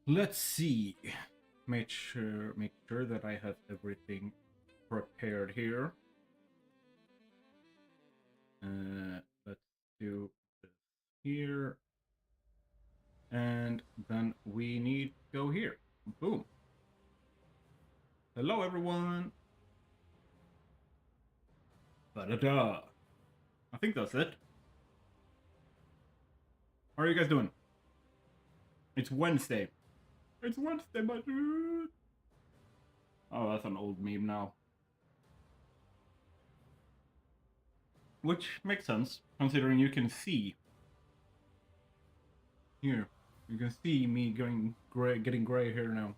Let's see. Make sure that I have everything prepared here. Let's do this here. And then we need to go here. Boom. Hello, everyone. Ba-da-da. I think that's it. How are you guys doing? It's Wednesday. It's Wednesday, my dude. Oh, that's an old meme now. Which makes sense, considering you can see. Here, you can see me getting gray hair now.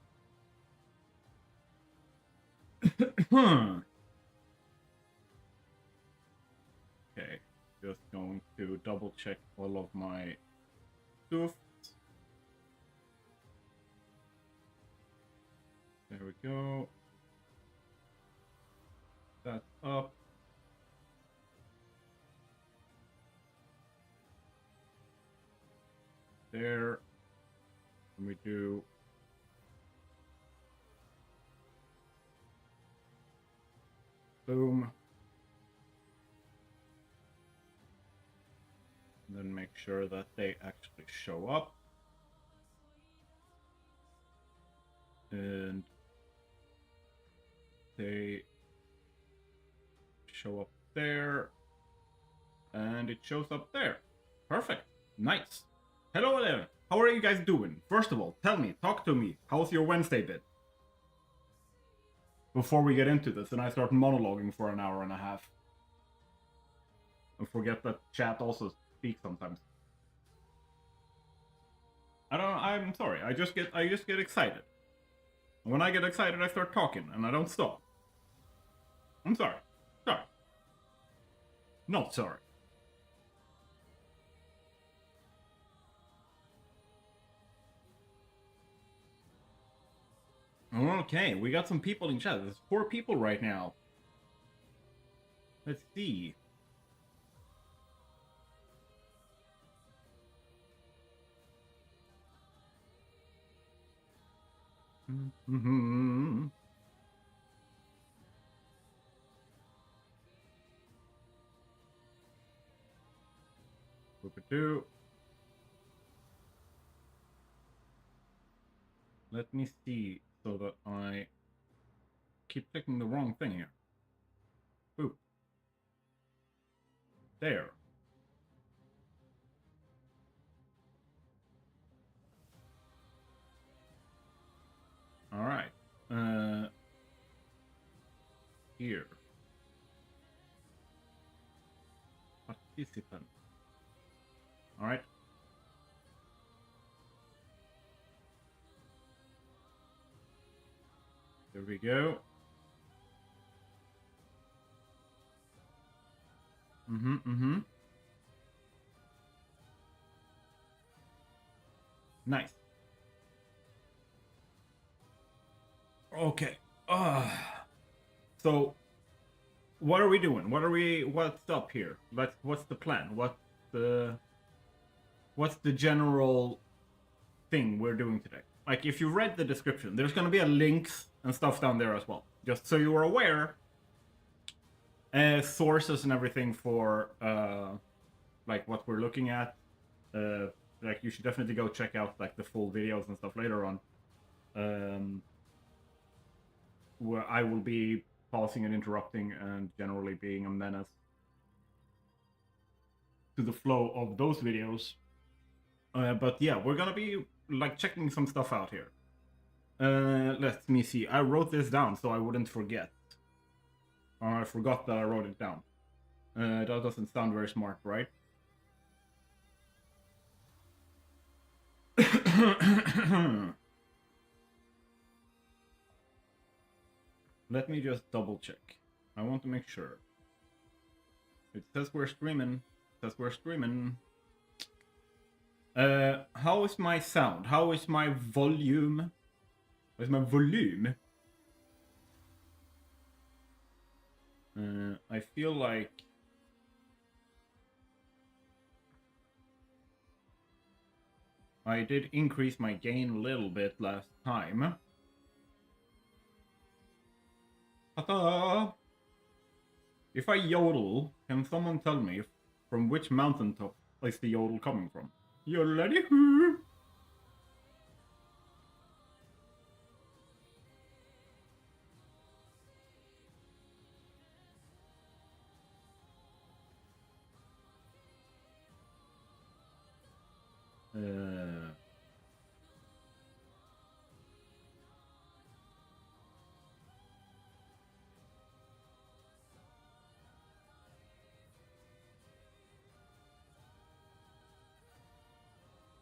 Okay, just going to double check all of my stuff. There we go. That's up. There. And we do boom. And then make sure that they actually show up. And they show up there. And it shows up there. Perfect. Nice. Hello there. How are you guys doing? First of all, tell me, talk to me. How's your Wednesday been? Before we get into this and I start monologuing for an hour and a half. And forget that chat also speaks sometimes. I'm sorry. I just get excited. And when I get excited, I start talking and I don't stop. I'm sorry. Sorry. Not sorry. Okay, we got some people in chat. There's 4 people right now. Let's see. Mm-hmm. Boop-a-doo. Let me see so that I keep clicking the wrong thing here. Boop. There. All right. Here. Participant. All right. There we go. Nice. Okay. So, what are we doing? What's up here? What's the plan? What's the general thing we're doing today? Like, if you read the description, there's gonna be a links and stuff down there as well. Just so you are aware, sources and everything for like what we're looking at. Like, you should definitely go check out like the full videos and stuff later on. Where I will be pausing and interrupting and generally being a menace to the flow of those videos. But yeah, we're gonna be like checking some stuff out here. Let me see. I wrote this down so I wouldn't forget. I forgot that I wrote it down. That doesn't sound very smart, right? Let me just double check. I want to make sure. It says we're streaming. It says we're streaming. How is my sound? How is my volume? How is my volume? I feel like I did increase my gain a little bit last time. Ta-da! If I yodel, can someone tell me from which mountaintop is the yodel coming from? Yodel-a-dee-hoo!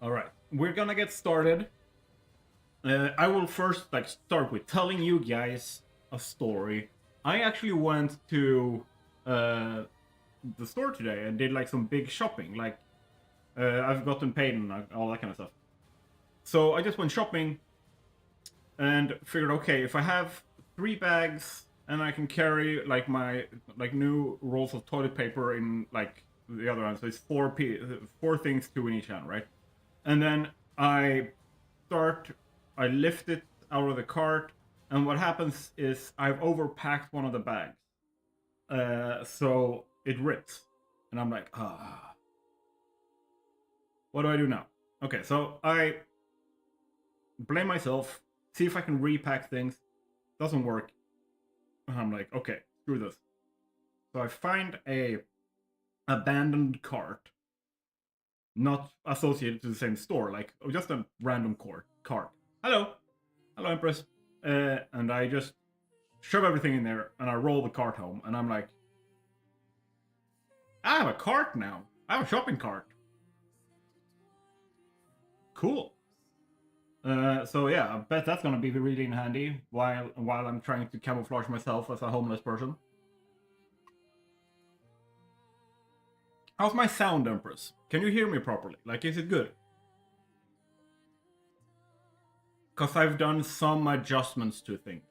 All right, we're gonna get started. I will first start with telling you guys a story. I actually went to the store today and did some big shopping. I've gotten paid and all that kind of stuff. So I just went shopping and figured, okay, if I have 3 bags and I can carry my new rolls of toilet paper in the other hand, so it's 4 things, 2 in each hand, right? And then I lift it out of the cart, and what happens is I've overpacked one of the bags. So it rips. And I'm like, what do I do now? Okay, so I blame myself, see if I can repack things. Doesn't work. And I'm like, okay, screw this. So I find a abandoned cart, not associated to the same store, just a random cart. Hello, Empress. And I just shove everything in there and I roll the cart home. And I'm like, I have a cart now. I have a shopping cart. Cool. So yeah, I bet that's gonna be really handy while I'm trying to camouflage myself as a homeless person. How's my sound, Empress? Can you hear me properly? Is it good? Because I've done some adjustments to things.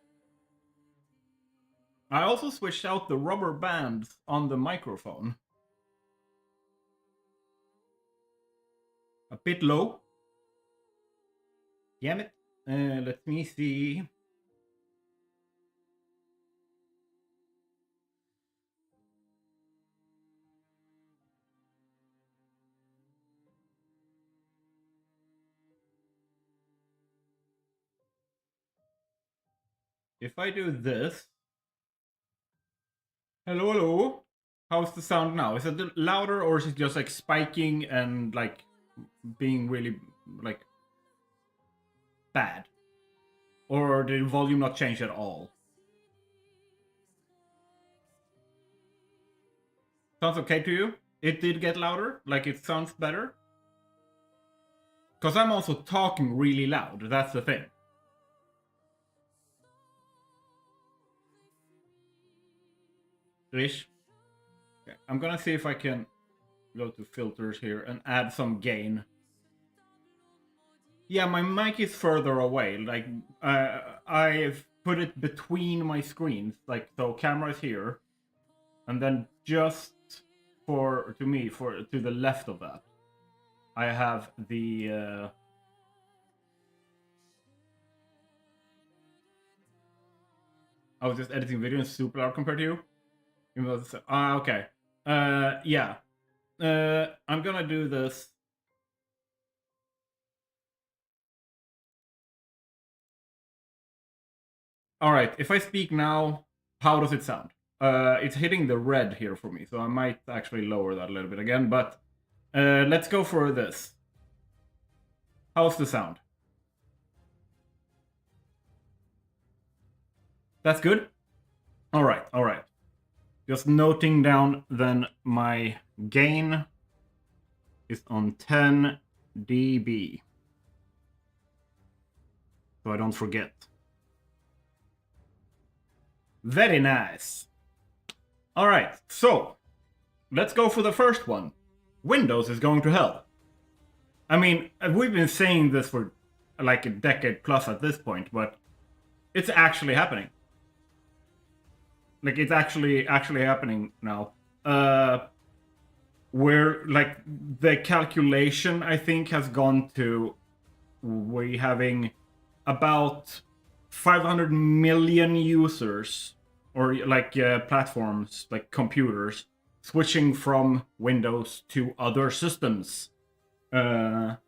I also switched out the rubber bands on the microphone. A bit low. Damn it. Let me see. If I do this. Hello. How's the sound now? Is it louder or is it just spiking and being really bad? Or did the volume not change at all? Sounds okay to you? It did get louder? It sounds better? Because I'm also talking really loud, that's the thing. Ish. Okay, I'm gonna see if I can go to filters here and add some gain. Yeah, my mic is further away. I've put it between my screens. So camera's here. And then just to the left of that, I have the... I was just editing video in super loud compared to you. Okay. Yeah. I'm gonna do this. Alright, if I speak now, how does it sound? It's hitting the red here for me, so I might actually lower that a little bit again, but let's go for this. How's the sound? That's good? Alright. Just noting down then my gain is on 10 dB. So I don't forget. Very nice. Alright, so let's go for the first one. Windows is going to hell. I mean, we've been saying this for a decade plus at this point, but it's actually happening. It's actually happening now. Where the calculation I think has gone to we having about 500 million users, or like platforms, like computers, switching from Windows to other systems. 500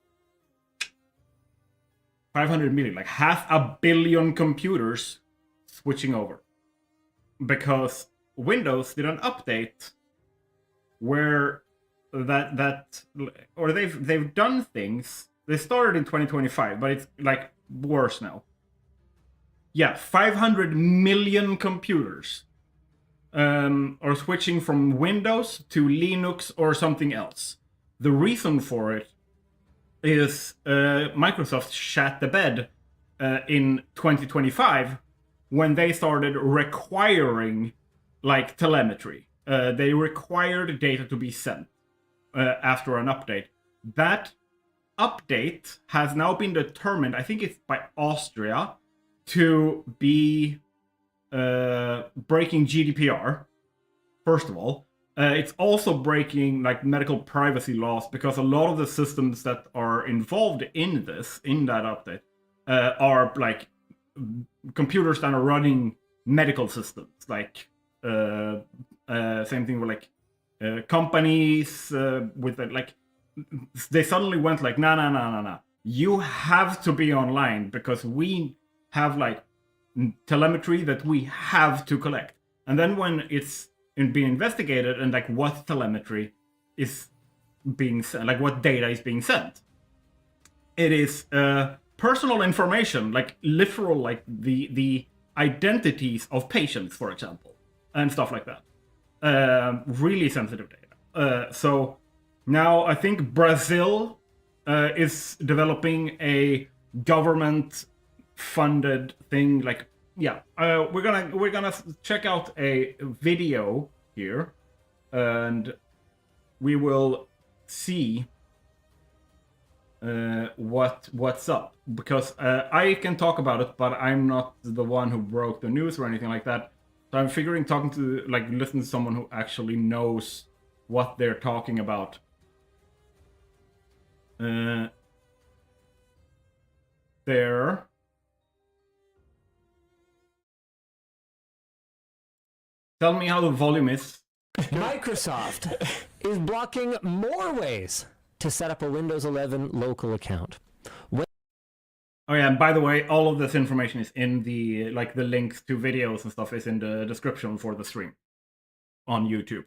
million, like 500 million computers switching over. Because Windows did an update where they've done things. They started in 2025, but it's like worse now. Yeah, 500 million computers are switching from Windows to Linux or something else. The reason for it is Microsoft shat the bed in 2025 when they started requiring like telemetry. They required data to be sent after an update. That update has now been determined, I think it's by Austria, to be breaking GDPR, first of all. It's also breaking like medical privacy laws, because a lot of the systems that are involved in that update, are like computers that are running medical systems. Like same thing with like companies with like they suddenly went like nah. You have to be online because we have like telemetry that we have to collect. And then when it's being investigated and like what telemetry is being sent, like what data is being sent, it is personal information, like literal, like the identities of patients, for example, and stuff like that. Really sensitive data. So now I think Brazil is developing a government-funded thing. Like, yeah, we're gonna check out a video here, and we will see what's up, because I can talk about it, but I'm not the one who broke the news or anything like that. So I'm figuring talking to, like, listen to someone who actually knows what they're talking about. There. Tell me how the volume is. Microsoft is blocking more ways to set up a Windows 11 local account. Oh yeah, and by the way, all of this information is in the, like, the links to videos and stuff is in the description for the stream on YouTube.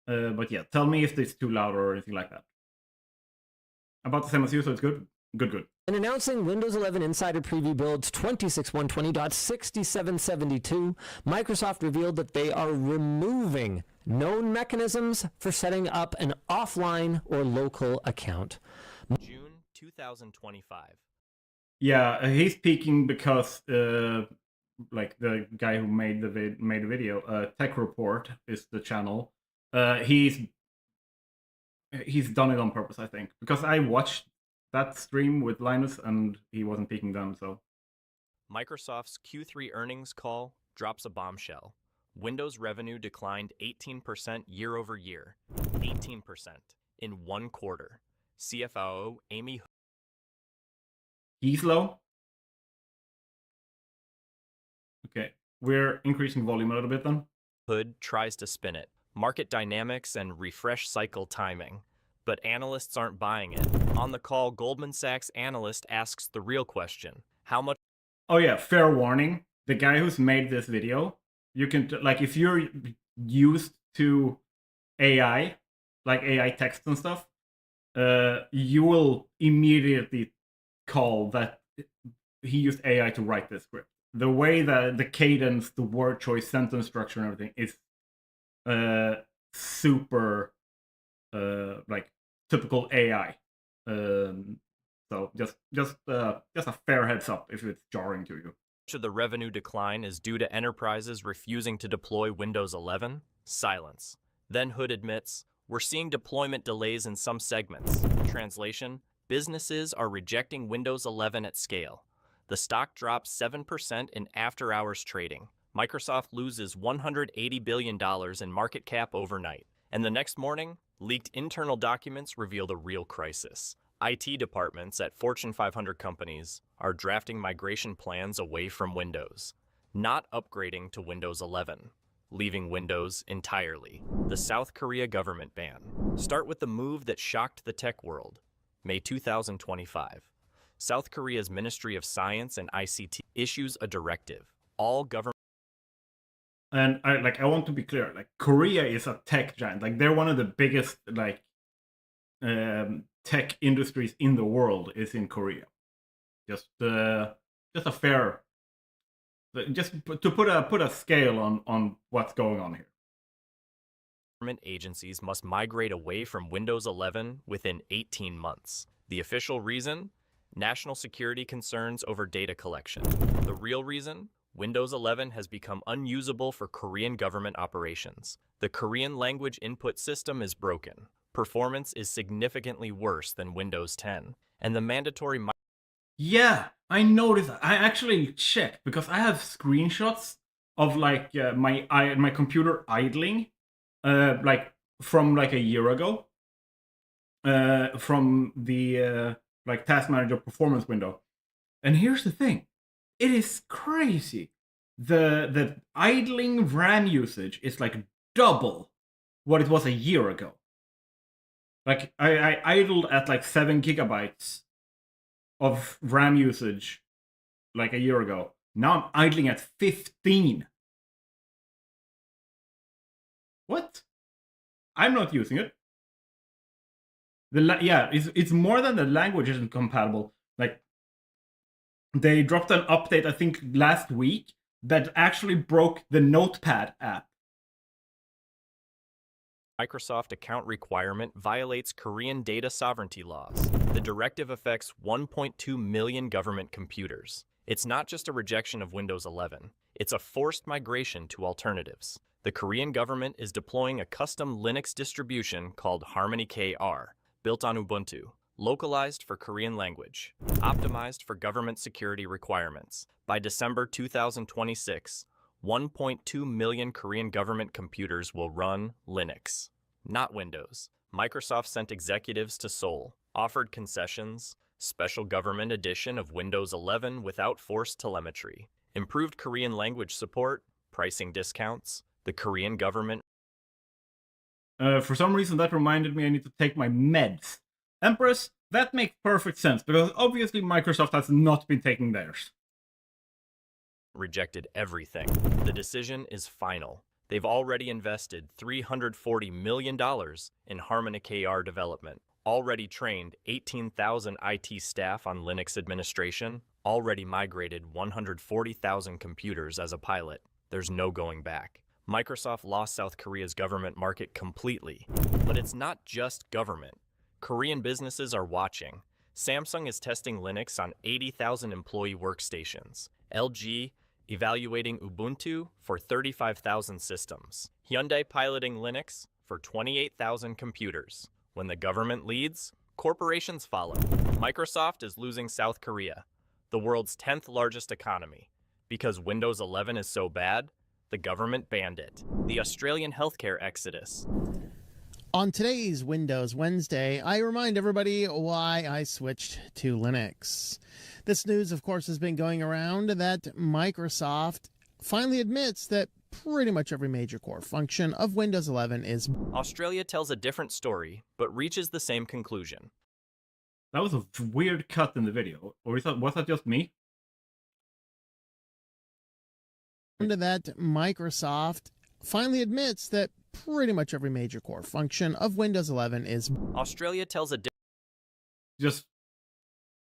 But yeah, tell me if it's too loud or anything like that. About the same as you, so it's good? Good. And announcing Windows 11 Insider Preview builds 26120.6772, Microsoft revealed that they are removing known mechanisms for setting up an offline or local account. June 2025. Yeah, he's peaking because like the guy who made the video, Tech Report is the channel. He's done it on purpose, I think, because I watched that stream with Linus and he wasn't peaking them. So Microsoft's Q3 earnings call drops a bombshell. Windows revenue declined 18% year over year. 18% in one quarter. CFO Amy he's low. Okay, we're increasing volume a little bit then. Hood tries to spin it. Market dynamics and refresh cycle timing. But analysts aren't buying it. On the call, Goldman Sachs analyst asks the real question. How much? Oh yeah, fair warning. The guy who's made this video, you can, like, if you're used to AI, like AI text and stuff, you will immediately call that he used AI to write this script. The way that the cadence, the word choice, sentence structure, and everything is super like typical AI. So just a fair heads up if it's jarring to you. Much of the revenue decline is due to enterprises refusing to deploy Windows 11? Silence. Then Hood admits, we're seeing deployment delays in some segments. Translation, businesses are rejecting Windows 11 at scale. The stock drops 7% in after-hours trading. Microsoft loses $180 billion in market cap overnight. And the next morning, Leaked internal documents reveal the real crisis. IT departments at Fortune 500 companies are drafting migration plans away from Windows, not upgrading to Windows 11, leaving Windows entirely. The South Korea government ban. Start with the move that shocked the tech world. May 2025. South Korea's Ministry of Science and ICT issues a directive. All government. And I want to be clear, like Korea is a tech giant. Like they're one of the biggest tech industries in the world is in Korea. Just a fair, just to put a scale on what's going on here. Government agencies must migrate away from Windows 11 within 18 months. The official reason? National security concerns over data collection. The real reason? Windows 11 has become unusable for Korean government operations. The Korean language input system is broken. Performance is significantly worse than Windows 10. And the mandatory... Yeah, I noticed that. I actually checked because I have screenshots of like my computer idling, like from like a year ago, from the like task manager performance window. And here's the thing, it is crazy. The idling RAM usage is like double what it was a year ago. Like I idled at like 7 gigabytes of RAM usage like a year ago. Now I'm idling at 15. What? I'm not using it. It's more than the language isn't compatible. Like they dropped an update, I think last week, that actually broke the Notepad app. Microsoft account requirement violates Korean data sovereignty laws. The directive affects 1.2 million government computers. It's not just a rejection of Windows 11, it's a forced migration to alternatives. The Korean government is deploying a custom Linux distribution called Harmony KR, built on Ubuntu, localized for Korean language, optimized for government security requirements. By December 2026, 1.2 million Korean government computers will run Linux, not Windows. Microsoft sent executives to Seoul, offered concessions, special government edition of Windows 11 without forced telemetry, improved Korean language support, pricing discounts. The Korean government... For some reason that reminded me I need to take my meds. Empress, that makes perfect sense, because obviously Microsoft has not been taking theirs. Rejected everything. The decision is final. They've already invested $340 million in Harmony KR development, already trained 18,000 IT staff on Linux administration, already migrated 140,000 computers as a pilot. There's no going back. Microsoft lost South Korea's government market completely. But it's not just government. Korean businesses are watching. Samsung is testing Linux on 80,000 employee workstations. LG evaluating Ubuntu for 35,000 systems. Hyundai piloting Linux for 28,000 computers. When the government leads, corporations follow. Microsoft is losing South Korea, the world's 10th largest economy. Because Windows 11 is so bad, the government banned it. The Australian healthcare exodus. On today's Windows Wednesday, I remind everybody why I switched to Linux. This news, of course, has been going around that Microsoft finally admits that pretty much every major core function of Windows 11 is... Australia tells a different story, but reaches the same conclusion. That was a weird cut in the video. Or was that just me? That Microsoft finally admits that pretty much every major core function of Windows 11 is... Australia tells a Just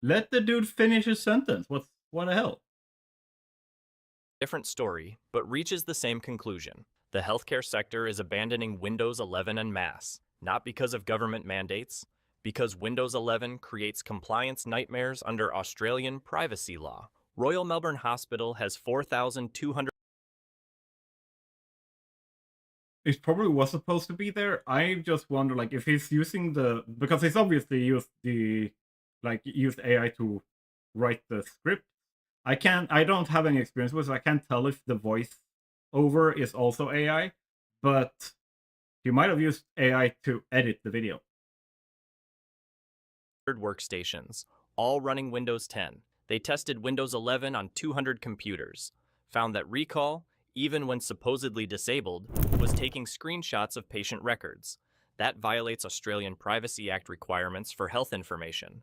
let the dude finish his sentence. What the hell? different story, but reaches the same conclusion. The healthcare sector is abandoning Windows 11 en masse, not because of government mandates, because Windows 11 creates compliance nightmares under Australian privacy law. Royal Melbourne Hospital has 4,200... It probably was supposed to be there. I just wonder, like, if he's using because he's obviously used used AI to write the script. I don't have any experience with it, so I can't tell if the voice over is also AI, but He might have used AI to edit the video. Workstations, all running Windows 10. They tested Windows 11 on 200 computers, found that Recall, even when supposedly disabled, was taking screenshots of patient records. That violates Australian Privacy Act requirements for health information.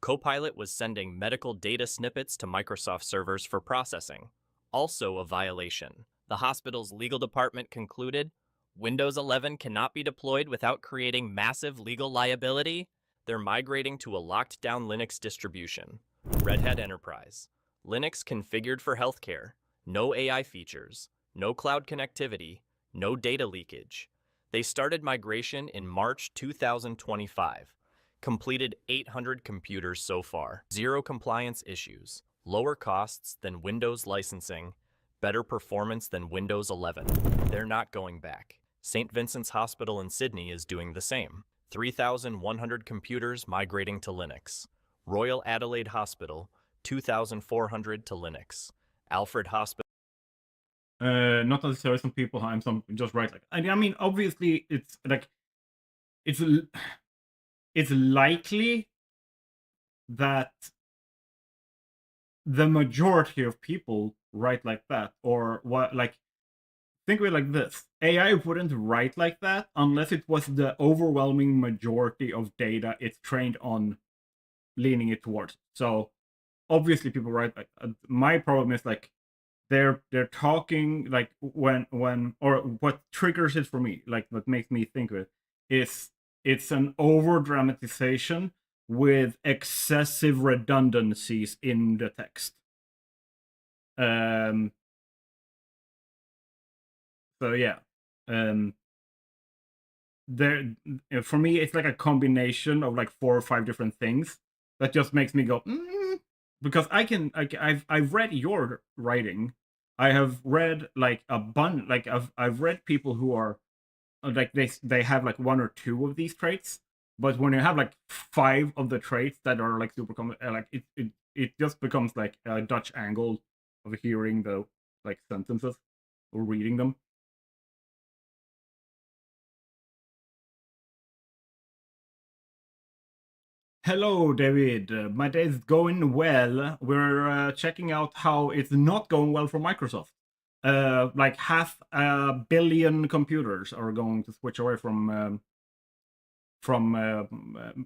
Copilot was sending medical data snippets to Microsoft servers for processing. Also a violation. The hospital's legal department concluded Windows 11 cannot be deployed without creating massive legal liability. They're migrating to a locked-down Linux distribution. Red Hat Enterprise. Linux configured for healthcare. No AI features. No cloud connectivity. No data leakage. They started migration in March 2025. Completed 800 computers so far. Zero compliance issues. Lower costs than Windows licensing. Better performance than Windows 11. They're not going back. St. Vincent's Hospital in Sydney is doing the same. 3,100 computers migrating to Linux. Royal Adelaide Hospital, 2,400 to Linux. Alfred Hospital. Not necessarily some people harm, some just right like. I mean, obviously, it's like it's likely that the majority of people write like that, or what? Like, think of it like this: AI wouldn't write like that unless it was the overwhelming majority of data it's trained on leaning it towards. So obviously people write like my problem is like they're talking like when or what triggers it for me, like what makes me think of it is it's an over dramatization with excessive redundancies in the text. So yeah, there for me it's like a combination of like 4 or 5 different things that just makes me go because I've read your writing. I have read like a bunch, like I've read people who are like they have like 1 or 2 of these traits, but when you have like 5 of the traits that are like super common, like it just becomes like a Dutch angle of hearing the like sentences or reading them. Hello, David. My day is going well. We're checking out how it's not going well for Microsoft. Like 500 million computers are going to switch away from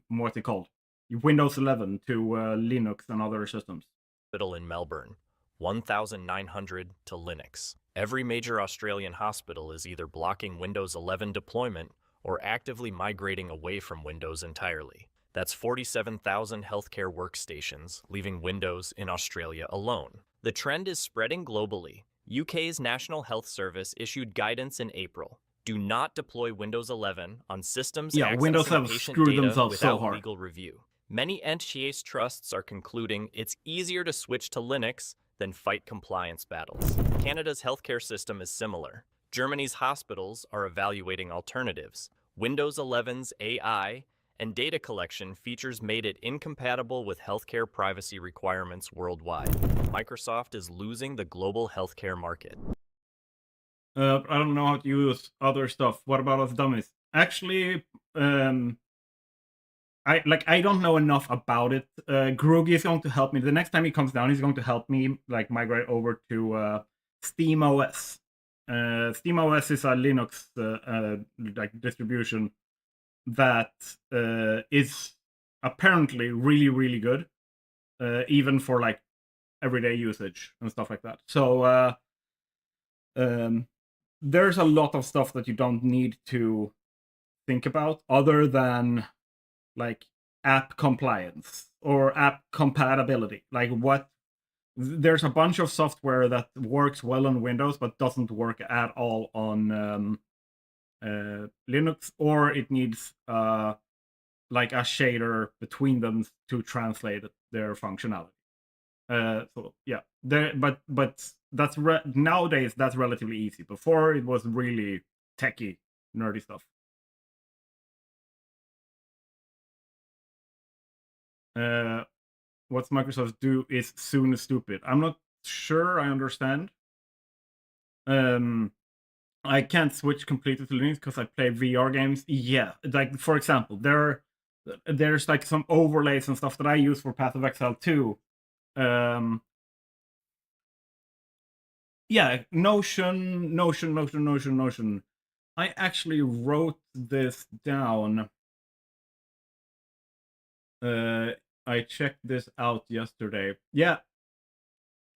what's it called, Windows 11 to Linux and other systems. Hospital in Melbourne, 1,900 to Linux. Every major Australian hospital is either blocking Windows 11 deployment or actively migrating away from Windows entirely. That's 47,000 healthcare workstations leaving Windows in Australia alone. The trend is spreading globally. UK's National Health Service issued guidance in April. Do not deploy Windows 11 on systems accessing Windows have patient screwed data themselves so without hard. legal review. Many NHS trusts are concluding it's easier to switch to Linux than fight compliance battles. Canada's healthcare system is similar. Germany's hospitals are evaluating alternatives. Windows 11's AI and data collection features made it incompatible with healthcare privacy requirements worldwide. Microsoft is losing the global healthcare market. I don't know how to use other stuff. What about us dummies? Actually, I don't know enough about it. Grugy is going to help me. The next time he comes down, he's going to help me like migrate over to SteamOS. SteamOS is a Linux like distribution that is apparently really, really good, even for like everyday usage and stuff like that. So there's a lot of stuff that you don't need to think about other than like app compliance or app compatibility. Like there's a bunch of software that works well on Windows but doesn't work at all on Linux, or it needs like a shader between them to translate their functionality. So yeah, but that's nowadays that's relatively easy. Before it was really techy, nerdy stuff. What Microsoft do is soon stupid. I'm not sure I understand. I can't switch completely to Linux because I play VR games. Yeah, like for example, there's like some overlays and stuff that I use for Path of Exile 2. Yeah, Notion. I actually wrote this down. I checked this out yesterday. Yeah,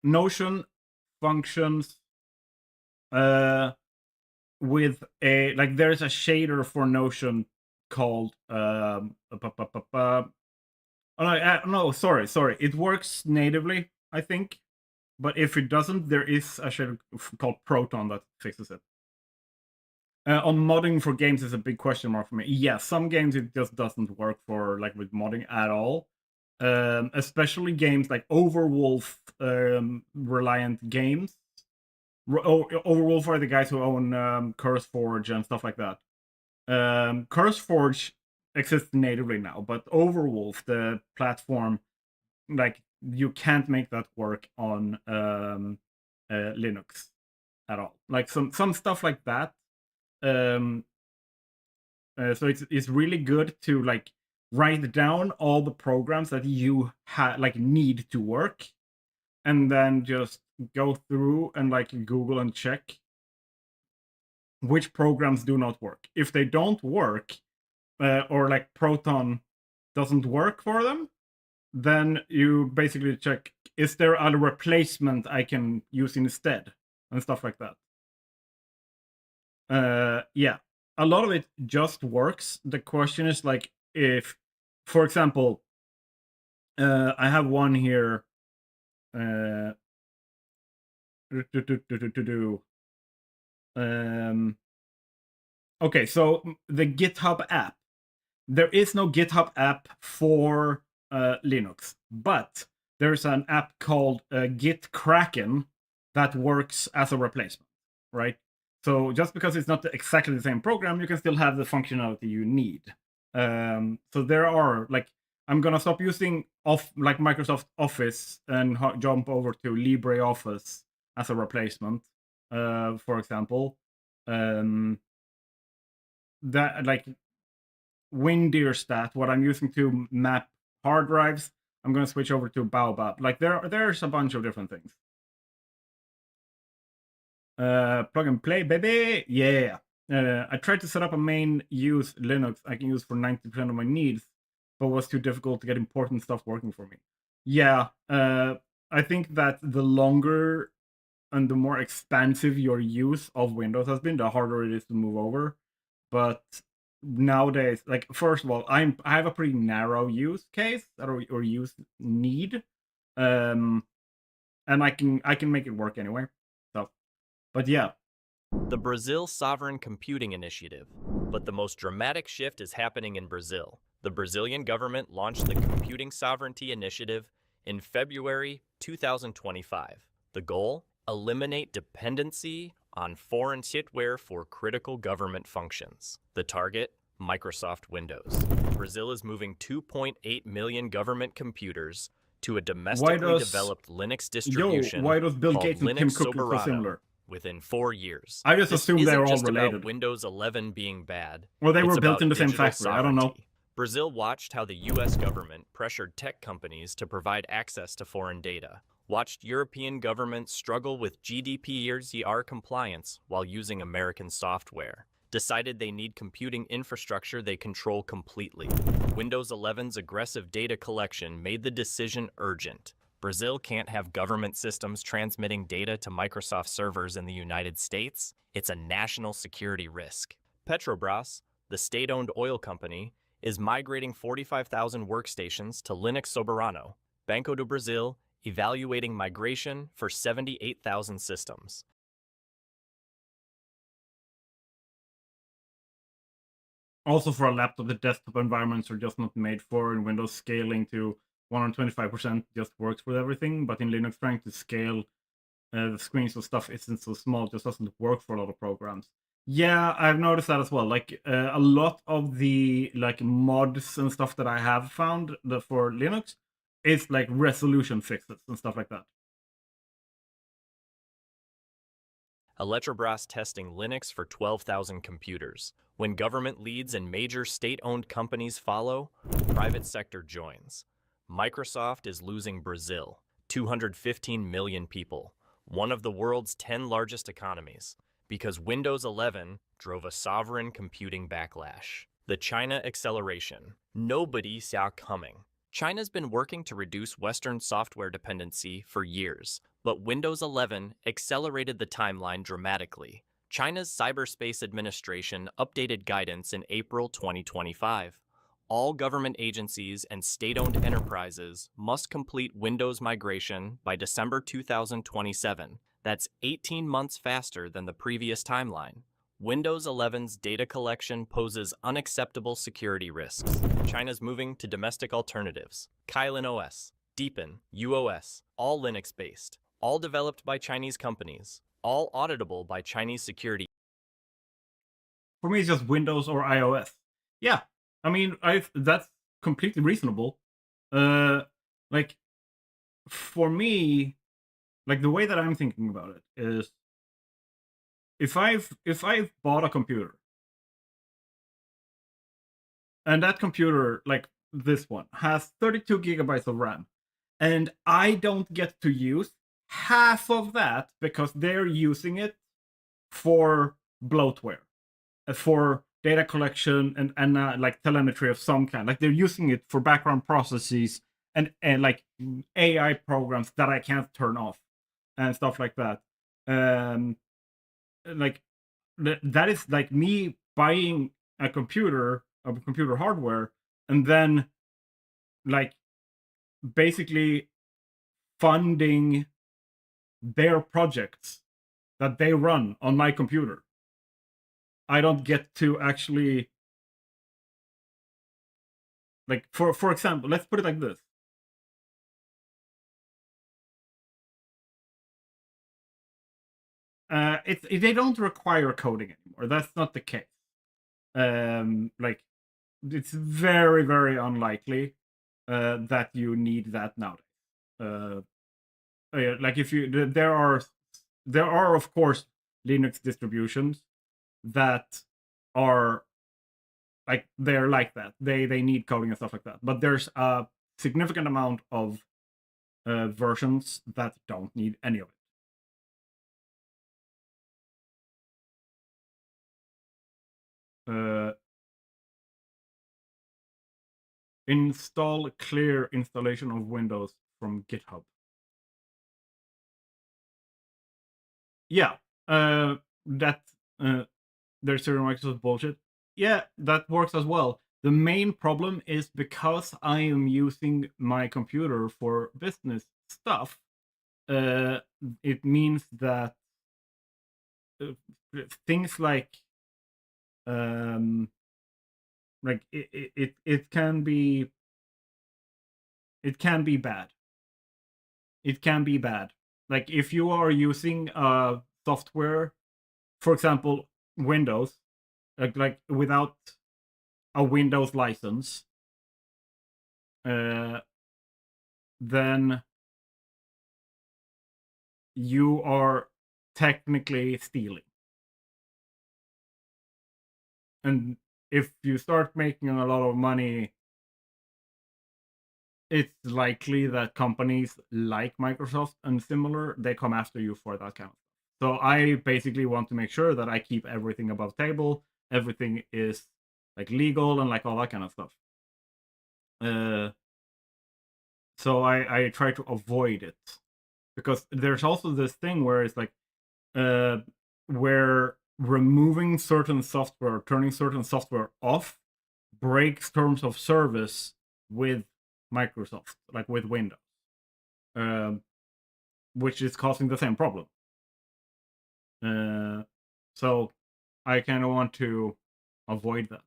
Notion functions with a like there's a shader for Notion called oh no, sorry, it works natively, I think, but if it doesn't, there is a shader called Proton that fixes it. On modding for games is a big question mark for me. Yeah, some games it just doesn't work for like with modding at all. Especially games like Overwolf reliant games. Overwolf are the guys who own CurseForge and stuff like that. CurseForge exists natively now, but Overwolf, the platform, like you can't make that work on Linux at all. Like some stuff like that. So it's really good to like write down all the programs that you like need to work, and then just go through and like Google and check which programs do not work. If they don't work, or like Proton doesn't work for them, then you basically check, is there a replacement I can use instead, and stuff like that. Yeah, a lot of it just works. The question is like, if, for example, I have one here. Okay, so the GitHub app. There is no GitHub app for Linux, but there's an app called Git Kraken that works as a replacement, right? So just because it's not exactly the same program, you can still have the functionality you need. So there are like, I'm gonna stop using like Microsoft Office and jump over to LibreOffice as a replacement, for example. That like WinDeerStat, what I'm using to map hard drives, I'm gonna switch over to Baobab. Like there's a bunch of different things. Plug and play, baby. Yeah. I tried to set up a main use Linux I can use for 90% of my needs, but was too difficult to get important stuff working for me. Yeah, I think that the longer and the more expansive your use of Windows has been, the harder it is to move over. But nowadays, like first of all, I have a pretty narrow use case or use need, and I can make it work anyway. So, but yeah. The Brazil Sovereign Computing Initiative. But the most dramatic shift is happening in Brazil. The Brazilian government launched the Computing Sovereignty Initiative in February 2025. The goal? Eliminate dependency on foreign software for critical government functions. The target? Microsoft Windows. Brazil is moving 2.8 million government computers to a domestically developed Linux distribution why does Bill Gates and Tim Cook look so similar? Within 4 years. I just assumed they were all related. About Windows 11 being bad. Well, they were built in the same factory. I don't know. Brazil watched how the U.S. government pressured tech companies to provide access to foreign data. Watched European governments struggle with GDPR compliance while using American software. Decided they need computing infrastructure they control completely. Windows 11's aggressive data collection made the decision urgent. Brazil can't have government systems transmitting data to Microsoft servers in the United States. It's a national security risk. Petrobras, the state-owned oil company, is migrating 45,000 workstations to Linux Soberano. Banco do Brasil evaluating migration for 78,000 systems. Also, for a laptop, the desktop environments are just not made for, and Windows scaling to 125% just works with everything, but in Linux, trying to scale the screens of stuff isn't so small, just doesn't work for a lot of programs. Yeah, I've noticed that as well. Like a lot of the like mods and stuff that I have found for Linux is like resolution fixes and stuff like that. Eletrobras testing Linux for 12,000 computers. When government leads and major state-owned companies follow, private sector joins. Microsoft is losing Brazil, 215 million people, one of the world's 10 largest economies, because Windows 11 drove a sovereign computing backlash. The China acceleration. Nobody saw coming. China's been working to reduce Western software dependency for years, but Windows 11 accelerated the timeline dramatically. China's Cyberspace Administration updated guidance in April 2025. All government agencies and state-owned enterprises must complete Windows migration by December 2027. That's 18 months faster than the previous timeline. Windows 11's data collection poses unacceptable security risks. China's moving to domestic alternatives. Kylin OS, Deepin, UOS, all Linux-based, all developed by Chinese companies, all auditable by Chinese security. For me, it's just Windows or iOS. Yeah, I mean, that's completely reasonable. Like, for me, like the way that I'm thinking about it is, if I've bought a computer, and that computer, like this one, has 32 gigabytes of RAM, and I don't get to use half of that because they're using it for bloatware, for data collection and like telemetry of some kind. Like they're using it for background processes and like AI programs that I can't turn off and stuff like that. Like that is like me buying a computer hardware and then like basically funding their projects that they run on my computer. I don't get to actually, like, for example, let's put it like this. They don't require coding anymore. That's not the case. Like, it's very, very unlikely that you need that nowadays. Like, if you there are of course Linux distributions that are like they're like that. They need coding and stuff like that. But there's a significant amount of versions that don't need any of it. Install clear installation of Windows from GitHub. Yeah, that there's certain Microsoft bullshit. Yeah, that works as well. The main problem is because I am using my computer for business stuff, it means that things like it can be bad. It can be bad. Like if you are using software, for example, Windows, like without a Windows license, then you are technically stealing. And if you start making a lot of money, it's likely that companies like Microsoft and similar, they come after you for that kind of stuff. So I basically want to make sure that I keep everything above table, everything is like legal and like all that kind of stuff. So I try to avoid it, because there's also this thing where it's like where removing certain software, turning certain software off, breaks terms of service with Microsoft, like with Windows, which is causing the same problem. So I kind of want to avoid that.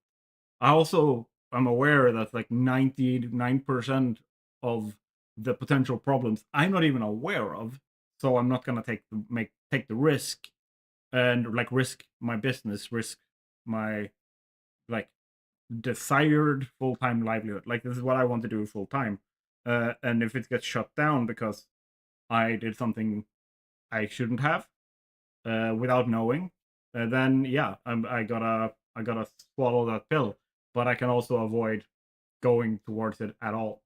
I also am aware that like 99% of the potential problems I'm not even aware of, so I'm not gonna take the risk and like risk my business, risk my like desired full-time livelihood. Like this is what I want to do full-time, and if it gets shut down because I did something I shouldn't have, without knowing, then yeah, I gotta swallow that pill. But I can also avoid going towards it at all.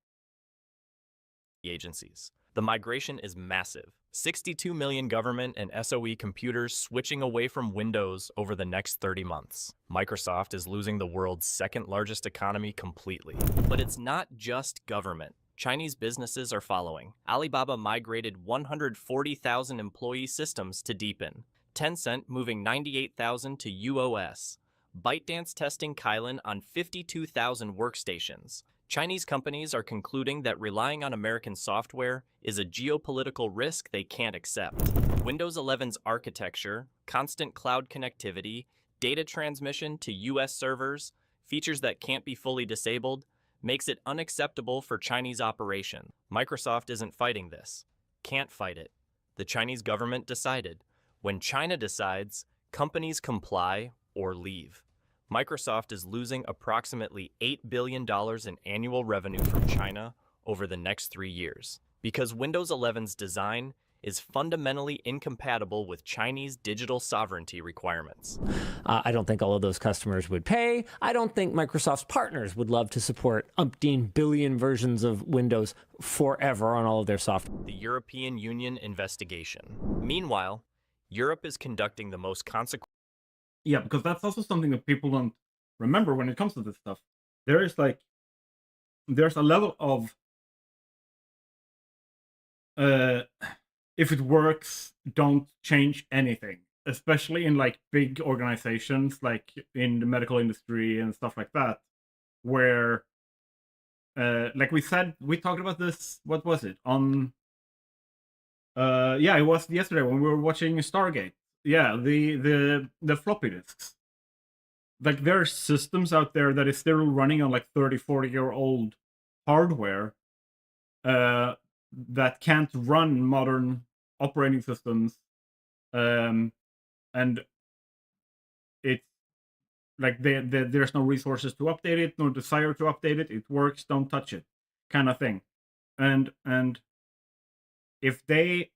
Agencies. The migration is massive. 62 million government and SOE computers switching away from Windows over the next 30 months. Microsoft is losing the world's second largest economy completely. But it's not just government. Chinese businesses are following. Alibaba migrated 140,000 employee systems to Deepin. Tencent moving 98,000 to UOS. ByteDance testing Kylin on 52,000 workstations. Chinese companies are concluding that relying on American software is a geopolitical risk they can't accept. Windows 11's architecture, constant cloud connectivity, data transmission to US servers, features that can't be fully disabled, makes it unacceptable for Chinese operations. Microsoft isn't fighting this. Can't fight it. The Chinese government decided. When China decides, companies comply or leave. Microsoft is losing approximately $8 billion in annual revenue from China over the next 3 years because Windows 11's design is fundamentally incompatible with Chinese digital sovereignty requirements. I don't think all of those customers would pay. I don't think Microsoft's partners would love to support umpteen billion versions of Windows forever on all of their software. The European Union investigation. Meanwhile, Europe is conducting the most consequential. Yeah, because that's also something that people don't remember when it comes to this stuff. There's a level of if it works, don't change anything. Especially in like big organizations, like in the medical industry and stuff like that, where like we talked about this, what was it? On yeah, it was yesterday when we were watching Stargate. Yeah, the floppy disks. Like there are systems out there that is still running on like 30, 40-year-old hardware that can't run modern operating systems. And it's like there's no resources to update it, no desire to update it. It works, don't touch it, kind of thing. And if they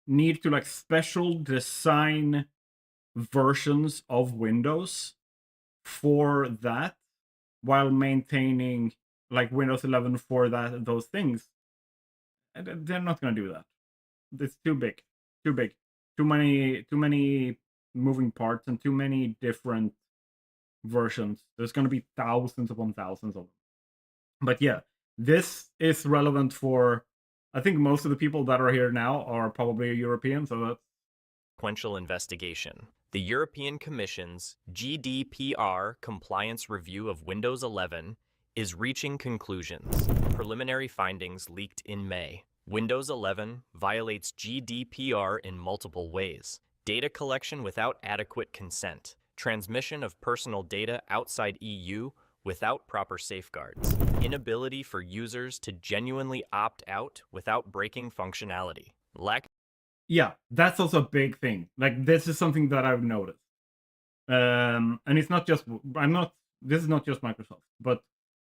need to like special design versions of Windows for that while maintaining like Windows 11 for those things, they're not going to do that. It's too big, too many moving parts and too many different versions. There's going to be thousands upon thousands of them. But yeah, this is relevant for, I think most of the people that are here now are probably European, so that's sequential investigation. The European Commission's GDPR compliance review of Windows 11 is reaching conclusions. Preliminary findings leaked in May. Windows 11 violates GDPR in multiple ways. Data collection without adequate consent. Transmission of personal data outside EU without proper safeguards. Inability for users to genuinely opt out without breaking functionality. Yeah, that's also a big thing. Like, this is something that I've noticed. And it's not just, this is not just Microsoft, but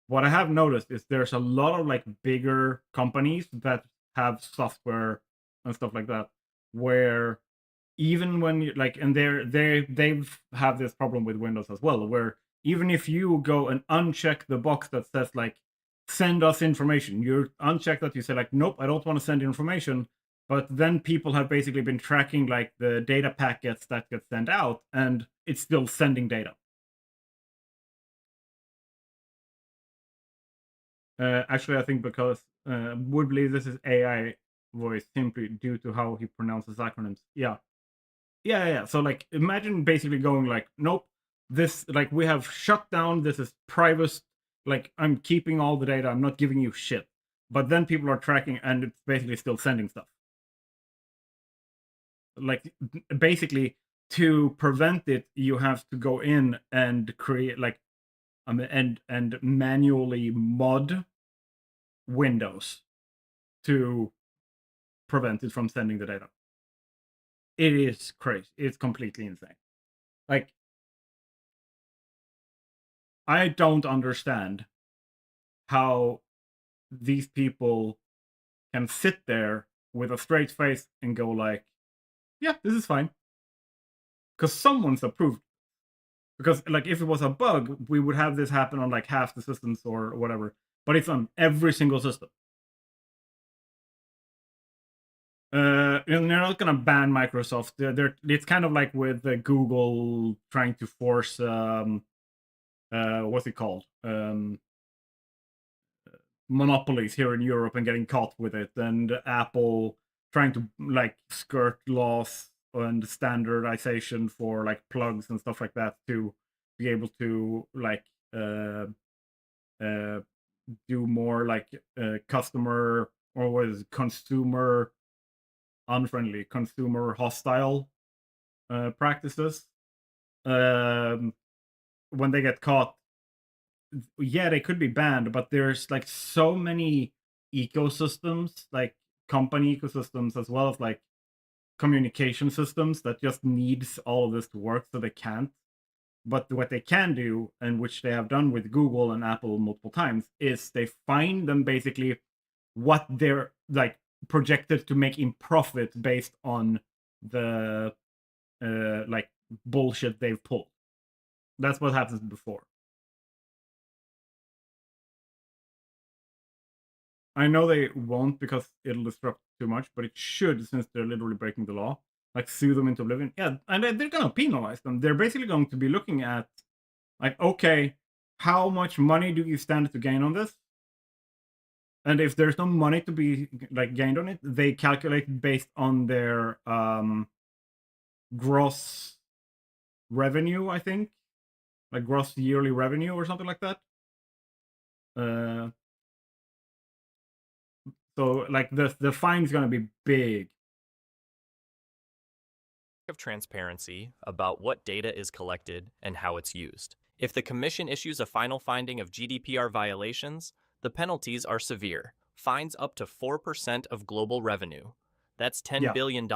what I have noticed is there's a lot of like bigger companies that have software and stuff like that, where even when you like, and they've have this problem with Windows as well, where even if you go and uncheck the box that says like, send us information, you uncheck that, you say like, nope, I don't want to send information. But then people have basically been tracking like the data packets that get sent out, and it's still sending data. Actually, I think because would believe this is AI voice simply due to how he pronounces acronyms. Yeah. So like, imagine basically going like, nope, this like we have shut down. This is private. Like I'm keeping all the data. I'm not giving you shit. But then people are tracking, and it's basically still sending stuff. Like basically to prevent it, you have to go in and create like and manually mod Windows to prevent it from sending the data. It is crazy. It's completely insane. Like, I don't understand how these people can sit there with a straight face and go like, yeah, this is fine. Because someone's approved. Because like if it was a bug, we would have this happen on like half the systems or whatever. But it's on every single system. And they're not gonna ban Microsoft. It's kind of like with Google trying to force what's it called? Monopolies here in Europe and getting caught with it, and Apple trying to like skirt laws and standardization for like plugs and stuff like that to be able to like do more like customer or what is it, consumer unfriendly, consumer hostile practices. When they get caught, yeah, they could be banned, but there's like so many ecosystems, like company ecosystems, as well as like communication systems that just needs all of this to work, so they can't. But what they can do, and which they have done with Google and Apple multiple times, is they find them basically what they're like projected to make in profit based on the like bullshit they've pulled. That's what happens before. I know they won't because it'll disrupt too much, but it should, since they're literally breaking the law. Like sue them into oblivion. Yeah, and they're gonna penalize them. They're basically going to be looking at, like, okay, how much money do you stand to gain on this? And if there's no money to be like gained on it, they calculate based on their gross revenue, I think, like gross yearly revenue or something like that. So like the fine's gonna be big. Of transparency about what data is collected and how it's used. If the Commission issues a final finding of GDPR violations, the penalties are severe. Fines up to 4% of global revenue. That's $10 billion.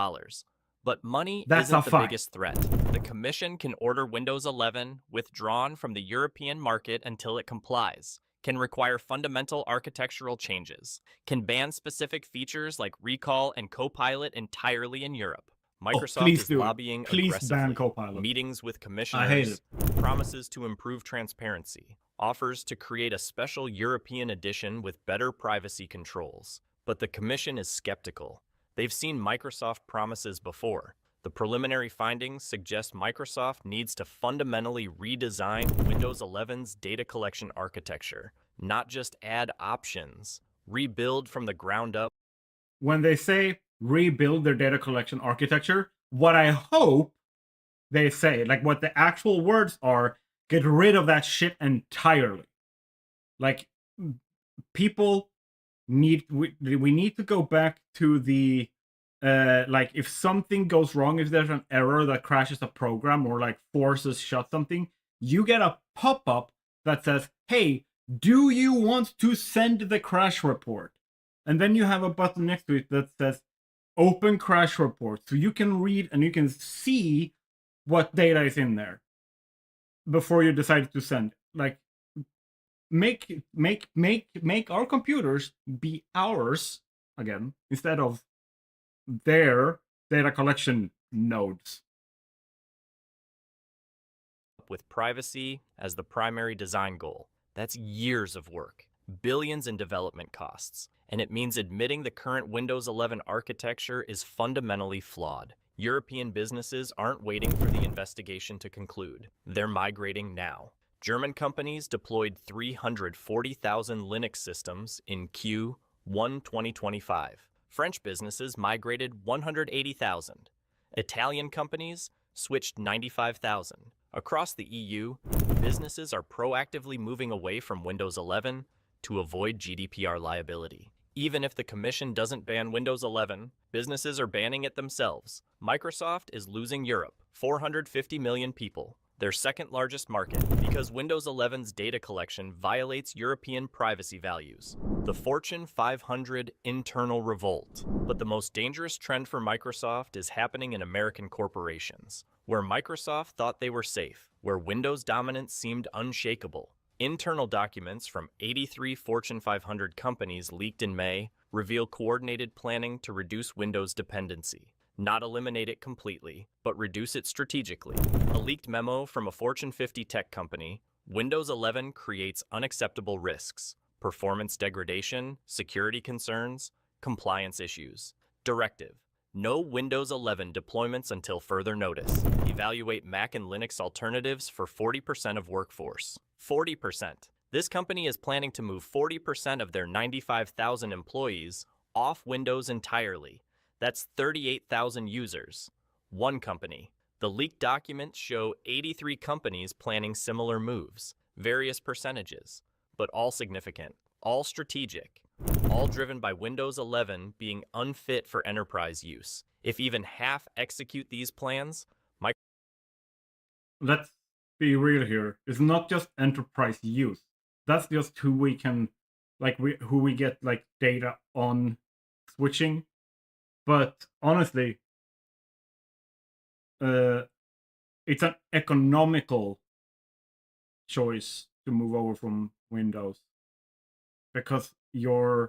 But money isn't the biggest threat. The Commission can order Windows 11 withdrawn from the European market until it complies, can require fundamental architectural changes, can ban specific features like recall and Copilot entirely in Europe. Microsoft is lobbying aggressively. Meetings with commissioners, promises to improve transparency, offers to create a special European edition with better privacy controls. But the Commission is skeptical. They've seen Microsoft promises before. The preliminary findings suggest Microsoft needs to fundamentally redesign Windows 11's data collection architecture, not just add options, rebuild from the ground up. When they say rebuild their data collection architecture, what I hope they say, like what the actual words are, get rid of that shit entirely. Like, people need, we need to go back to the like if something goes wrong, if there's an error that crashes a program or like forces shut something, you get a pop-up that says, hey, do you want to send the crash report? And then you have a button next to it that says open crash report, so you can read and you can see what data is in there before you decide to send. Like, make our computers be ours again instead of their data collection nodes. With privacy as the primary design goal, that's years of work, billions in development costs. And it means admitting the current Windows 11 architecture is fundamentally flawed. European businesses aren't waiting for the investigation to conclude. They're migrating now. German companies deployed 340,000 Linux systems in Q1 2025. French businesses migrated 180,000. Italian companies switched 95,000. Across the EU, businesses are proactively moving away from Windows 11 to avoid GDPR liability. Even if the Commission doesn't ban Windows 11, businesses are banning it themselves. Microsoft is losing Europe, 450 million people, their second largest market, because Windows 11's data collection violates European privacy values. The Fortune 500 internal revolt. But the most dangerous trend for Microsoft is happening in American corporations, where Microsoft thought they were safe, where Windows dominance seemed unshakable. Internal documents from 83 Fortune 500 companies leaked in May reveal coordinated planning to reduce Windows dependency. Not eliminate it completely, but reduce it strategically. A leaked memo from a Fortune 50 tech company, Windows 11 creates unacceptable risks, performance degradation, security concerns, compliance issues. Directive: no Windows 11 deployments until further notice. Evaluate Mac and Linux alternatives for 40% of workforce. 40%. This company is planning to move 40% of their 95,000 employees off Windows entirely. That's 38,000 users. One company. The leaked documents show 83 companies planning similar moves, various percentages, but all significant, all strategic, all driven by Windows 11 being unfit for enterprise use. If even half execute these plans, Let's be real here. It's not just enterprise use. That's just who we can, who we get like data on switching. But honestly, it's an economical choice to move over from Windows, because the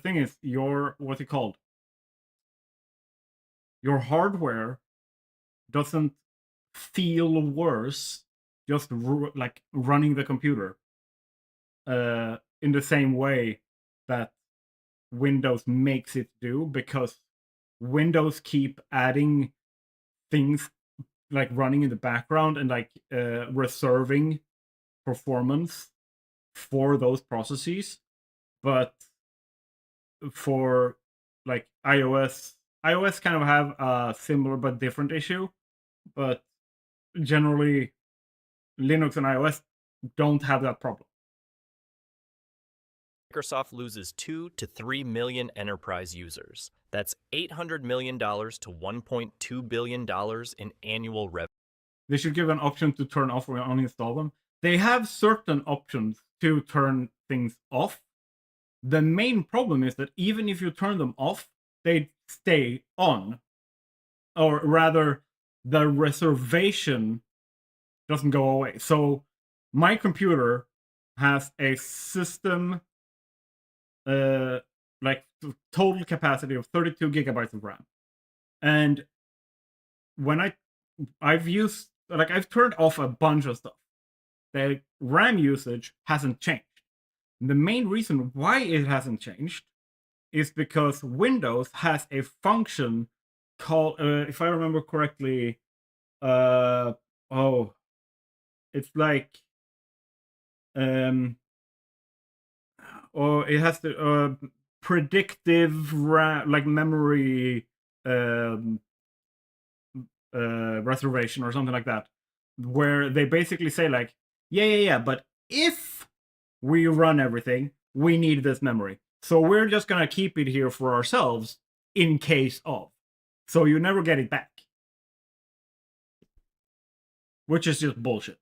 thing is, what's it called? Your hardware doesn't feel worse just like running the computer in the same way that Windows makes it do, because Windows keep adding things like running in the background and like reserving performance for those processes. But for like iOS kind of have a similar but different issue, but generally Linux and iOS don't have that problem. Microsoft loses 2 to 3 million enterprise users. That's $800 million to $1.2 billion in annual revenue. They should give an option to turn off or uninstall them. They have certain options to turn things off. The main problem is that even if you turn them off, they stay on. Or rather, the reservation doesn't go away. So my computer has a system total capacity of 32 gigabytes of RAM. And when I've turned off a bunch of stuff, the RAM usage hasn't changed. The main reason why it hasn't changed is because Windows has a function called, if I remember correctly, it's like, or it has the predictive memory reservation or something like that, where they basically say like, yeah, but if we run everything, we need this memory. So we're just gonna keep it here for ourselves in case of. So you never get it back. Which is just bullshit.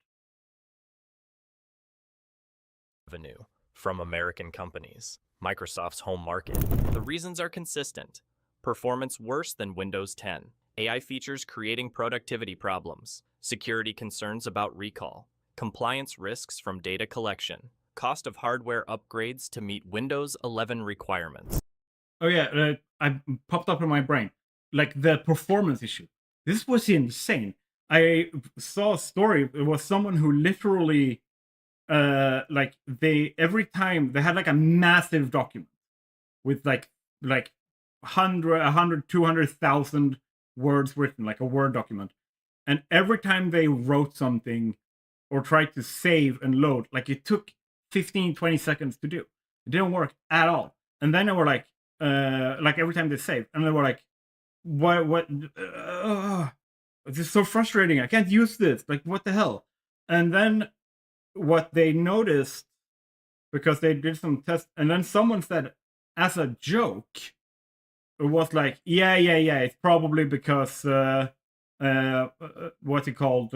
Revenue from American companies, Microsoft's home market. The reasons are consistent. Performance worse than Windows 10. AI features creating productivity problems. Security concerns about recall. Compliance risks from data collection. Cost of hardware upgrades to meet Windows 11 requirements. Oh yeah, I popped up in my brain. Like the performance issue. This was insane. I saw a story. It was someone who literally, every time they had like a massive document with like 100, 200,000 words written, like a Word document. And every time they wrote something or tried to save and load, like it took 15, 20 seconds to do. It didn't work at all. And then they were like every time they saved, and they were like, what, this is so frustrating. I can't use this. Like, what the hell? And then what they noticed, because they did some tests, and then someone said, as a joke, it was like, yeah, it's probably because what's it called,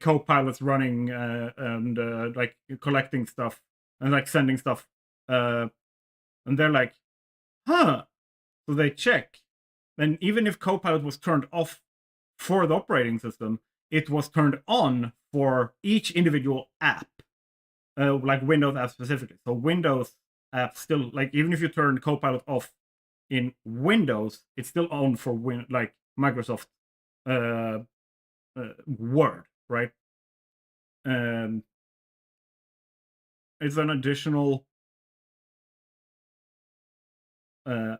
co-pilots running and like collecting stuff and like sending stuff, and they're like, huh. So they check, and even if Copilot was turned off for the operating system, it was turned on for each individual app. like Windows apps specifically. So Windows apps still, like, even if you turn Copilot off in Windows, it's still on for like Microsoft Word, right? It's an additional. Hi,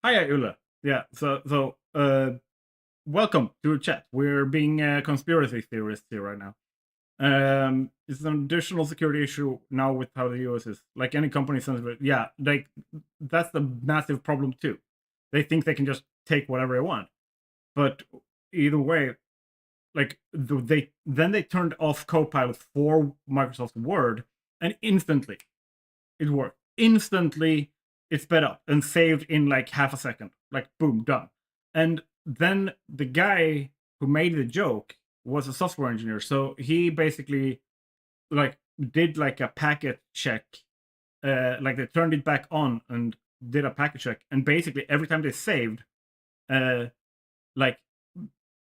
Ulla. Yeah. So welcome to the chat. We're being conspiracy theorists here right now. It's an additional security issue now with how the US is. Like any company sensitive, yeah, like that's the massive problem too. They think they can just take whatever they want, but either way, like they turned off Copilot for Microsoft Word, and instantly it worked. Instantly, it sped up and saved in like half a second. Like boom, done. And then the guy who made the joke was a software engineer, so he basically like did like a packet check. Like they turned it back on and did a packet check, and basically every time they saved, like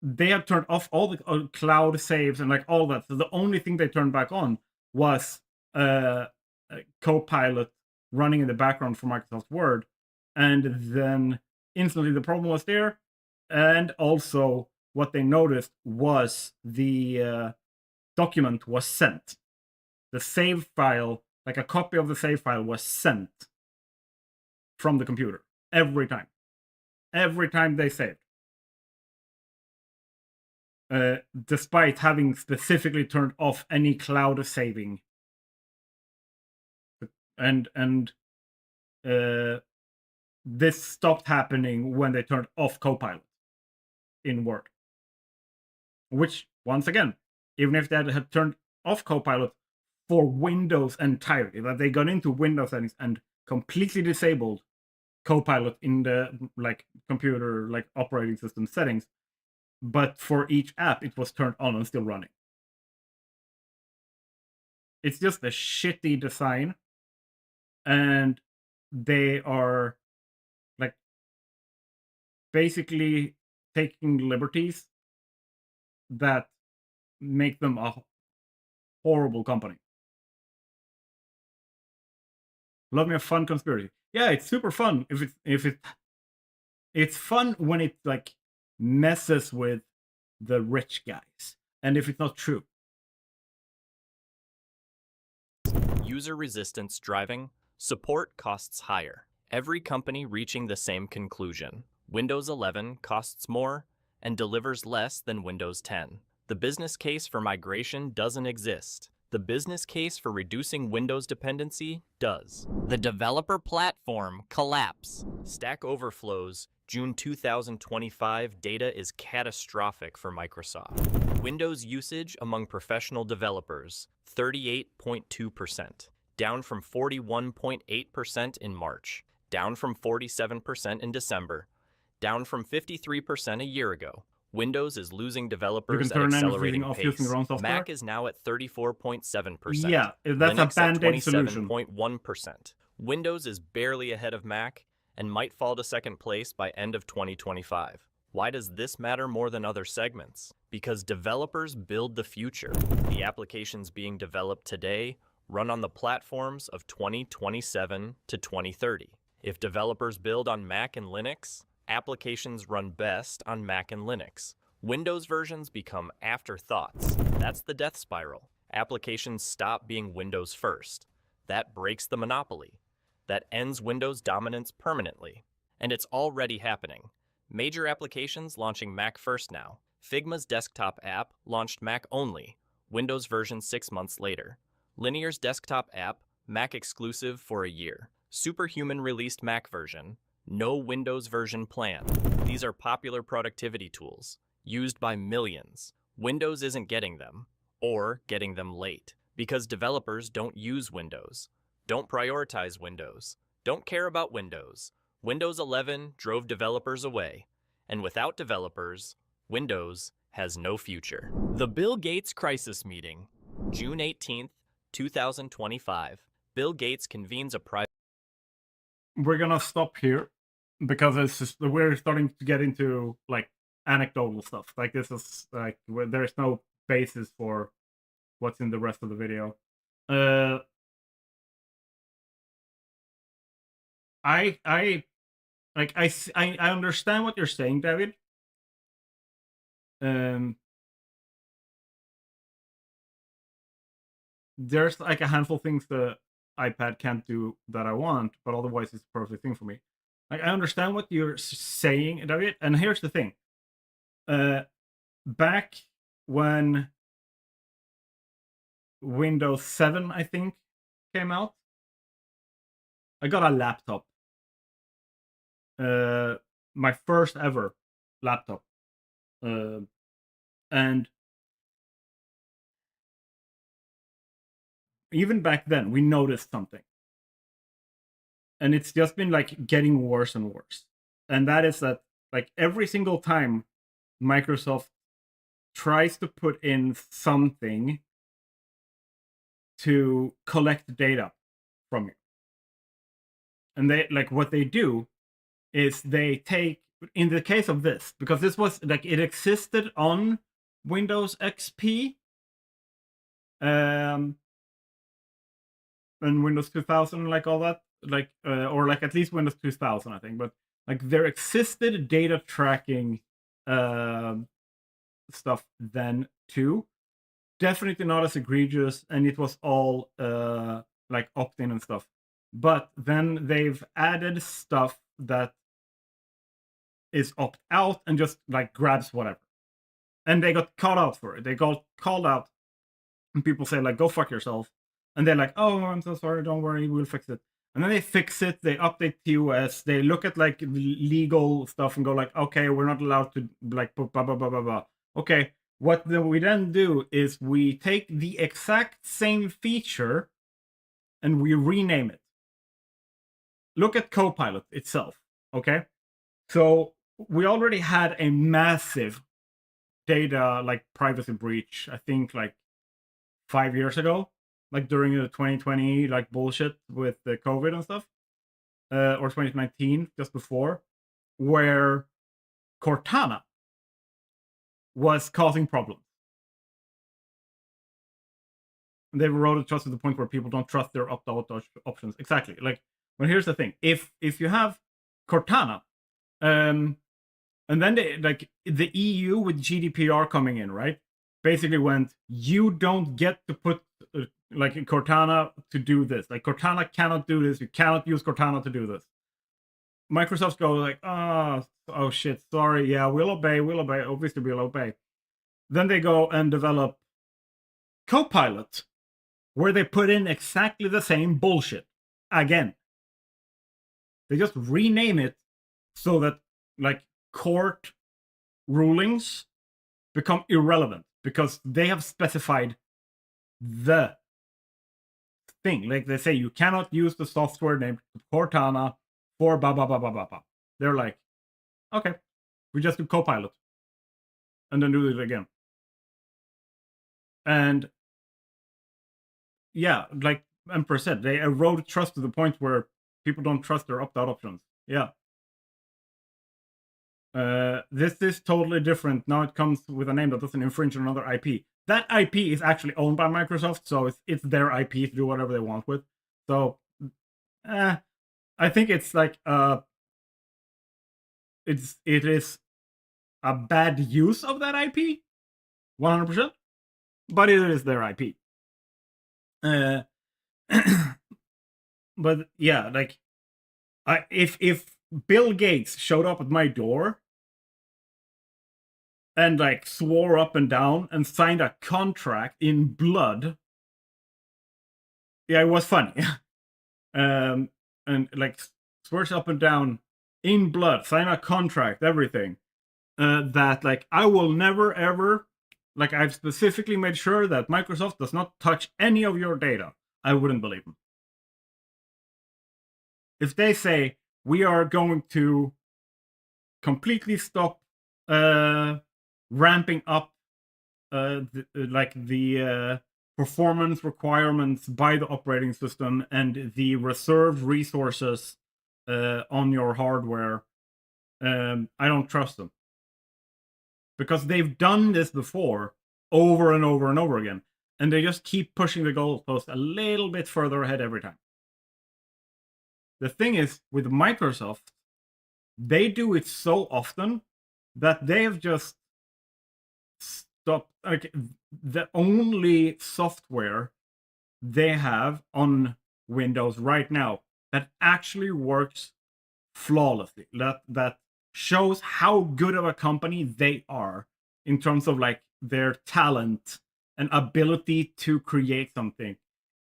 they had turned off all the cloud saves and like all that. So the only thing they turned back on was Copilot running in the background for Microsoft Word, and then instantly the problem was there. And also, what they noticed was the document was sent. The save file, like a copy of the save file, was sent from the computer every time. Every time they saved. Despite having specifically turned off any cloud saving. And this stopped happening when they turned off Copilot in Word. Which, once again, even if they had turned off Copilot for Windows entirely, that they got into Windows settings and completely disabled Copilot in the like computer like operating system settings, but for each app it was turned on and still running. It's just a shitty design, and they are like basically taking liberties that make them a horrible company. Love me a fun conspiracy. Yeah, it's super fun it's fun when it like messes with the rich guys, and if it's not true. User resistance driving, support costs higher. Every company reaching the same conclusion. Windows 11 costs more and delivers less than Windows 10. The business case for migration doesn't exist. The business case for reducing Windows dependency does. The developer platform collapse. Stack Overflow's June 2025 data is catastrophic for Microsoft. Windows usage among professional developers, 38.2%, down from 41.8% in March, down from 47% in December, down from 53% a year ago. Windows is losing developers at accelerating pace. Mac is now at 34.7%. Yeah, that's Linux a band-aid solution. 27.1%. Windows is barely ahead of Mac and might fall to second place by end of 2025. Why does this matter more than other segments? Because developers build the future. The applications being developed today run on the platforms of 2027 to 2030. If developers build on Mac and Linux, applications run best on Mac and Linux. Windows versions become afterthoughts. That's the death spiral. Applications stop being Windows first. That breaks the monopoly. That ends Windows dominance permanently. And it's already happening. Major applications launching Mac first now. Figma's desktop app launched Mac only, Windows version 6 months later. Linear's desktop app, Mac exclusive for a year. Superhuman released Mac version. No Windows version planned. These are popular productivity tools, used by millions. Windows isn't getting them, or getting them late, because developers don't use Windows, don't prioritize Windows, don't care about Windows. Windows 11 drove developers away, and without developers, Windows has no future. The Bill Gates Crisis Meeting, June 18th, 2025. Bill Gates convenes a private... We're gonna stop here because it's just, we're starting to get into like anecdotal stuff. Like this is like where there's no basis for what's in the rest of the video. I understand what you're saying, David. There's like a handful of things the iPad can't do that I want, but otherwise it's a perfect thing for me. Like, I understand what you're saying, David, and here's the thing. Back when Windows 7, I think, came out, I got a laptop. My first ever laptop. And even back then, we noticed something. And it's just been like getting worse and worse. And that is that, like, every single time Microsoft tries to put in something to collect data from you. And they, like, what they do is they take, in the case of this, because this was like, it existed on Windows XP and Windows 2000, like all that, like, or like at least Windows 2000, I think, but like there existed data tracking stuff then too. Definitely not as egregious, and it was all like opt-in and stuff. But then they've added stuff that is opt-out and just like grabs whatever. And they got called out for it. They got called out, and people say like, "Go fuck yourself." And they're like, "Oh, I'm so sorry. Don't worry, we'll fix it." And then they fix it. They update TOS. They look at like legal stuff and go like, "Okay, we're not allowed to like put blah blah blah blah blah." Okay, what we then do is we take the exact same feature and we rename it. Look at Copilot itself. Okay, so we already had a massive data like privacy breach, I think like 5 years ago, like during the 2020 like bullshit with the COVID and stuff, or 2019, just before, where Cortana was causing problems. And they eroded trust to the point where people don't trust their opt-out options. Exactly. Like, but here's the thing: if you have Cortana, and then they, like, the EU with GDPR coming in, right? Basically went, you don't get to put like Cortana to do this. Like, Cortana cannot do this. You cannot use Cortana to do this. Microsoft go like, oh shit, sorry, yeah, we'll obey. Obviously, we'll obey. Then they go and develop Copilot, where they put in exactly the same bullshit again. They just rename it so that like court rulings become irrelevant because they have specified the thing. Like, they say you cannot use the software named Cortana for blah blah blah blah blah blah. They're like, okay, we just do Copilot and then do it again. And yeah, like Emperor said, they erode trust to the point where people don't trust their opt-out options. Yeah. This is totally different. Now it comes with a name that doesn't infringe on another IP. That IP is actually owned by Microsoft, so it's their IP to do whatever they want with. So, I think it's like it is a bad use of that IP, 100%. But it is their IP. But yeah, like, if Bill Gates showed up at my door and like swore up and down and signed a contract in blood, yeah, it was funny. And like swears up and down in blood, sign a contract, everything, that like I will never ever, like, I've specifically made sure that Microsoft does not touch any of your data, I wouldn't believe them. If they say we are going to completely stop ramping up the performance requirements by the operating system and the reserved resources on your hardware, I don't trust them. Because they've done this before over and over and over again. And they just keep pushing the goalpost a little bit further ahead every time. the thing is, with Microsoft, they do it so often that they have just stopped. Like, the only software they have on Windows right now that actually works flawlessly, that shows how good of a company they are in terms of like their talent and ability to create something,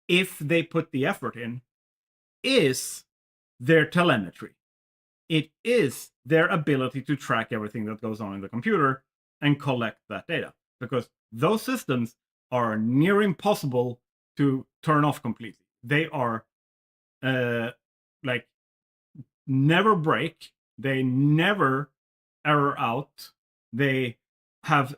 if they put the effort in, is their telemetry. It is their ability to track everything that goes on in the computer and collect that data, because those systems are near impossible to turn off completely. They are like never break, they never error out, they have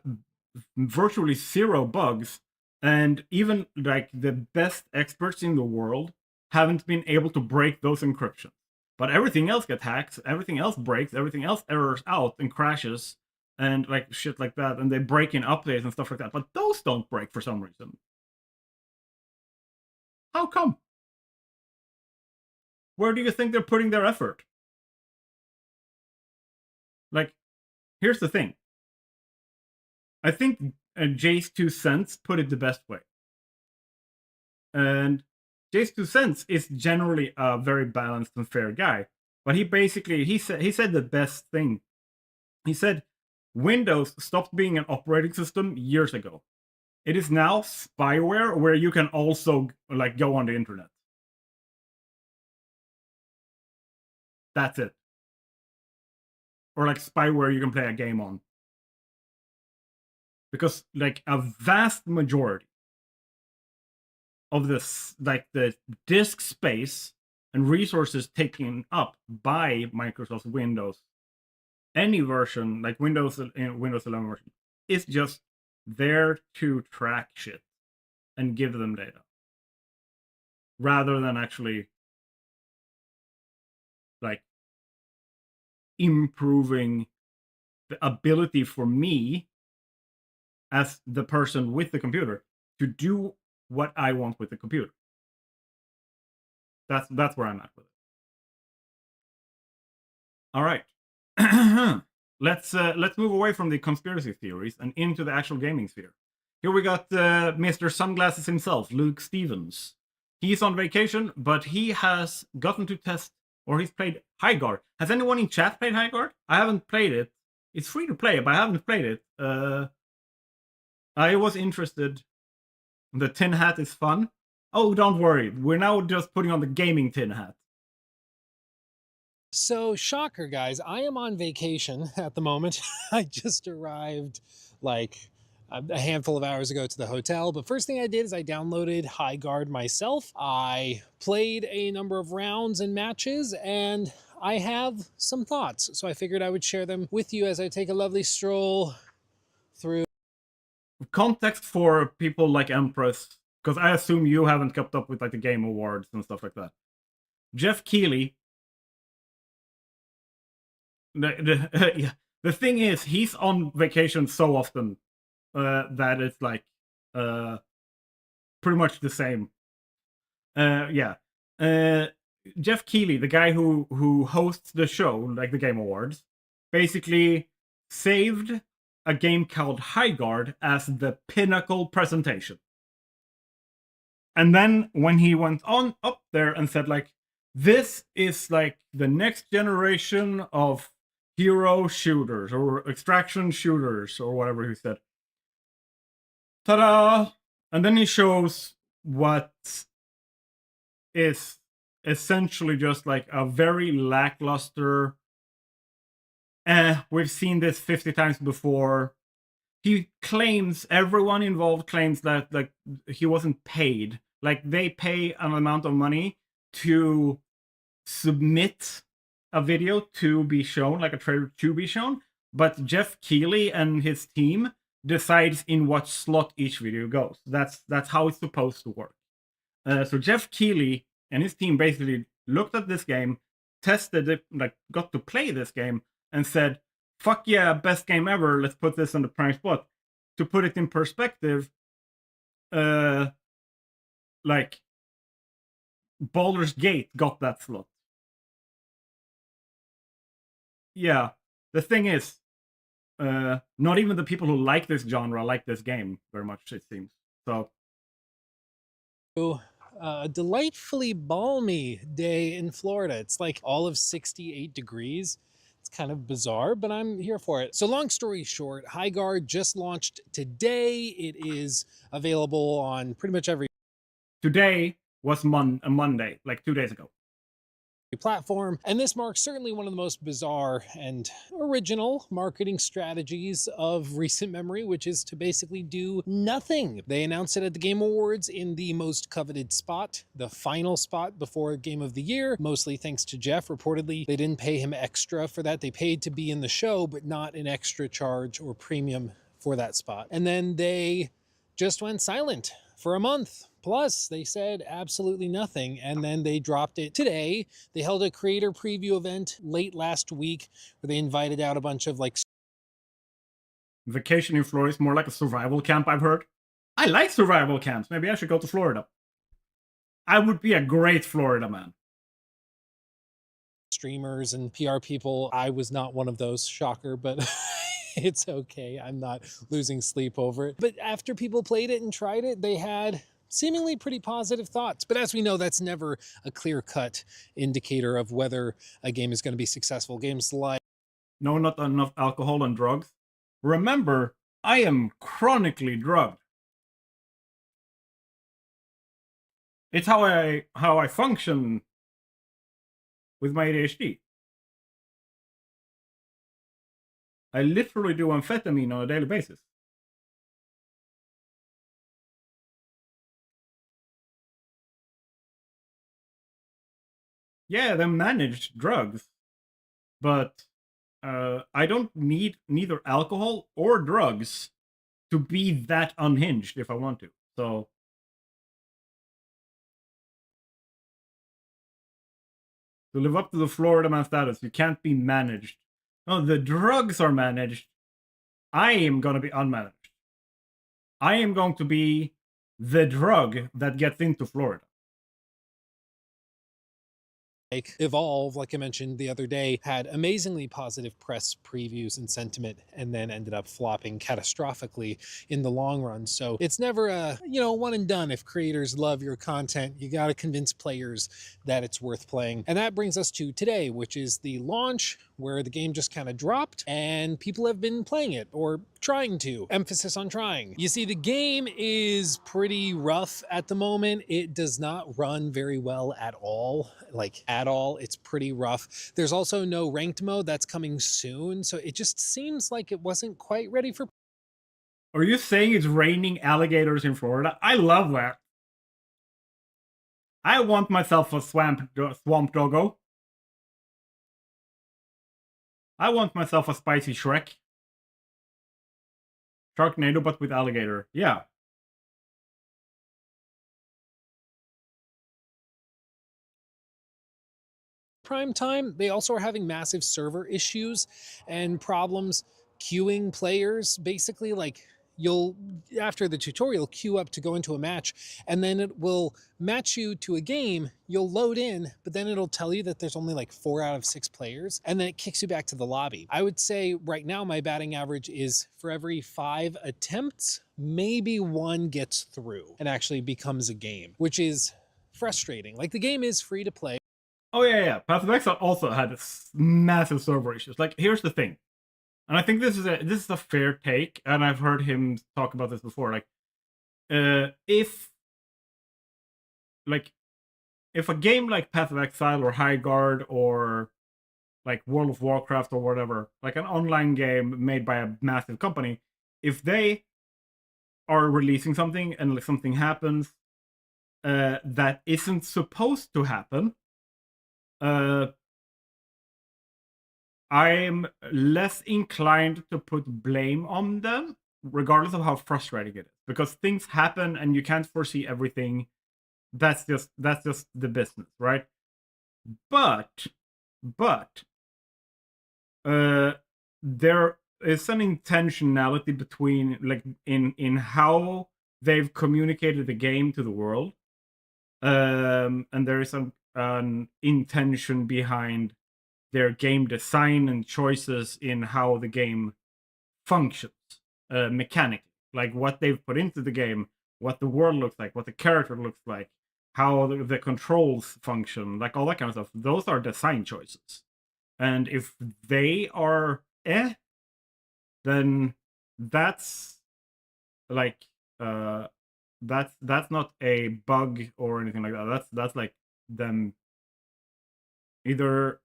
virtually zero bugs, and even like the best experts in the world haven't been able to break those encryptions. But everything else gets hacked, everything else breaks, everything else errors out and crashes and like shit like that, and they break in updates and stuff like that. But those don't break for some reason. How come? Where do you think they're putting their effort? Like, here's the thing. I think Jay's 2 cents put it the best way. And Jay's 2 cents is generally a very balanced and fair guy. But he basically, he said the best thing. He said, Windows stopped being an operating system years ago. It is now spyware where you can also like go on the internet. That's it. Or like spyware you can play a game on. Because like a vast majority of this, like the disk space and resources taken up by Microsoft Windows, any version, like Windows 11 version, is just there to track shit and give them data, rather than actually like improving the ability for me as the person with the computer to do what I want with the computer. That's where I'm at with it. All right. Let's move away from the conspiracy theories and into the actual gaming sphere. Here we got Mr. Sunglasses himself, Luke Stevens. He's on vacation, but he has gotten to test, or he's played Highguard. Has anyone in chat played Highguard? I haven't played it. It's free to play, but I haven't played it. I was interested. The tin hat is fun. Oh, don't worry. We're now just putting on the gaming tin hat. So, shocker, guys, I am on vacation at the moment. I just arrived like a handful of hours ago to the hotel. But first thing I did is I downloaded Highguard myself. I played a number of rounds and matches, and I have some thoughts. So I figured I would share them with you as I take a lovely stroll through. Context for people like Empress, because I assume you haven't kept up with like the Game Awards and stuff like that. Jeff Keighley. The thing is, he's on vacation so often that it's like pretty much the same. Jeff Keighley, the guy who hosts the show, like the Game Awards, basically saved a game called Highguard as the pinnacle presentation. And then when he went on up there and said like, this is like the next generation of hero shooters or extraction shooters or whatever he said. Ta-da! And then he shows what is essentially just like a very lackluster, we've seen this 50 times before. He claims, everyone involved claims that like he wasn't paid. Like they pay an amount of money to submit a video to be shown, like a trailer to be shown, but Jeff Keighley and his team decides in what slot each video goes. That's how it's supposed to work. So Jeff Keighley and his team basically looked at this game, tested it, like got to play this game, and said, "Fuck yeah, best game ever! Let's put this on the prime spot." To put it in perspective, like Baldur's Gate got that slot. yeah, the thing is, not even the people who like this genre like this game very much, it seems. So A delightfully balmy day in Florida. It's like all of 68 degrees. It's kind of bizarre, but I'm here for it. So long story short, Highguard just launched today. It is available on pretty much every today was a Monday, like 2 days ago. platform, and this marks certainly one of the most bizarre and original marketing strategies of recent memory, which is to basically do nothing. They announced it at the Game Awards in the most coveted spot, the final spot before Game of the Year, mostly thanks to Jeff. Reportedly, they didn't pay him extra for that. They paid to be in the show, but not an extra charge or premium for that spot. And then they just went silent for a month. Plus, they said absolutely nothing, and then they dropped it today. They held a creator preview event late last week where they invited out a bunch of like Vacation in Florida is more like a survival camp, I've heard. I like survival camps. Maybe I should go to Florida. I would be a great Florida man. streamers and PR people. I was not one of those, shocker, but it's okay. I'm not losing sleep over it. But after people played it and tried it, they had seemingly pretty positive thoughts. But as we know, that's never a clear-cut indicator of whether a game is going to be successful. Games like No, not enough alcohol and drugs. Remember, I am chronically drugged. It's how I function with my ADHD. I literally do amphetamine on a daily basis. Yeah, they're managed drugs, but I don't need neither alcohol or drugs to be that unhinged if I want to. So to live up to the Florida man status, you can't be managed. No, the drugs are managed. I am going to be unmanaged. I am going to be the drug that gets into Florida. like Evolve, like I mentioned the other day, had amazingly positive press previews and sentiment, and then ended up flopping catastrophically in the long run. So it's never a, one and done. If creators love your content, you got to convince players that it's worth playing. And that brings us to today, which is the launch, where the game just kind of dropped and people have been playing it, or trying to. Emphasis on trying. You see, the game is pretty rough at the moment. It does not run very well at all. Like, at all. It's pretty rough. There's also no ranked mode that's coming soon, so it just seems like it wasn't quite ready for. Are you saying it's raining alligators in Florida? I love that. I want myself a swamp doggo. I want myself a spicy Shrek. Sharknado, but with alligator. Yeah. Prime time, they also are having massive server issues and problems queuing players. Basically, like, you'll, after the tutorial, queue up to go into a match, and then it will match you to a game. You'll load in, but then it'll tell you that there's only like 4 out of 6 players, and then it kicks you back to the lobby. I would say right now my batting average is for every 5 attempts, maybe 1 gets through and actually becomes a game, which is frustrating. Like, the game is free to play. Oh yeah. Path of Exile also had massive server issues. Like, here's the thing, and I think this is a fair take, and I've heard him talk about this before. Like, if a game like Path of Exile or Highguard or like World of Warcraft or whatever, like an online game made by a massive company, if they are releasing something and like something happens that isn't supposed to happen, I'm less inclined to put blame on them, regardless of how frustrating it is, because things happen and you can't foresee everything. That's just the business, right? But there is an intentionality between, like, in how they've communicated the game to the world, and there is an intention behind their game design and choices in how the game functions mechanically, like what they've put into the game, what the world looks like, what the character looks like, how the controls function, like all that kind of stuff. Those are design choices, and if they are then that's like that's not a bug or anything like that. That's like them either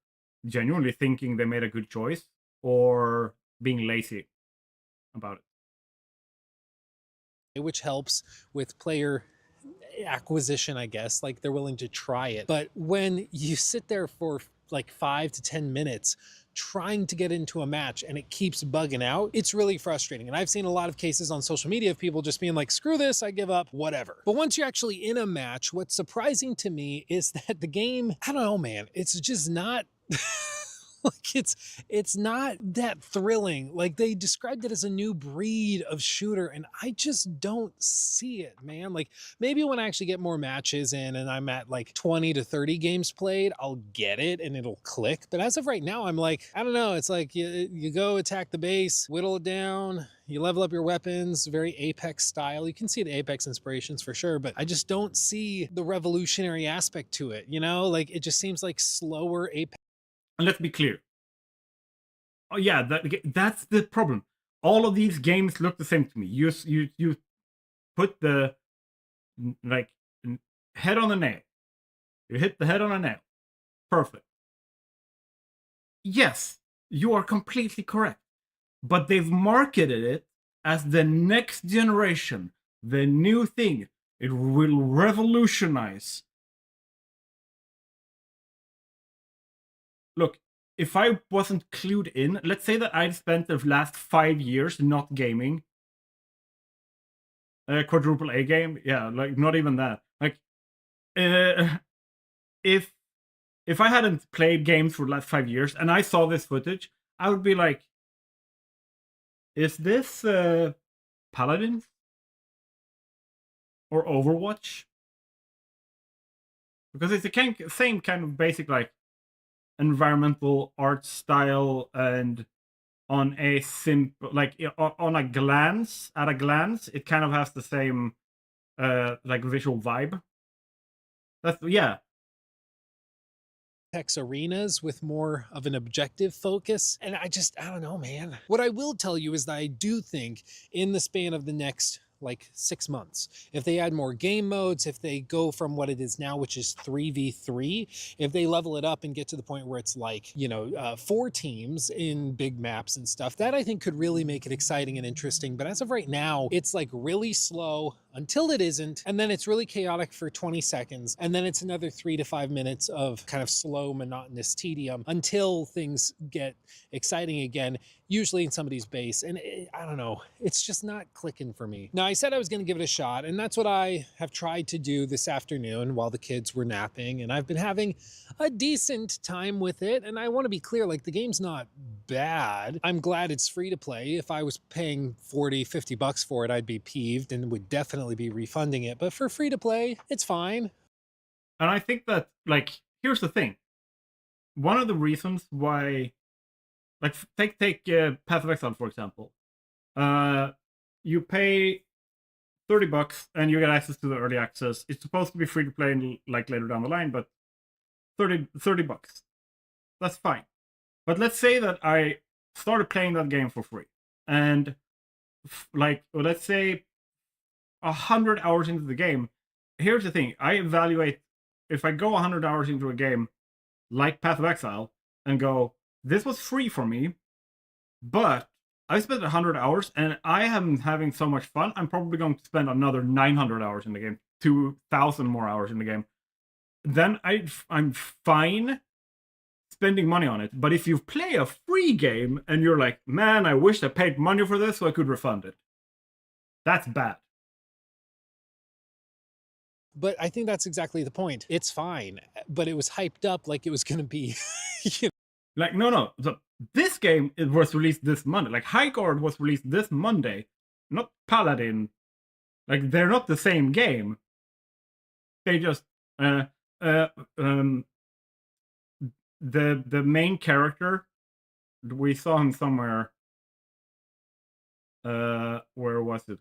genuinely thinking they made a good choice or being lazy about it. Which helps with player acquisition, I guess. Like, they're willing to try it. But when you sit there for like 5 to 10 minutes trying to get into a match and it keeps bugging out, it's really frustrating. And I've seen a lot of cases on social media of people just being like, screw this, I give up, whatever. But once you're actually in a match, what's surprising to me is that the game, I don't know, man, it's just not like it's not that thrilling. Like, they described it as a new breed of shooter, and I just don't see it, man. Like, maybe when I actually get more matches in and I'm at like 20 to 30 games played, I'll get it and it'll click. But as of right now, I'm like, I don't know. It's like you go attack the base, whittle it down, you level up your weapons, very Apex style. You can see the Apex inspirations for sure, but I just don't see the revolutionary aspect to it, you know? Like, it just seems like slower Apex. And let's be clear. Oh yeah, that's the problem. All of these games look the same to me. You put the like head on the nail. You hit the head on a nail. Perfect. Yes, you are completely correct. But they've marketed it as the next generation, the new thing. It will revolutionize. Look, if I wasn't clued in, let's say that I'd spent the last 5 years not gaming a quadruple A game, yeah, like not even that. Like, if I hadn't played games for the last 5 years and I saw this footage, I would be like, is this Paladins or Overwatch? Because it's the same kind of basic like environmental art style, and on a simple like on a glance, it kind of has the same like visual vibe. That's yeah. Arenas with more of an objective focus. And I don't know, man. What I will tell you is that I do think in the span of the next like 6 months, if they add more game modes, if they go from what it is now, which is 3v3, if they level it up and get to the point where it's like, 4 teams in big maps and stuff, that I think could really make it exciting and interesting. But as of right now, it's like really slow until it isn't, and then it's really chaotic for 20 seconds, and then it's another 3 to 5 minutes of kind of slow, monotonous tedium until things get exciting again, usually in somebody's base. And I don't know, it's just not clicking for me. Now, I said I was going to give it a shot, and that's what I have tried to do this afternoon while the kids were napping, and I've been having a decent time with it. And I want to be clear, like, the game's not bad. I'm glad it's free to play. If I was paying 40, 50 bucks for it, I'd be peeved and would definitely be refunding it. But for free to play, it's fine. And I think that, like, here's the thing. One of the reasons why, like, take Path of Exile, for example. You pay 30 bucks and you get access to the early access. It's supposed to be free to play like later down the line, but 30 bucks. That's fine. But let's say that I started playing that game for free, and like, let's say 100 hours into the game. Here's the thing. I evaluate if I go 100 hours into a game like Path of Exile and go, this was free for me, but I spent 100 hours and I am having so much fun, I'm probably going to spend another 900 hours in the game, 2,000 more hours in the game. Then I'm fine spending money on it. But if you play a free game and you're like, man, I wish I paid money for this so I could refund it, that's bad. But I think that's exactly the point. It's fine, but it was hyped up like it was going to be. Like, no. So this game was released this Monday. Like, Highguard was released this Monday, not Paladin. Like, they're not the same game. They just the main character, we saw him somewhere. Where was it?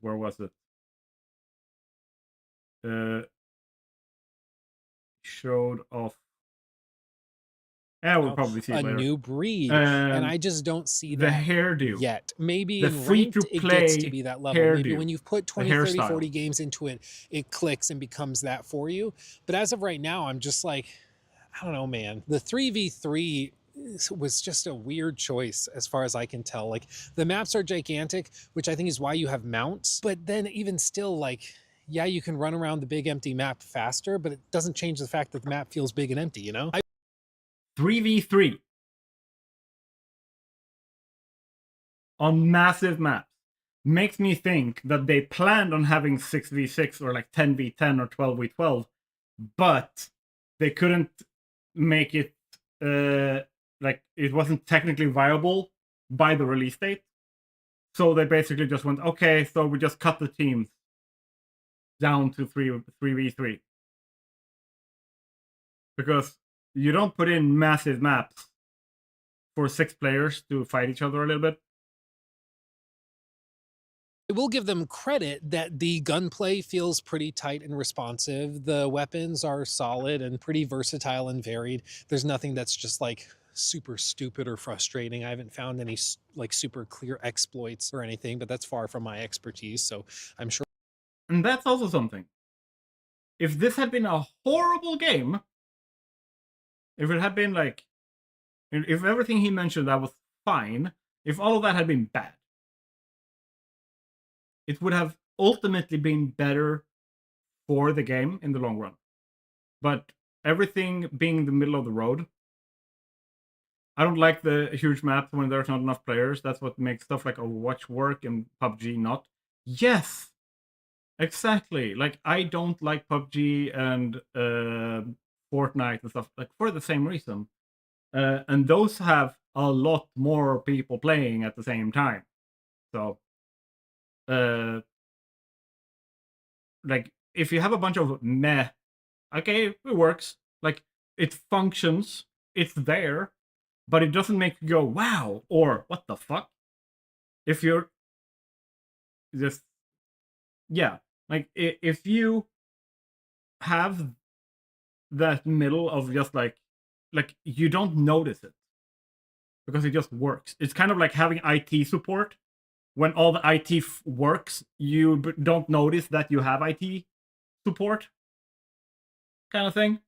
Showed off. Yeah, we'll probably see it a later. new breed, and I just don't see the that hairdo yet. Maybe the in ranked, it free-to-play gets to be that level. Maybe hairdo, when you've put 20, 30, 40 games into it, it clicks and becomes that for you. But as of right now, I'm just like, I don't know, man. The 3v3 was just a weird choice as far as I can tell. Like, the maps are gigantic, which I think is why you have mounts. But then even still, like, yeah, you can run around the big empty map faster, but it doesn't change the fact that the map feels big and empty, you know? 3v3 on massive maps makes me think that they planned on having 6v6 or like 10v10 or 12v12, but they couldn't make it like it wasn't technically viable by the release date. So they basically just went, okay, so we just cut the teams down to 3v3. Because you don't put in massive maps for 6 players to fight each other a little bit. I will give them credit that the gunplay feels pretty tight and responsive. The weapons are solid and pretty versatile and varied. There's nothing that's just like super stupid or frustrating. I haven't found any like super clear exploits or anything, but that's far from my expertise, so I'm sure. And that's also something. If this had been a horrible game, if it had been like, if everything he mentioned that was fine, if all of that had been bad, it would have ultimately been better for the game in the long run. But everything being the middle of the road, I don't like the huge maps when there's not enough players. That's what makes stuff like Overwatch work and PUBG not. Yes, exactly. Like, I don't like PUBG and Fortnite and stuff, like, for the same reason. And those have a lot more people playing at the same time. So, like, if you have a bunch of meh, okay, it works. Like, it functions, it's there, but it doesn't make you go, wow, or what the fuck? If you're just, yeah, like, if you have that middle of just like you don't notice it because it just works. It's kind of like having IT support. When all the IT works, you don't notice that you have IT support, kind of thing.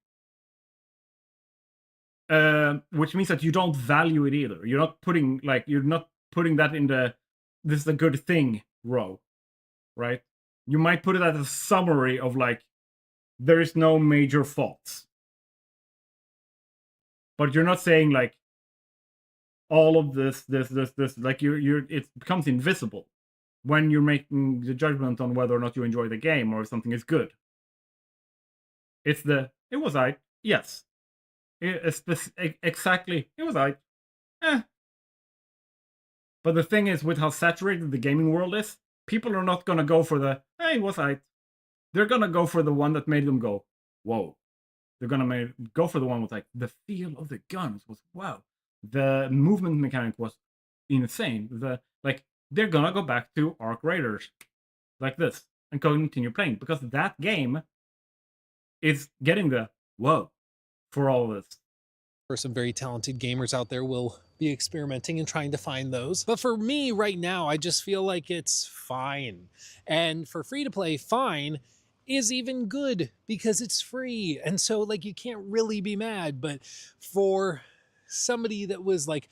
Which means that you don't value it either. You're not putting that in the this is a good thing row, right? You might put it as a summary of like, there is no major faults, but you're not saying like all of this like it becomes invisible when you're making the judgment on whether or not you enjoy the game or if something is good. It's it was I yes. Exactly. It was I. But the thing is, with how saturated the gaming world is, people are not gonna go for the hey, it was I. They're gonna go for the one that made them go, whoa. They're gonna go for the one with like the feel of the guns was wow. The movement mechanic was insane. They're gonna go back to Arc Raiders like this and continue playing because that game is getting the whoa for all of this. For some very talented gamers out there will be experimenting and trying to find those. But for me right now, I just feel like it's fine. And for free to play, fine is even good because it's free. And so like you can't really be mad. But for somebody that was like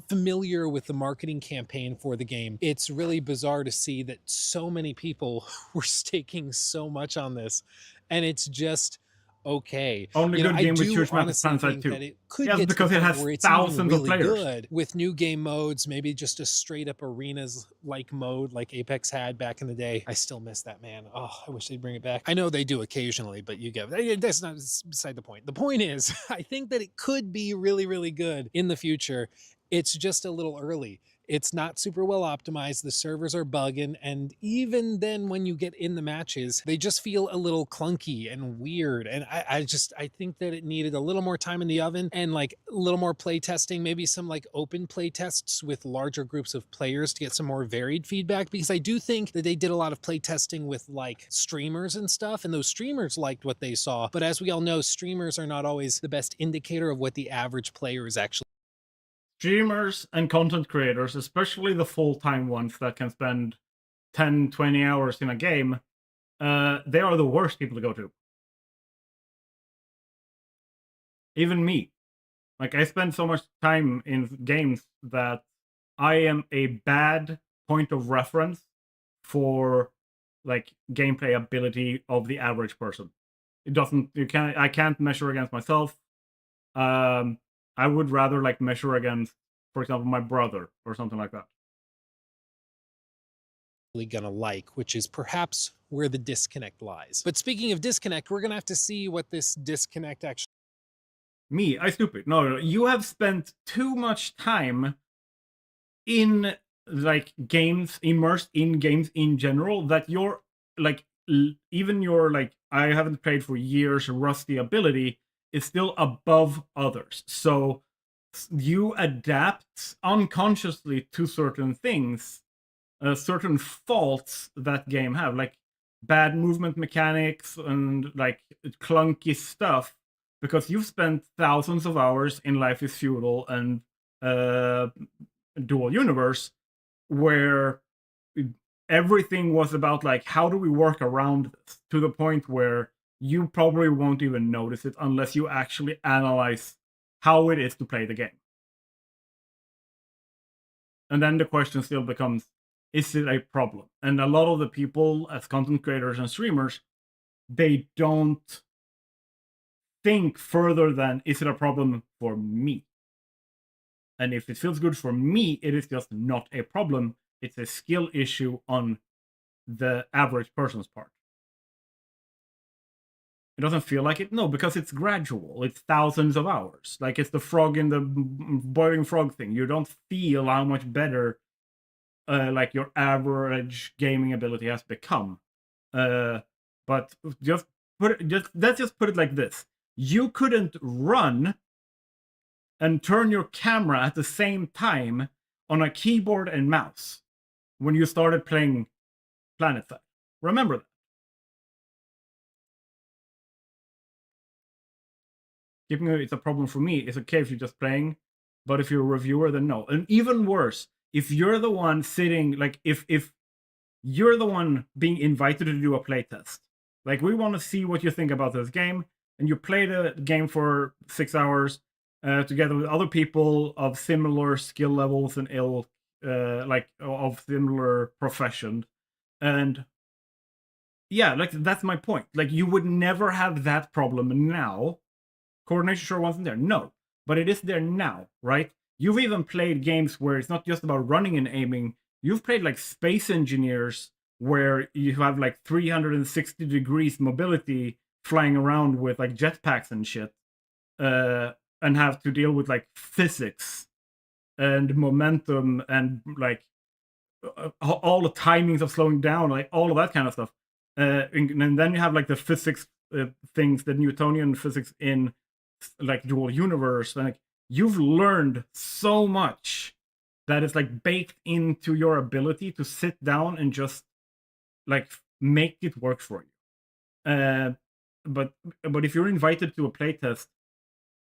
familiar with the marketing campaign for the game, it's really bizarre to see that so many people were staking so much on this. And it's just okay. Only good game with huge map is Planet too. It could yes, get because to it the has point where it's thousands even of really players. good with new game modes, maybe just a straight up arenas like mode like Apex had back in the day. I still miss that, man. Oh, I wish they'd bring it back. I know they do occasionally, but you get that's not beside the point. The point is, I think that it could be really, really good in the future. It's just a little early. it's not super well optimized. The servers are bugging. And even then, when you get in the matches, they just feel a little clunky and weird. And I think that it needed a little more time in the oven and like a little more play testing, maybe some like open play tests with larger groups of players to get some more varied feedback. Because I do think that they did a lot of play testing with like streamers and stuff. And those streamers liked what they saw. But as we all know, streamers are not always the best indicator of what the average player is actually. Streamers and content creators, especially the full-time ones that can spend 10, 20 hours in a game, they are the worst people to go to. Even me. Like, I spend so much time in games that I am a bad point of reference for, like, gameplay ability of the average person. I can't measure against myself. I would rather like measure against, for example, my brother or something like that. Gonna like, which is perhaps where the disconnect lies. But speaking of disconnect, we're gonna have to see what this disconnect actually. Me, I stupid. No, you have spent too much time in like games, immersed in games in general, that you're like even your like I haven't played for years rusty ability is still above others. So you adapt unconsciously to certain things, certain faults that game have, like bad movement mechanics and like clunky stuff, because you've spent thousands of hours in Life is Feudal and Dual Universe, where everything was about like, how do we work around this, to the point where you probably won't even notice it unless you actually analyze how it is to play the game. And then the question still becomes, is it a problem? And a lot of the people as content creators and streamers, they don't think further than, is it a problem for me? And if it feels good for me, it is just not a problem. It's a skill issue on the average person's part. It doesn't feel like it? No, because it's gradual. It's thousands of hours. Like, it's the frog in the boiling frog thing. You don't feel how much better like your average gaming ability has become. But let's just put it like this. You couldn't run and turn your camera at the same time on a keyboard and mouse when you started playing PlanetSide. Remember that. Keeping it's a problem for me. It's okay if you're just playing, but if you're a reviewer, then no. And even worse, if you're the one sitting, like if you're the one being invited to do a playtest, like we want to see what you think about this game, and you play the game for 6 hours together with other people of similar skill levels and like of similar profession, and yeah, like that's my point. Like, you would never have that problem now. Coordination sure wasn't there, no, but it is there now, right? You've even played games where it's not just about running and aiming. You've played like Space Engineers, where you have like 360 degrees mobility flying around with like jetpacks and shit, and have to deal with like physics and momentum and like all the timings of slowing down, like all of that kind of stuff. And then you have like the physics things, the Newtonian physics in like Dual Universe. Like, you've learned so much that is like baked into your ability to sit down and just like make it work for you. But if you're invited to a playtest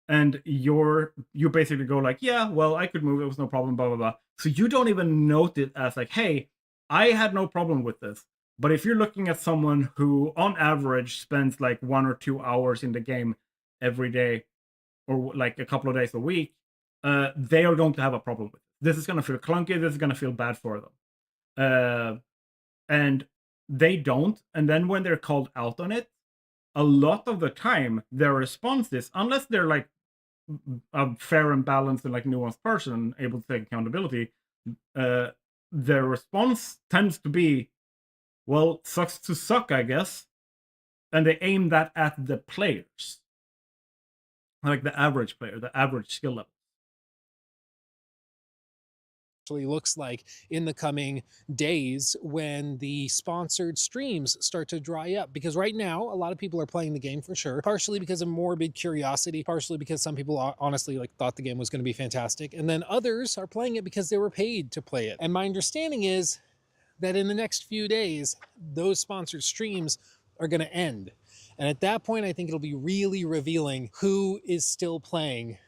and you basically go like, yeah, well, I could move, it was no problem, blah blah blah. So you don't even note it as like, hey, I had no problem with this. But if you're looking at someone who on average spends like 1 or 2 hours in the game every day, or like a couple of days a week, they are going to have a problem with it. This is going to feel clunky, this is going to feel bad for them. And they don't. And then when they're called out on it, a lot of the time their response is, unless they're like a fair and balanced and like nuanced person able to take accountability, their response tends to be, well, sucks to suck, I guess. And they aim that at the players, like the average player, the average skill level. looks like in the coming days when the sponsored streams start to dry up, because right now a lot of people are playing the game for sure, partially because of morbid curiosity, partially because some people honestly thought the game was going to be fantastic, and then others are playing it because they were paid to play it. And my understanding is that in the next few days those sponsored streams are going to end, and at that point I think it'll be really revealing who is still playing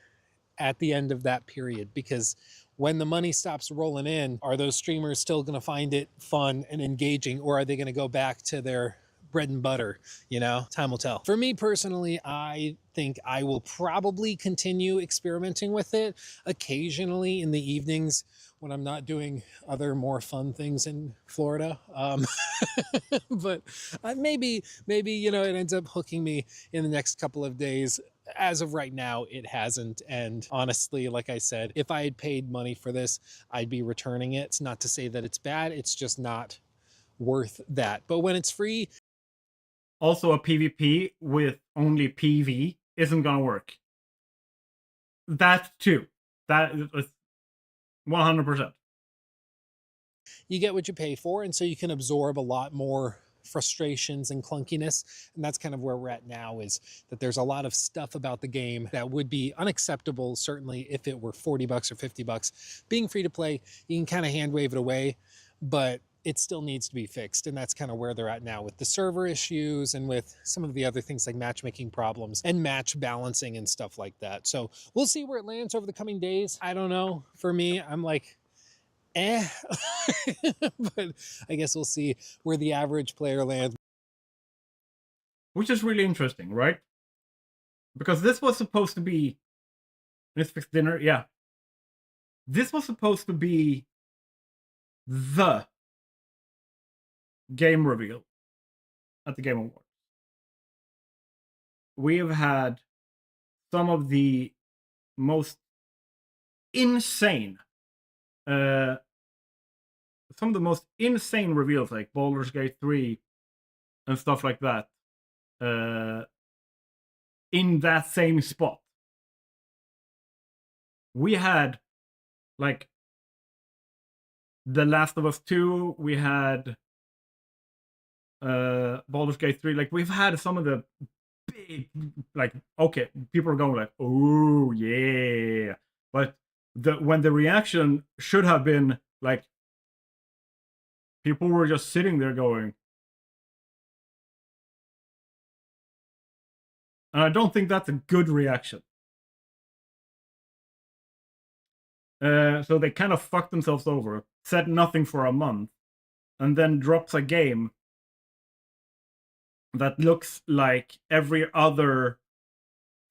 at the end of that period, because when the money stops rolling in, are those streamers still going to find it fun and engaging, or are they going to go back to their bread and butter? Time will tell. For me personally, I think I will probably continue experimenting with it occasionally in the evenings when I'm not doing other more fun things in Florida. But maybe it ends up hooking me in the next couple of days. As of right now, it hasn't. And honestly, like I said, if I had paid money for this, I'd be returning it. It's not to say that it's bad. It's just not worth that. But when it's free. Also, a PvP with only PV isn't going to work. That too. That is 100%. You get what you pay for. And so you can absorb a lot more frustrations and clunkiness, and that's kind of where we're at now, is that there's a lot of stuff about the game that would be unacceptable, certainly if it were $40 or $50. Being free to play, you can kind of hand wave it away, but it still needs to be fixed, and that's kind of where they're at now with the server issues and with some of the other things like matchmaking problems and match balancing and stuff like that. So we'll see where it lands over the coming days. I don't know. For me, I'm like, but I guess we'll see where the average player lands. Which is really interesting, right? Because this was supposed to be Misfits Dinner, yeah. This was supposed to be the game reveal at the Game Awards. We have had some of the most insane reveals, like Baldur's Gate 3 and stuff like that, in that same spot. We had like The Last of Us 2, we had Baldur's Gate 3, like we've had some of the big, like, okay, people are going like, oh yeah, but when the reaction should have been like, people were just sitting there going, and I don't think that's a good reaction. So they kind of fucked themselves over, said nothing for a month, and then drops a game that looks like every other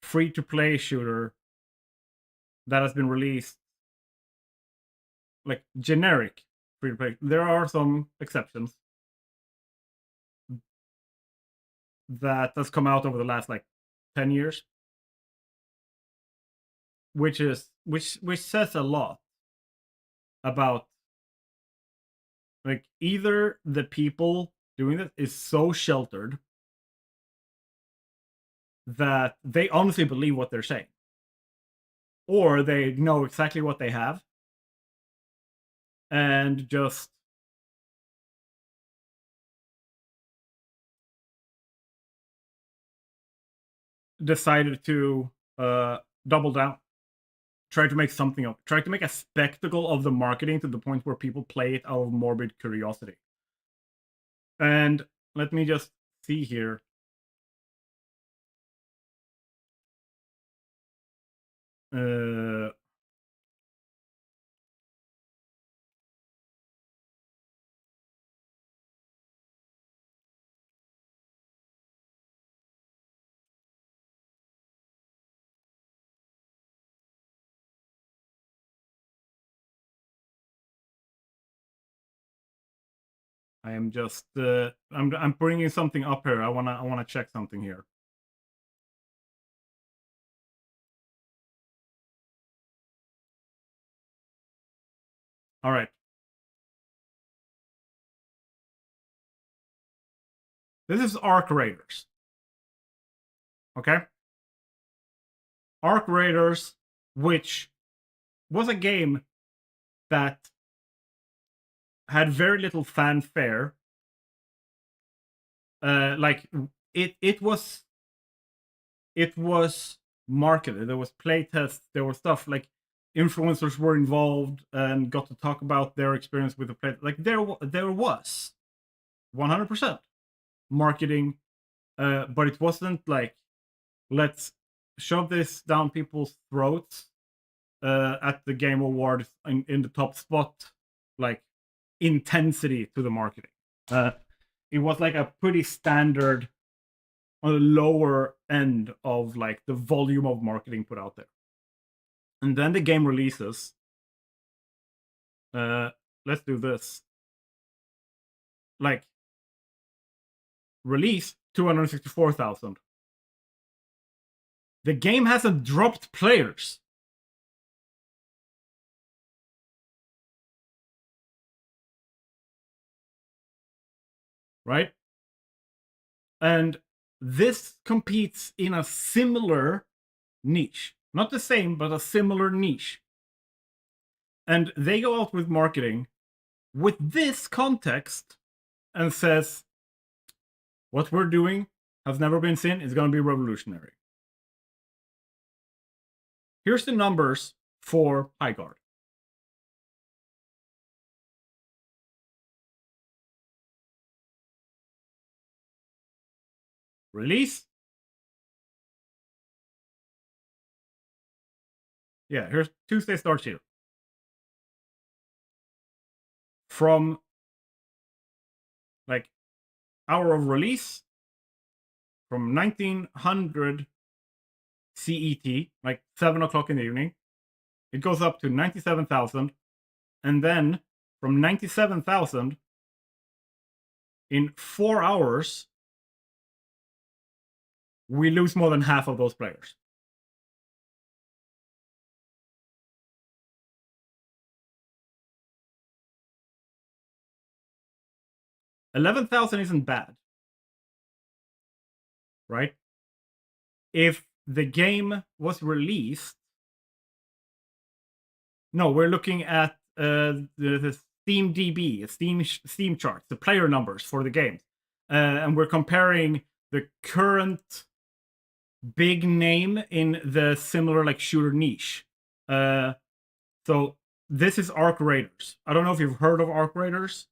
free-to-play shooter that has been released, like generic free-to-play. There are some exceptions that has come out over the last like 10 years, which says a lot about, like, either the people doing this is so sheltered that they honestly believe what they're saying, or they know exactly what they have and just decided to double down, try to make something up, try to make a spectacle of the marketing to the point where people play it out of morbid curiosity. And let me just see here. I am just I'm bringing something up here. I wanna check something here. All right. This is Arc Raiders. Okay? Arc Raiders, which was a game that had very little fanfare. Like it was marketed. There was playtests. There was stuff like influencers were involved and got to talk about their experience with the play. Like there was 100% marketing, but it wasn't like let's shove this down people's throats at the Game Awards in the top spot, like intensity to the marketing. It was like a pretty standard on the lower end of like the volume of marketing put out there. And then the game releases. Let's do this. Like release 264,000. The game hasn't dropped players. Right? And this competes in a similar niche. Not the same, but a similar niche. And they go out with marketing with this context and says, what we're doing has never been seen. It's going to be revolutionary. Here's the numbers for Highguard. Release. Yeah, here's Tuesday start sheet. From like hour of release from 1900 CET, like 7 o'clock in the evening, it goes up to 97,000. And then from 97,000 in 4 hours, we lose more than half of those players. $11,000 isn't bad, right? If the game was released, no, we're looking at the Steam DB, Steam charts, the player numbers for the games, and we're comparing the current big name in the similar like shooter niche. So this is Arc Raiders. I don't know if you've heard of Arc Raiders.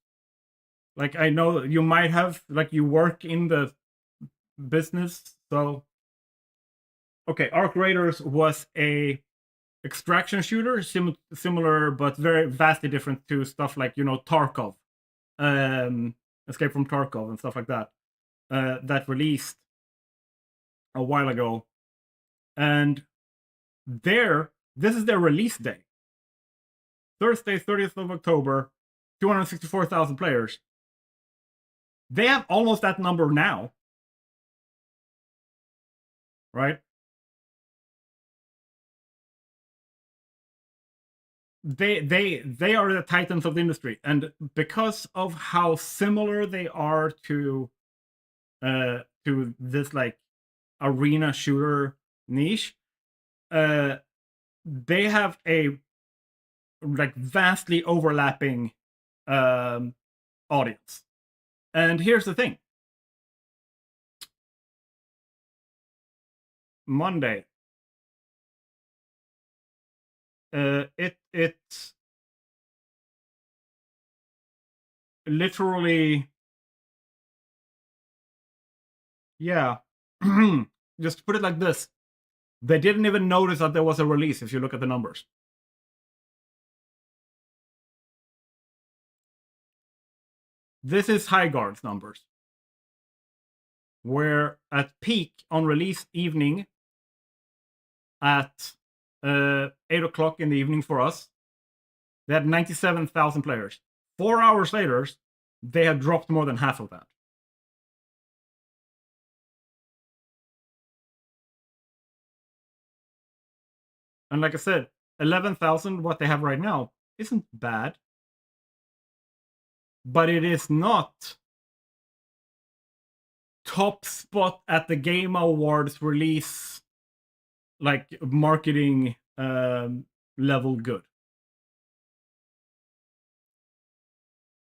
Like I know you might have, like you work in the business, so okay. Arc Raiders was a extraction shooter, similar but very vastly different to stuff like Tarkov, Escape from Tarkov and stuff like that. That released a while ago, and this is their release day. Thursday, 30th of October, 264,000 players. They have almost that number now, right? They are the titans of the industry, and because of how similar they are to this like arena shooter niche, they have a like vastly overlapping audience. And here's the thing. Monday. It's literally, yeah. Just put it like this. They didn't even notice that there was a release if you look at the numbers. This is Highguard's numbers. Where at peak on release evening at 8 o'clock in the evening for us, they had 97,000 players. 4 hours later, they had dropped more than half of that. And like I said, 11,000, what they have right now, isn't bad. But it is not top spot at the Game Awards release, like marketing level good.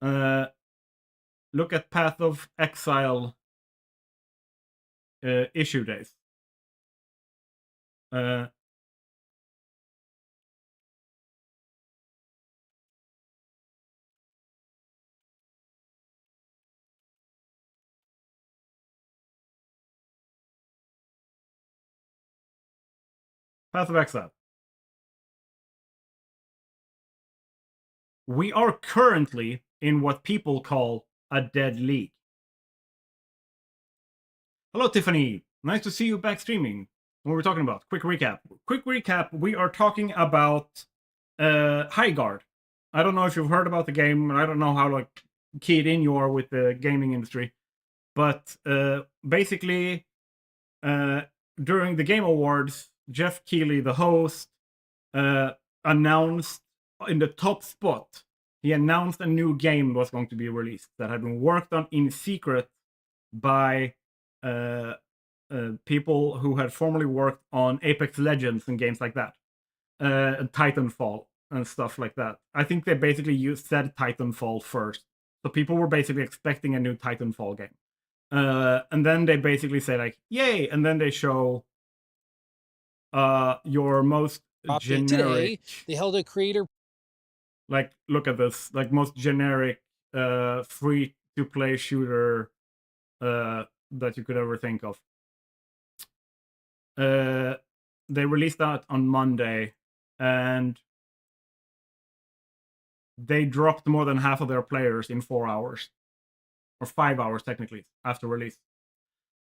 look at Path of Exile issue days. Path of Exile. We are currently in what people call a dead league. Hello, Tiffany. Nice to see you back streaming. What were we talking about? Quick recap. We are talking about Highguard. I don't know if you've heard about the game, and I don't know how keyed in you are with the gaming industry. But basically, during the Game Awards, Jeff Keighley, the host, announced in the top spot, he announced a new game was going to be released that had been worked on in secret by people who had formerly worked on Apex Legends and games like that, Titanfall and stuff like that. I think they basically said Titanfall first, so people were basically expecting a new Titanfall game, and then they basically say like, "Yay!" and then they show your most generic. Today, they held a creator. Like, look at this, like most generic free-to-play shooter that you could ever think of. They released that on Monday, and they dropped more than half of their players in 4 hours, or 5 hours technically after release.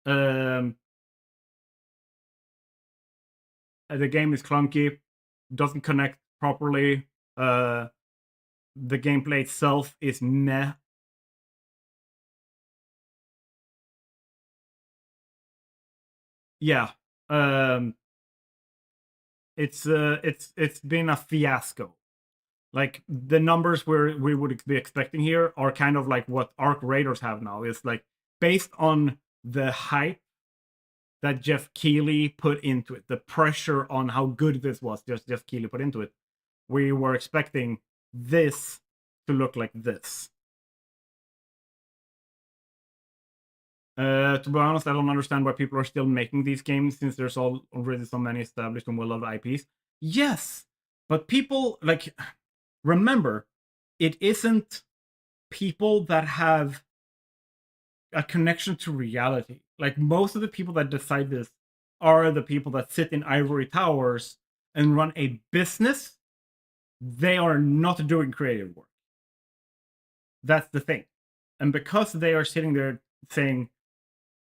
The game is clunky, doesn't connect properly. The gameplay itself is meh. Yeah, it's been a fiasco. Like, the numbers we would be expecting here are kind of like what Arc Raiders have now. It's like based on the hype that Jeff Keighley put into it, the pressure on how good this was, just Jeff Keighley put into it. We were expecting this to look like this. To be honest, I don't understand why people are still making these games since there's already so many established and well-loved IPs. Yes, but people, like, remember, it isn't people that have a connection to reality. Like, most of the people that decide this are the people that sit in ivory towers and run a business. They are not doing creative work. That's the thing. And because they are sitting there saying,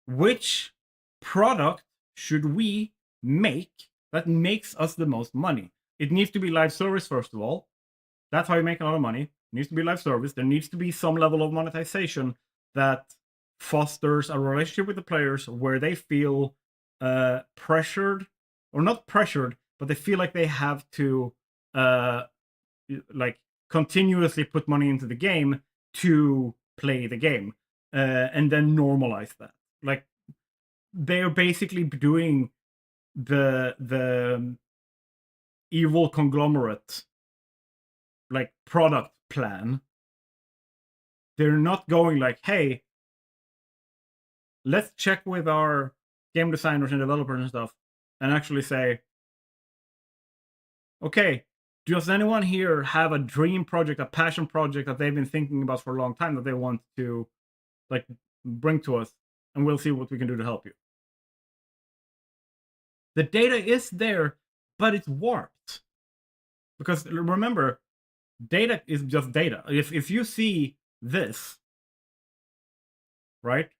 which product should we make that makes us the most money? It needs to be live service, first of all. That's how you make a lot of money. It needs to be live service. There needs to be some level of monetization that fosters a relationship with the players where they feel pressured, or not pressured, but they feel like they have to like continuously put money into the game to play the game, and then normalize that. Like, they're basically doing the evil conglomerate like product plan. They're not going like, hey, let's check with our game designers and developers and stuff and actually say, okay, does anyone here have a dream project, a passion project that they've been thinking about for a long time that they want to like bring to us, and we'll see what we can do to help you. The data is there, but it's warped. Because remember, data is just data. If you see this, right?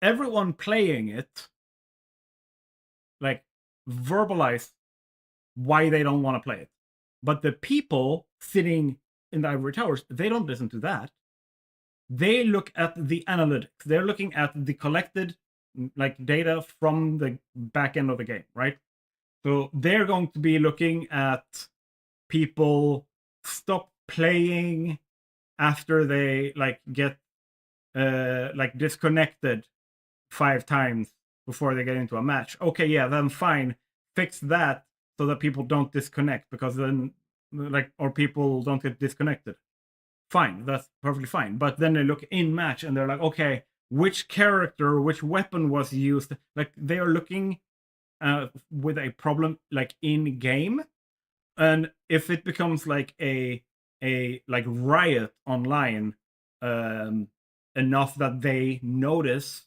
Everyone playing it, like, verbalize why they don't want to play it. But the people sitting in the ivory towers, they don't listen to that. They look at the analytics. They're looking at the collected like data from the back end of the game, right? So they're going to be looking at people stop playing after they like get like disconnected 5 times before they get into a match. Okay, yeah, then fine, fix that so that people don't disconnect, because then like, or people don't get disconnected. fine, that's perfectly fine. But then they look in match and they're like, okay, which character, which weapon was used? Like they are looking with a problem like in game, and if it becomes like a like riot online enough that they notice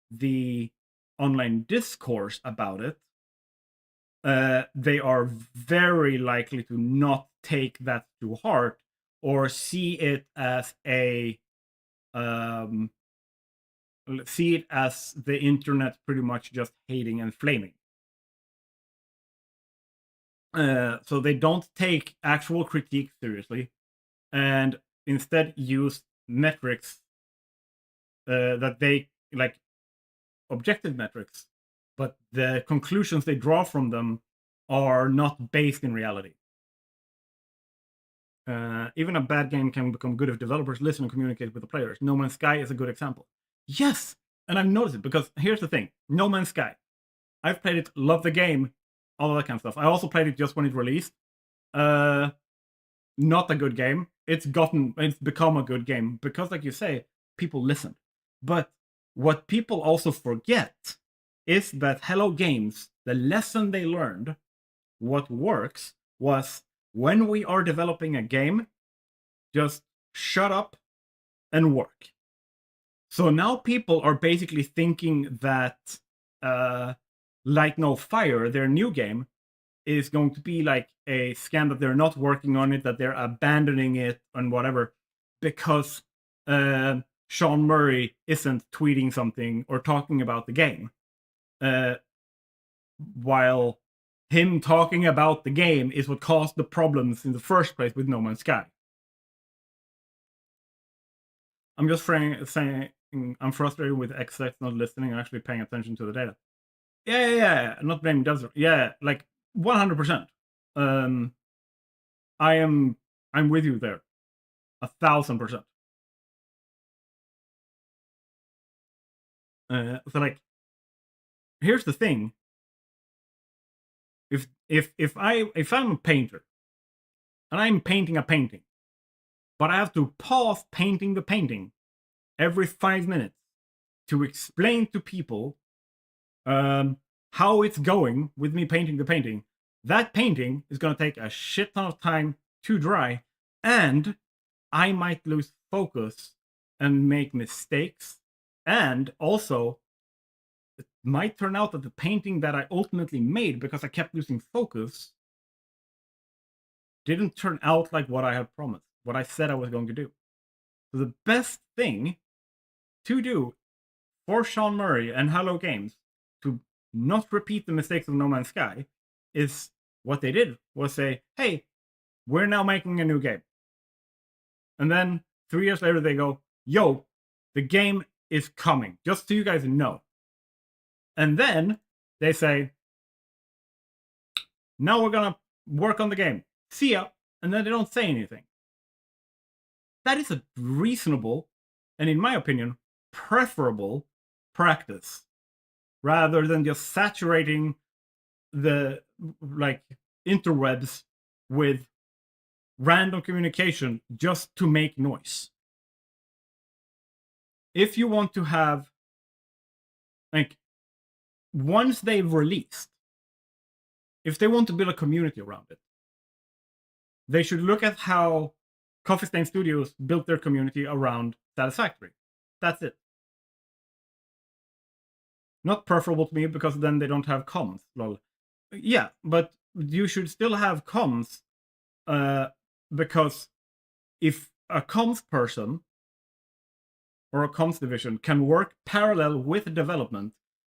the online discourse about it, they are very likely to not take that to heart or see it as see it as the internet pretty much just hating and flaming. So they don't take actual critique seriously, and instead use metrics that they like objective metrics, but the conclusions they draw from them are not based in reality. Even a bad game can become good if developers listen and communicate with the players. No Man's Sky is a good example. Yes, and I've noticed it because here's the thing: No Man's Sky. I've played it, loved the game, all of that kind of stuff. I also played it just when it released. Not a good game. It's become a good game because, like you say, people listen. But what people also forget is that Hello Games, the lesson they learned, what works was when we are developing a game, just shut up and work. So now people are basically thinking that Light No Fire, their new game, is going to be like a scam, that they're not working on it, that they're abandoning it and whatever, because Sean Murray isn't tweeting something or talking about the game. While him talking about the game is what caused the problems in the first place with No Man's Sky. I'm just saying I'm frustrated with XX not listening and actually paying attention to the data. Yeah. Not blaming Desert. Yeah, like 100%. I'm with you there. 1,000%. So like, here's the thing. If I'm a painter and I'm painting a painting, but I have to pause painting the painting every 5 minutes to explain to people how it's going with me painting the painting, that painting is going to take a shit ton of time to dry, and I might lose focus and make mistakes, and also it might turn out that the painting that I ultimately made, because I kept losing focus, didn't turn out like what I had promised, what I said I was going to do. So the best thing to do for Sean Murray and Hello Games to not repeat the mistakes of No Man's Sky is what they did was say, hey, we're now making a new game. And then 3 years later they go, yo, the game is coming, just so you guys know. And then they say, now we're gonna work on the game. See ya. And then they don't say anything. That is a reasonable, and in my opinion, preferable practice, rather than just saturating the like interwebs with random communication just to make noise. If you want to have, like, once they've released, if they want to build a community around it, they should look at how Coffee Stain Studios built their community around Satisfactory. That's it. Not preferable to me because then they don't have comms. Lol. Yeah, but you should still have comms because if a comms person or a comms division can work parallel with development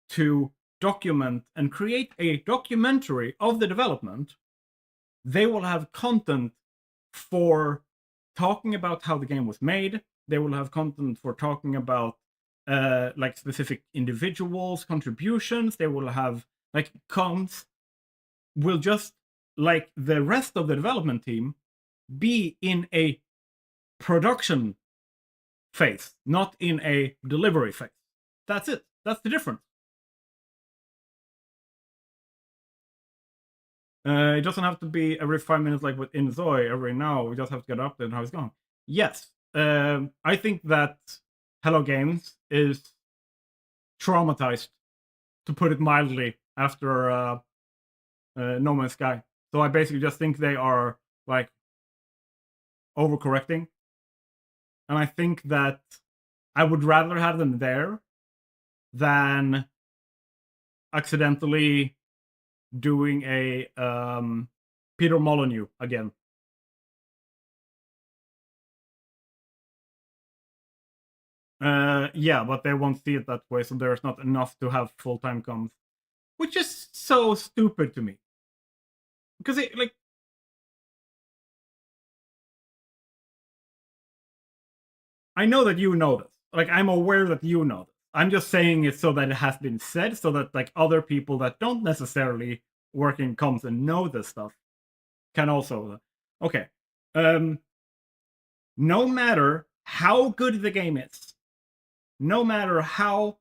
to document and create a documentary of the development, they will have content for talking about how the game was made. They will have content for talking about like specific individuals' contributions. They will have like comms will just, like the rest of the development team, be in a production phase, not in a delivery phase. That's it. That's the difference. It doesn't have to be every 5 minutes like with Inzoi. Every now we just have to get up and how it's going. yes, I think that Hello Games is traumatized, to put it mildly, after No Man's Sky. So I basically just think they are like overcorrecting, and I think that I would rather have them there than accidentally doing a Peter Molyneux again. Yeah, but they won't see it that way, so there's not enough to have full-time comms, which is so stupid to me. Because it, like, I know that you know this. Like, I'm aware that you know this. I'm just saying it so that it has been said, so that like other people that don't necessarily work in comms and know this stuff can also. Okay. No matter how good the game is, no matter how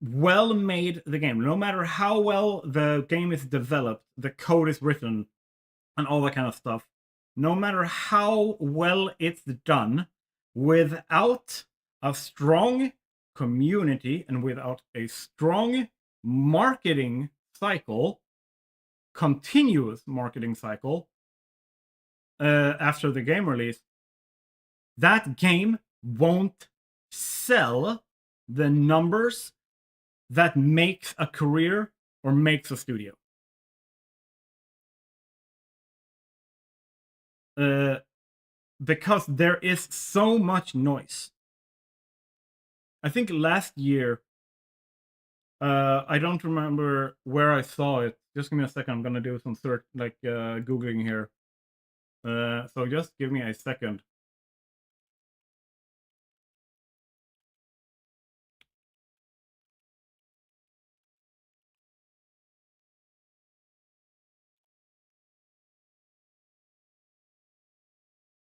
well made the game, no matter how well the game is developed, the code is written, and all that kind of stuff, no matter how well it's done, without a strong community and without a strong marketing cycle, continuous marketing cycle, after the game release, that game won't sell the numbers that makes a career or makes a studio. Because there is so much noise. I think last year, I don't remember where I saw it. Just give me a second. I'm gonna do some search, like Googling here. So just give me a second.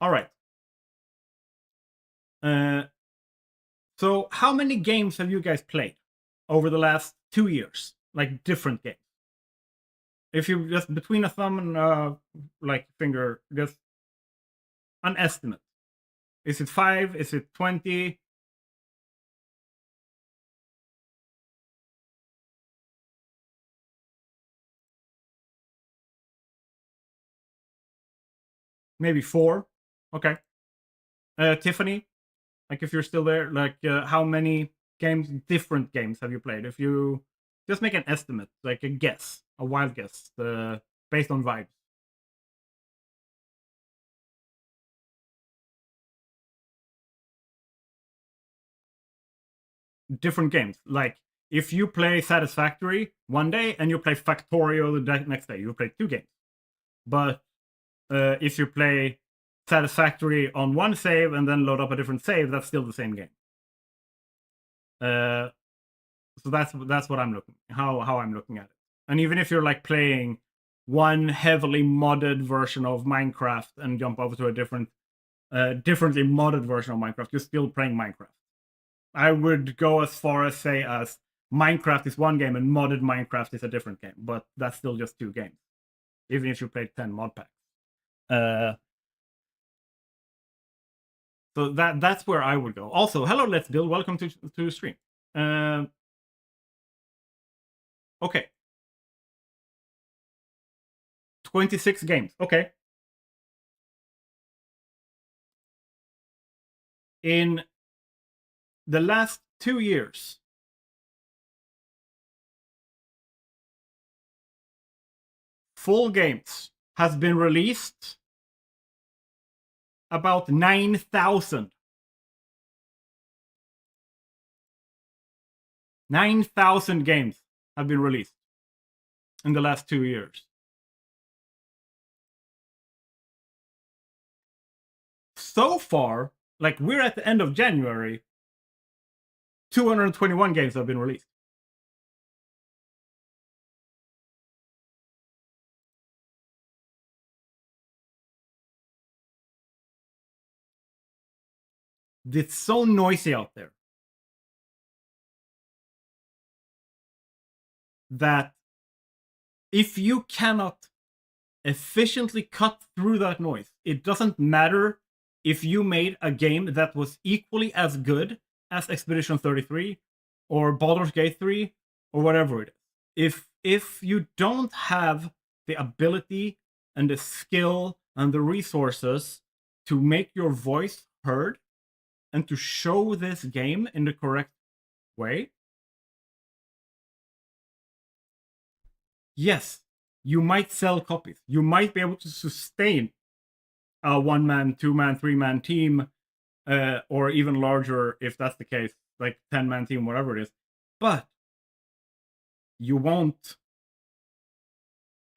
All right. So how many games have you guys played over the last 2 years? Like different games. If you just between a thumb and like finger, just an estimate. Is it 5? Is it 20? Maybe 4? Okay. Tiffany, like if you're still there, like how many games, different games have you played? If you just make an estimate, like a guess, a wild guess, based on vibes. Different games. Like if you play Satisfactory one day and you play Factorio the next day, you play 2 games. But if you play Satisfactory on one save and then load up a different save, that's still the same game. So that's what I'm looking, how I'm looking at it. And even if you're like playing one heavily modded version of Minecraft and jump over to a differently modded version of Minecraft, you're still playing Minecraft. I would go as far as say as Minecraft is one game and modded Minecraft is a different game, but that's still just 2 games, even if you played 10 mod packs. So that's where I would go. Also, hello, Let's Build. Welcome to the stream. Okay. 26 games. Okay. In the last 2 years, full games has been released about 9,000. 9,000 games have been released in the last 2 years. So far, like we're at the end of January, 221 games have been released. It's so noisy out there that if you cannot efficiently cut through that noise, it doesn't matter if you made a game that was equally as good as Expedition 33 or Baldur's Gate 3 or whatever it is. If you don't have the ability and the skill and the resources to make your voice heard and to show this game in the correct way, yes, you might sell copies. You might be able to sustain a 1-man, 2-man, 3-man team, or even larger if that's the case, like 10-man team, whatever it is. But you won't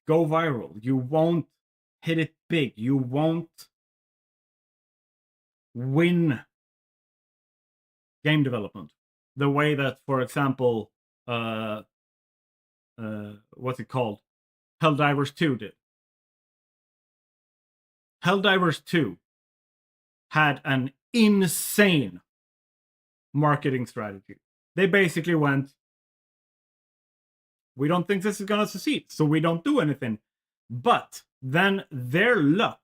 go viral. You won't hit it big. You won't win game development the way that, for example, what's it called? Helldivers 2 did. Helldivers 2 had an insane marketing strategy. They basically went, we don't think this is going to succeed, so we don't do anything. But then their luck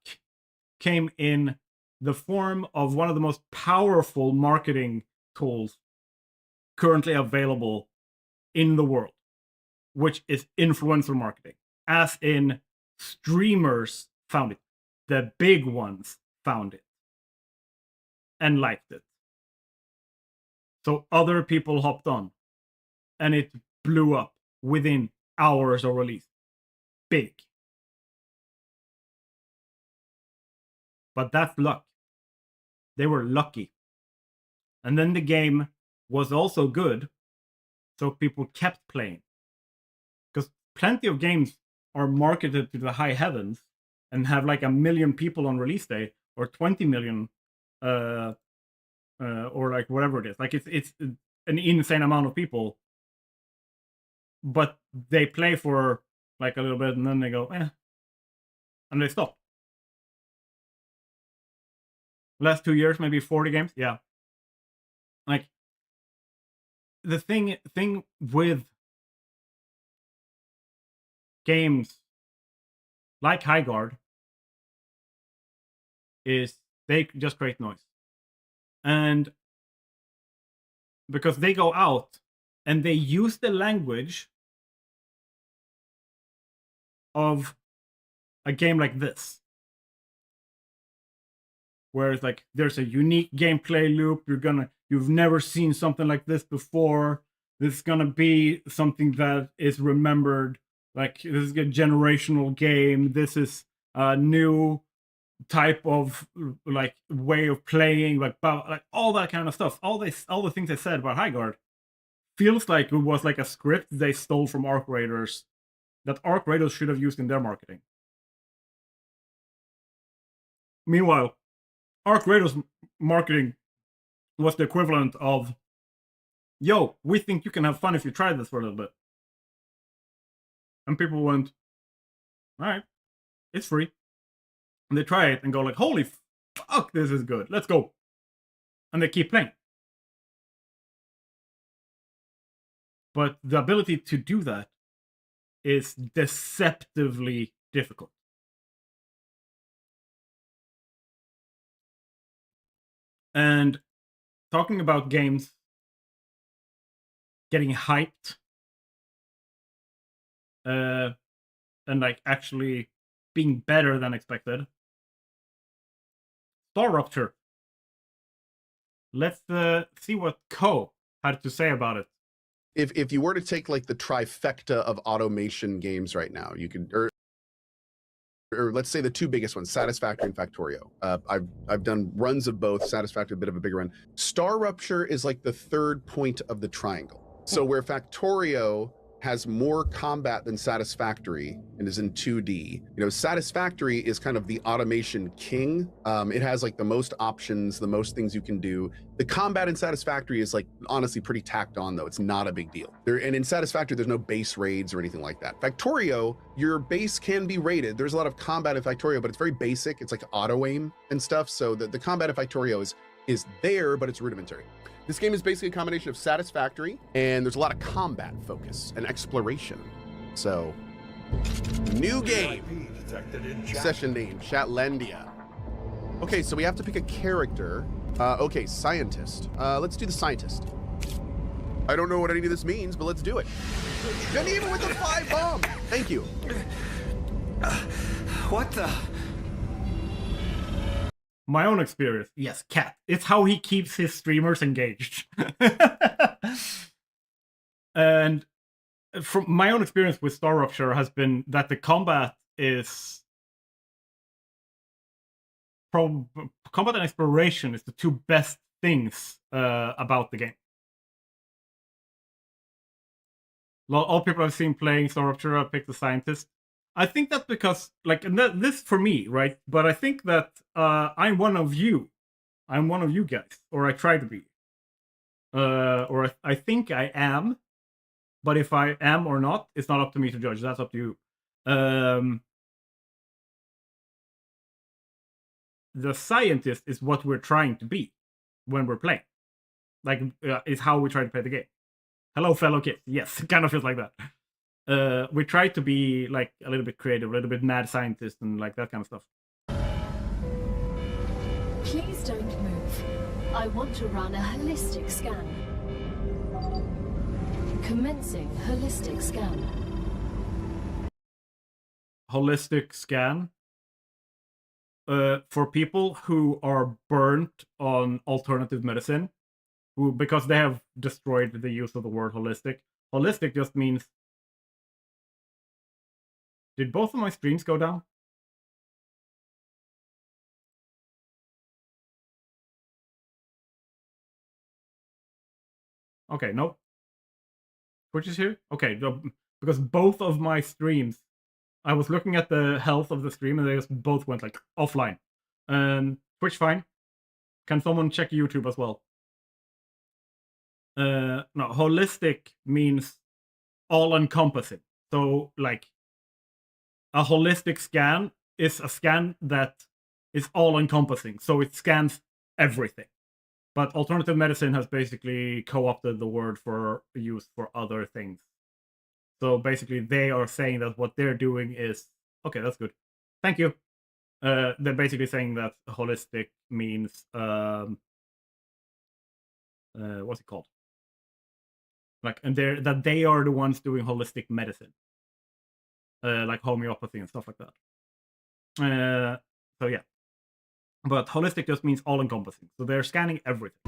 came in the form of one of the most powerful marketing tools currently available in the world, which is influencer marketing. As in, streamers found it. The big ones found it and liked it. So other people hopped on and it blew up within hours of release. Big. But that's luck. They were lucky. And then the game was also good, so people kept playing. Because plenty of games are marketed to the high heavens and have like 1 million people on release day, or 20 million, or like whatever it is. Like it's an insane amount of people, but they play for like a little bit and then they go, and they stop. Last 2 years, maybe 40 games, yeah. Like the thing with games like Highguard is they just create noise. And because they go out and they use the language of a game like this, where it's like there's a unique gameplay loop, you've never seen something like this before, this is gonna be something that is remembered, like this is a generational game, this is a new type of like way of playing, like all that kind of stuff. All the things they said about Highguard feels like it was like a script they stole from Arc Raiders that Arc Raiders should have used in their marketing. Meanwhile, Arc Raiders marketing was the equivalent of, yo, we think you can have fun if you try this for a little bit. And people went, all right, it's free. And they try it and go like, holy fuck, this is good. Let's go. And they keep playing. But the ability to do that is deceptively difficult. And talking about games getting hyped and like actually being better than expected, Rupture. Let's see what Ko had to say about it. If you were to take like the trifecta of automation games right now, you could, or let's say the two biggest ones, Satisfactory and Factorio. I've done runs of both. Satisfactory, a bit of a bigger run. Rupture is like the third point of the triangle. So where Factorio has more combat than Satisfactory and is in 2D. You know, Satisfactory is kind of the automation king. It has like the most options, the most things you can do. The combat in Satisfactory is like honestly pretty tacked on though. It's not a big deal. And in Satisfactory, there's no base raids or anything like that. Factorio, your base can be raided. There's a lot of combat in Factorio, but it's very basic. It's like auto aim and stuff. So the combat in Factorio is there, but it's rudimentary. This game is basically a combination of Satisfactory, and there's a lot of combat focus and exploration. So, new game, session name, Chatlandia. Okay, so we have to pick a character. Okay, scientist. Let's do the scientist. I don't know what any of this means, but let's do it. Geneva with the 5 bomb! Thank you. What the? My own experience. Yes, cat. It's how he keeps his streamers engaged. And from my own experience with Star Rupture has been that the combat is... combat and exploration is the two best things about the game. All people I've seen playing Star Rupture have picked the scientist. I think that's because, like, and this for me, right? But I think that I'm one of you. I'm one of you guys, or I try to be. Or I think I am. But if I am or not, it's not up to me to judge. That's up to you. The scientist is what we're trying to be when we're playing. Like, is how we try to play the game. Hello, fellow kids. Yes, it kind of feels like that. We try to be like a little bit creative, a little bit mad scientist, and like that kind of stuff. Please don't move. I want to run a holistic scan. Commencing holistic scan. Holistic scan. For people who are burnt on alternative medicine, who, because they have destroyed the use of the word holistic. Holistic just means... Did both of my streams go down? Okay, nope. Twitch is here? Okay, because both of my streams, I was looking at the health of the stream and they just both went like offline. Twitch fine. Can someone check YouTube as well? No, holistic means all-encompassing. So, like, a holistic scan is a scan that is all-encompassing. So it scans everything. But alternative medicine has basically co-opted the word for use for other things. So basically, they are saying that what they're doing is... Okay, that's good. Thank you. They're basically saying that holistic means... what's it called? Like, and they are the ones doing holistic medicine. Like homeopathy and stuff like that. So yeah. But holistic just means all-encompassing. So they're scanning everything.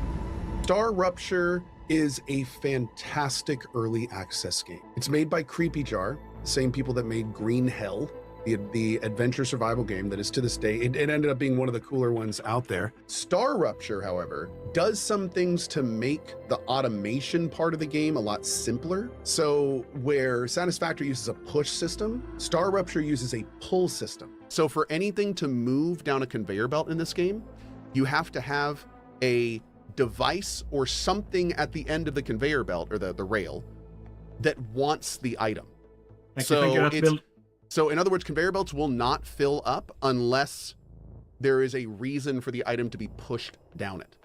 Star Rupture is a fantastic early access game. It's made by Creepy Jar, the same people that made Green Hell, the adventure survival game that is to this day, it ended up being one of the cooler ones out there. Star Rupture, however, does some things to make the automation part of the game a lot simpler. So where Satisfactory uses a push system, Star Rupture uses a pull system. So for anything to move down a conveyor belt in this game, you have to have a device or something at the end of the conveyor belt or the rail that wants the item. So in other words, conveyor belts will not fill up unless there is a reason for the item to be pushed down it.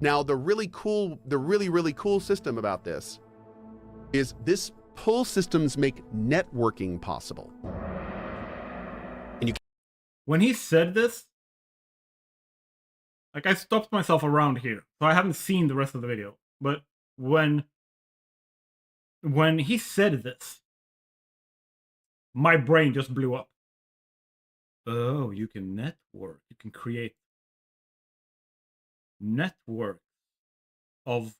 Now, the really cool system about this is this pull systems make networking possible. And when he said this, like, I stopped myself around here, so I haven't seen the rest of the video. But when he said this, my brain just blew up. Oh, you can network. You can create network of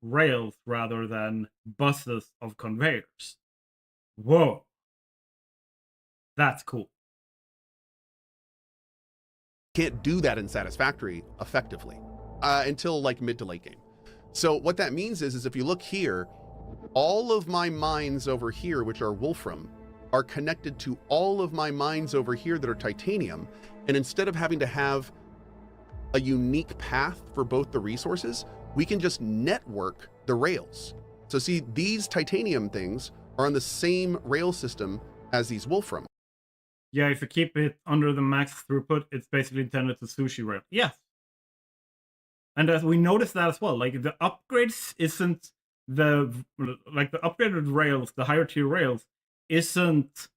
rails rather than buses of conveyors. Whoa. That's cool. can't do that in Satisfactory effectively until like mid to late game. So what that means is if you look here, all of my mines over here, which are Wolfram, are connected to all of my mines over here that are titanium. And instead of having to have a unique path for both the resources, we can just network the rails. So see, these titanium things are on the same rail system as these Wolfram. Yeah, if you keep it under the max throughput, it's basically intended to sushi rail. Yes. And as we noticed that as well, like the upgrades isn't the upgraded rails, the higher tier rails isn't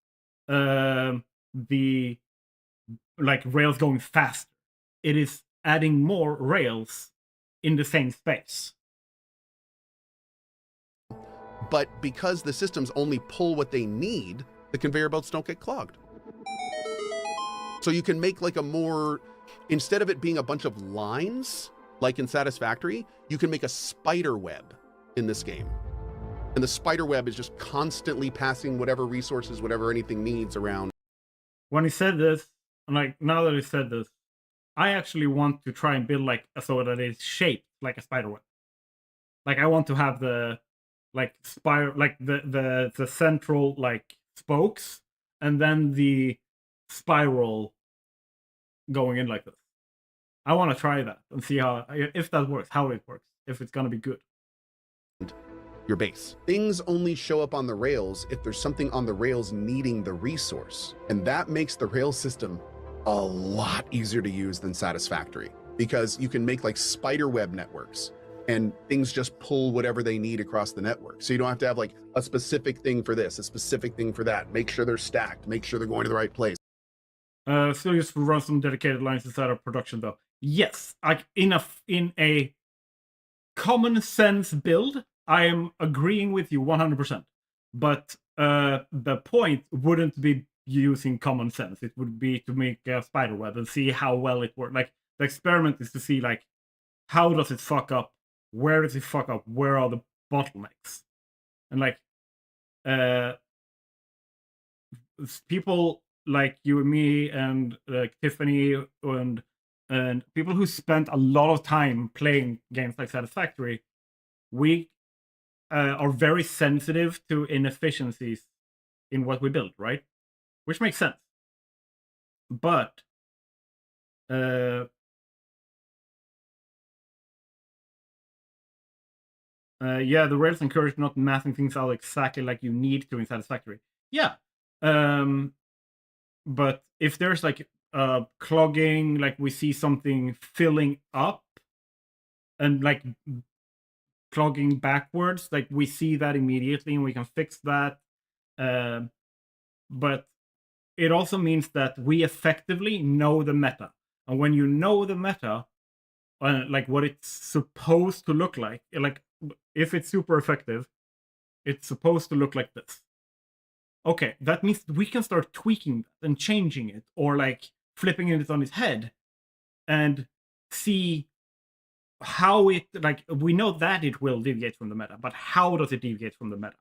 the like rails going faster. It is adding more rails in the same space. But because the systems only pull what they need, the conveyor belts don't get clogged. So you can make like a more, instead of it being a bunch of lines, like in Satisfactory, you can make a spider web in this game. And the spider web is just constantly passing whatever resources, whatever anything needs around. When he said this, like now that he said this, I actually want to try and build like so that it's shaped like a spider web. Like I want to have the like spiral, like the central like spokes, and then the spiral going in like this. I want to try that and see how, if that works, how it works, if it's gonna be good. Your base. Things only show up on the rails if there's something on the rails needing the resource. And that makes the rail system a lot easier to use than Satisfactory, because you can make like spider web networks and things just pull whatever they need across the network. So you don't have to have like a specific thing for this, a specific thing for that. Make sure they're stacked, make sure they're going to the right place. Still just run some dedicated lines inside of production though. Yes, like in a common sense build, I am agreeing with you 100%. But the point wouldn't be using common sense. It would be to make a spider web and see how well it works. Like the experiment is to see like how does it fuck up? Where does it fuck up? Where are the bottlenecks? And like people like you and me and like Tiffany and people who spent a lot of time playing games like Satisfactory, we are very sensitive to inefficiencies in what we build, right? Which makes sense. But yeah, the rails encourage not mathing things out exactly like you need to in Satisfactory. Yeah. But if there's like clogging, like we see something filling up and like clogging backwards, like we see that immediately and we can fix that. But it also means that we effectively know the meta. And when you know the meta, like what it's supposed to look like if it's super effective, it's supposed to look like this. Okay, that means we can start tweaking that and changing it, or like flipping it on its head and see how it, like, we know that it will deviate from the meta, but how does it deviate from the meta?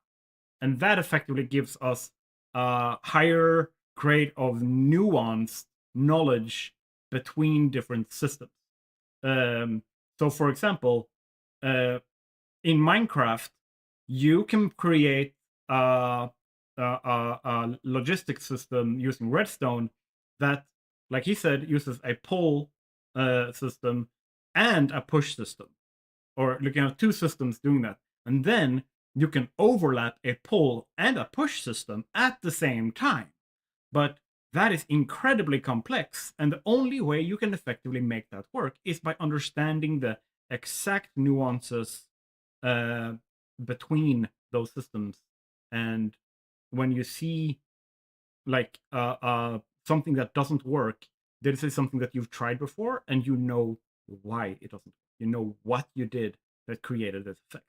And that effectively gives us a higher grade of nuanced knowledge between different systems. So for example, in Minecraft, you can create a logistic system using redstone that, like he said, uses a pull system and a push system, or looking at two systems doing that. And then you can overlap a pull and a push system at the same time. But that is incredibly complex, and the only way you can effectively make that work is by understanding the exact nuances between those systems. And when you see like something that doesn't work, this is something that you've tried before, and you know why it doesn't. You know what you did that created this effect,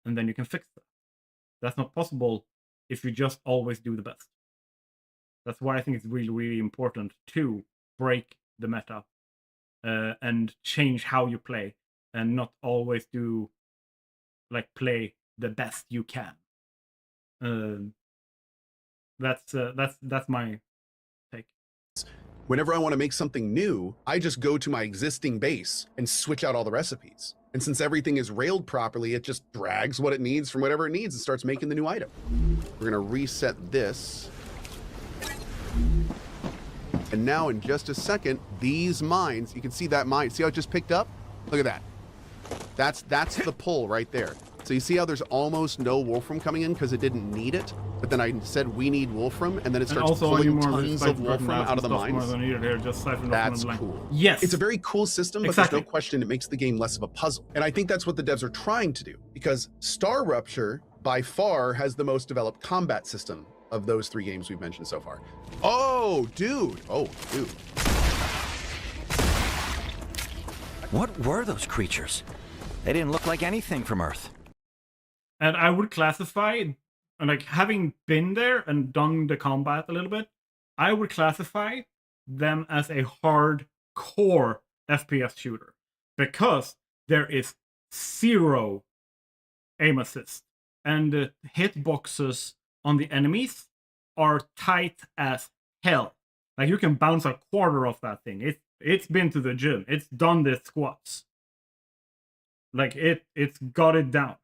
and then you can fix that. That's not possible if you just always do the best. That's why I think it's really, really important to break the meta and change how you play, and not always do like play the best you can. That's my take. Whenever I want to make something new, I just go to my existing base and switch out all the recipes. And since everything is railed properly, it just drags what it needs from whatever it needs and starts making the new item. We're going to reset this. And now in just a second, these mines, you can see that mine. See how it just picked up? Look at that. That's the pull right there. So you see how there's almost no wolfram coming in because it didn't need it? But then I said we need wolfram, and then it starts pulling tons of wolfram out of the mines. That's cool. Yes. It's a very cool system, but there's no question it makes the game less of a puzzle. And I think that's what the devs are trying to do, because Star Rupture by far has the most developed combat system of those 3 games we've mentioned so far. Oh, dude. Oh, dude. What were those creatures? They didn't look like anything from Earth. And I would classify, like, having been there and done the combat a little bit, I would classify them as a hardcore FPS shooter because there is 0 aim assist, and the hitboxes on the enemies are tight as hell. Like, you can bounce a quarter off that thing. It's been to the gym. It's done the squats. Like, it's got it down.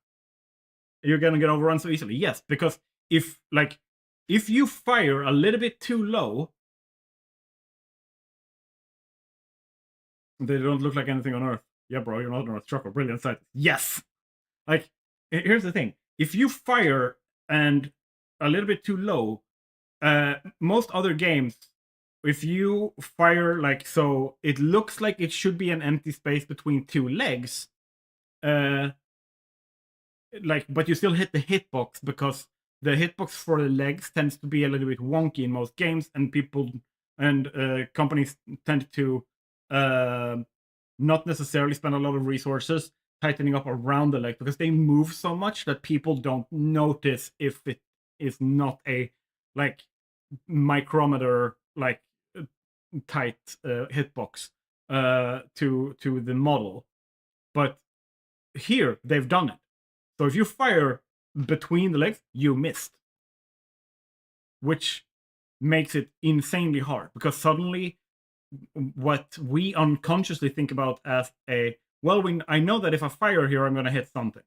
You're gonna get overrun so easily. Yes, because if you fire a little bit too low, they don't look like anything on Earth. Yeah, bro, you're not on Earth trucker. Brilliant sight. Yes. Like, here's the thing: if you fire and a little bit too low, most other games, if you fire like so, it looks like it should be an empty space between 2 legs. Like, but you still hit the hitbox because the hitbox for the legs tends to be a little bit wonky in most games, and people and companies tend to not necessarily spend a lot of resources tightening up around the leg because they move so much that people don't notice if it is not a like micrometer like tight hitbox to the model. But here they've done it. So if you fire between the legs, you missed. Which makes it insanely hard because suddenly what we unconsciously think about as a, well, I know that if I fire here, I'm going to hit something.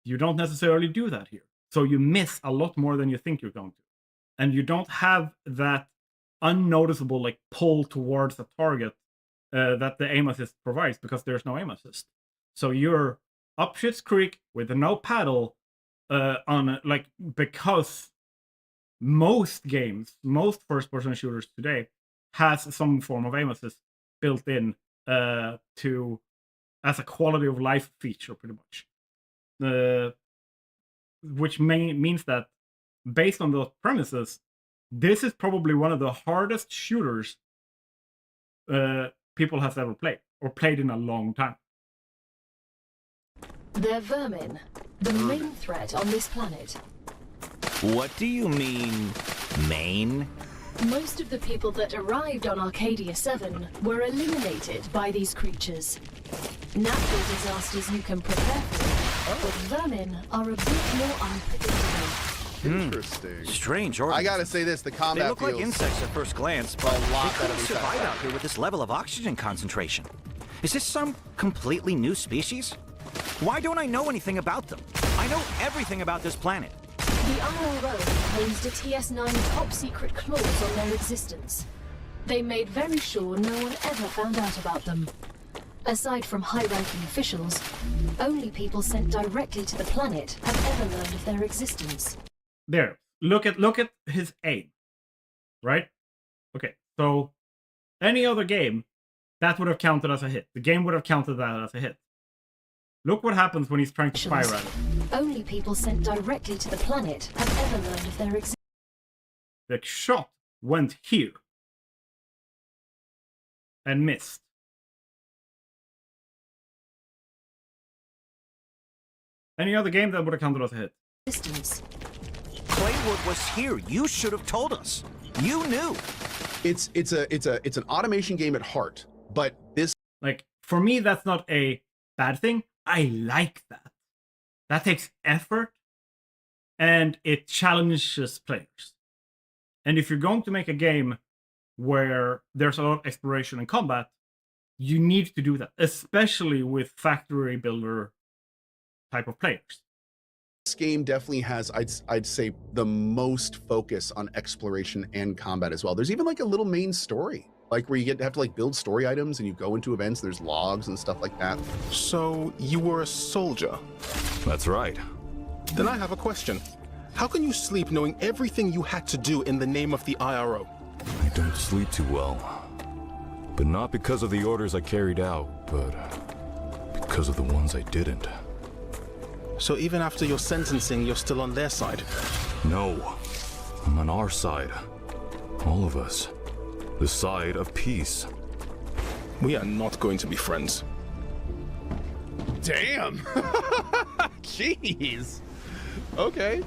You don't necessarily do that here. So you miss a lot more than you think you're going to. And you don't have that unnoticeable like pull towards a target that the aim assist provides because there's no aim assist. So you're up shit's creek with no paddle on like, because most games, most first-person shooters today has some form of aim assist built in to as a quality of life feature, pretty much. Which means that based on those premises, this is probably one of the hardest shooters people have ever played or played in a long time. They're vermin, the main threat on this planet. What do you mean, main? Most of the people that arrived on Arcadia 7 were eliminated by these creatures. Natural disasters you can prepare for, but vermin are a bit more unpredictable. Interesting. Strange I organisms. gotta say this: the They combat look like feels insects at first glance, but a lot they better couldn't than survive Satisfactory. out here with this level of oxygen concentration. Is this some completely new species? Why don't I know anything about them? I know everything about this planet. The IRO imposed a TS9 top-secret clause on their existence. They made very sure no one ever found out about them. Aside from high-ranking officials, only people sent directly to the planet have ever learned of their existence. There. Look at his aim. Right? Okay. So any other game, that would have counted as a hit. The game would have counted that as a hit. Look what happens when he's trying to fire at it. Only people sent directly to the planet have ever learned of their existence. The shot went here and missed. Any other game that would have counted as a hit. Claywood was here. You should have told us. You knew. It's an automation game at heart, but this, Like, for me, that's not a bad thing. I like that. That takes effort and it challenges players. And if you're going to make a game where there's a lot of exploration and combat, you need to do that, especially with factory builder type of players. this game definitely has, I'd say, the most focus on exploration and combat as well. There's even like a little main story, like where you have to like build story items and you go into events. There's logs and stuff like that. So you were a soldier? That's right. Then I have a question. How can you sleep knowing everything you had to do in the name of the IRO? I don't sleep too well. But not because of the orders I carried out, but because of the ones I didn't. So even after your sentencing, you're still on their side? No. I'm on our side. All of us. The side of peace. We are not going to be friends. Damn. Jeez. Okay.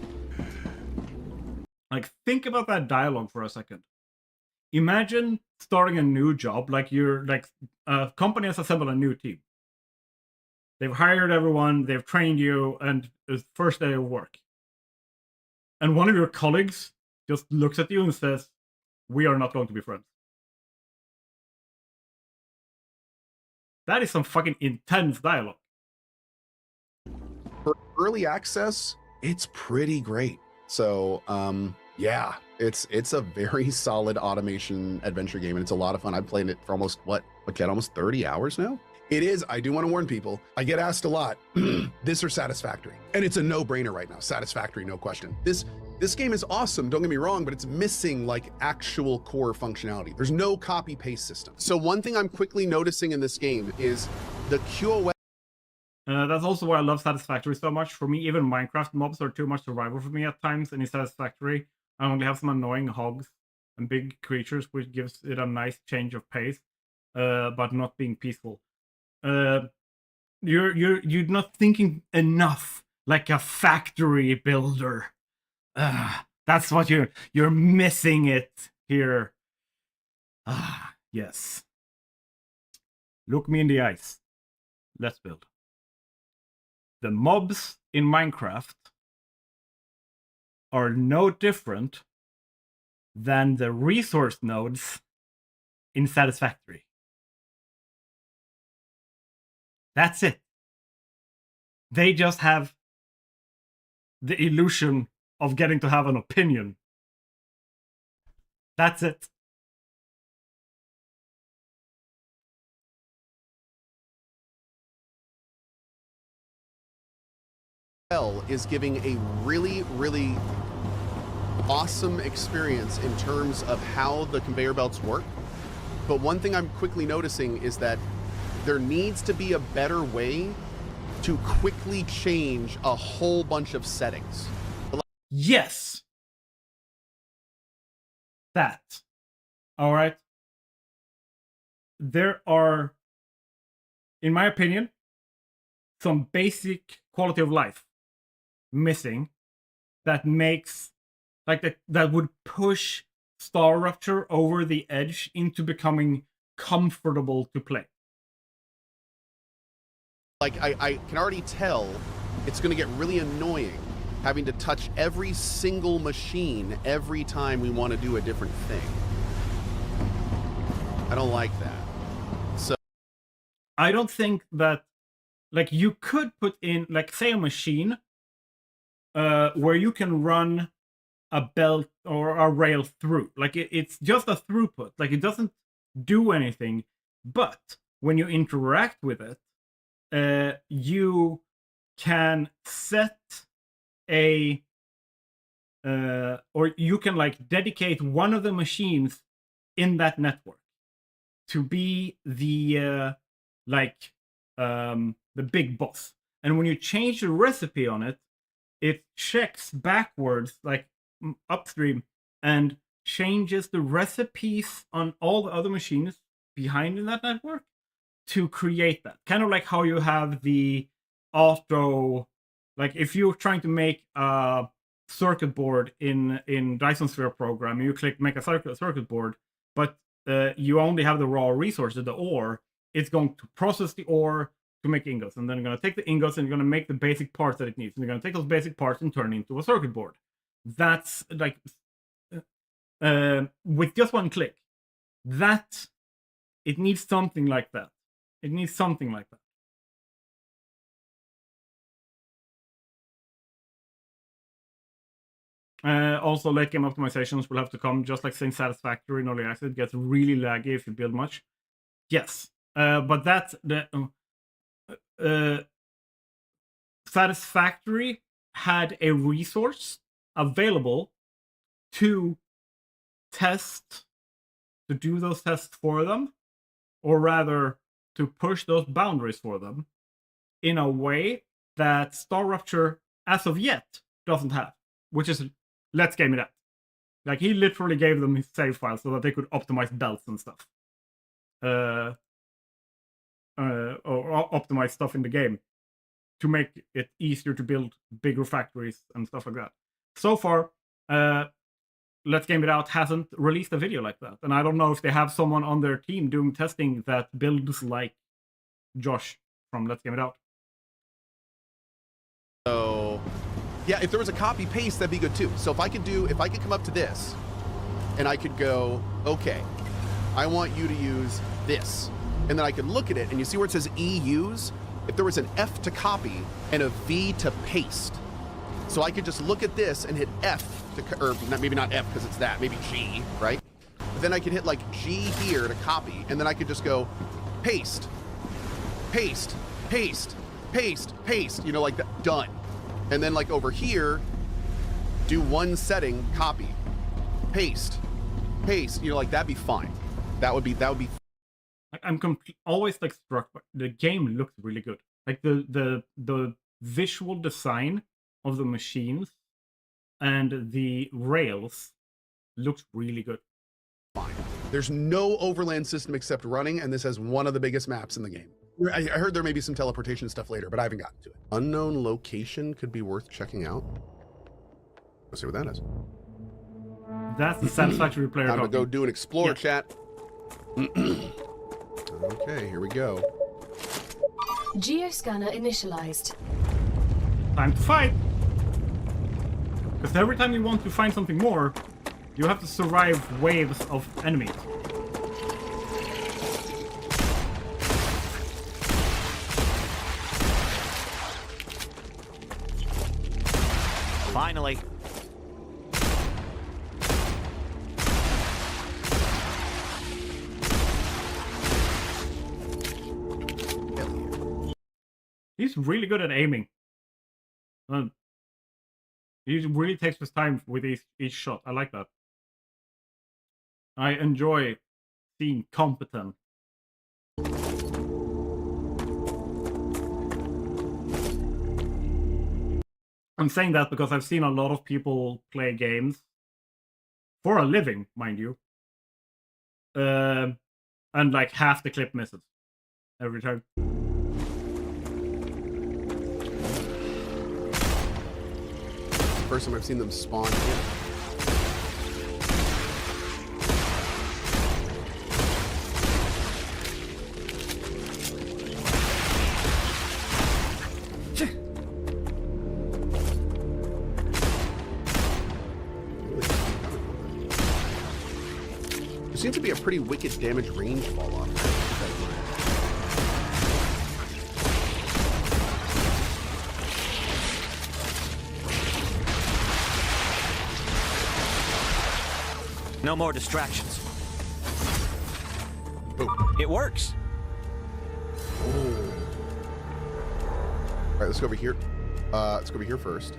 Like, think about that dialogue for a second. Imagine starting a new job, like you're like a company has assembled a new team. They've hired everyone, they've trained you, and it's first day of work. And one of your colleagues just looks at you and says, "We are not going to be friends." That is some fucking intense dialogue. For early access, it's pretty great. So, yeah, it's a very solid automation adventure game, and it's a lot of fun. I've played it for almost almost 30 hours now. It is. I do want to warn people. I get asked a lot, this or Satisfactory, and it's a no-brainer right now. Satisfactory, no question. This game is awesome. Don't get me wrong, but it's missing like actual core functionality. There's no copy-paste system. So one thing I'm quickly noticing in this game is the QoS. That's also why I love Satisfactory so much. For me, even Minecraft mobs are too much survival for me at times, and in Satisfactory, I only have some annoying hogs and big creatures, which gives it a nice change of pace, but not being peaceful. You're not thinking enough like a factory builder. That's what you're missing it here. Yes. Look me in the eyes. Let's build. The mobs in Minecraft are no different than the resource nodes in Satisfactory. That's it. They just have the illusion of getting to have an opinion. That's it. Is giving a really, really awesome experience in terms of how the conveyor belts work. But one thing I'm quickly noticing is that there needs to be a better way to quickly change a whole bunch of settings. Yes. That. All right. There are, in my opinion, some basic quality of life missing that makes that would push Star Rupture over the edge into becoming comfortable to play. Like I can already tell it's going to get really annoying having to touch every single machine every time we want to do a different thing. I don't like that. So I don't think that, like, you could put in, like, say a machine where you can run a belt or a rail through. Like, it's just a throughput. Like, it doesn't do anything. But when you interact with it, you can set a or you can like dedicate one of the machines in that network to be the the big boss. And when you change the recipe on it, it checks backwards, like upstream, and changes the recipes on all the other machines behind in that network to create that. Kind of like how you have the auto, like if you're trying to make a circuit board in Dyson Sphere program, you click make a circuit board, but you only have the raw resources, the ore. It's going to process the ore to make ingots, and then you're going to take the ingots and you're going to make the basic parts that it needs. And you're going to take those basic parts and turn it into a circuit board. That's like with just one click. That it needs something like that. It needs something like that. Also, late game optimizations will have to come, just like saying Satisfactory in early access. It gets really laggy if you build much. Yes, but that's the Satisfactory had a resource available to test, to do those tests for them, or rather to push those boundaries for them in a way that Star Rupture, as of yet, doesn't have, which is let's game it out. Like, he literally gave them his save file so that they could optimize belts and stuff. Or optimize stuff in the game to make it easier to build bigger factories and stuff like that. So far, Let's Game It Out hasn't released a video like that. And I don't know if they have someone on their team doing testing that builds like Josh from Let's Game It Out. So, yeah, if there was a copy paste, that'd be good too. So if I could come up to this and I could go, okay, I want you to use this. And then I could look at it and you see where it says use? If there was an F to copy and a V to paste. So I could just look at this and hit F to, or maybe not F because it's that, maybe G, right? But then I could hit like G here to copy, and then I could just go paste, paste, paste, paste, paste, you know, like that, done. And then like over here, do one setting, copy, paste, paste, you know, like that'd be fine. That would be. Like, I'm always like struck by the game looks really good. Like the visual design of the machines and the rails looks really good. Fine. There's no overland system except running, and this has one of the biggest maps in the game. I heard there may be some teleportation stuff later, but I haven't gotten to it. Unknown location could be worth checking out. Let's see what that is. That's the satisfactory player. I'm gonna go do an explore chat. Okay, here we go. Geoscanner initialized. Time to fight! Because every time you want to find something more, you have to survive waves of enemies. Finally. He's really good at aiming. He really takes his time with each shot. I like that. I enjoy seeing competent. I'm saying that because I've seen a lot of people play games for a living, mind you. And like half the clip misses every time. First time I've seen them spawn in. There seems to be a pretty wicked damage range fall off. No more distractions. Boom. It works. All right, let's go over here. Let's go over here first.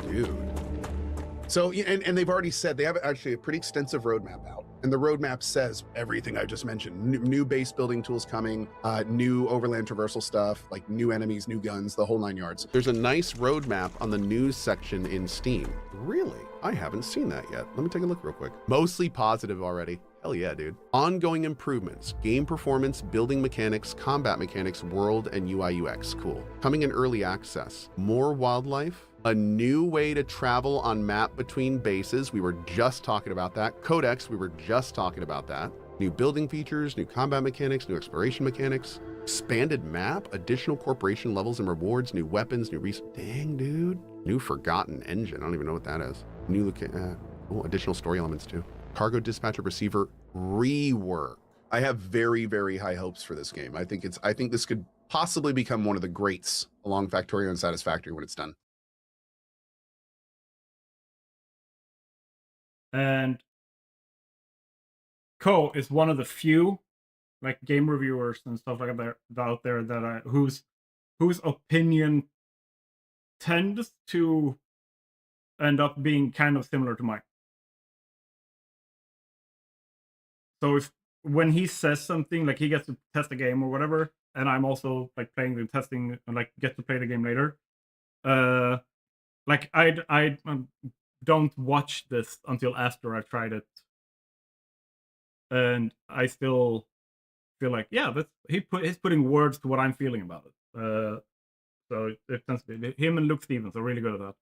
Dude. So, and they've already said they have actually a pretty extensive roadmap out. And the roadmap says everything I just mentioned. New base building tools coming, new overland traversal stuff, like new enemies, new guns, the whole 9 yards. There's a nice roadmap on the news section in Steam. Really? I haven't seen that yet. Let me take a look real quick. Mostly positive already. Hell yeah, dude. Ongoing improvements, game performance, building mechanics, combat mechanics, world, and UI UX. Cool. Coming in early access. More wildlife. A new way to travel on map between bases. We were just talking about that. Codex, we were just talking about that. New building features, new combat mechanics, new exploration mechanics. Expanded map, additional corporation levels and rewards, new weapons, new dang, dude. New forgotten engine. I don't even know what that is. New additional story elements too. Cargo dispatcher receiver rework. I have very, very high hopes for this game. I think this could possibly become one of the greats along Factorio and Satisfactory when it's done. And Ko is one of the few like game reviewers and stuff like that out there that whose opinion tends to end up being kind of similar to mine. So when he says something, like he gets to test the game or whatever, and I'm also like playing the testing and like get to play the game later, like I'd don't watch this until after I've tried it, and I still feel like, yeah, he's putting words to what I'm feeling about it. So it tends to be him and Luke Stevens are really good at that.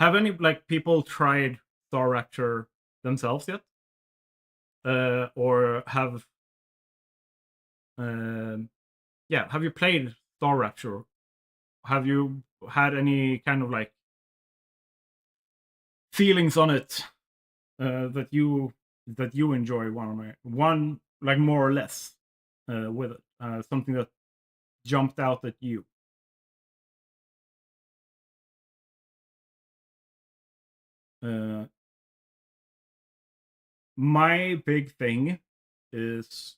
Have any like people tried Star Rapture themselves yet? Or have have you played Star Rapture? Have you had any kind of like feelings on it that you enjoy one like more or less with it? Something that jumped out at you? My big thing is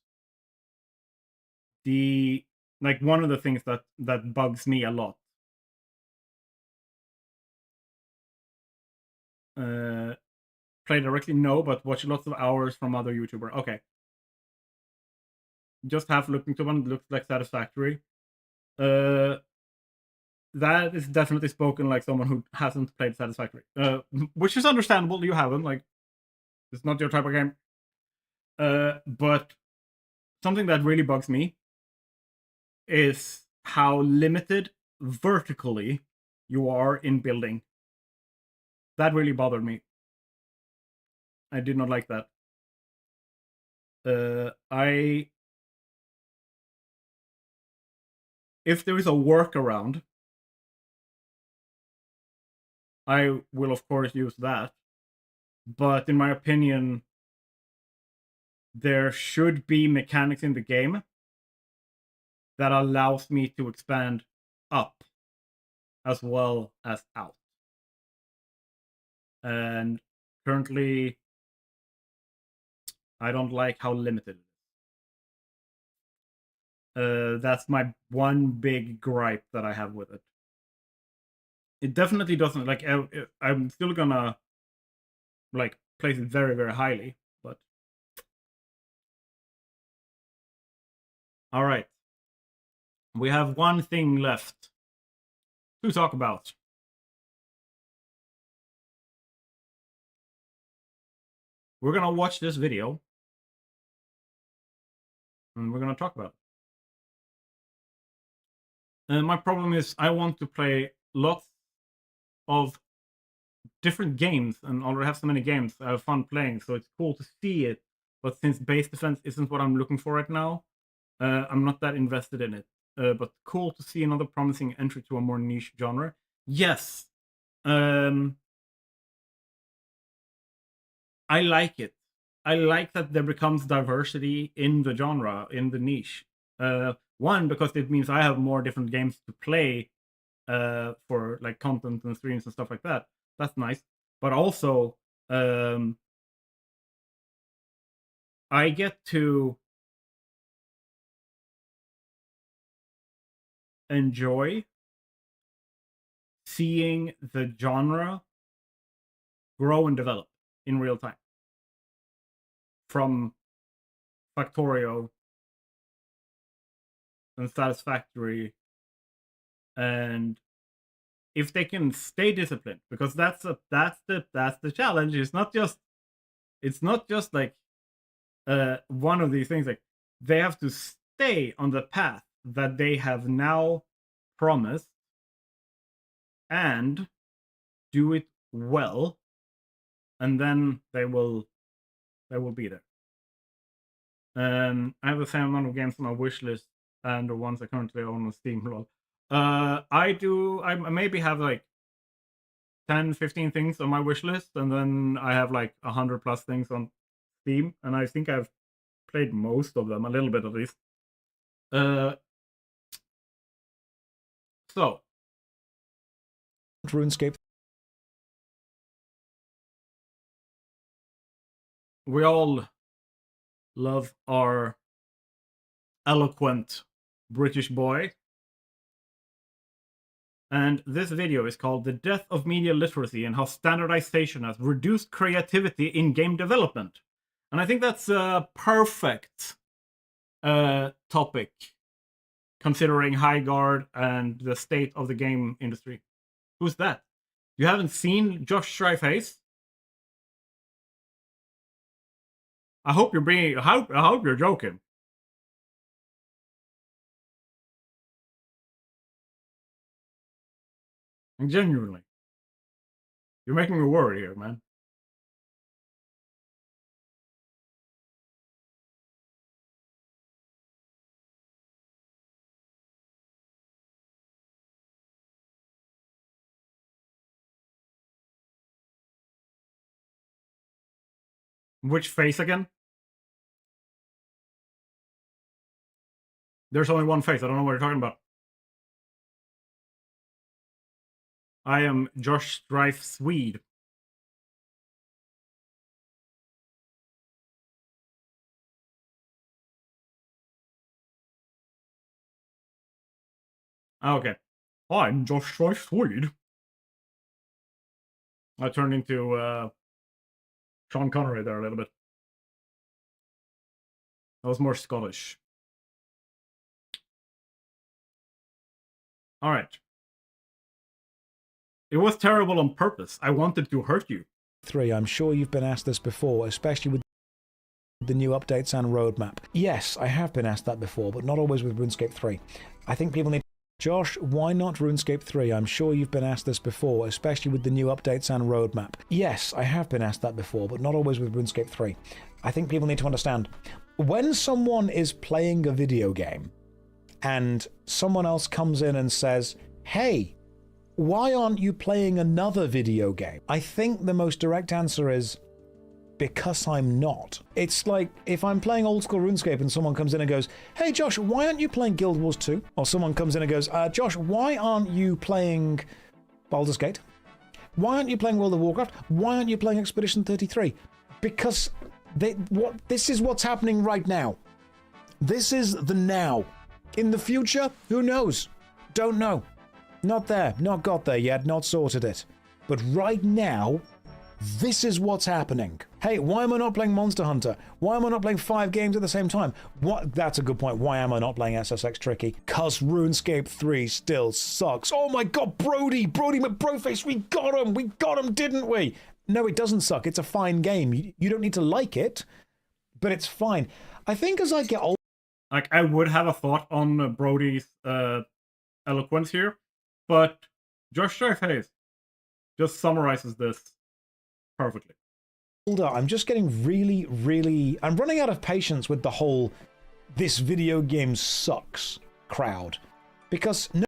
one of the things that bugs me a lot. Play directly, no, but watch lots of hours from other YouTubers. Okay. Just half looking to one, looks like satisfactory. That is definitely spoken like someone who hasn't played Satisfactory. Which is understandable, you haven't, like, it's not your type of game. But something that really bugs me is how limited vertically you are in building. That really bothered me. I did not like that. If there is a workaround, I will of course use that. But in my opinion, there should be mechanics in the game that allows me to expand up as well as out. And currently, I don't like how limited it is. That's my one big gripe that I have with it. It definitely doesn't, like, I'm still gonna, like, place it very, very highly, but... Alright. We have one thing left to talk about. We're gonna watch this video, and we're gonna talk about it. And my problem is I want to play lots of different games and already have so many games I have fun playing, so it's cool to see it. But since base defense isn't what I'm looking for right now, I'm not that invested in it. But cool to see another promising entry to a more niche genre. Yes. I like it. I like that there becomes diversity in the genre, in the niche. One, because it means I have more different games to play for like content and streams and stuff like that. That's nice. But also, I get to enjoy seeing the genre grow and develop in real time. From Factorio and Satisfactory, and if they can stay disciplined, because that's the challenge. It's not just like one of these things. Like, they have to stay on the path that they have now promised and do it well, and then they will be there. I have the same amount of games on my wish list and the ones I currently own on Steam. I maybe have like 10-15 things on my wish list, and then I have like 100+ things on Steam, and I think I've played most of them, a little bit at least. So RuneScape. We all love our eloquent British boy. And this video is called The Death of Media Literacy and How Standardization Has Reduced Creativity in Game Development. And I think that's a perfect topic, considering Highguard and the state of the game industry. Who's that? You haven't seen Josh Schryface? I hope you're being. I hope you're joking. Genuinely, you're making me worry here, man. Which face again? There's only one face. I don't know what you're talking about. I am Josh Strife Swede. Okay. I'm Josh Strife Swede. I turned into Sean Connery there a little bit. That was more Scottish. Alright. It was terrible on purpose. I wanted to hurt you. 3. I'm sure you've been asked this before, especially with the new updates and roadmap. Yes, I have been asked that before, but not always with RuneScape 3. I think people need... Josh, why not RuneScape 3? I'm sure you've been asked this before, especially with the new updates and roadmap. Yes, I have been asked that before, but not always with RuneScape 3. I think people need to understand, when someone is playing a video game and someone else comes in and says, hey, why aren't you playing another video game? I think the most direct answer is, because I'm not. It's like if I'm playing old school RuneScape and someone comes in and goes, hey Josh, why aren't you playing Guild Wars 2? Or someone comes in and goes, Josh, why aren't you playing Baldur's Gate? Why aren't you playing World of Warcraft? Why aren't you playing Expedition 33? Because this is what's happening right now. This is the now. In the future, who knows? Don't know. Not there, not got there yet, not sorted it. But right now, this is what's happening. Hey, why am I not playing Monster Hunter? Why am I not playing 5 games at the same time? What? That's a good point. Why am I not playing SSX Tricky? Cause RuneScape 3 still sucks. Oh my god, Brody McBroface, we got him, didn't we? No, it doesn't suck. It's a fine game. You don't need to like it, but it's fine. I think as I get older... Like, I would have a thought on Brody's eloquence here, but Josh Strife just summarizes this perfectly. I'm just getting really... I'm running out of patience with the whole this video game sucks crowd. Because... No,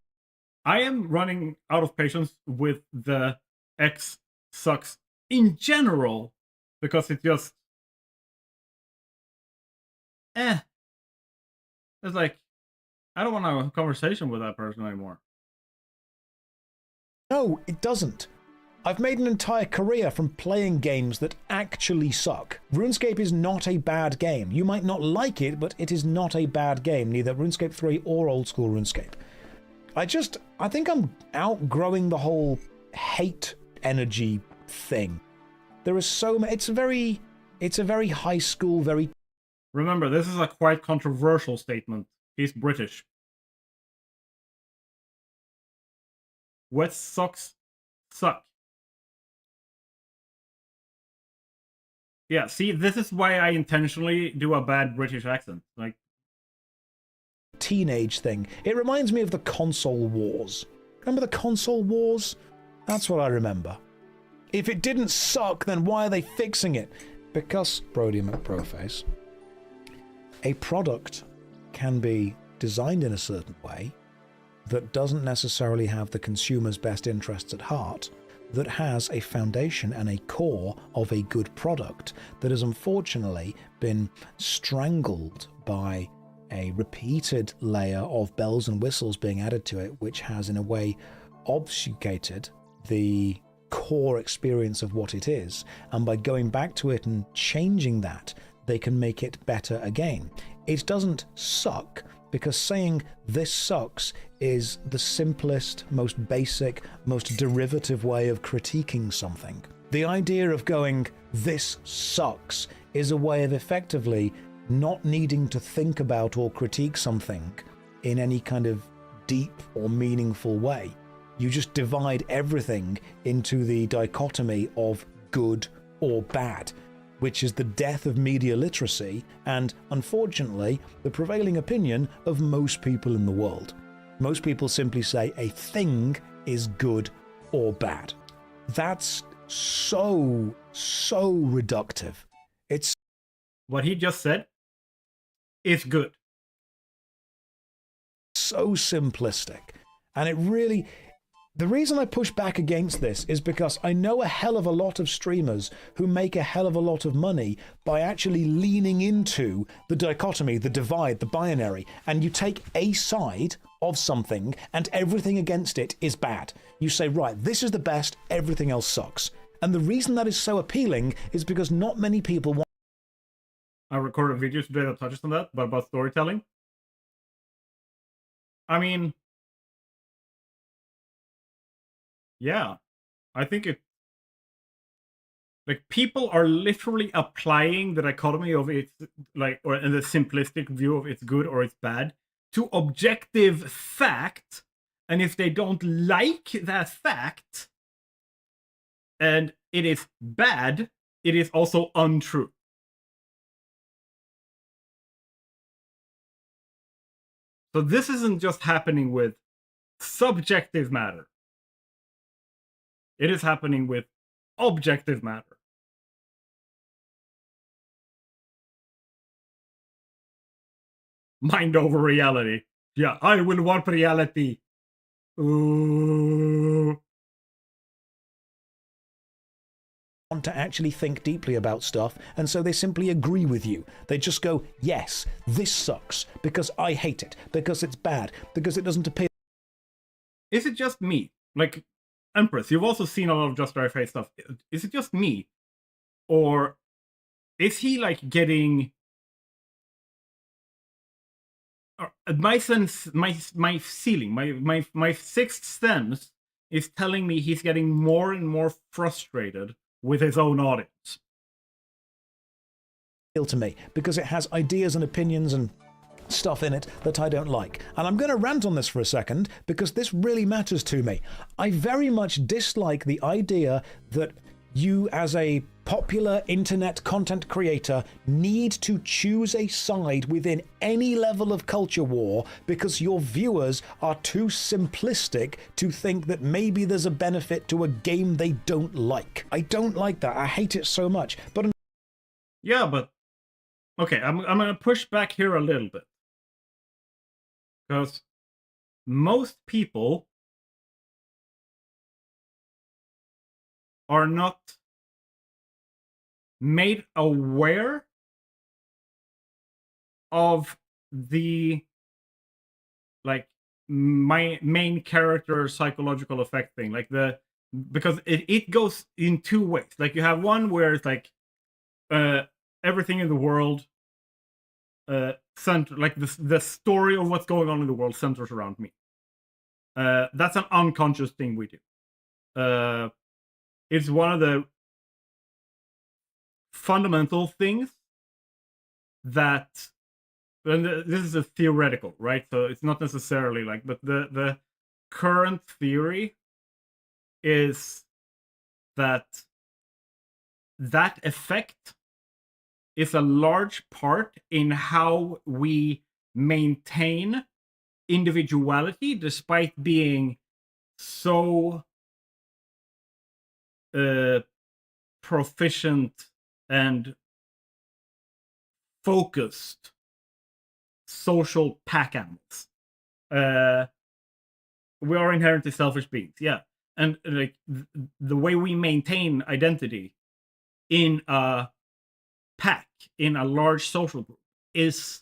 I am running out of patience with the X sucks in general, because it just... It's like, I don't want to have a conversation with that person anymore. No, it doesn't. I've made an entire career from playing games that actually suck. RuneScape is not a bad game. You might not like it, but it is not a bad game, neither RuneScape 3 or old school RuneScape. I think I'm outgrowing the whole hate energy thing. There is so much, it's a very high school, very... Remember, this is a quite controversial statement. He's British. Wet socks suck. Yeah, see, this is why I intentionally do a bad British accent. Like, teenage thing. It reminds me of the console wars. Remember the console wars? That's what I remember. If it didn't suck, then why are they fixing it? Because, Brody McBroface, a product can be designed in a certain way that doesn't necessarily have the consumer's best interests at heart, that has a foundation and a core of a good product that has unfortunately been strangled by a repeated layer of bells and whistles being added to it, which has in a way obfuscated the core experience of what it is. And by going back to it and changing that, they can make it better again. It doesn't suck, because saying this sucks is the simplest, most basic, most derivative way of critiquing something. The idea of going, this sucks, is a way of effectively not needing to think about or critique something in any kind of deep or meaningful way. You just divide everything into the dichotomy of good or bad, which is the death of media literacy and, unfortunately, the prevailing opinion of most people in the world. Most people simply say a thing is good or bad. That's so reductive. It's what he just said is good. So simplistic. And it really... The reason I push back against this is because I know a hell of a lot of streamers who make a hell of a lot of money by actually leaning into the dichotomy, the divide, the binary, and you take a side of something and everything against it is bad. You say, right, this is the best, everything else sucks. And the reason that is so appealing is because not many people want... I recorded a video today that touches on that, but about storytelling. I mean... yeah, I think it... like, people are literally applying the dichotomy of it's, like, or the simplistic view of it's good or it's bad to objective fact, and if they don't like that fact, and it is bad, it is also untrue. So this isn't just happening with subjective matter. It is happening with objective matter. Mind over reality. Yeah, I will want reality. Ooh. Want to actually think deeply about stuff, and so they simply agree with you. They just go, yes, this sucks, because I hate it, because it's bad, because it doesn't appeal. Is it just me? Like, Empress, you've also seen a lot of Just Right Face stuff. Is it just me? Or is he, like, getting... my sense, my feeling, my sixth sense is telling me he's getting more and more frustrated with his own audience. To me, because it has ideas and opinions and stuff in it that I don't like. And I'm going to rant on this for a second, because this really matters to me. I very much dislike the idea that you, as a popular internet content creator, need to choose a side within any level of culture war because your viewers are too simplistic to think that maybe there's a benefit to a game they don't like. I don't like that. I hate it so much. But yeah, but okay, I'm going to push back here a little bit. Because most people are not made aware of the, like, my main character psychological effect thing. Like, because it goes in two ways. Like, you have one where it's like everything in the world like the story of what's going on in the world centers around me. That's an unconscious thing we do. It's one of the fundamental things that, and this is a theoretical, right? So it's not necessarily like, but the current theory is that effect is a large part in how we maintain individuality despite being so proficient and focused social pack animals. We are inherently selfish beings, yeah. And like the way we maintain identity in a pack, in a large social group, is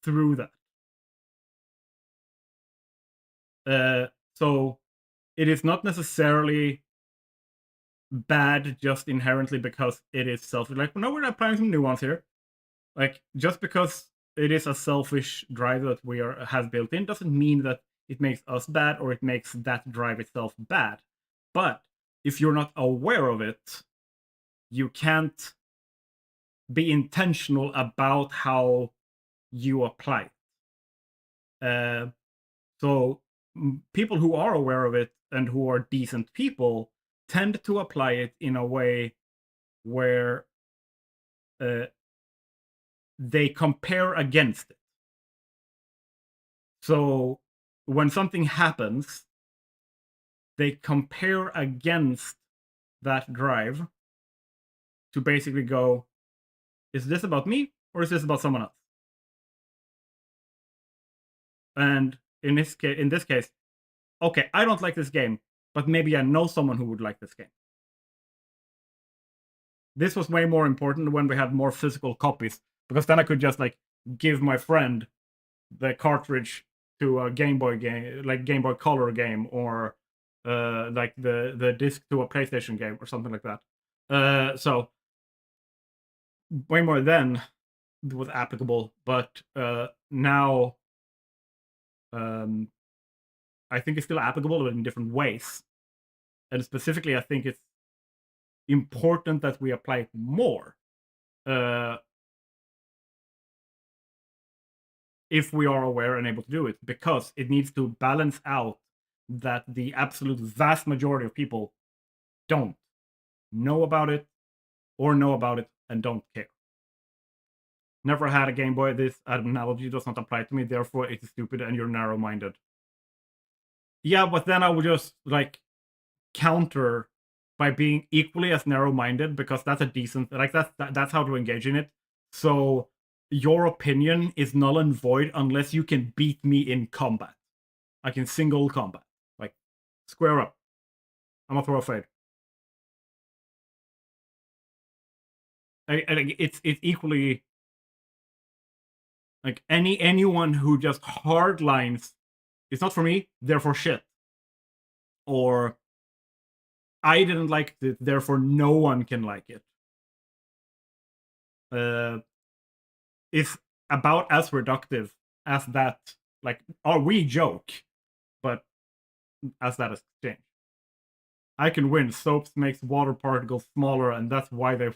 through that. So it is not necessarily bad just inherently because it is selfish. Like, no, we're applying some nuance here. Like, just because it is a selfish drive that we have built in doesn't mean that it makes us bad or it makes that drive itself bad. But if you're not aware of it, you can't be intentional about how you apply it. So people who are aware of it and who are decent people tend to apply it in a way where they compare against it. So when something happens, they compare against that drive to basically go, is this about me or is this about someone else? And in this case, okay, I don't like this game, but maybe I know someone who would like this game. This was way more important when we had more physical copies, because then I could just like give my friend the cartridge to a Game Boy game, like Game Boy Color game, or like the disc to a PlayStation game or something like that. So way more then was applicable, but now I think it's still applicable, but in different ways. And specifically, I think it's important that we apply it more if we are aware and able to do it, because it needs to balance out that the absolute vast majority of people don't know about it or know about it and don't care. Never had a Game Boy. This analogy does not apply to me, therefore it's stupid and you're narrow-minded. Yeah, but then I would just like counter by being equally as narrow-minded, because that's a decent, like that's how to engage in it. So your opinion is null and void unless you can beat me in combat, like in single combat, like square up. I'm gonna throw a fade. It's equally like anyone who just hardlines, it's not for me, therefore shit, or I didn't like it, therefore no one can like it. It's about as reductive as that, like, we joke, but as that exchange. I can win. Soaps makes water particles smaller, and that's why they...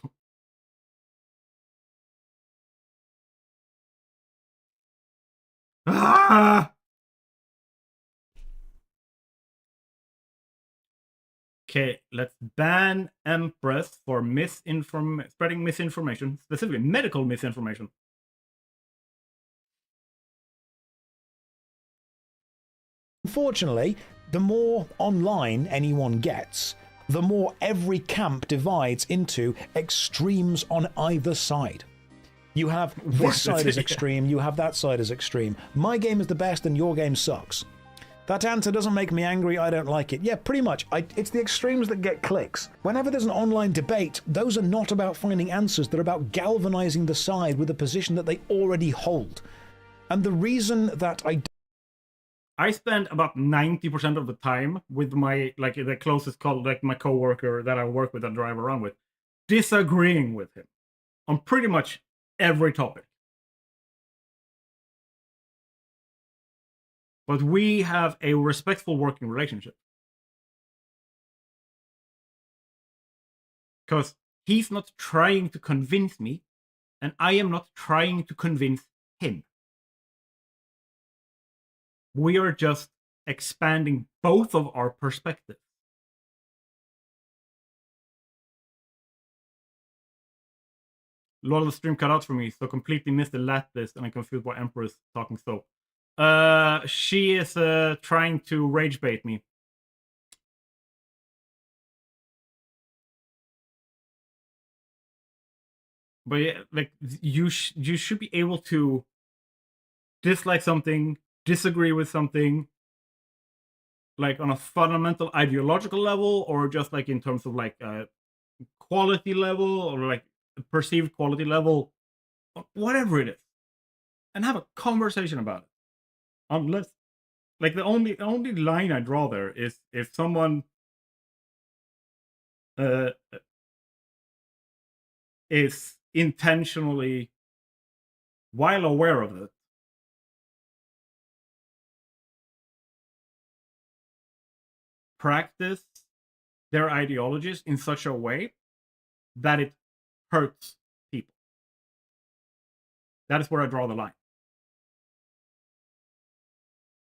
Ah! Okay, let's ban Empress for spreading misinformation, specifically medical misinformation. Unfortunately, the more online anyone gets, the more every camp divides into extremes on either side. You have this side as extreme, you have that side as extreme. My game is the best and your game sucks. That answer doesn't make me angry, I don't like it. Yeah, pretty much. It's the extremes that get clicks. Whenever there's an online debate, those are not about finding answers, they're about galvanizing the side with a position that they already hold. And the reason that I spend about 90% of the time with my, like, the closest like my coworker that I work with and drive around with, disagreeing with him on pretty much every topic. But we have a respectful working relationship. Because he's not trying to convince me, and I am not trying to convince him. We are just expanding both of our perspectives. A lot of the stream cut out for me, so completely missed the lat list, and I'm confused why Emperor is talking so. She is trying to rage bait me. But yeah, like you should be able to dislike something, disagree with something, like on a fundamental ideological level, or just like in terms of like quality level, or like perceived quality level, whatever it is, and have a conversation about it. Unless, like, the only line I draw there is if someone is intentionally, while aware of it, practice their ideologies in such a way that it hurts people. That is where I draw the line.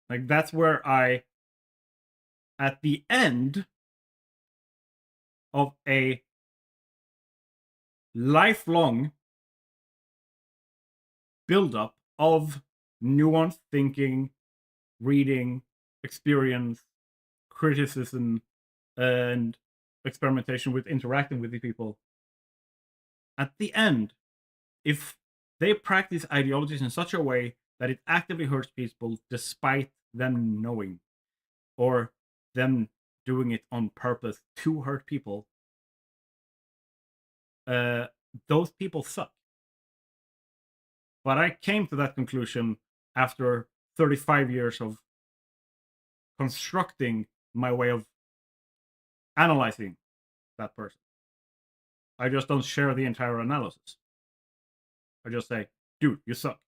Like, that's where I, at the end of a lifelong buildup of nuanced thinking, reading, experience, criticism, and experimentation with interacting with the people. At the end, if they practice ideologies in such a way that it actively hurts people despite them knowing, or them doing it on purpose to hurt people, those people suck. But I came to that conclusion after 35 years of constructing my way of analyzing that person. I just don't share the entire analysis. I just say, dude, you suck.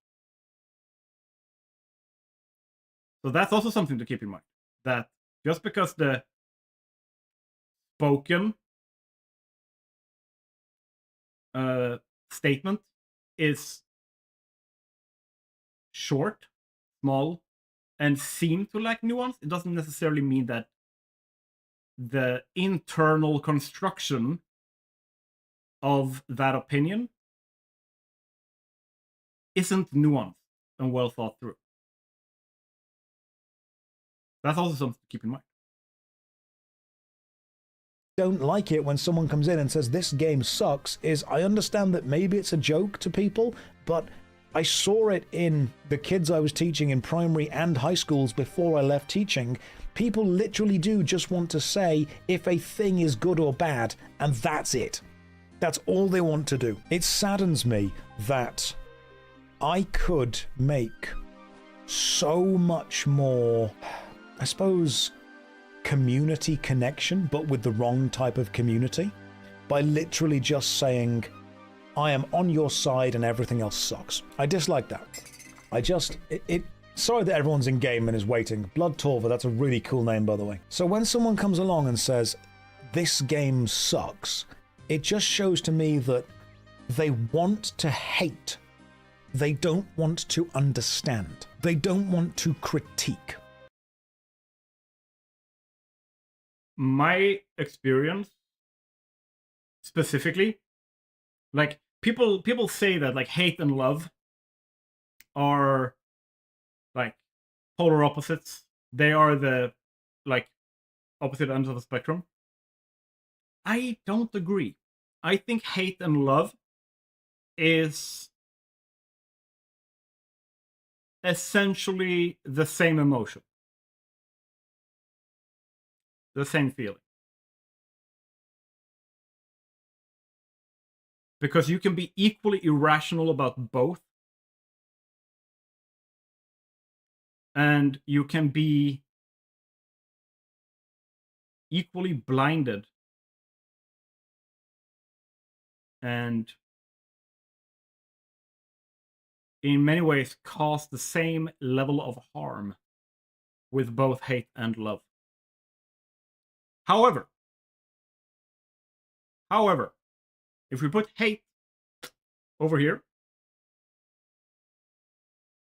So that's also something to keep in mind. That just because the spoken statement is short, small, and seem to lack nuance, it doesn't necessarily mean that the internal construction of that opinion isn't nuanced and well thought through. That's also something to keep in mind. Don't like it when someone comes in and says this game sucks is I understand that maybe it's a joke to people, but I saw it in the kids I was teaching in primary and high schools before I left teaching. People literally do just want to say if a thing is good or bad, and that's it. That's all they want to do. It saddens me that I could make so much more, I suppose, community connection, but with the wrong type of community, by literally just saying, I am on your side and everything else sucks. I dislike that. Sorry that everyone's in game and is waiting. Blood Torva, that's a really cool name, by the way. So when someone comes along and says, this game sucks, it just shows to me that they want to hate. They don't want to understand. They don't want to critique. My experience, specifically, like people say that like hate and love are like polar opposites. They are the like opposite ends of the spectrum. I don't agree. I think hate and love is essentially the same emotion, the same feeling. Because you can be equally irrational about both. And you can be equally blinded and in many ways cause the same level of harm with both hate and love. However, if we put hate over here,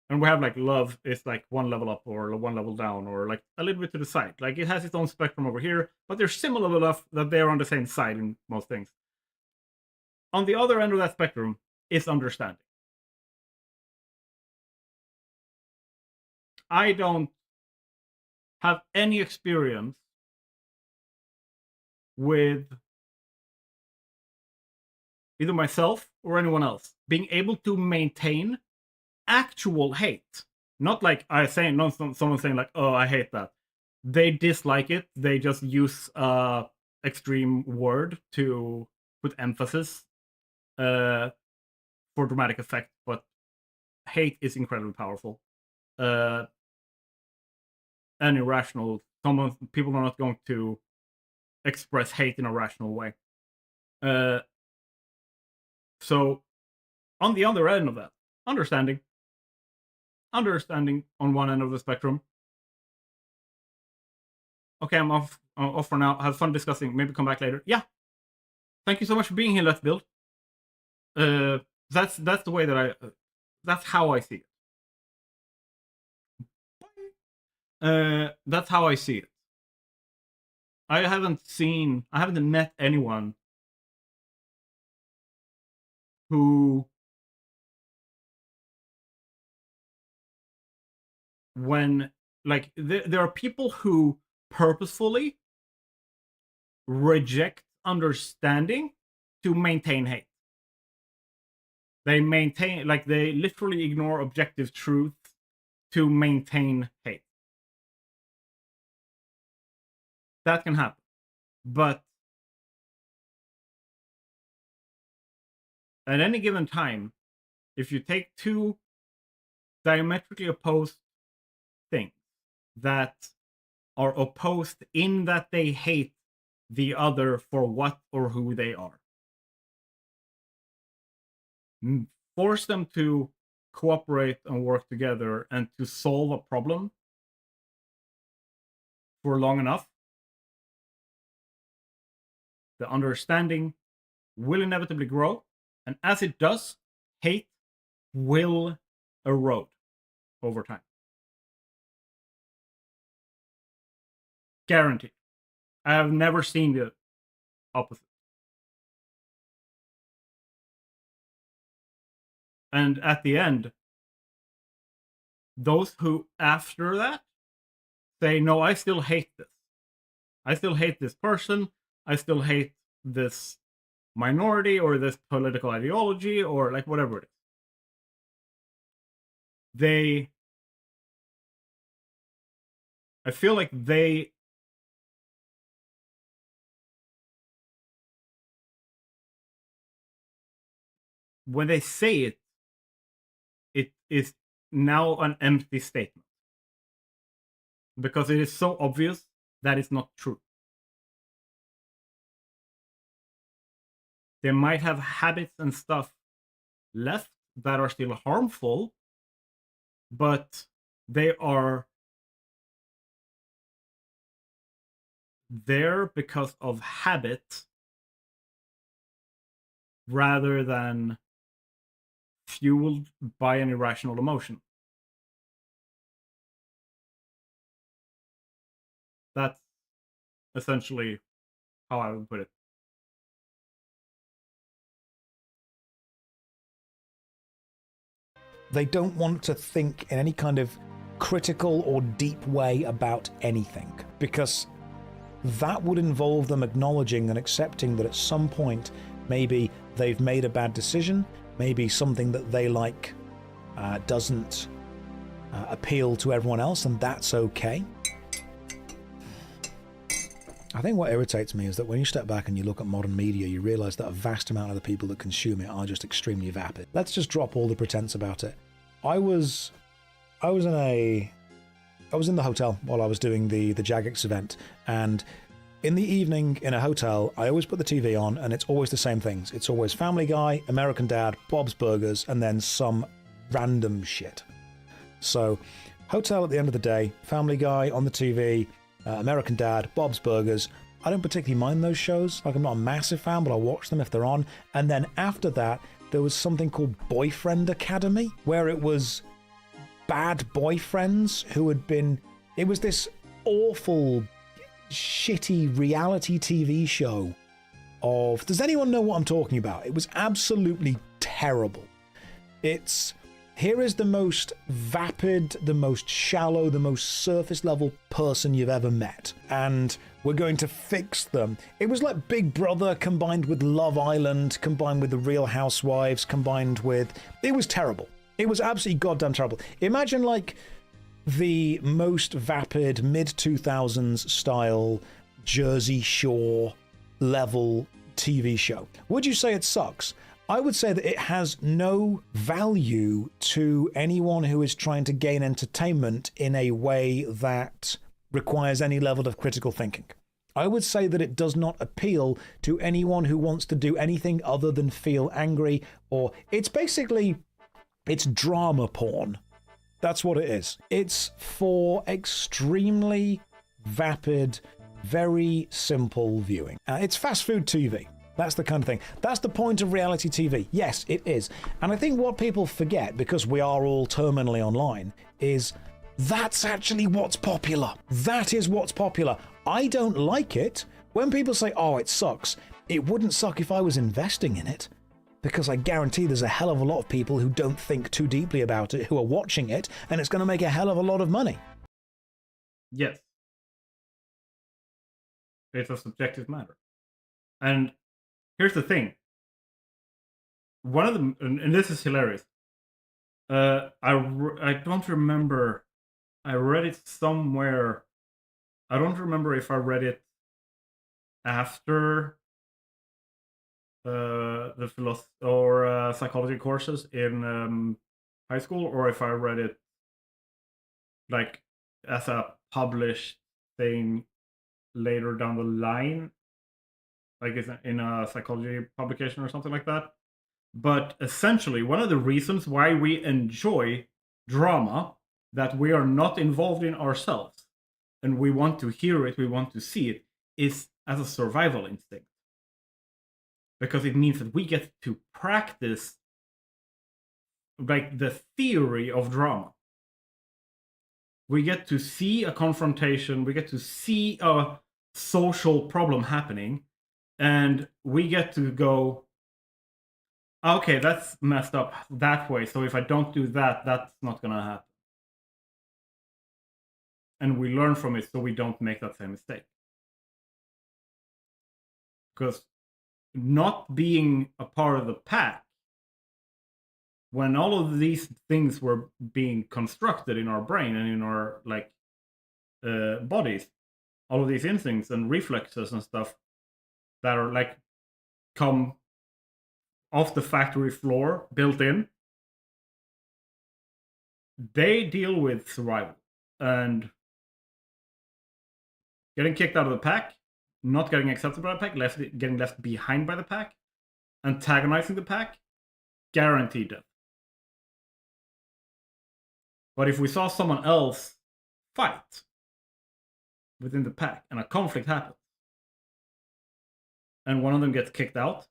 and we have like love is like one level up or one level down or like a little bit to the side. Like it has its own spectrum over here, but they're similar enough that they're on the same side in most things. On the other end of that spectrum is understanding. I don't have any experience with either myself or anyone else being able to maintain actual hate. Not like someone saying like, oh, I hate that. They dislike it. They just use extreme word to put emphasis for dramatic effect. But hate is incredibly powerful. And irrational. People are not going to express hate in a rational way. So on the other end of that, understanding on one end of the spectrum. Okay, I'm off for now. Have fun discussing. Maybe come back later. Yeah. Thank you so much for being here, Let's Build. That's the way that that's how I see it. That's how I see it. I haven't met anyone who when, like, there are people who purposefully reject understanding to maintain hate. They literally ignore objective truth to maintain hate. That can happen. But at any given time, if you take two diametrically opposed things that are opposed in that they hate the other for what or who they are, force them to cooperate and work together and to solve a problem for long enough, the understanding will inevitably grow, and as it does, hate will erode over time. Guaranteed. I have never seen the opposite. And at the end, those who after that say, no, I still hate this. I still hate this person. I still hate this minority or this political ideology or like whatever it is. I feel like when they say it, it is now an empty statement. Because it is so obvious that it's not true. They might have habits and stuff left that are still harmful, but they are there because of habit rather than fueled by an irrational emotion. That's essentially how I would put it. They don't want to think in any kind of critical or deep way about anything, because that would involve them acknowledging and accepting that at some point maybe they've made a bad decision, maybe something that they like doesn't appeal to everyone else, and that's okay. I think what irritates me is that when you step back and you look at modern media, you realize that a vast amount of the people that consume it are just extremely vapid. Let's just drop all the pretense about it. I was in the hotel while I was doing the Jagex event, and in the evening in a hotel, I always put the TV on, and it's always the same things. It's always Family Guy, American Dad, Bob's Burgers, and then some random shit. So, hotel at the end of the day, Family Guy on the TV, American Dad, Bob's Burgers. I don't particularly mind those shows. Like, I'm not a massive fan, but I'll watch them if they're on. And then after that, there was something called Boyfriend Academy, where it was bad boyfriends who had been... It was this awful, shitty reality TV show of... Does anyone know what I'm talking about? It was absolutely terrible. It's... Here is the most vapid, the most shallow, the most surface level person you've ever met, and we're going to fix them. It was like Big Brother combined with Love Island, combined with The Real Housewives, combined with... It was terrible. It was absolutely goddamn terrible. Imagine like the most vapid mid-2000s style Jersey Shore level TV show. Would you say it sucks? I would say that it has no value to anyone who is trying to gain entertainment in a way that requires any level of critical thinking. I would say that it does not appeal to anyone who wants to do anything other than feel angry, or it's basically, it's drama porn. That's what it is. It's for extremely vapid, very simple viewing. It's fast food TV. That's the kind of thing. That's the point of reality TV. Yes, it is. And I think what people forget, because we are all terminally online, is that's actually what's popular. That is what's popular. I don't like it. When people say, oh, it sucks, it wouldn't suck if I was investing in it. because I guarantee there's a hell of a lot of people who don't think too deeply about it, who are watching it, and it's going to make a hell of a lot of money. Yes. It's a subjective matter. And here's the thing. One of them, and this is hilarious. I don't remember. I read it somewhere. I don't remember if I read it after the philosophy or psychology courses in high school, or if I read it like as a published thing later down the line, like in a psychology publication or something like that. But essentially, one of the reasons why we enjoy drama that we are not involved in ourselves, and we want to hear it, we want to see it, is as a survival instinct. Because it means that we get to practice like the theory of drama. We get to see a confrontation, we get to see a social problem happening, and we get to go, okay, that's messed up that way, so if I don't do that, that's not gonna happen. And we learn from it so we don't make that same mistake. Because not being a part of the pack, when all of these things were being constructed in our brain and in our like bodies, all of these instincts and reflexes and stuff that are like come off the factory floor, built in, they deal with survival and getting kicked out of the pack, not getting accepted by the pack, getting left behind by the pack, antagonizing the pack, guaranteed death. But if we saw someone else fight within the pack and a conflict happens, and one of them gets kicked out,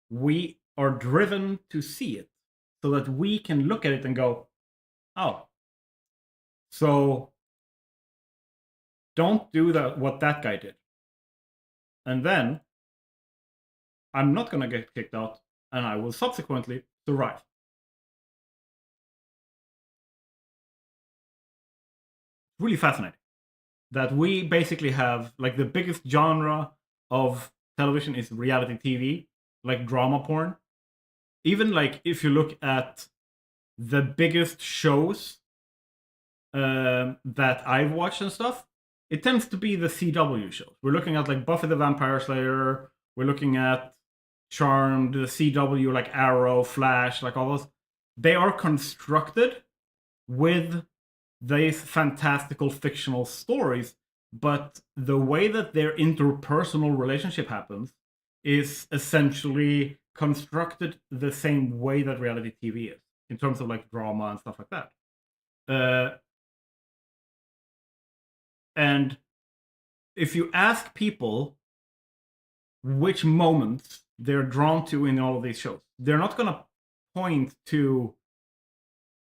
we are driven to see it so that we can look at it and go, oh, so don't do what that guy did. And then I'm not going to get kicked out, and I will subsequently survive. Really fascinating that we basically have like the biggest genre of television is reality TV, like drama porn. Even like if you look at the biggest shows that I've watched and stuff, it tends to be the CW shows. We're looking at like Buffy the Vampire Slayer, we're looking at Charmed, the CW, like Arrow, Flash, like all those. They are constructed with these fantastical fictional stories, but the way that their interpersonal relationship happens is essentially constructed the same way that reality TV is, in terms of like drama and stuff like that. And if you ask people which moments they're drawn to in all of these shows, they're not going to point to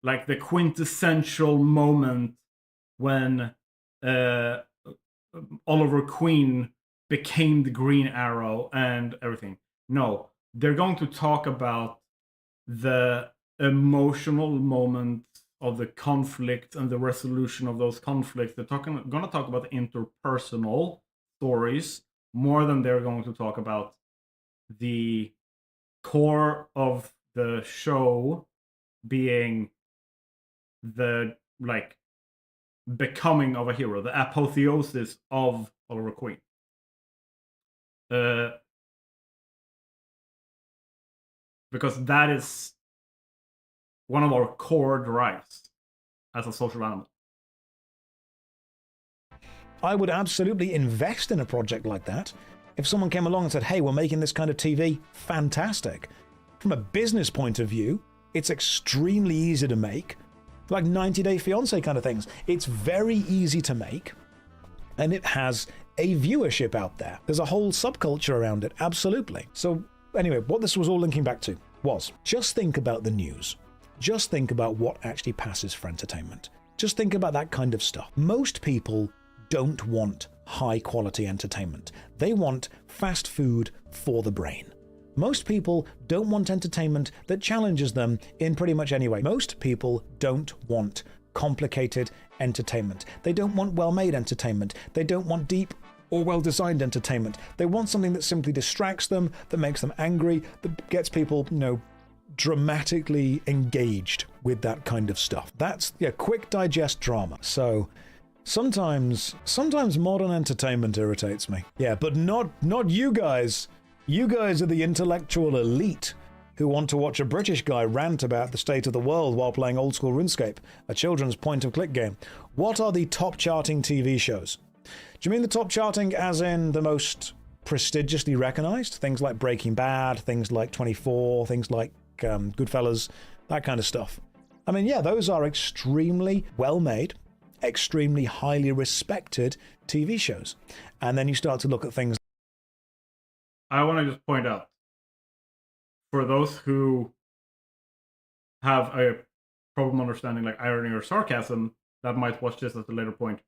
like the quintessential moment when Oliver Queen became the Green Arrow and everything. No, they're going to talk about the emotional moments of the conflict and the resolution of those conflicts. They're going to talk about the interpersonal stories more than they're going to talk about the core of the show being the like becoming of a hero, the apotheosis of Oliver Queen. Because that is one of our core drives as a social animal. I would absolutely invest in a project like that. If someone came along and said, hey, we're making this kind of TV, fantastic. From a business point of view, it's extremely easy to make. Like 90 Day Fiance kind of things. It's very easy to make, and it has a viewership out there. There's a whole subculture around it, absolutely. So anyway, what this was all linking back to was, just think about the news. Just think about what actually passes for entertainment. Just think about that kind of stuff. Most people don't want high quality entertainment. They want fast food for the brain. Most people don't want entertainment that challenges them in pretty much any way. Most people don't want complicated entertainment. They don't want well-made entertainment. They don't want deep or well-designed entertainment. They want something that simply distracts them, that makes them angry, that gets people, dramatically engaged with that kind of stuff. That's quick digest drama. So sometimes modern entertainment irritates me. Yeah, but not you guys. You guys are the intellectual elite who want to watch a British guy rant about the state of the world while playing old school RuneScape, a children's point-and-click game. What are the top charting TV shows? Do you mean the top charting as in the most prestigiously recognized? Things like Breaking Bad, things like 24, things like Goodfellas, that kind of stuff. I mean, yeah, those are extremely well-made, extremely highly respected TV shows. And then you start to look at things. I want to just point out, for those who have a problem understanding like irony or sarcasm, that might watch this at a later point.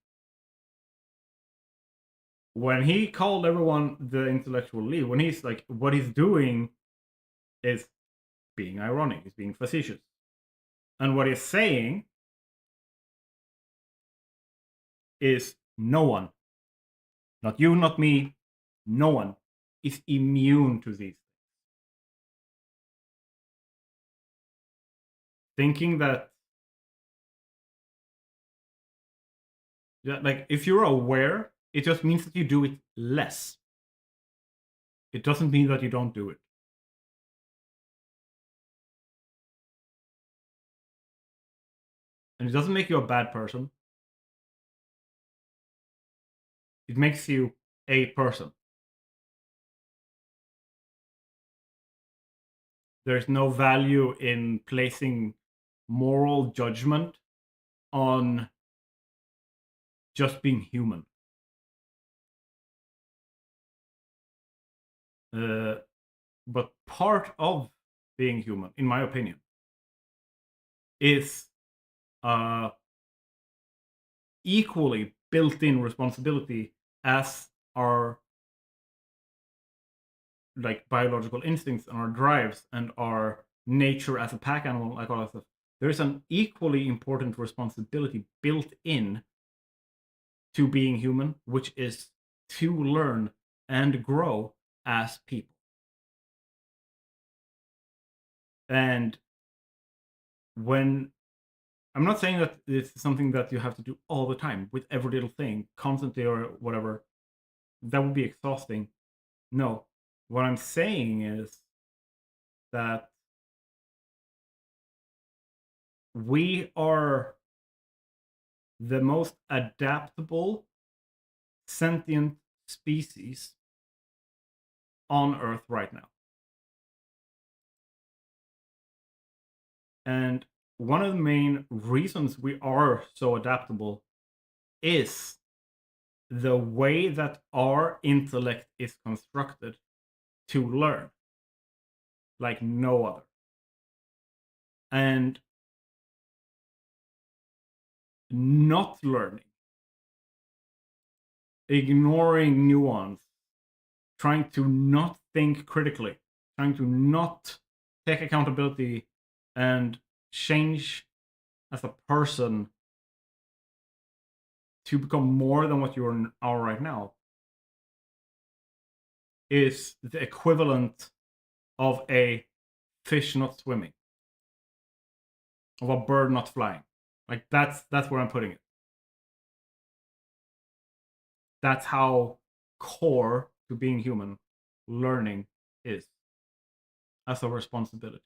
When he called everyone the intellectual elite, when he's like, what he's doing is being ironic, he's being facetious. And what he's saying is no one, not you, not me, no one is immune to these. Thinking that, like, if you're aware, it just means that you do it less. It doesn't mean that you don't do it. And it doesn't make you a bad person. It makes you a person. There's no value in placing moral judgment on just being human. But part of being human, in my opinion, is equally built-in responsibility as our like biological instincts and our drives and our nature as a pack animal, like all that stuff. There's an equally important responsibility built in to being human, which is to learn and grow as people. And when I'm not saying that it's something that you have to do all the time with every little thing, constantly or whatever, that would be exhausting. No. What I'm saying is that we are the most adaptable sentient species on Earth right now. And one of the main reasons we are so adaptable is the way that our intellect is constructed to learn like no other. And not learning, ignoring nuance, trying to not think critically, trying to not take accountability and change as a person to become more than what you are right now is the equivalent of a fish not swimming, of a bird not flying. Like that's where I'm putting it. That's how core to being human learning is as a responsibility.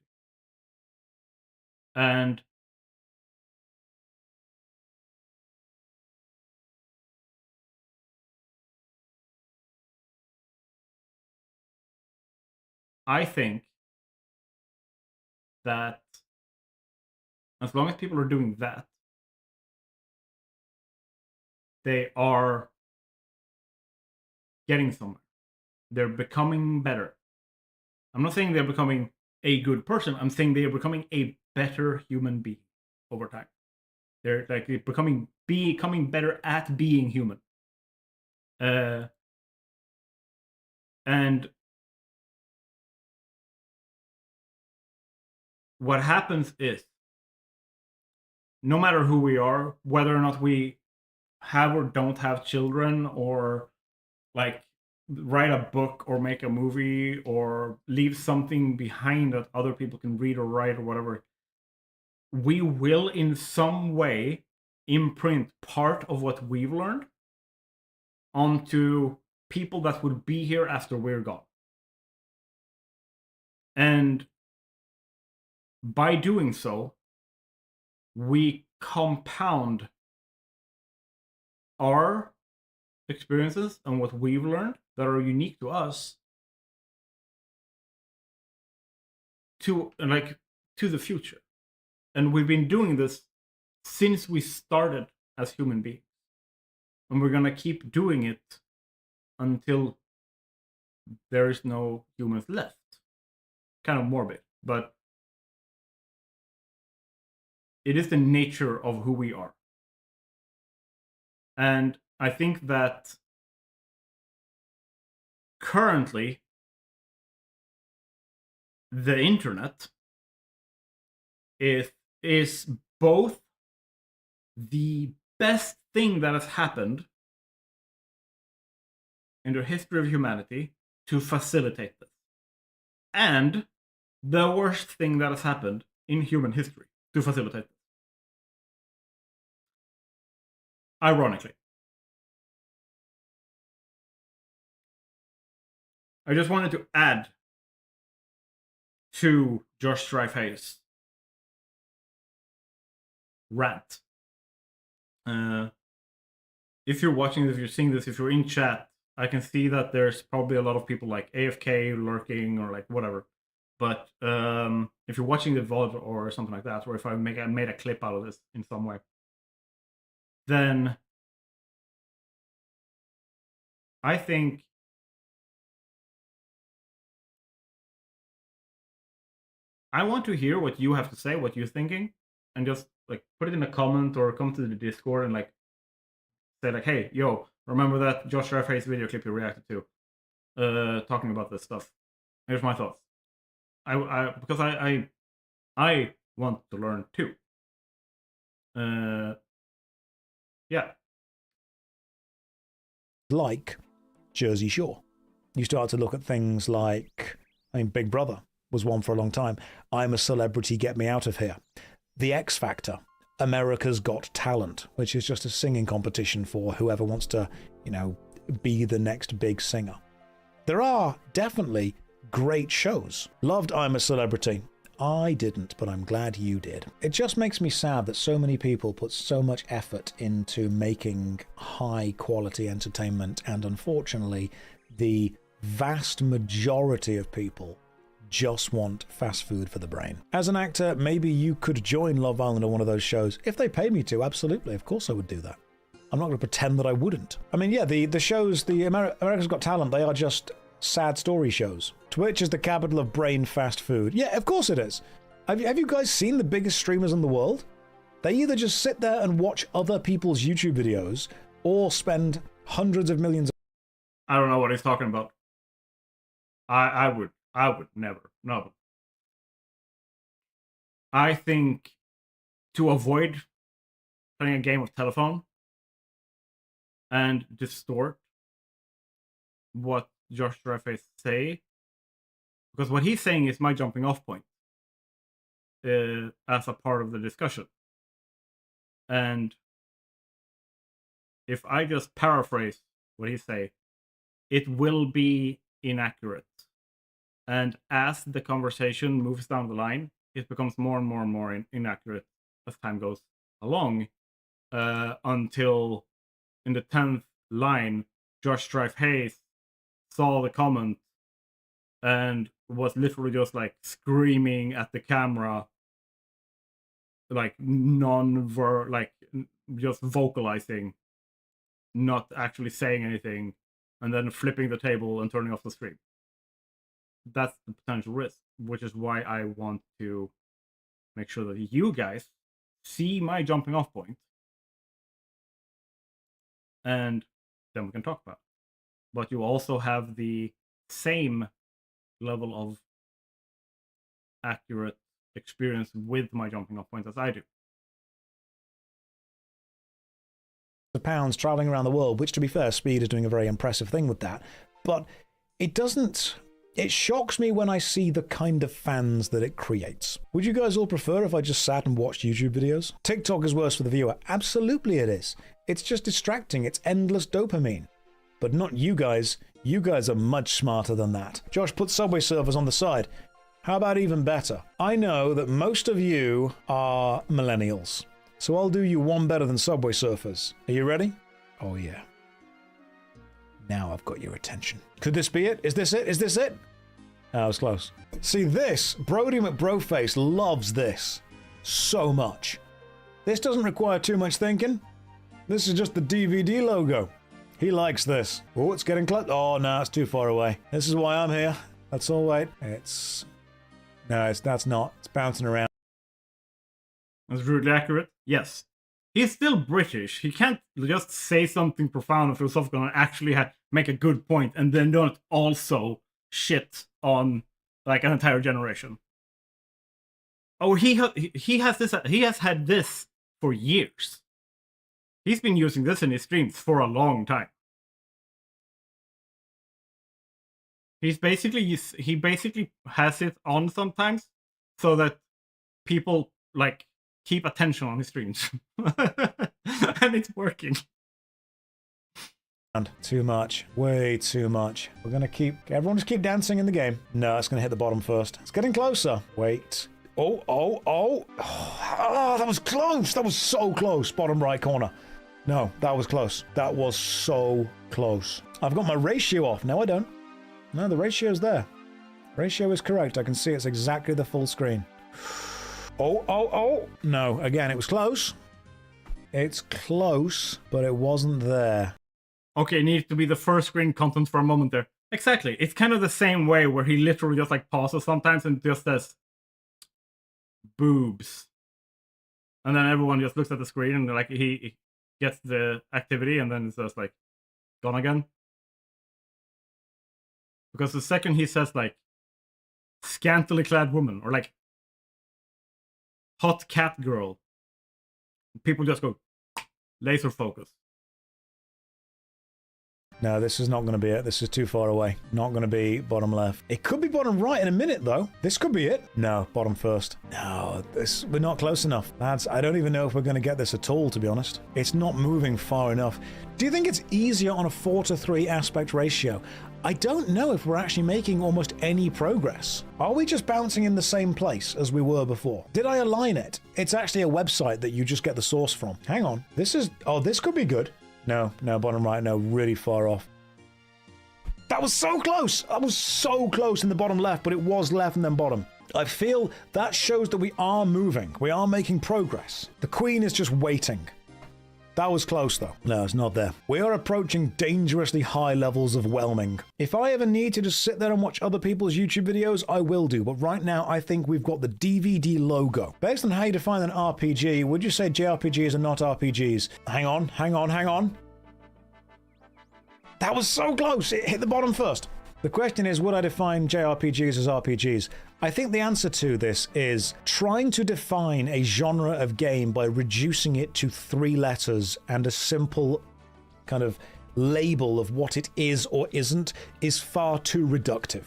And I think that as long as people are doing that, they are getting somewhere. They're becoming better. I'm not saying they're becoming a good person. I'm saying they are becoming a better human being over time. They're like becoming better at being human. And what happens is, no matter who we are, whether or not we have or don't have children, or like write a book or make a movie or leave something behind that other people can read or write or whatever, we will in some way imprint part of what we've learned onto people that would be here after we're gone. And by doing so, we compound our experiences and what we've learned that are unique to us to the future. And we've been doing this since we started as human beings. And we're gonna keep doing it until there is no humans left. Kind of morbid, but it is the nature of who we are. And I think that currently the internet is both the best thing that has happened in the history of humanity to facilitate this, and the worst thing that has happened in human history to facilitate this. Ironically. I just wanted to add to Josh Strife-Hayes' rant. If you're watching this, if you're seeing this, if you're in chat, I can see that there's probably a lot of people like AFK lurking or like whatever. But if you're watching the VOD or something like that, or if I made a clip out of this in some way, then I think I want to hear what you have to say, what you're thinking, and just like put it in a comment or come to the Discord and like say like, hey, yo, remember that Josh Strife-Hayes video clip you reacted to, talking about this stuff. Here's my thoughts. Because I want to learn too. Yeah. Like Jersey Shore. You start to look at things like, Big Brother was one for a long time. I'm a Celebrity, Get Me Out of Here. The X Factor. America's Got Talent, which is just a singing competition for whoever wants to, be the next big singer. There are definitely great shows. Loved I'm a Celebrity. I didn't, but I'm glad you did. It just makes me sad that so many people put so much effort into making high quality entertainment, and unfortunately, the vast majority of people just want fast food for the brain. As an actor, maybe you could join Love Island or one of those shows. If they paid me to, absolutely, of course I would do that. I'm not going to pretend that I wouldn't. The shows, the America's Got Talent, they are just sad story shows. Twitch is the capital of brain fast food. Yeah, of course it is. Have you guys seen the biggest streamers in the world? They either just sit there and watch other people's YouTube videos or spend hundreds of millions. I don't know what he's talking about. I would never. No. I think to avoid playing a game of telephone and distort what Josh Strife-Hayes say, because what he's saying is my jumping off point as a part of the discussion. And if I just paraphrase what he say, it will be inaccurate. And as the conversation moves down the line, it becomes more and more and more inaccurate as time goes along, until in the 10th line, Josh Strife-Hayes saw the comment and was literally just like screaming at the camera, like just vocalizing, not actually saying anything, and then flipping the table and turning off the stream. That's the potential risk, which is why I want to make sure that you guys see my jumping off point, and then we can talk about it. But you also have the same level of accurate experience with my jumping off points as I do. Pounds traveling around the world, which to be fair, Speed is doing a very impressive thing with that, but it shocks me when I see the kind of fans that it creates. Would you guys all prefer if I just sat and watched YouTube videos? TikTok is worse for the viewer. Absolutely it is. It's just distracting. It's endless dopamine. But not you guys. You guys are much smarter than that. Josh, put Subway Surfers on the side. How about even better? I know that most of you are millennials. So I'll do you one better than Subway Surfers. Are you ready? Oh yeah. Now I've got your attention. Could this be it? Is this it? Is this it? Oh, I was close. See this, Brody McBroface loves this so much. This doesn't require too much thinking. This is just the DVD logo. He likes this. Oh, it's getting close. Oh, no, it's too far away. This is why I'm here. Let's all wait. That's not. It's bouncing around. That's rudely accurate. Yes. He's still British. He can't just say something profound and philosophical and actually make a good point and then don't also shit on like an entire generation. Oh, he has had this for years. He's been using this in his streams for a long time. He basically has it on sometimes so that people like keep attention on his streams. And it's working. Too much. Way too much. We're gonna everyone just keep dancing in the game. No, it's gonna hit the bottom first. It's getting closer. Wait. Oh, that was close. That was so close. Bottom right corner. No, that was close. That was so close. I've got my ratio off. No, I don't. No, the ratio's there. Ratio is correct. I can see it's exactly the full screen. Oh. No, again, it was close. It's close, but it wasn't there. Okay, it needs to be the first screen content for a moment there. Exactly. It's kind of the same way where he literally just like pauses sometimes and just says boobs. And then everyone just looks at the screen and like he gets the activity and then it's just like gone again. Because the second he says like scantily clad woman or like hot cat girl, people just go laser focus. No, this is not going to be it. This is too far away. Not going to be bottom left. It could be bottom right in a minute, though. This could be it. No, bottom first. No, we're not close enough. I don't even know if we're going to get this at all, to be honest. It's not moving far enough. Do you think it's easier on a 4:3 aspect ratio? I don't know if we're actually making almost any progress. Are we just bouncing in the same place as we were before? Did I align it? It's actually a website that you just get the source from. Hang on. This could be good. No, bottom right, no, really far off. That was so close! That was so close in the bottom left, but it was left and then bottom. I feel that shows that we are moving. We are making progress. The Queen is just waiting. That was close, though. No, it's not there. We are approaching dangerously high levels of whelming. If I ever need to just sit there and watch other people's YouTube videos, I will do. But right now, I think we've got the DVD logo. Based on how you define an RPG, would you say JRPGs are not RPGs? Hang on. That was so close. It hit the bottom first. The question is, would I define JRPGs as RPGs? I think the answer to this is trying to define a genre of game by reducing it to 3 letters and a simple kind of label of what it is or isn't is far too reductive.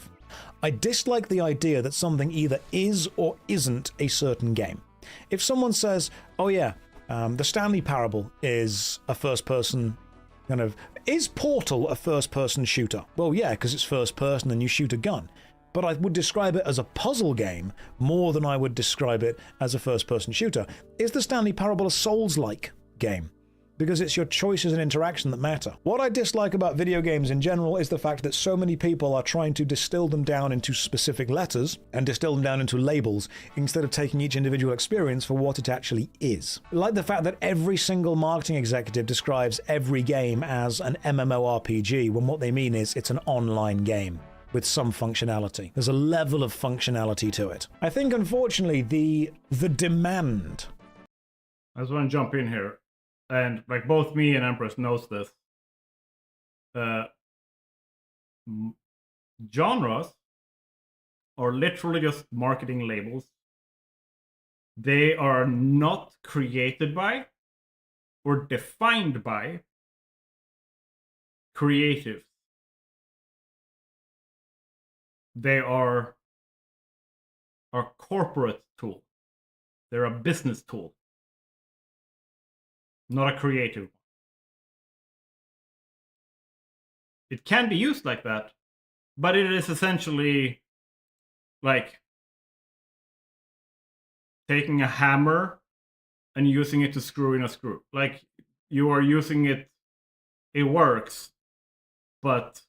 I dislike the idea that something either is or isn't a certain game. If someone says, oh yeah, the Stanley Parable is a first-person kind of... Is Portal a first-person shooter? Well, yeah, because it's first-person and you shoot a gun. But I would describe it as a puzzle game more than I would describe it as a first-person shooter. Is the Stanley Parable a Souls-like game? Because it's your choices and interaction that matter. What I dislike about video games in general is the fact that so many people are trying to distill them down into specific letters and distill them down into labels instead of taking each individual experience for what it actually is. Like the fact that every single marketing executive describes every game as an MMORPG when what they mean is it's an online game with some functionality. There's a level of functionality to it. I think, unfortunately, the demand... I just want to jump in here. And like both me and Empress knows this. Genres are literally just marketing labels They are not created by or defined by creatives. They are a corporate tool. They're a business tool, not a creative one. It can be used like that, but it is essentially like taking a hammer and using it to screw in a screw. Like, you are using it, it works, but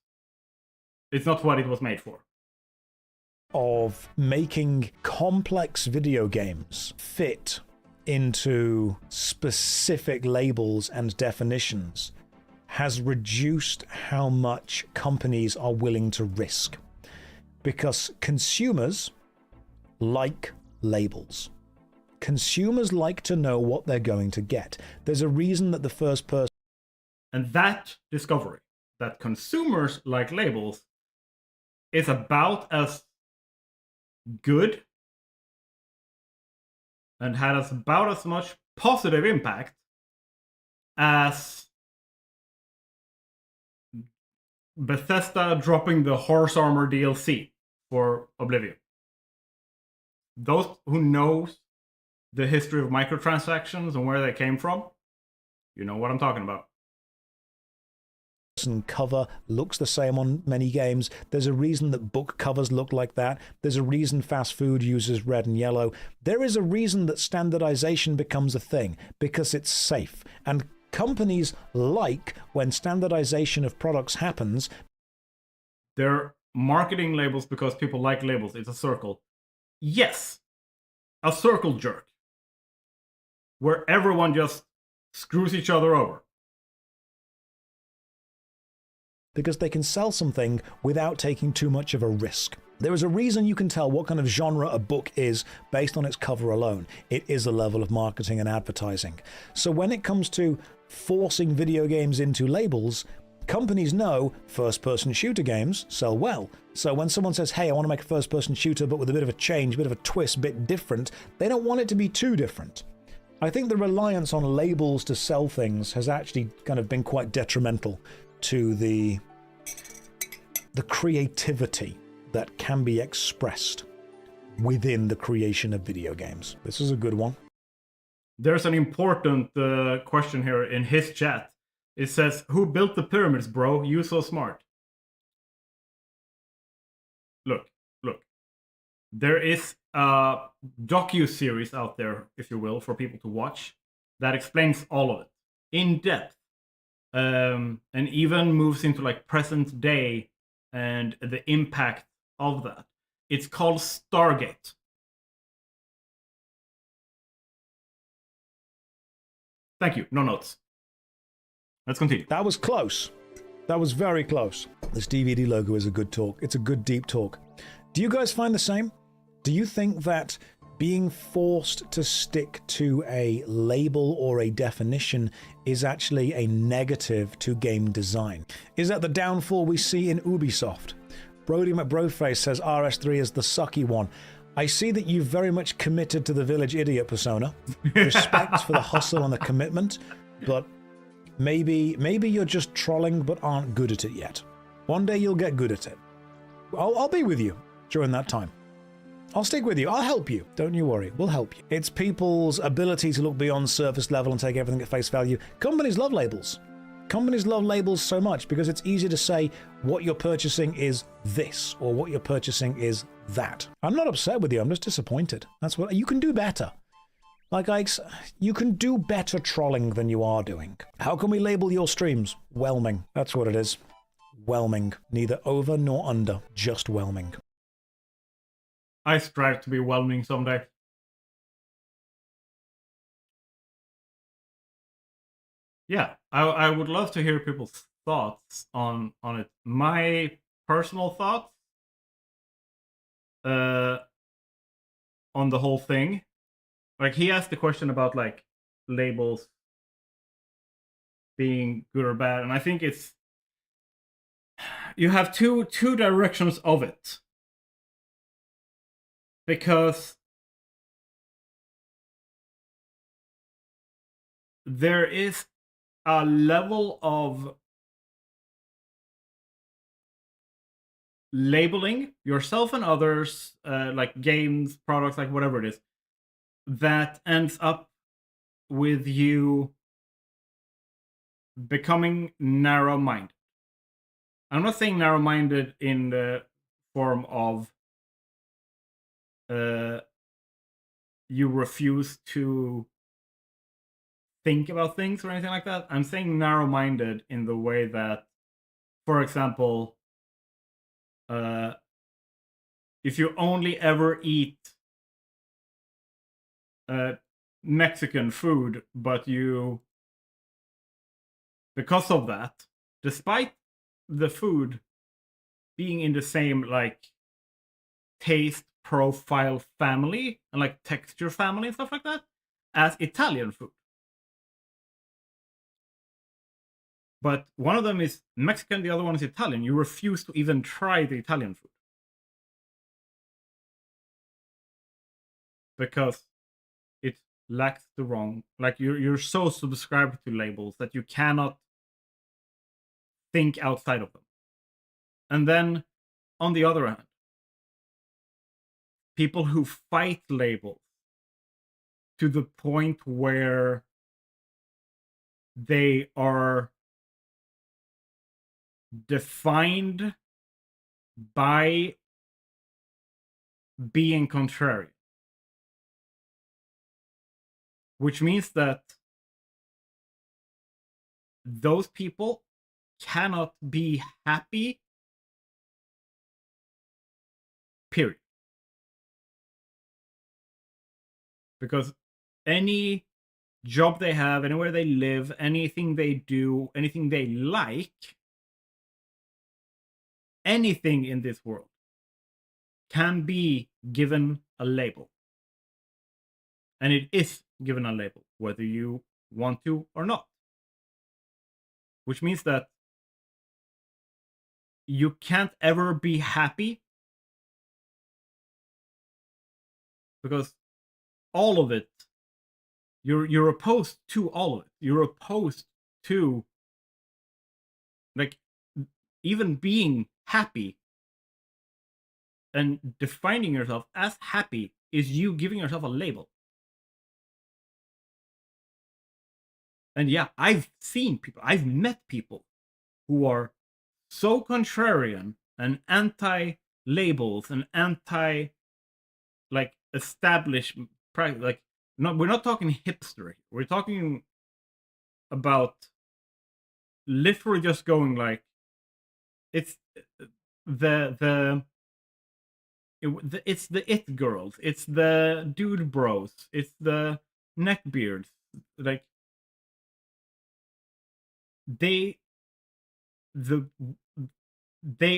it's not what it was made for. Of making complex video games fit into specific labels and definitions has reduced how much companies are willing to risk. Because consumers like labels. Consumers like to know what they're going to get. There's a reason that the first person... And that discovery, that consumers like labels, is about as good and had about as much positive impact as Bethesda dropping the Horse Armor DLC for Oblivion. Those who knows the history of microtransactions and where they came from, you know what I'm talking about. Cover looks the same on many games. There's a reason that book covers look like that. There's a reason fast food uses red and yellow. There is a reason that standardization becomes a thing, because it's safe. And companies like when standardization of products happens. They're marketing labels because people like labels. It's a circle. Yes, a circle jerk, where everyone just screws each other over. Because they can sell something without taking too much of a risk. There is a reason you can tell what kind of genre a book is based on its cover alone. It is a level of marketing and advertising. So when it comes to forcing video games into labels, companies know first-person shooter games sell well. So when someone says, hey, I want to make a first-person shooter but with a bit of a change, a bit of a twist, a bit different, they don't want it to be too different. I think the reliance on labels to sell things has actually kind of been quite detrimental to the creativity that can be expressed within the creation of video games. This is a good one. There's an important question here in his chat. It says, who built the pyramids, bro? You so smart. Look. There is a docu-series out there, if you will, for people to watch that explains all of it in depth. And even moves into like present day and the impact of that. It's called Stargate. Thank you. No notes. Let's continue. That was close. That was very close. This DVD logo is a good talk. It's a good deep talk. Do you guys find the same? Do you think that being forced to stick to a label or a definition is actually a negative to game design? Is that the downfall we see in Ubisoft? Brody McBroface says RS3 is the sucky one. I see that you've very much committed to the village idiot persona. Respect for the hustle and the commitment, but maybe you're just trolling but aren't good at it yet. One day you'll get good at it. I'll be with you during that time. I'll stick with you. I'll help you. Don't you worry. We'll help you. It's people's ability to look beyond surface level and take everything at face value. Companies love labels. Companies love labels so much because it's easy to say what you're purchasing is this or what you're purchasing is that. I'm not upset with you. I'm just disappointed. That's what you can do better. You can do better trolling than you are doing. How can we label your streams? Whelming. That's what it is. Whelming. Neither over nor under. Just whelming. I strive to be whelming someday. Yeah, I would love to hear people's thoughts on it. My personal thoughts on the whole thing. Like, he asked the question about like labels being good or bad, and I think it's you have two directions of it. Because there is a level of labeling yourself and others, like games, products, like whatever it is, that ends up with you becoming narrow-minded. I'm not saying narrow-minded in the form of you refuse to think about things or anything like that. I'm saying narrow-minded in the way that, for example, if you only ever eat Mexican food, but you, because of that, despite the food being in the same like taste profile family and like texture family and stuff like that as Italian food, but one of them is Mexican, the other one is Italian, you refuse to even try the Italian food because it lacks the wrong, like you're so subscribed to labels that you cannot think outside of them. And then on the other hand, people who fight labels to the point where they are defined by being contrarian, which means that those people cannot be happy, period. Because any job they have, anywhere they live, anything they do, anything they like, anything in this world can be given a label. And it is given a label, whether you want to or not. Which means that you can't ever be happy because all of it, you're opposed to all of it. You're opposed to, like, even being happy and defining yourself as happy is you giving yourself a label. And yeah, I've seen people, I've met people who are so contrarian and anti-labels and anti, like, established practice. Like, we're not talking hipster. We're talking about literally just going like, it's it's the it girls, it's the dude bros, it's the neckbeards, like they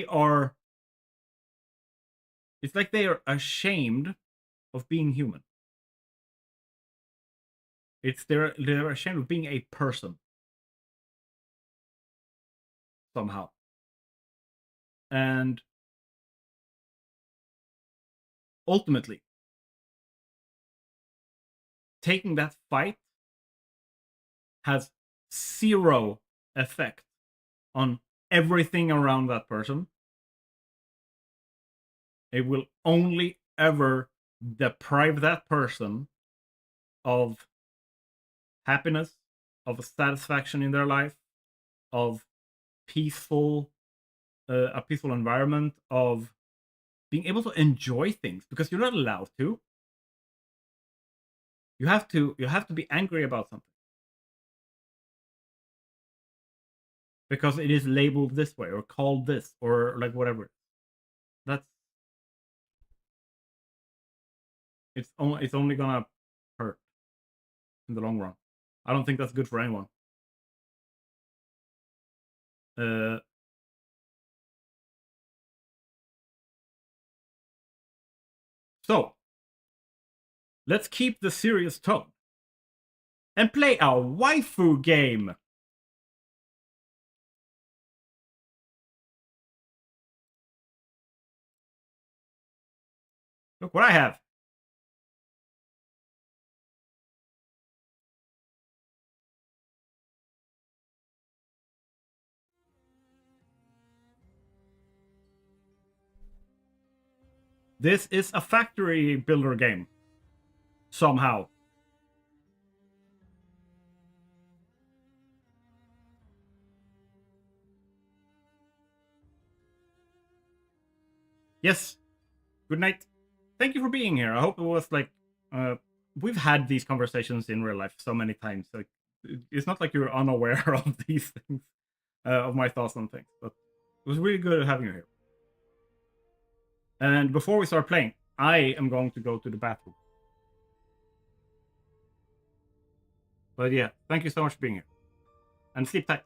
are, it's like they are ashamed of being human. It's they're ashamed of being a person somehow. And ultimately, taking that fight has zero effect on everything around that person. It will only ever deprive that person of happiness, of satisfaction in their life, of peaceful, a peaceful environment, of being able to enjoy things, because you're not allowed to. You have to be angry about something because it is labeled this way or called this or like whatever. It's only gonna hurt in the long run. I don't think that's good for anyone. So let's keep the serious tone and play a waifu game. Look what I have. This is a factory builder game. Somehow. Yes. Good night. Thank you for being here. I hope it was like we've had these conversations in real life so many times. Like it's not like you're unaware of these things, of my thoughts on things. But it was really good having you here. And before we start playing, I am going to go to the bathroom. But yeah, thank you so much for being here. And sleep tight.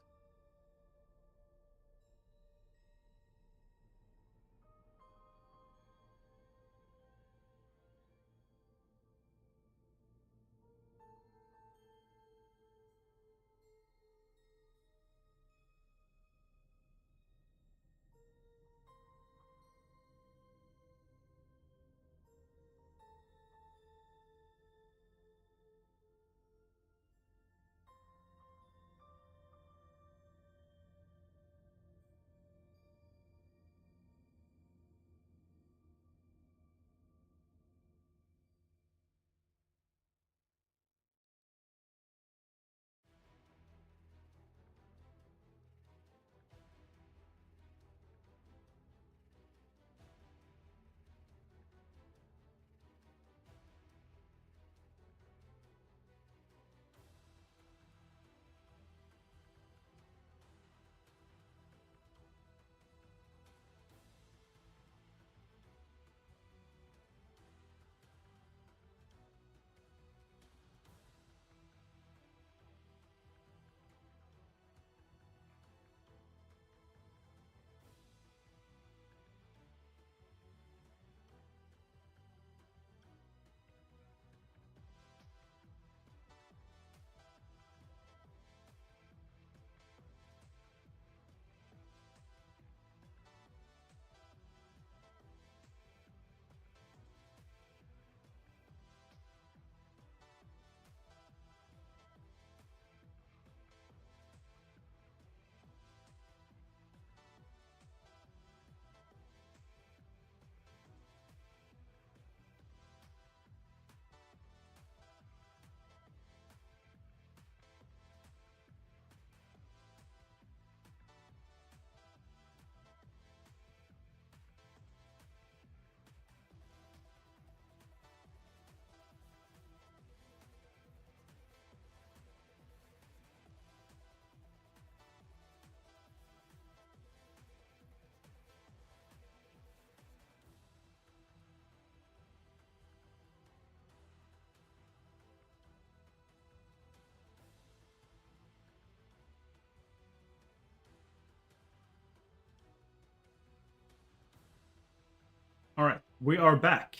All right, we are back.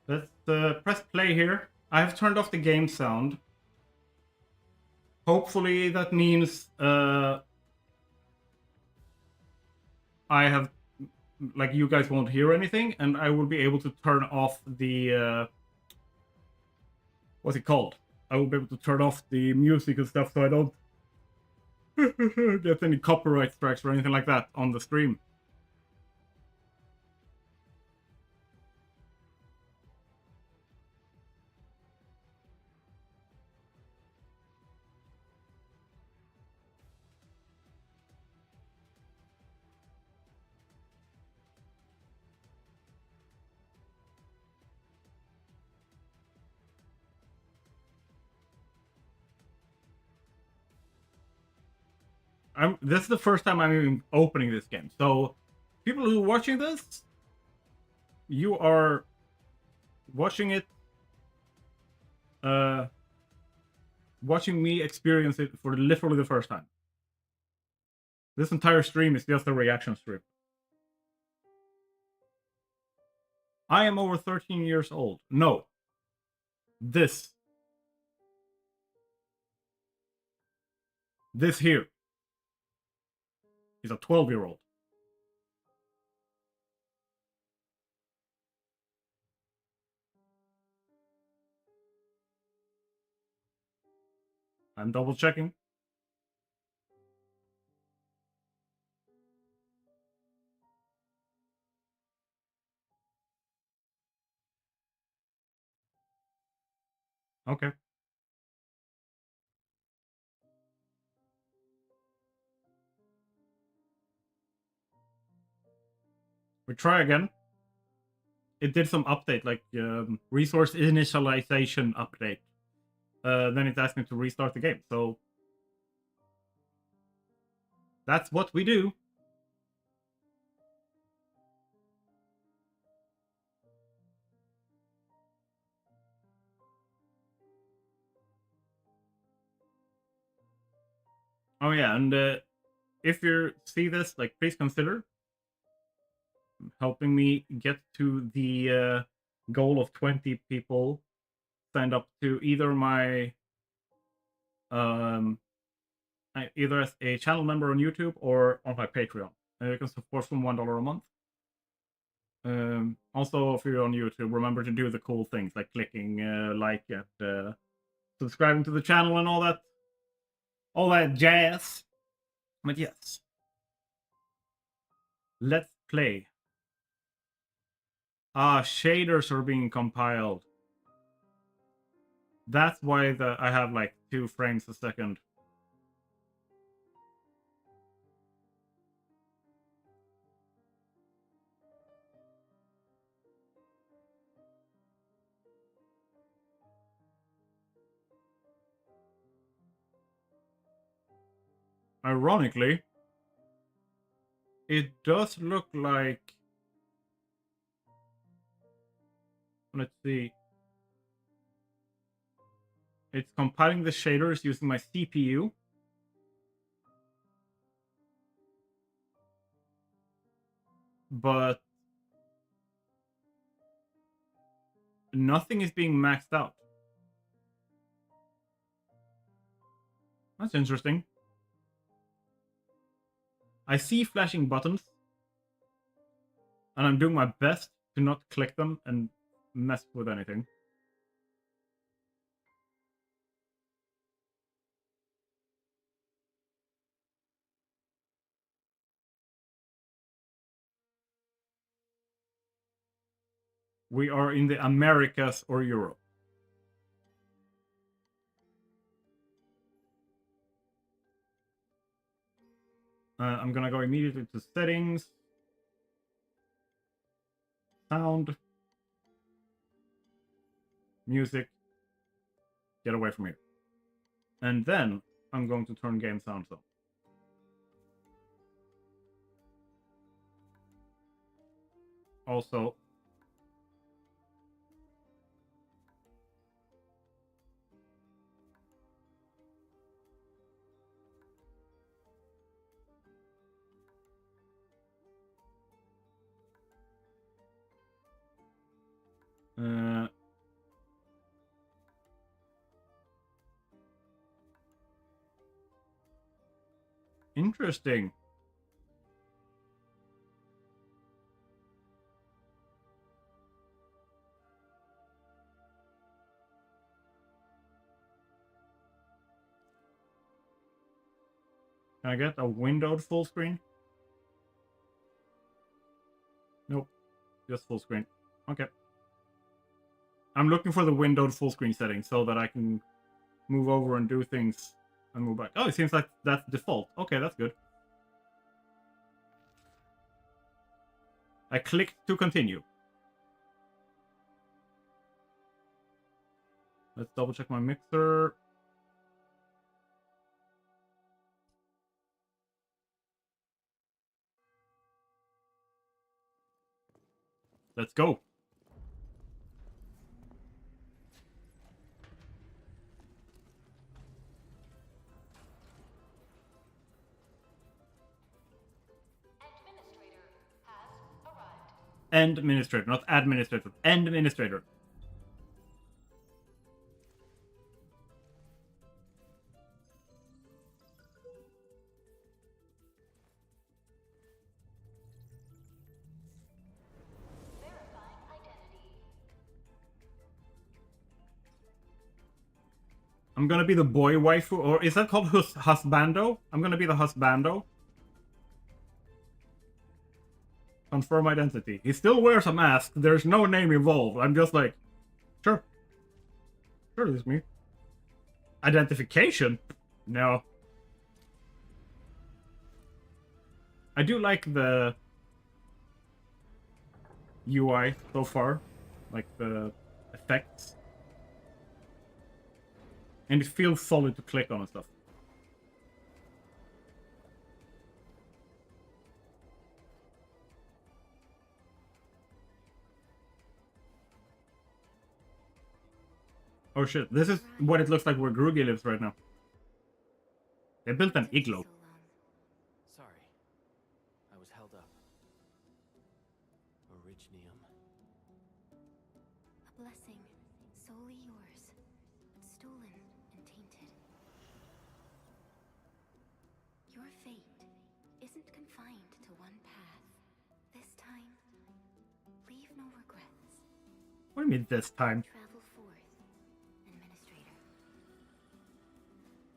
Let's press play here. I have turned off the game sound. Hopefully that means I have, like, you guys won't hear anything, and I will be able to turn off the what's it called? I will be able to turn off the music and stuff, so I don't get any copyright strikes or anything like that on the stream. This is the first time I'm even opening this game. So, people who are watching this, you are watching it, watching me experience it for literally the first time. This entire stream is just a reaction stream. I am over 13 years old. No. This here is a 12-year-old. I'm double checking. Okay. We try again. It did some update, like resource initialization update. Then it asked me to restart the game, so that's what we do. Oh yeah, and if you see this, like, please consider helping me get to the goal of 20 people signed up to either my either as a channel member on YouTube or on my Patreon. You can support from $1 a month. Also, if you're on YouTube, remember to do the cool things like clicking like and subscribing to the channel and all that jazz. But yes, let's play. Shaders are being compiled. That's why I have like 2 frames a second. Ironically, it does look like... Let's see. It's compiling the shaders using my CPU. But nothing is being maxed out. That's interesting. I see flashing buttons, and I'm doing my best to not click them and mess with anything. We are in the Americas or Europe. I'm gonna go immediately to settings, sound, music, get away from here. And then I'm going to turn game sounds on. Also, interesting. Can I get a windowed full screen? Nope, just full screen. Okay. I'm looking for the windowed full screen setting so that I can move over and do things and move back. Oh, it seems like that's default. Okay, that's good. I clicked to continue. Let's double check my mixer. Let's go. End administrator, not administrator. End administrator. I'm gonna be the boy waifu, or is that called husbando? I'm gonna be the husbando. Confirm identity. He still wears a mask. There's no name involved. I'm just like, sure. Sure, it's me. Identification? No. I do like the UI so far, like the effects. And it feels solid to click on and stuff. Oh shit, this is what it looks like where Grugi lives right now. They built an igloo. Sorry. I was held up. Originium. A blessing, solely yours, but stolen and tainted. Your fate isn't confined to one path. This time, leave no regrets. What do you mean this time? Travel forth, Administrator.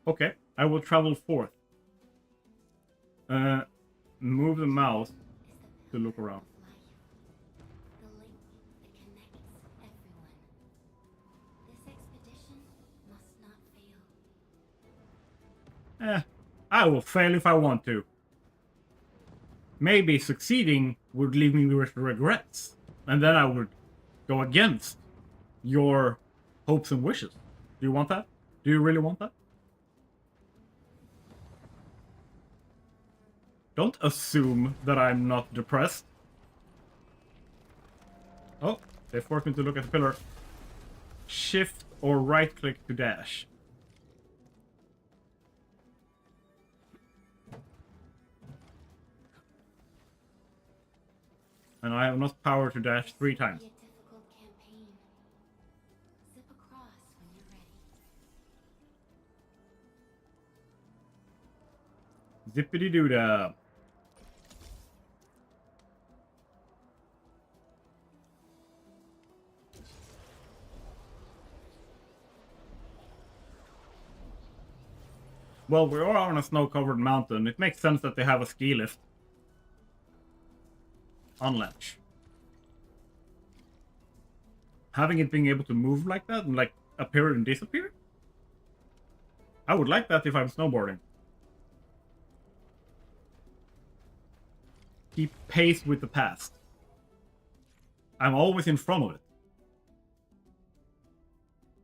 Okay, I will travel forth. Move the mouse to look around. The link that connects everyone. This expedition must not fail. I will fail if I want to. Maybe succeeding would leave me with regrets, and then I would go against your hopes and wishes. Do you want that? Do you really want that? Don't assume that I'm not depressed. Oh, they forced me to look at the pillar. Shift or right click to dash. And I have enough power to dash 3 times. Be a difficult campaign. Zip across when you're ready. Zippity-doo-dah. Well, we are on a snow-covered mountain. It makes sense that they have a ski lift. On ledge. Having it being able to move like that and like appear and disappear? I would like that if I'm snowboarding. Keep pace with the past. I'm always in front of it.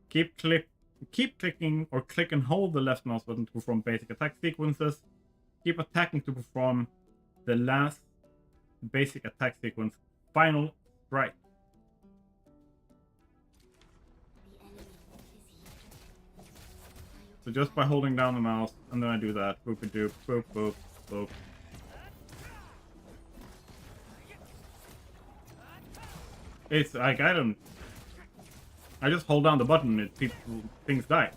Keep clicking or click and hold the left mouse button to perform basic attack sequences. Keep attacking to perform the last basic attack sequence, Final Strike. So just by holding down the mouse, and then I do that. Boop a doop, boop, boop, boop. It's like I just hold down the button and things die.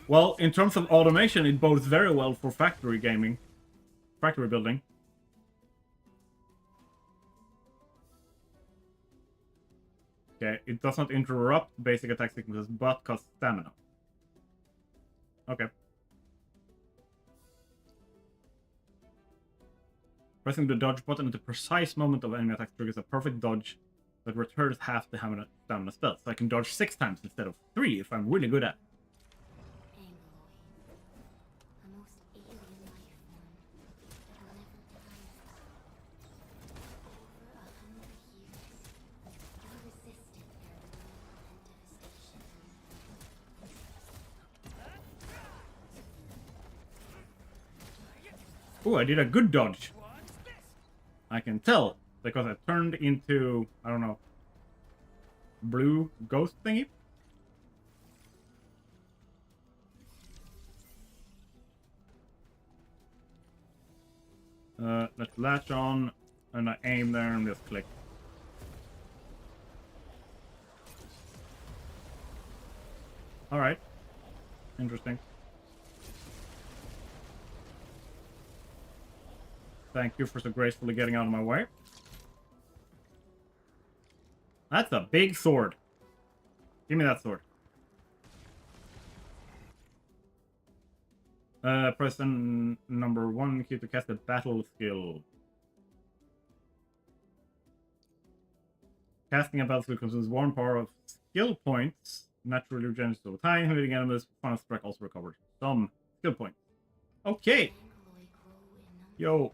Well, in terms of automation, it bodes very well for factory gaming. Factory building. Okay, it does not interrupt basic attack sequences, but costs stamina. Okay. Pressing the dodge button at the precise moment of enemy attack triggers a perfect dodge that returns half the stamina spell. So I can dodge 6 times instead of 3 if I'm really good at it. Ooh, I did a good dodge. I can tell, because I turned into, I don't know, blue ghost thingy. Let's latch on, and I aim there and just click. Alright. Interesting. Thank you for so gracefully getting out of my way. That's a big sword. Give me that sword. Press number 1 key to cast a battle skill. Casting a battle skill consumes 1 power of skill points naturally regenerates over time. Hitting enemies, final strike also recovers some skill points. Okay. Yo.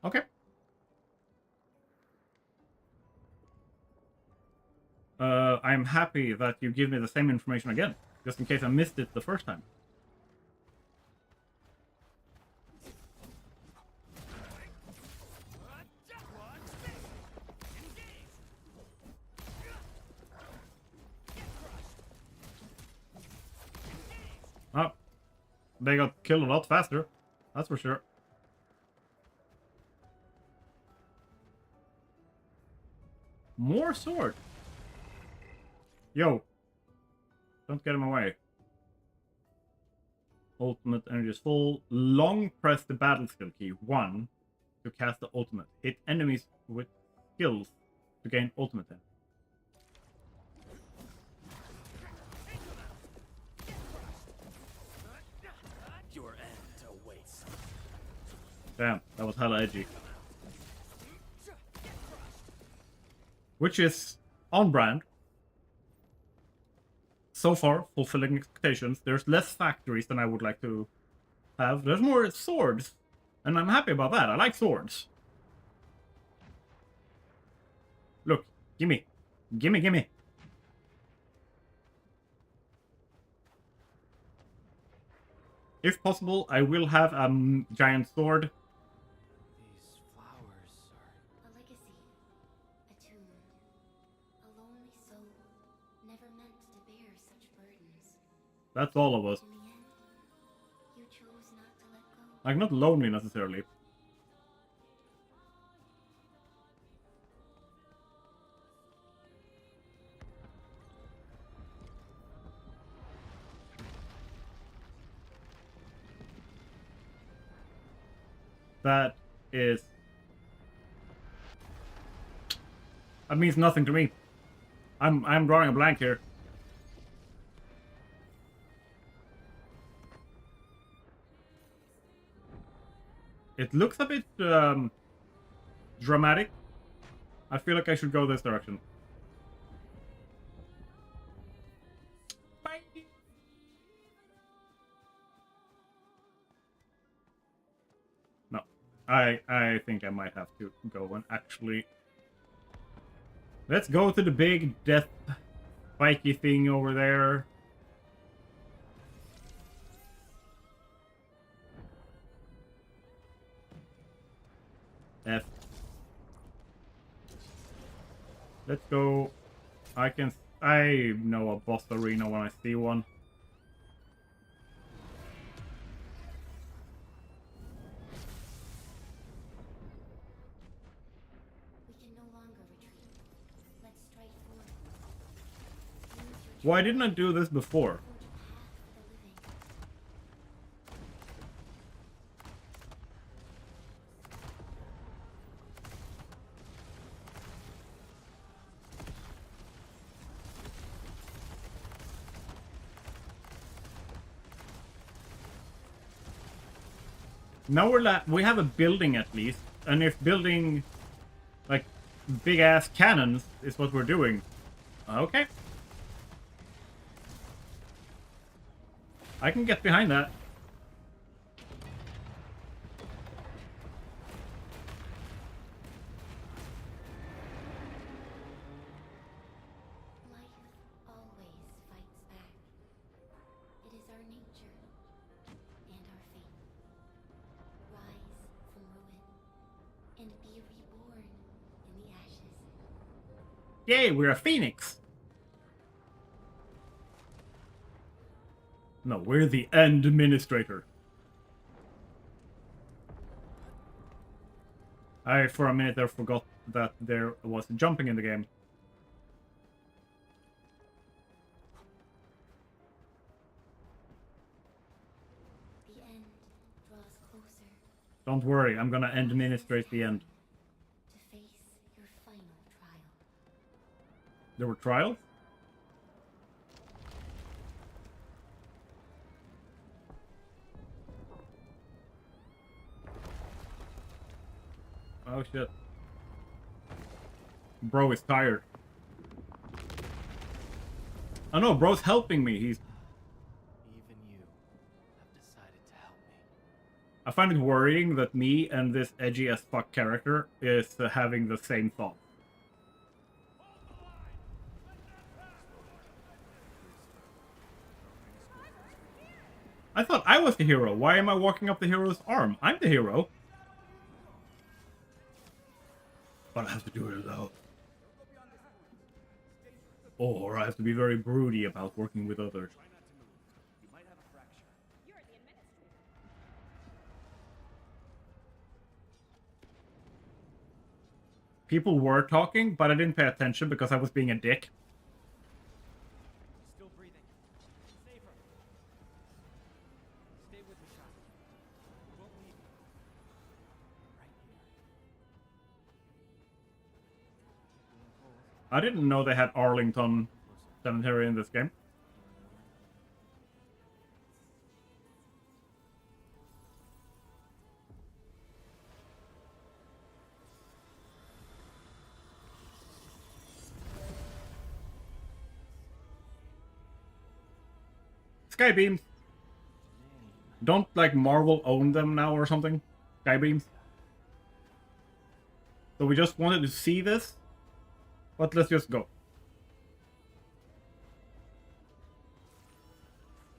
Okay. I'm happy that you give me the same information again, just in case I missed it the first time. Oh, they got killed a lot faster, that's for sure. More sword. Yo. Don't get in my way. Ultimate energy is full. Long press the battle skill key 1 to cast the ultimate. Hit enemies with skills to gain ultimate damage. Your end awaits. Damn, that was hella edgy. Which is on brand. So far, fulfilling expectations. There's less factories than I would like to have. There's more swords. And I'm happy about that. I like swords. Look, gimme. Gimme, gimme. If possible, I will have a giant sword. These flowers are... A legacy. A tomb. A lonely soul. Never meant to bear such burdens. That's all of us. In the end, you chose not to let go. Like, not lonely necessarily. That is... That means nothing to me. I'm drawing a blank here. It looks a bit dramatic. I feel like I should go this direction. Bye. No, I think I might have to go and actually... Let's go to the big death spiky thing over there. F. Let's go. I know a boss arena when I see one. We can no longer retreat. Let's strike forward. Why didn't I do this before? Now we have a building at least, and if building like big ass cannons is what we're doing, okay, I can get behind that. Life always fights back. It is our nature and our fate. Rise from ruin and be reborn in the ashes. Yay, we're a phoenix. No, we're the End Administrator. I, for a minute there, forgot that there was jumping in the game. The end draws closer. Don't worry, I'm gonna End Administrate the end. To face your final trial. There were trials? Oh shit. Bro is tired. Oh no, bro's helping me. He's... Even you have decided to help me. I find it worrying that me and this edgy as fuck character is having the same thought. I thought I was the hero. Why am I walking up the hero's arm? I'm the hero. But I have to do it alone. Or I have to be very broody about working with others. People were talking, but I didn't pay attention because I was being a dick. Still breathing. Save her. Stay with her, child. We won't leave you. Right here. I didn't know they had Arlington Cemetery in this game. Sky beams. Don't like Marvel own them now or something? Sky beams. So we just wanted to see this, but let's just go.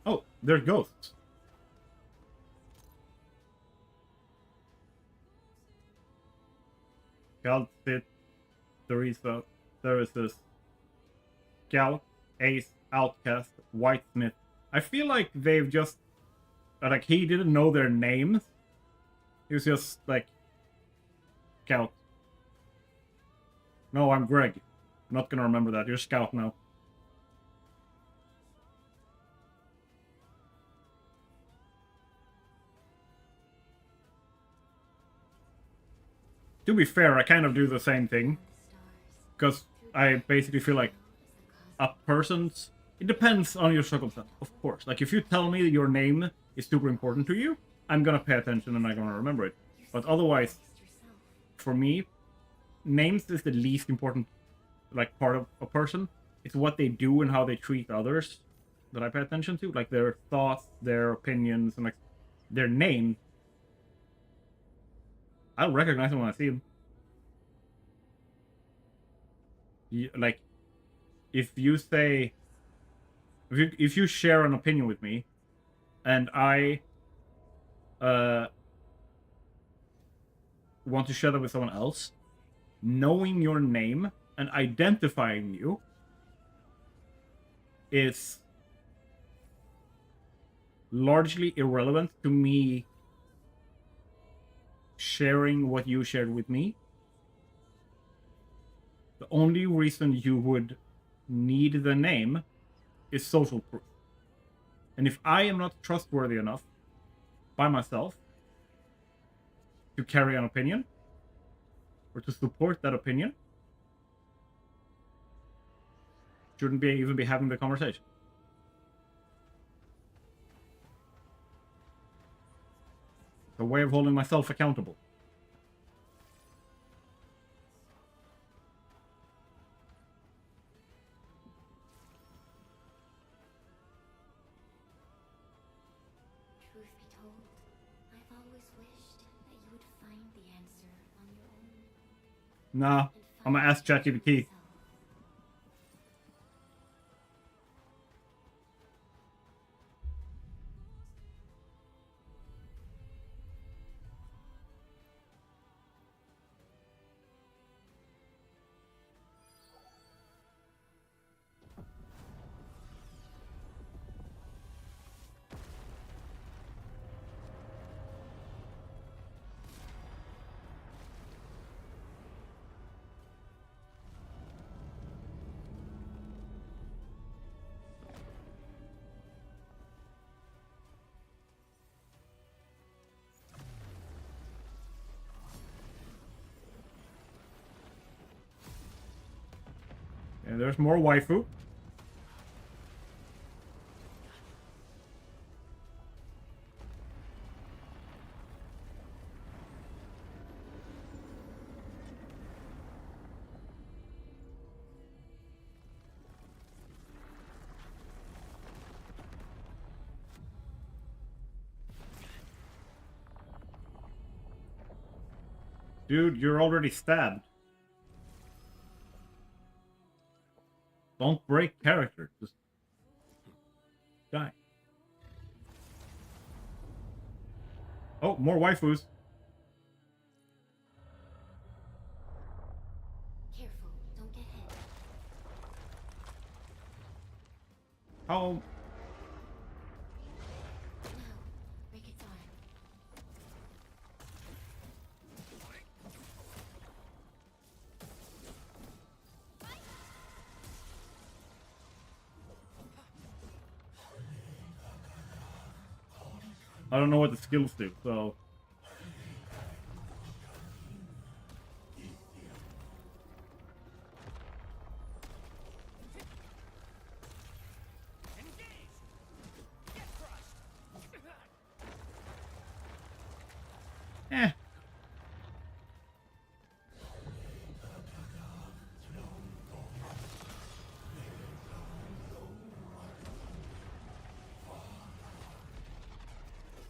Oh, there's ghosts. Gal, Sid, Teresa, Theresis, Gal, Ace, Outcast, Whitesmith. I feel like they've just... like, he didn't know their names. He was just, like... Scout. No, I'm Greg. I'm not gonna remember that. You're Scout now. To be fair, I kind of do the same thing. Because I basically feel like a person's... It depends on your circumstance, of course. Like, if you tell me that your name is super important to you, I'm gonna pay attention and I'm gonna remember it. But otherwise, for me, names is the least important, like, part of a person. It's what they do and how they treat others that I pay attention to. Like, their thoughts, their opinions, and, like, their name. I'll recognize them when I see them. Like, if you say... If you share an opinion with me, and I want to share that with someone else, knowing your name and identifying you is largely irrelevant to me sharing what you shared with me. The only reason you would need the name is social proof. And if I am not trustworthy enough by myself to carry an opinion or to support that opinion, shouldn't be even be having the conversation. It's a way of holding myself accountable. Truth be told, I've always wished that you would find the answer on your own. Nah, I'm gonna ask ChatGPT. And there's more waifu. Dude, you're already stabbed. Don't break character. Just die. Oh, more waifus. Careful, don't get hit. How? Now, break its arm. I don't know what the skills do, so... Eh.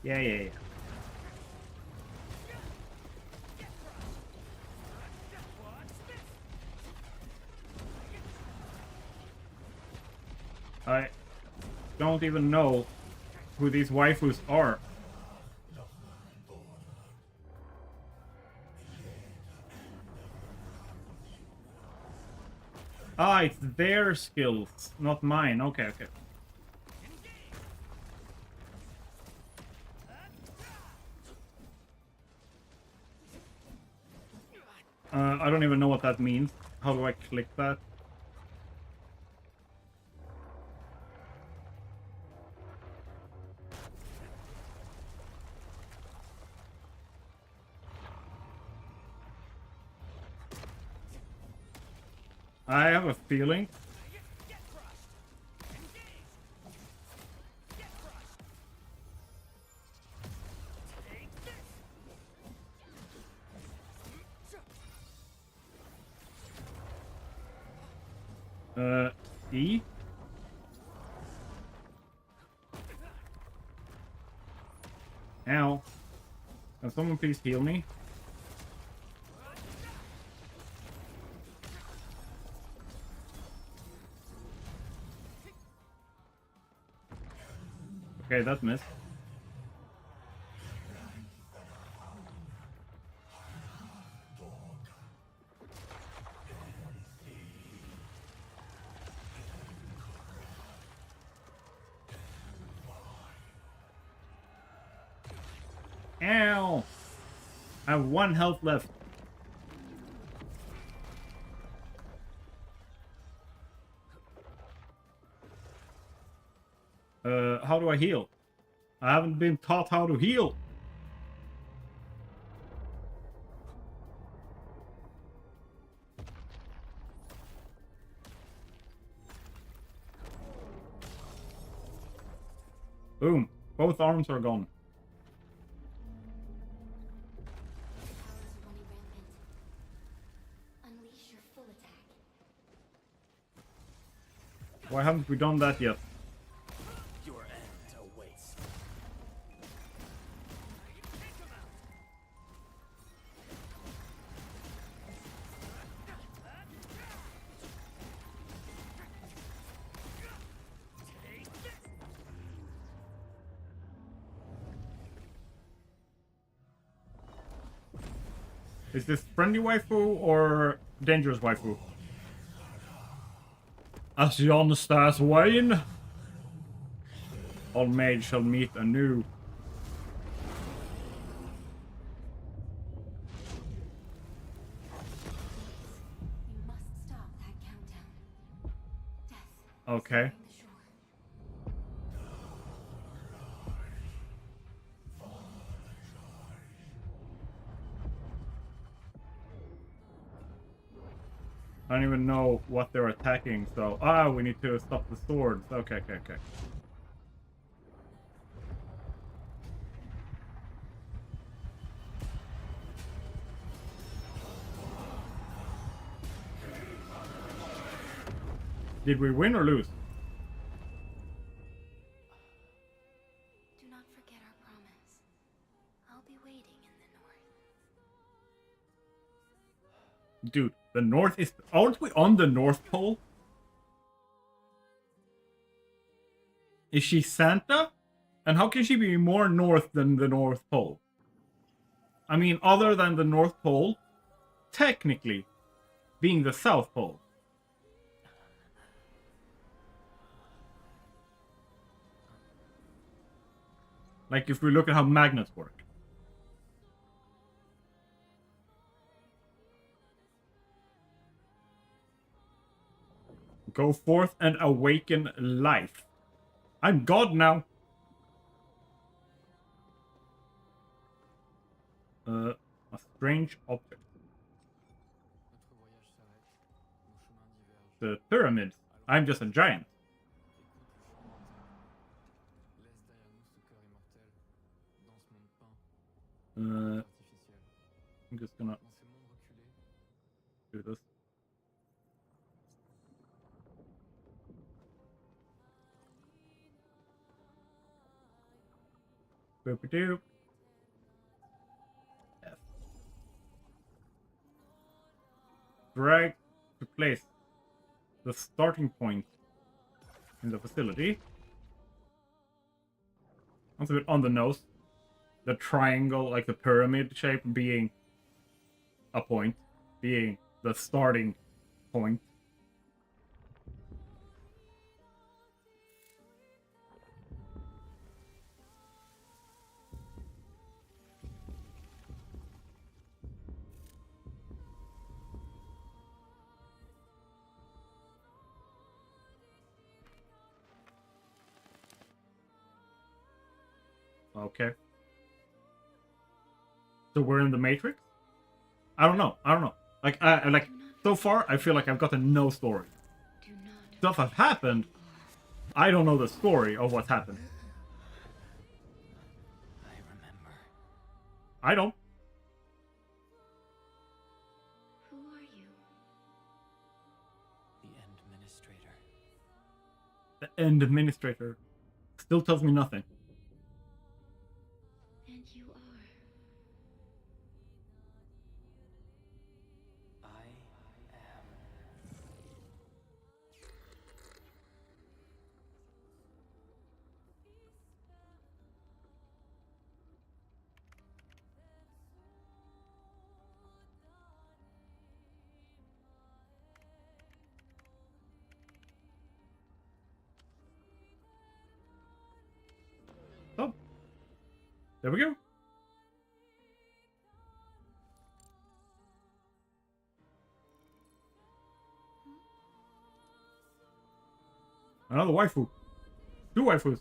Yeah. I don't even know who these waifus are. Ah, it's their skills, not mine. Okay. I don't even know what that means. How do I click that? I have a feeling. E? Ow. Can someone please heal me? Okay, that missed. Ow! I have 1 health left. How do I heal? I haven't been taught how to heal. Boom. Both arms are gone. Unleash your full attack. Why haven't we done that yet? Your end awaits. Is this friendly waifu or dangerous waifu? As the honest as Wayne, all maids shall meet anew. You must stop that countdown. Death. Okay. The shore. I don't even know what they're attacking, so... Ah, we need to stop the swords. Okay. Did we win or lose? Do not forget our promise. I'll be waiting in the north. dude, the North is... Aren't we on the North Pole? Is she Santa? And how can she be more north than the North Pole? I mean, other than the North Pole, technically, being the South Pole. Like, if we look at how magnets work. Go forth and awaken life. I'm God now. A strange object. The pyramids. I'm just a giant. I'm just gonna do this. Boop-a-doop. F. Drag to place the starting point in the facility. That's a bit on the nose. The triangle, like the pyramid shape, being a point, being the starting point. Okay. So we're in the Matrix? I don't know. Like, like so far, I feel like I've gotten no story. Stuff has happened. I don't know the story of what's happened. I remember. I don't. Who are you? The End Administrator. The End Administrator still tells me nothing. And you are. I am. So, there we go. Another waifu. 2 waifus.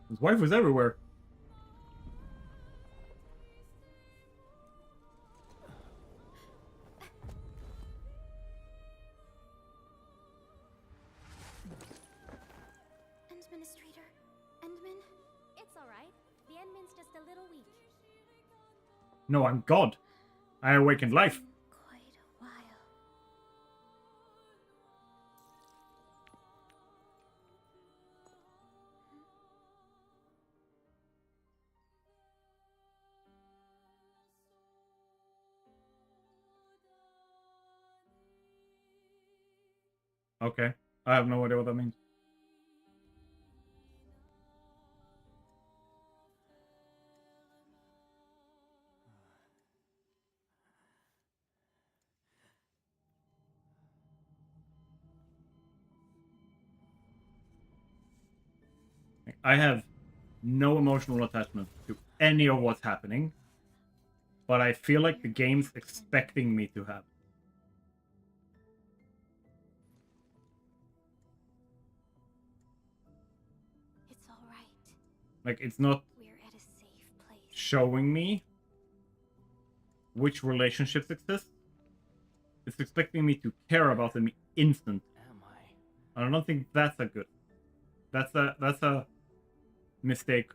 There's waifus everywhere. Administrator? Endman? It's alright. The Endman's just a little weak. No, I'm God. I awakened life. Quite a while. Okay. I have no idea what that means. I have no emotional attachment to any of what's happening, but I feel like the game's expecting me to have. It's alright. Like, it's not We're at a safe place. showing me which relationships exist. It's expecting me to care about them instant. Am I? I don't think that's a good. That's a mistake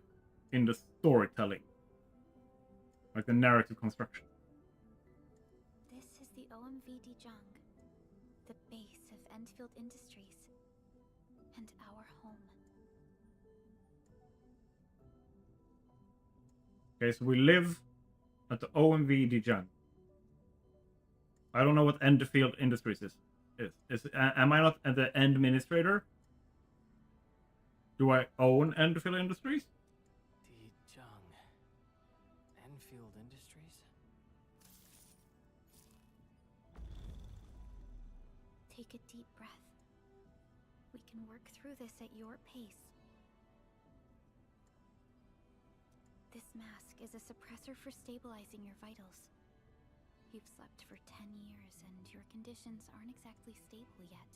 in the storytelling, like the narrative construction. This is the OMV Dijang, the base of Endfield Industries, and our home. Okay, so we live at the OMV Dijan. I don't know what Endfield Industries is. Am I not the administrator? Do I own Endfield Industries? Dijong. Enfield Industries? Take a deep breath. We can work through this at your pace. This mask is a suppressor for stabilizing your vitals. You've slept for 10 years, and your conditions aren't exactly stable yet.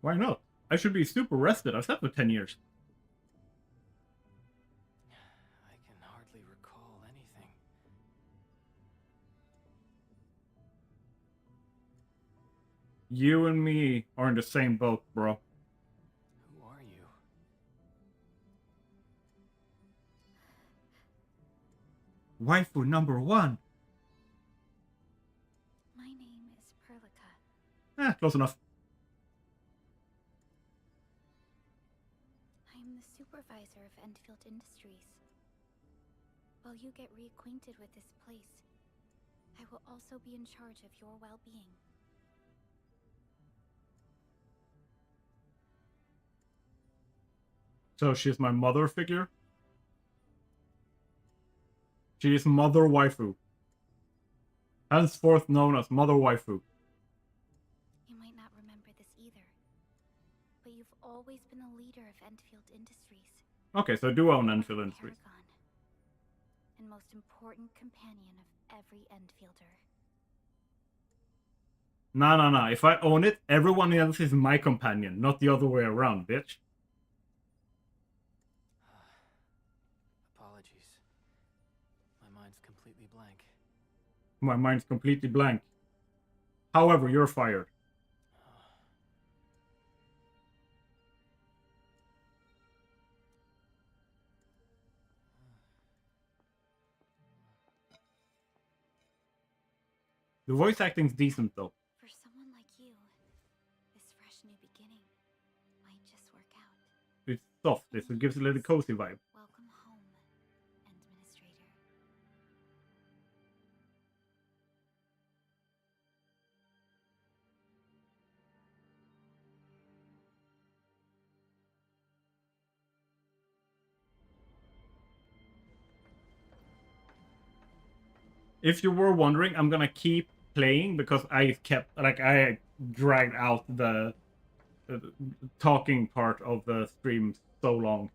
Why not? I should be super rested. I've slept for 10 years. I can hardly recall anything. You and me are in the same boat, bro. Who are you? Waifu number 1. My name is Perlica. Close enough. I'm the supervisor of Endfield Industries. While you get reacquainted with this place, I will also be in charge of your well-being. So she's my mother figure? She is Mother Waifu. Henceforth known as Mother Waifu. You might not remember this either, but you've always been a leader of Endfield Industries. Okay, so do own Endfield Industries. Paragon, and most important companion of every Endfielder. Nah. If I own it, everyone else is my companion, not the other way around, bitch. Apologies. My mind's completely blank. My mind's completely blank. However, you're fired. The voice acting's decent, though. For someone like you, this fresh new beginning might just work out. It's soft. It gives a little cozy vibe. Welcome home, Administrator. If you were wondering, I'm gonna keep playing because I dragged out the talking part of the stream so long.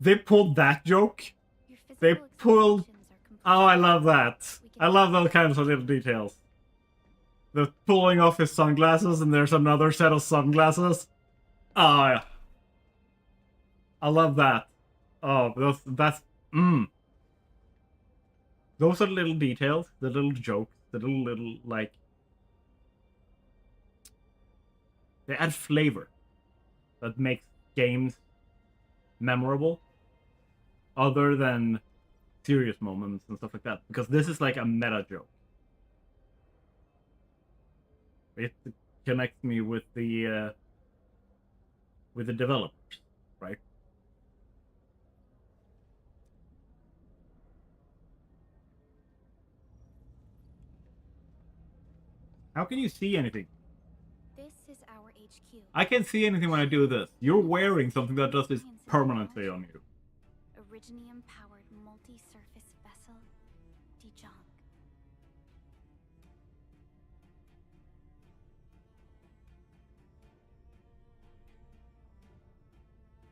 They pulled that joke. They pulled. Oh, I love that. I love those kinds of little details. The pulling off his sunglasses and there's another set of sunglasses. Oh, yeah. I love that. Oh, that's. Those are little details, the little jokes, the little like... They add flavor that makes games memorable, other than serious moments and stuff like that. Because this is like a meta joke. It connects me with the developers, right? How can you see anything? This is our HQ. I can't see anything when I do this. You're wearing something that does this permanently on you. Originium-powered multi-surface vessel, Dijong.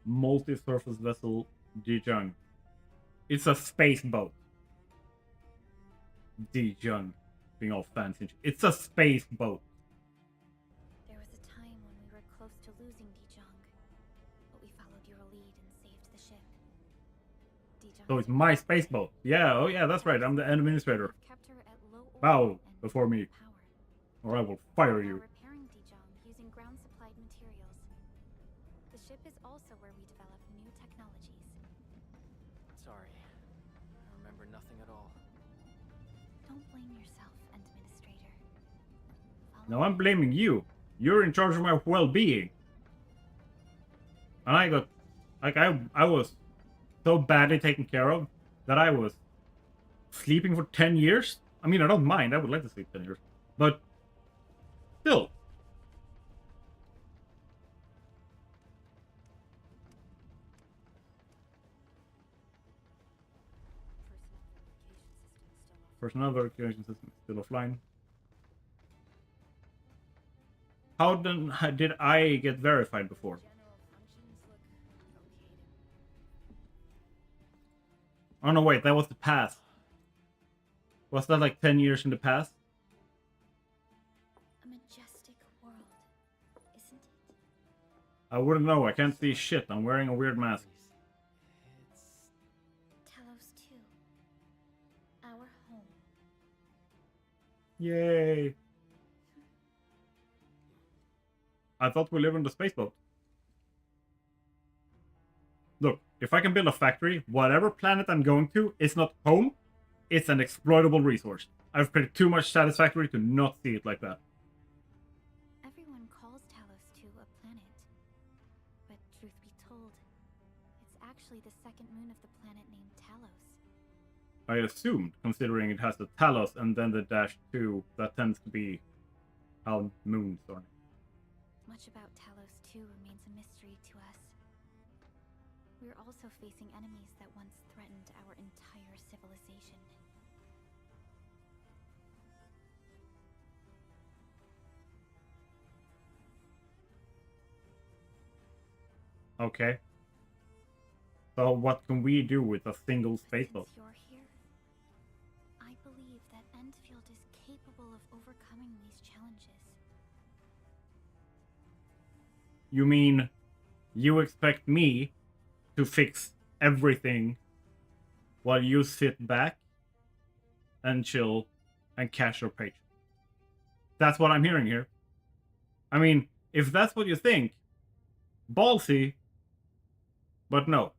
Multi-surface vessel, Dijong. It's a space boat. Dijong. Being all fancy. It's a space boat. There was a time when we were close to losing Dijong, but we followed your lead and saved the ship. Dijong. So it's my space boat. Yeah, oh yeah, that's right. I'm the administrator. Kept her at low orbit Bow and before me, power. or I will fire We're you. repairing Dijong using ground-supplied materials. The ship is also where we develop new technologies. Sorry. I remember nothing at all. Don't blame yourself, Administrator. No, I'm blaming you. You're in charge of my well-being. And I got... Like, I was so badly taken care of that I was sleeping for 10 years I mean, I don't mind. I would like to sleep 10 years. But still. Personnel verification system is still offline. How did I get verified before? Oh no, wait, that was the past. Was that like 10 years in the past? A majestic world, isn't it? I wouldn't know. I can't see shit. I'm wearing a weird mask. Talos 2. Our home. Yay. I thought we live on the space boat. Look, if I can build a factory, whatever planet I'm going to, it's not home, it's an exploitable resource. I've played too much Satisfactory to not see it like that. Everyone calls Talos 2 a planet. But truth be told, it's actually the second moon of the planet named Talos. I assumed, considering it has the Talos and then the -2, that tends to be how moons are. Much about Talos 2 remains a mystery to us. We're also facing enemies that once threatened our entire civilization. Okay. So what can we do with a single space boat? Since you're here, I believe that Endfield is capable of overcoming these challenges. You mean you expect me to fix everything while you sit back and chill and cash your paycheck? That's what I'm hearing here. I mean, if that's what you think, ballsy, but no.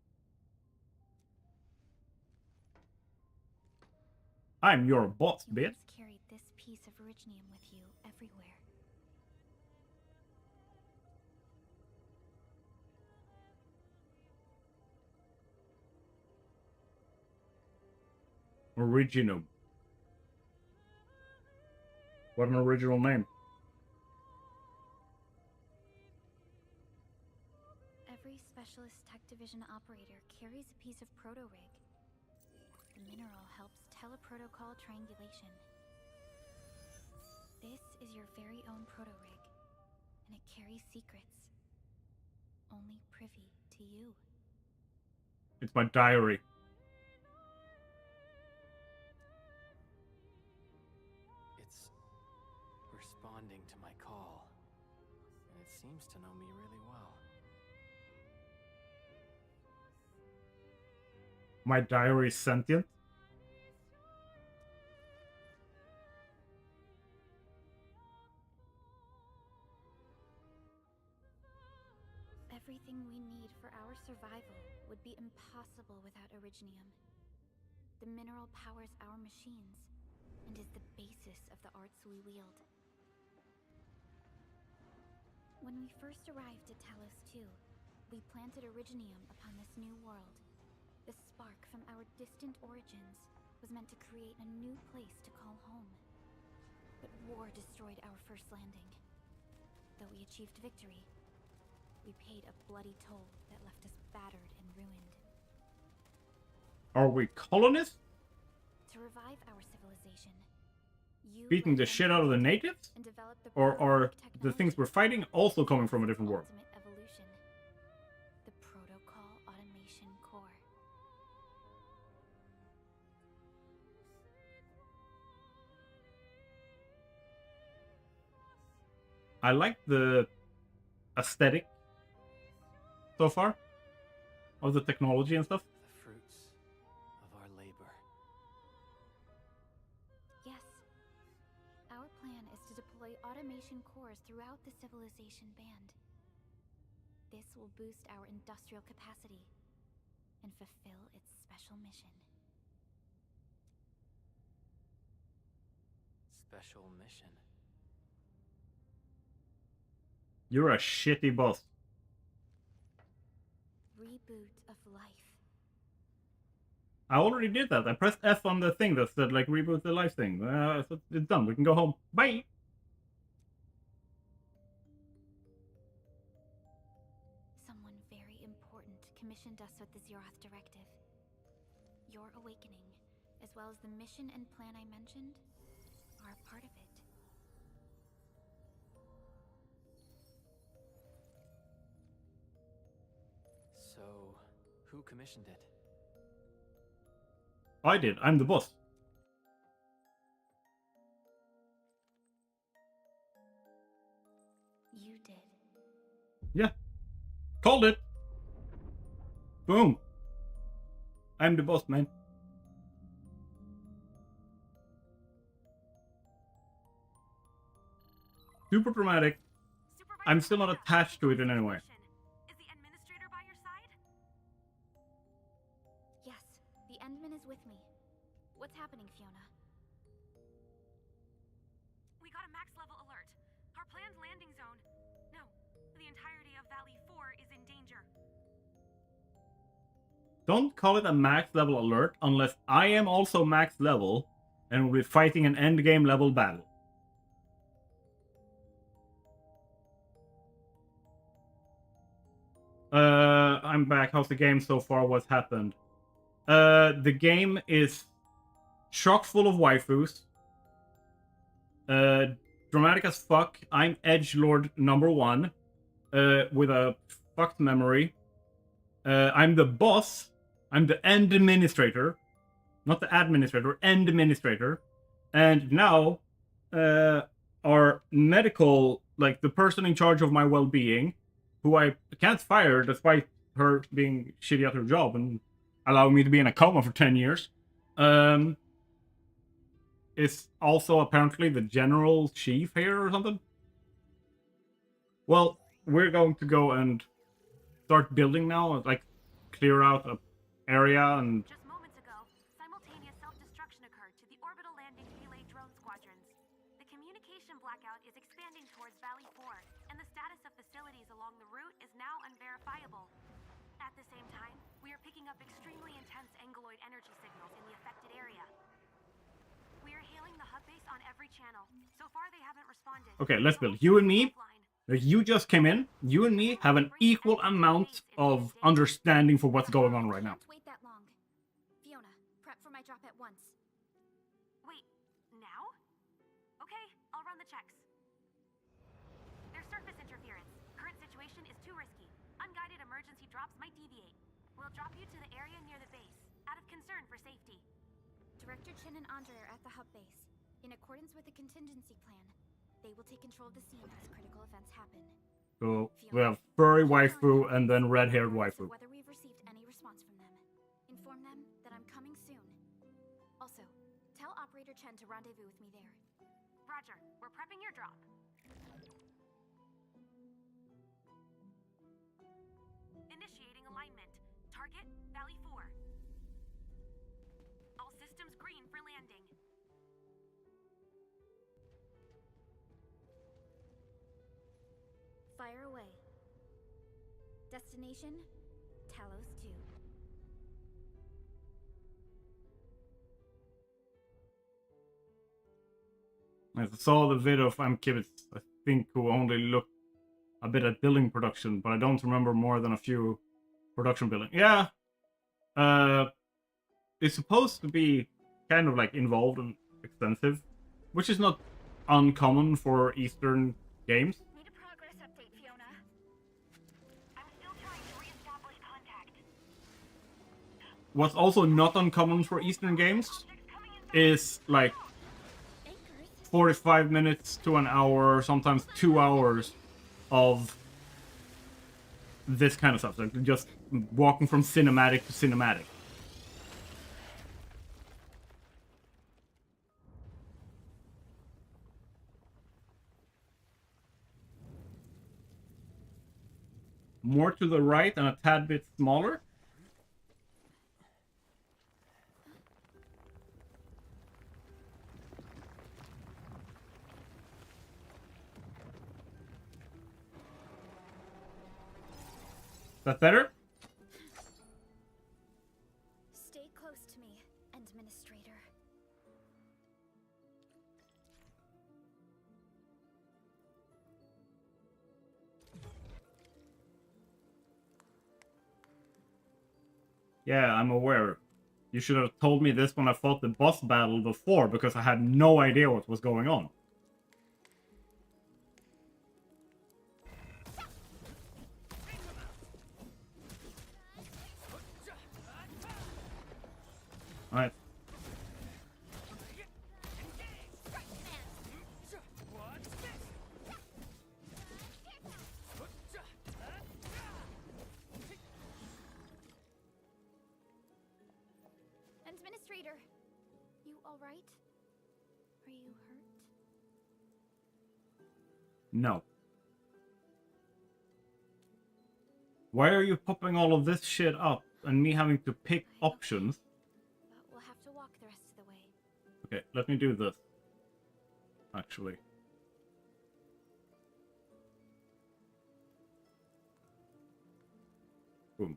I'm your boss, You bitch. once carried this piece of originium with you everywhere. Originum. What an original name. Every specialist tech division operator carries a piece of proto-rig. The mineral helps teleprotocol triangulation. This is your very own proto-rig, and it carries secrets. Only privy to you. It's my diary. It's responding to my call, and it seems to know me really well. My diary is sentient. Everything we need for our survival would be impossible without originium. The mineral powers our machines, and is the basis of the arts we wield. When we first arrived at Talos 2, we planted originium upon this new world. The spark from our distant origins was meant to create a new place to call home. But war destroyed our first landing. Though we achieved victory, we paid a bloody toll that left us battered and ruined. Are we colonists? To revive our civilization, you Beating the shit out of the natives? and develop the Or are proto-technology the things we're fighting also coming from a different world? ultimate evolution, the Protocol Automation Core. I like the aesthetic so far of the technology and stuff. The fruits of our labor. Yes. Our plan is to deploy automation cores throughout the civilization band. This will boost our industrial capacity and fulfill its special mission. Special mission. You're a shitty boss. Reboot of life. I already did that. I pressed F on the thing that said, like, reboot the live thing. So it's done. We can go home. Bye! Someone very important commissioned us with the Zeroth Directive. Your awakening, as well as the mission and plan I mentioned, are a part of it. So, who commissioned it? I did. I'm the boss. You did. Yeah. Called it. Boom. I'm the boss, man. Super dramatic. I'm still not attached to it in any way. Is the administrator by your side? Yes, the Endman is with me. What's happening, Fiona? We got a max level alert. Our planned landing zone. No, the entirety of Valley 4 is in danger. Don't call it a max level alert unless I am also max level and will be fighting an endgame level battle. I'm back. How's the game so far? What's happened? The game is chock full of waifus. Dramatic as fuck. I'm Edgelord #1 with a fucked memory. I'm the boss. I'm the end administrator. Not the administrator, end administrator. And now, our medical, like the person in charge of my well-being, who I can't fire despite her being shitty at her job and allowing me to be in a coma for 10 years, is also apparently the general chief here or something. Well, we're going to go and start building now, like clear out an area and... Just moments ago, simultaneous self-destruction occurred to the orbital landing relay drone squadrons. The communication blackout is expanding towards Valley 4, and the status of facilities along the route is now unverifiable. At the same time, we are picking up extremely intense angeloid energy signals in the affected area. We are hailing the hub base on every channel. So far, they haven't responded. Okay, let's build. You and me, you just came in. You and me have an equal amount of understanding for what's going on right now. Can't wait that long. Fiona, prep for my drop at once. Wait, now? Okay, I'll run the checks. There's surface interference. Current situation is too risky. Unguided emergency drops might deviate. We'll drop you to the area near the base, out of concern for safety. Director Chen and Andre are at the hub base. In accordance with the contingency plan, they will take control of the scene as critical events happen. So we have furry waifu and then red-haired waifu. Whether we've received any response from them. Inform them that I'm coming soon. Also, tell Operator Chen to rendezvous with me there. Roger, we're prepping your drop. Initiating alignment. Target, Valley 4. All systems green for landing. Fire away. Destination, Talos 2. I saw the video of Kibitz, I think, who only looked a bit at building production, but I don't remember more than a few production building. Yeah, it's supposed to be kind of like involved and extensive, which is not uncommon for Eastern games. Need a progress update, Fiona. I'm still trying to re-establish contact. What's also not uncommon for Eastern games is like 45 minutes to an hour, sometimes 2 hours of this kind of stuff. Like just walking from cinematic to cinematic. More to the right and a tad bit smaller. That better? Stay close to me. Yeah, I'm aware. You should have told me this when I fought the boss battle before, because I had no idea what was going on. Alright. Administrator, you all right? Are you hurt? No. Why are you popping all of this shit up and me having to pick options? But we'll have to walk the rest of the way. Okay, let me do this. Actually. Boom.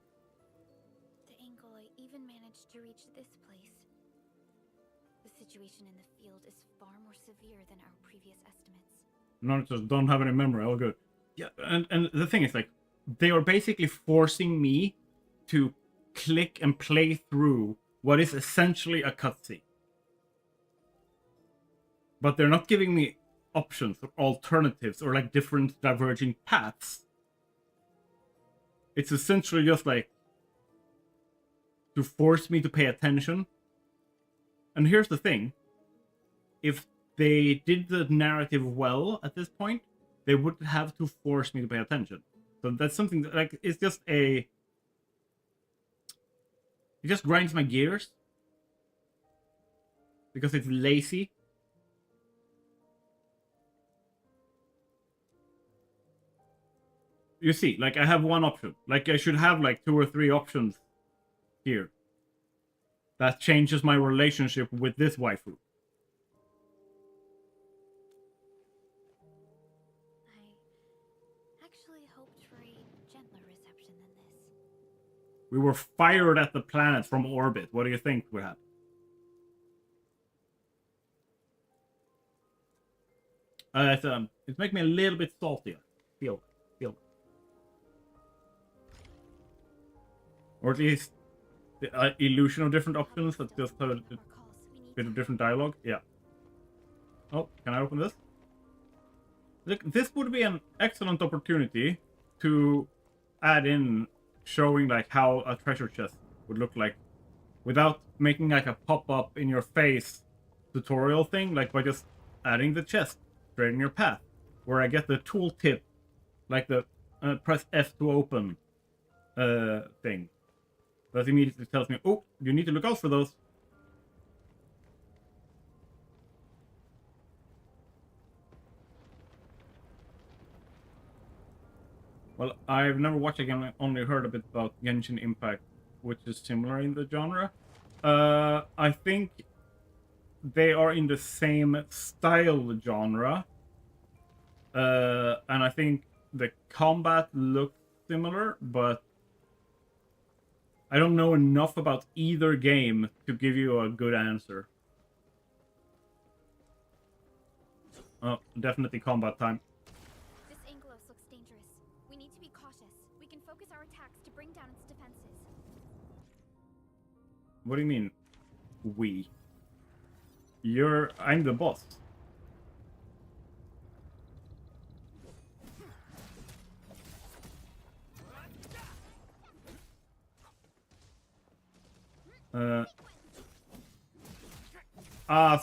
The angle I even managed to reach this place. The situation in the field is far more severe than our previous estimates. No, just don't have any memory, all good. Yeah, and the thing is, like, they are basically forcing me to click and play through what is essentially a cutscene. But they're not giving me options or alternatives or like different diverging paths. It's essentially just like to force me to pay attention. And here's the thing. If they did the narrative well at this point, they wouldn't have to force me to pay attention. So that's something that, like, it's just a... It just grinds my gears. Because it's lazy. You see, like, I have one option. Like, I should have, like, 2 or 3 options here. That changes my relationship with this waifu. I actually hoped for a gentler reception than this. We were fired at the planet from orbit. What do you think would happen? It's making me a little bit saltier. Feel. Or at least the illusion of different options. That's just a bit of different dialogue. Yeah. Oh, can I open this? Look, this would be an excellent opportunity to add in showing like how a treasure chest would look like without making like a pop-up in your face tutorial thing, like by just adding the chest straight in your path, where I get the tooltip, like the press F to open thing. That immediately tells me, oh, you need to look out for those. Well, I've never watched a game, I only heard a bit about Genshin Impact, which is similar in the genre. I think they are in the same style genre. And I think the combat looks similar, but I don't know enough about either game to give you a good answer. Oh, definitely combat time. This Anglos looks dangerous. We need to be cautious. We can focus our attacks to bring down its defenses. What do you mean, we? I'm the boss.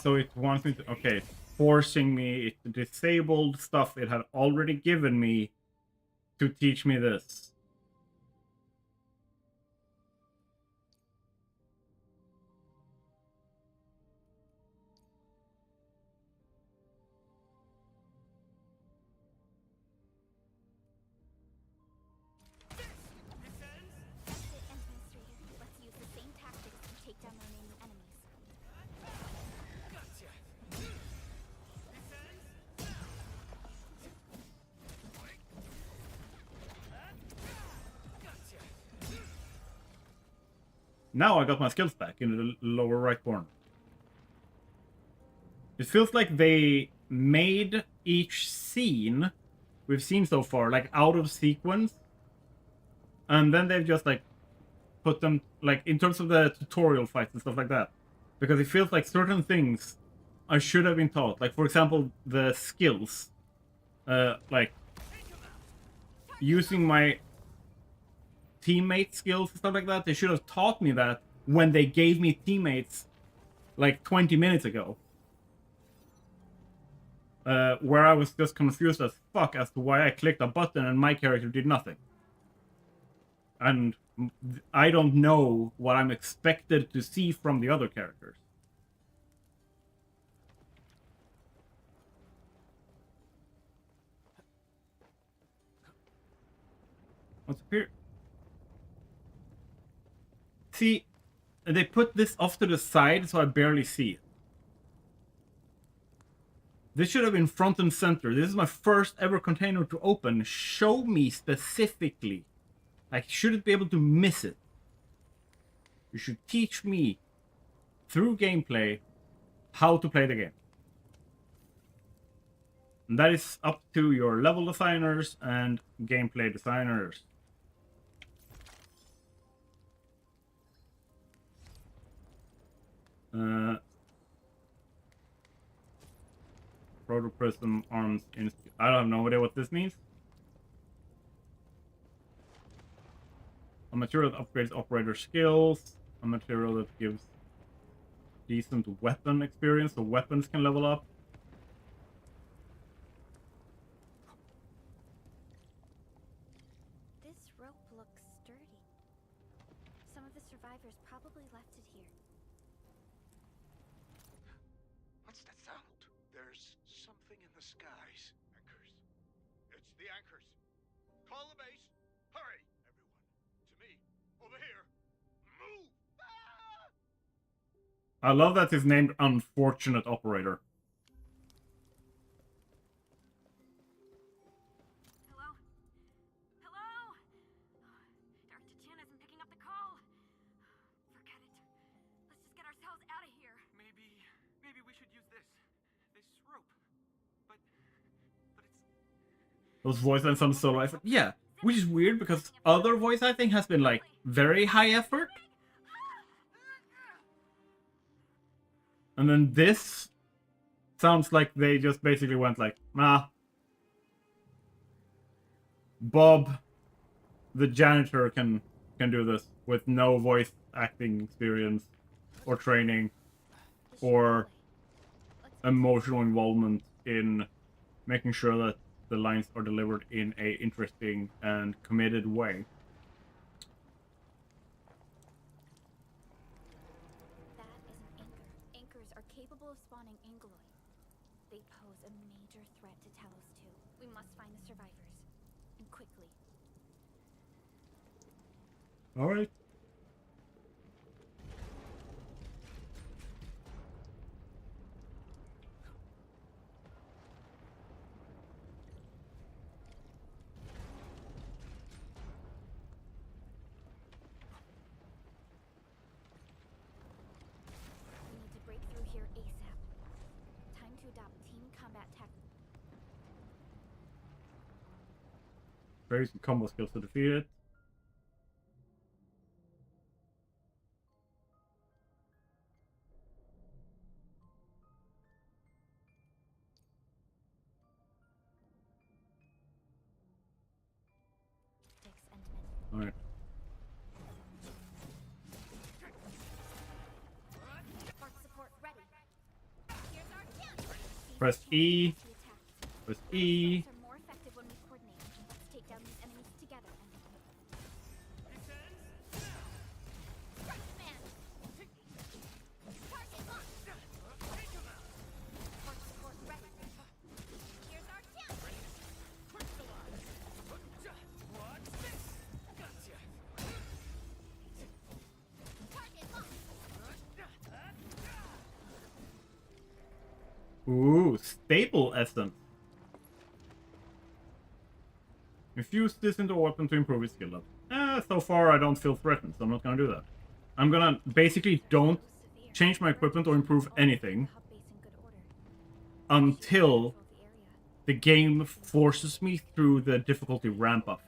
So it wants me to, okay, forcing me, it disabled stuff it had already given me to teach me this. Let's use the same tactics to take down the remaining enemies. Now I got my skills back in the lower right corner. It feels like they made each scene we've seen so far, like, out of sequence. And then they've just, like, put them, like, in terms of the tutorial fights and stuff like that. Because it feels like certain things I should have been taught. Like, for example, the skills. Like, using my teammate skills and stuff like that. They should have taught me that when they gave me teammates, like, 20 minutes ago. Where I was just confused as fuck as to why I clicked a button and my character did nothing. And I don't know what I'm expected to see from the other characters. What's up here? See, they put this off to the side so I barely see it. This should have been front and center. This is my first ever container to open. Show me specifically. I shouldn't be able to miss it. You should teach me through gameplay how to play the game. And that is up to your level designers and gameplay designers. Protoprism arms in. I don't have no idea what this means. A material that upgrades operator skills. A material that gives decent weapon experience, so weapons can level up. This rope looks sturdy. Some of the survivors probably left it here. What's that sound? There's something in the skies. Anchors. It's the anchors. Call the base. Hurry, everyone. To me. Over here. Move! I love that he's named Unfortunate Operator. Hello? Hello? Dr. Chan isn't picking up the call. Forget it. Let's just get ourselves out of here. Maybe we should use this rope. But it's Those voice lines sound so lifelike. Yeah, which is weird because other voice acting has been like very high effort. And then this sounds like they just basically went like, nah. Bob, the janitor, can do this with no voice acting experience or training or emotional involvement in making sure that the lines are delivered in a interesting and committed way. That is an anchor. Anchors are capable of spawning Angoloid. They pose a major threat to Talos 2. We must find the survivors. And quickly. Alright. We need to break through here ASAP. Time to adopt team combat tactics. Various combo skills to defeat it. Alright. Support ready. Here's our chance. Press E. Press E. Are more effective when we coordinate. Let's take down these enemies together. Support ready. Here's our chance. Ooh, staple essence. Infuse this into a weapon to improve its skill level. So far I don't feel threatened, so I'm not gonna do that. I'm gonna basically don't change my equipment or improve anything until the game forces me through the difficulty ramp up.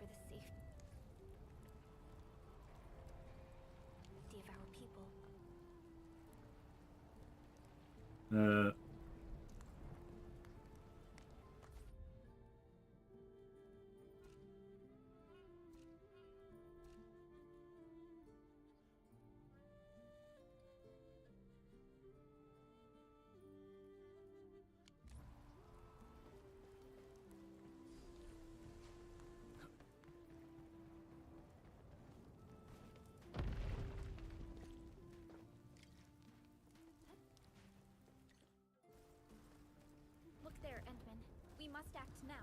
Look there, Endman. We must act now.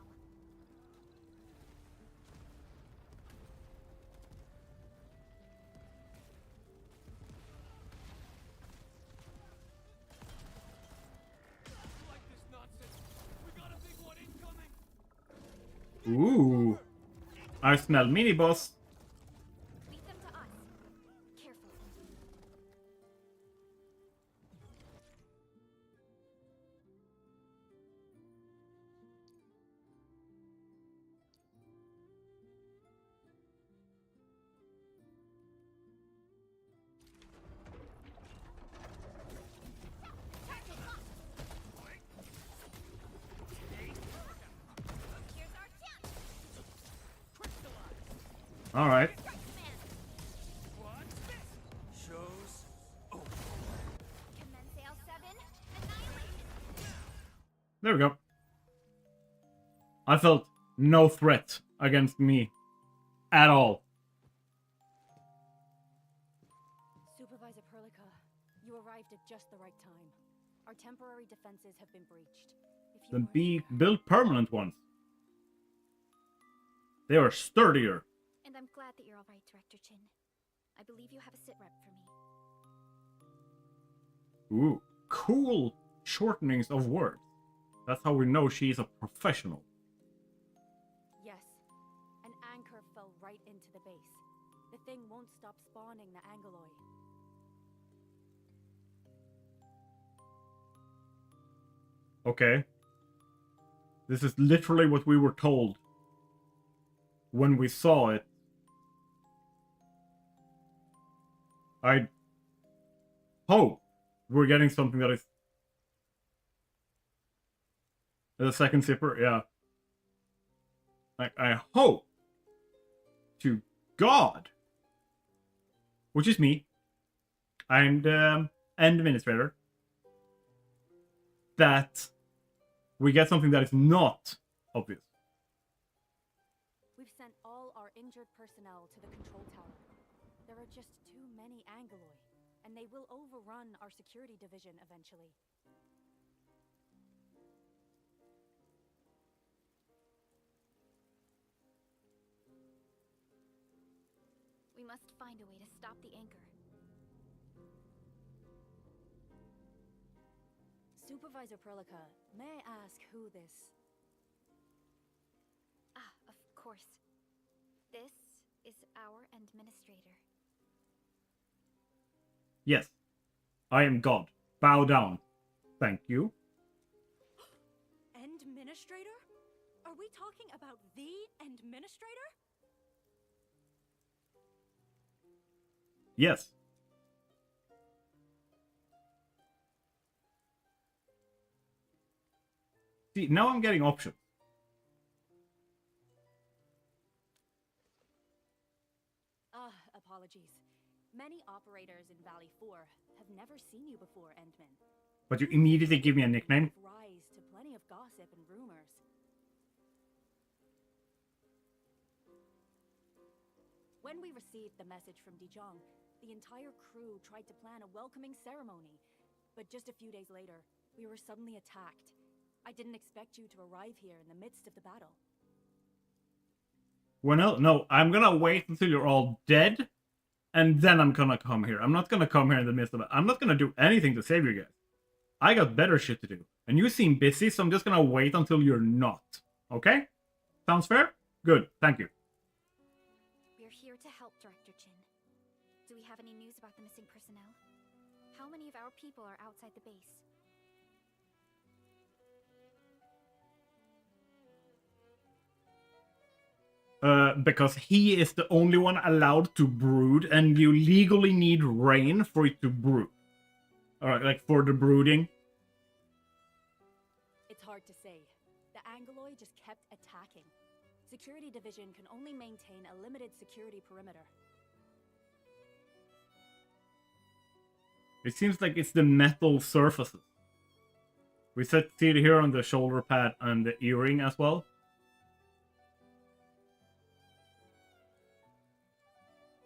Ooh. I smell mini boss. Leave them to us. Careful. All right. There we go. I felt no threat against me at all. Supervisor Perlica, you arrived at just the right time. Our temporary defenses have been breached. Then be built permanent ones. They are sturdier. And I'm glad that you're all right, Director Chin. I believe you have a sit rep for me. Ooh, cool shortenings of words. That's how we know she's a professional. Yes, an anchor fell right into the base. The thing won't stop spawning the Angoloi. Okay. This is literally what we were told when we saw it. I hope we're getting something that is the second zipper, yeah. Like, I hope to God, which is me, I'm the end administrator, that we get something that is not obvious. We've sent all our injured personnel to the control tower. There are just too many Angoloi, and they will overrun our security division eventually. We must find a way to stop the anchor. Supervisor Perlica, may I ask who this... Ah, of course. This is our administrator. Yes, I am God. Bow down. Thank you. Endministrator? Are we talking about the Endministrator? Yes. See, now I'm getting options. Apologies. Many operators in Valley 4 have never seen you before, Endman. But you immediately give me a nickname? Rise to plenty of gossip and rumors. When we received the message from Dijon, the entire crew tried to plan a welcoming ceremony. But just a few days later, we were suddenly attacked. I didn't expect you to arrive here in the midst of the battle. Well, no, I'm gonna wait until you're all dead, and then I'm gonna come here. I'm not gonna come here in the midst of it. I'm not gonna do anything to save you guys. I got better shit to do. And you seem busy, so I'm just gonna wait until you're not. Okay? Sounds fair? Good, thank you. We're here to help, Director Chin. Do we have any news about the missing personnel? How many of our people are outside the base? Because he is the only one allowed to brood, and you legally need rain for it to brew. Alright, like for the brooding. hard to say. The Angoloi just kept attacking. Security Division can only maintain a limited security perimeter. It seems like it's the metal surfaces. We see it here on the shoulder pad and the earring as well.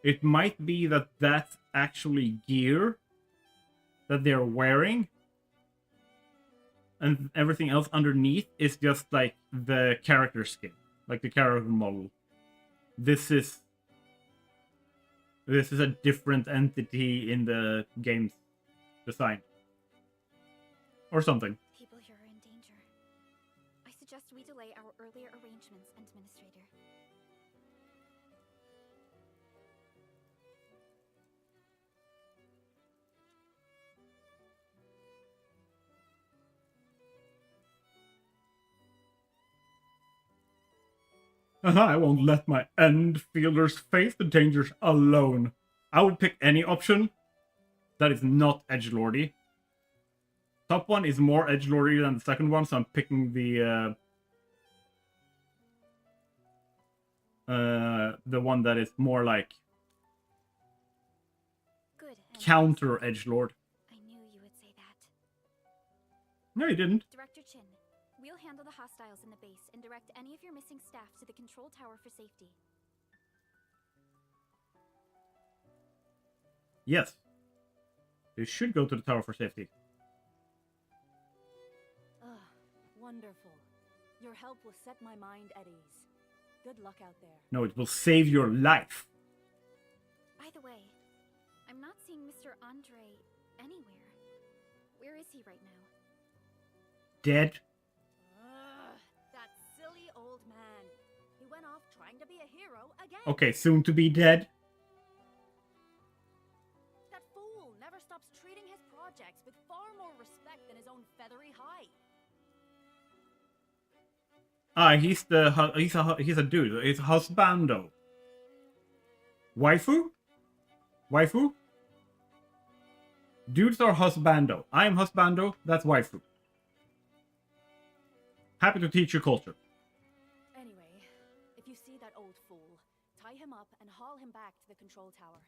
It might be that that's actually gear that they're wearing. And everything else underneath is just like the character skin. Like the character model. This is a different entity in the game's design. Or something. People here are in danger. I suggest we delay our earlier arrangements, Administrator. I won't let my Endfielders face the dangers alone. I would pick any option that is not edgelordy. Top one is more edgelordy than the second one, so I'm picking the one that is more like Good. counter edgelord. I knew you would say that. No, you didn't. Director Chin, we'll handle the hostiles in the base and direct any of your missing staff to the control tower for safety. Yes. You should go to the tower for safety. Wonderful. Your help will set my mind at ease. Good luck out there. No, it will save your life. By the way, I'm not seeing Mr. Andre anywhere. Where is he right now? Dead. That silly old man. He went off trying to be a hero again. Okay, soon to be dead. That fool never stops treating his projects with far more respect than his own feathery hide. He's a dude. It's husbando. Waifu? Waifu? Dudes are husbando. I am husbando. That's waifu. Happy to teach you culture. Anyway, if you see that old fool, tie him up and haul him back to the control tower.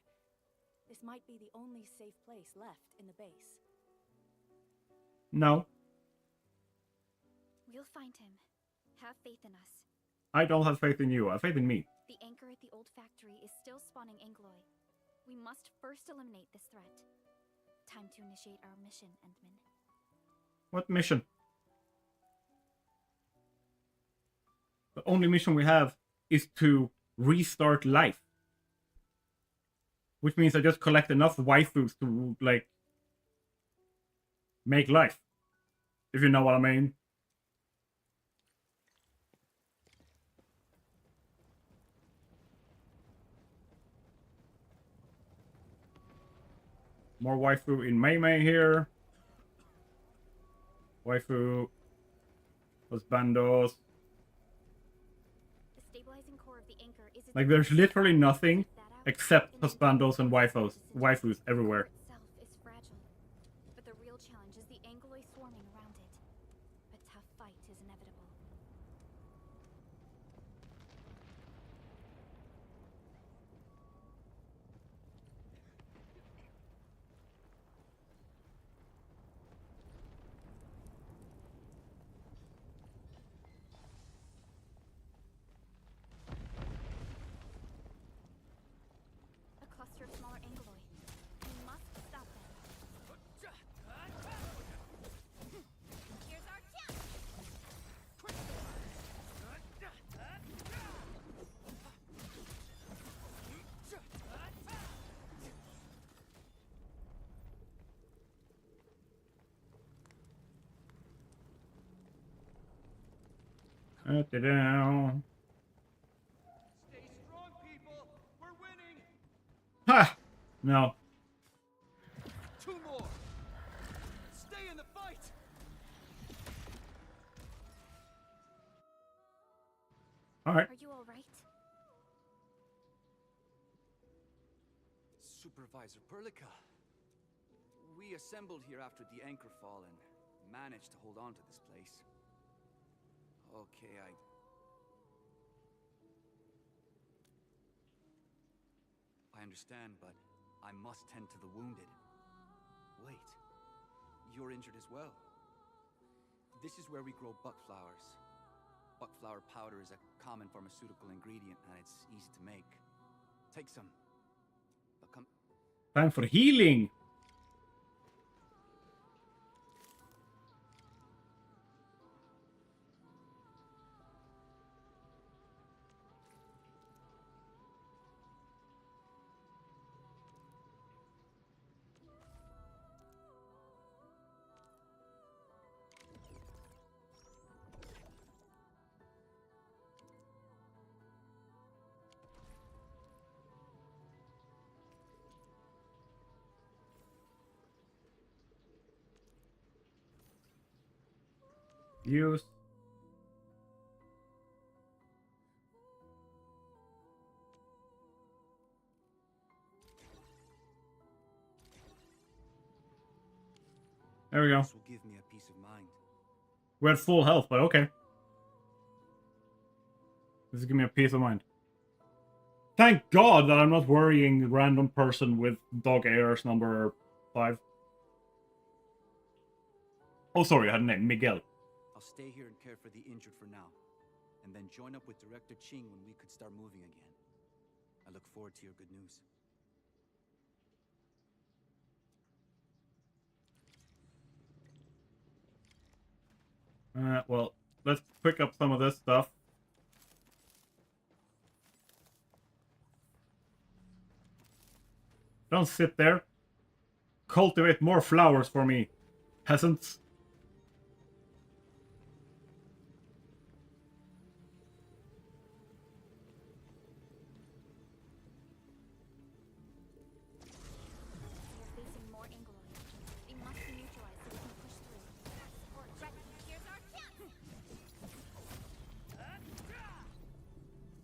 This might be the only safe place left in the base. No. We'll find him. Have faith in us. I don't have faith in you. I have faith in me. The anchor at the old factory is still spawning Angloi. We must first eliminate this threat. Time to initiate our mission, Endman. What mission? The only mission we have is to restart life. Which means I just collect enough waifus to, like, make life. If you know what I mean. More waifu in Mei here. Waifu. Husbandos. The stabilizing core of the anchor is Like, there's literally nothing except husbandos and waifus everywhere. itself is fragile. But the real challenge is the Angloi swarming around it. A tough fight is inevitable. A cluster of smaller Angloi. We must stop them. Here's our chance! Down. Stay strong, people. We're winning. Ha! No. Two more. Stay in the fight. Alright. Are you all right? Supervisor Perlica. We assembled here after the anchor fall and managed to hold on to this place. Okay, I understand, but I must tend to the wounded. Wait, you're injured as well. This is where we grow buck flowers. Buck flower powder is a common pharmaceutical ingredient, and it's easy to make. Take some. But come. Time for healing. Use. There we go. This will give me a peace of mind. We're at full health, but okay. This is giving me a peace of mind. Thank God that I'm not worrying random person with dog ears number 5. Oh, sorry, I had a name. Miguel. I'll stay here and care for the injured for now, and then join up with Director Ching when we could start moving again. I look forward to your good news. Well, let's pick up some of this stuff. Don't sit there. Cultivate more flowers for me, peasants.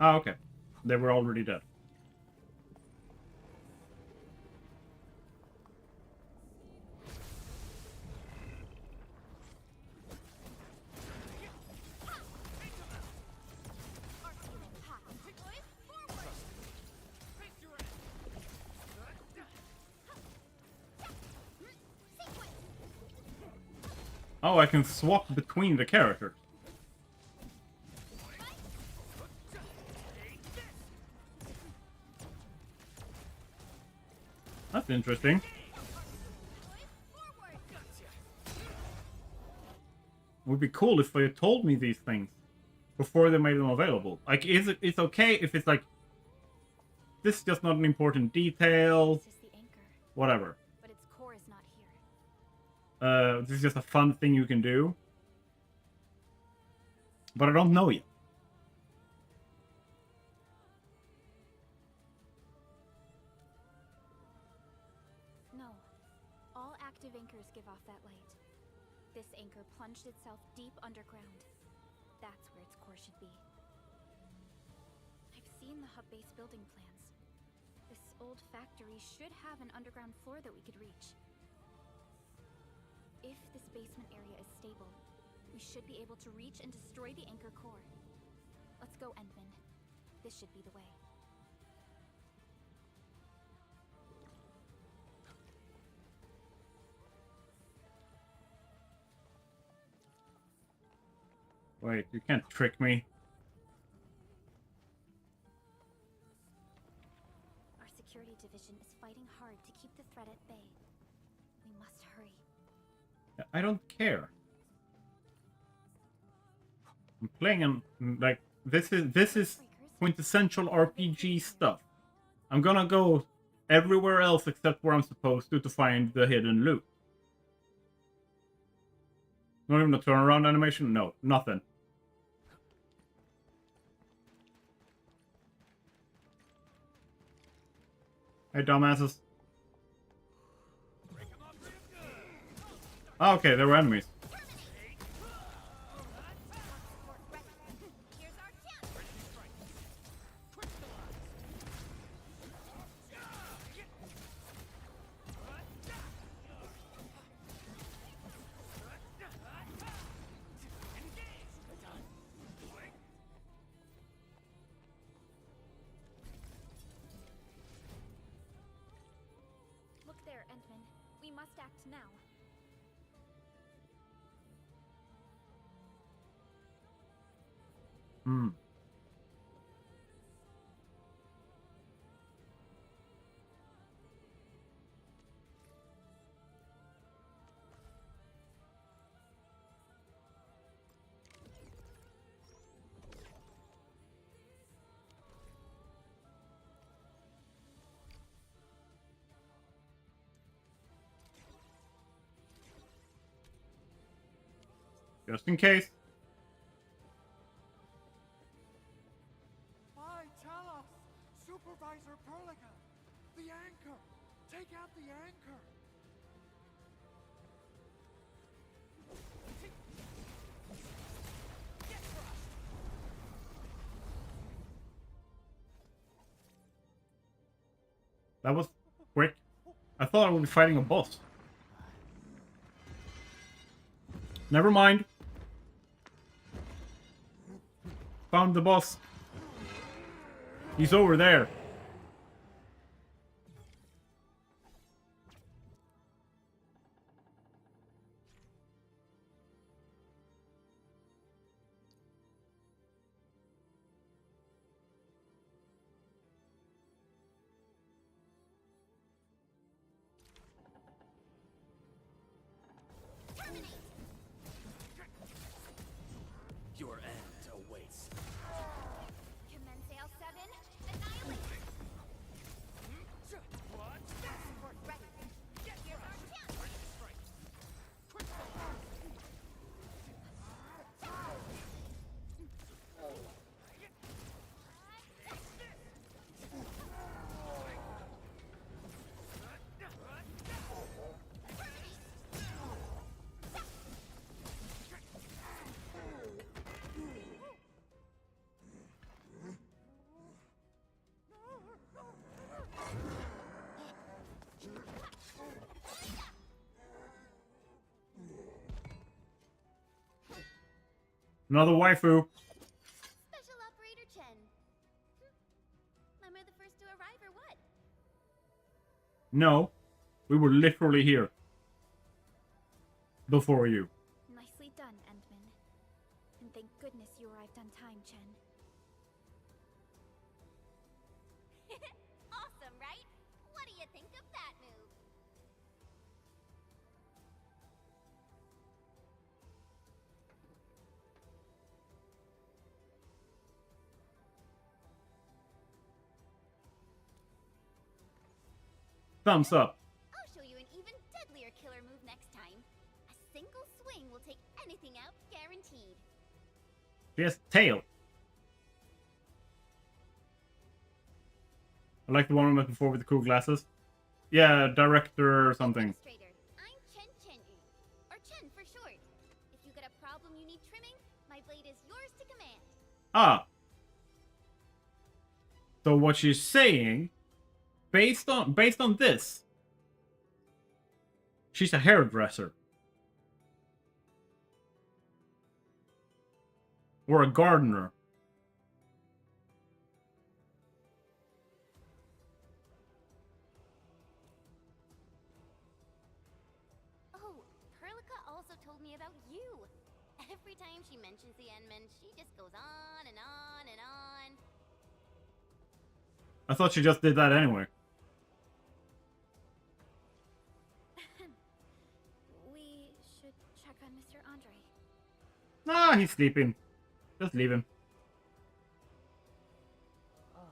Ah, okay. They were already dead. Oh, I can swap between the characters. That's interesting. It would be cool if they told me these things before they made them available. Like, it's okay if it's like, this is just not an important detail. Whatever. But its core is not here. This is just a fun thing you can do. But I don't know yet. No. All active anchors give off that light. This anchor plunged itself deep underground. That's where its core should be. I've seen the hub base building plans. This old factory should have an underground floor that we could reach. If this basement area is stable, we should be able to reach and destroy the anchor core. Let's go, Endfield. This should be the way. Wait, you can't trick me. Our security division is fighting hard to keep the threat at bay. We must hurry. I don't care. I'm playing on, like, this is quintessential RPG stuff. I'm gonna go everywhere else except where I'm supposed to find the hidden loot. Not even a turnaround animation? No, nothing. Hey, dumbasses. Oh, okay, they were enemies. Antman. We must act now. Hmm. Just in case. Why tell us, Supervisor Perlica? The anchor! Take out the anchor! That was quick. I thought I would be fighting a boss. Never mind. Found the boss. He's over there. Your end awaits. Commence Sail 7, annihilate! What? Ready. Here's our chance! Another waifu. Special Operator Chen. Am I the first to arrive or what? No. We were literally here. Before you. Nicely done, Endman. And thank goodness you arrived on time, Chen. Awesome, right? What do you think of that move? Thumbs up. I'll show you an even deadlier killer move next time. A single swing will take anything out, guaranteed. She has tail. I like the one we met before with the cool glasses. Yeah, director or something. Administrator, I'm Chen, or Chen for short. If you got a problem you need trimming, my blade is yours to command. Ah. So what she's saying, based on this, she's a hairdresser. Or a gardener. Oh, Perlica also told me about you. Every time she mentions the Endman, she just goes on and on and on. I thought she just did that anyway. We should check on Mr. Andre. Ah, he's sleeping. Just leave him.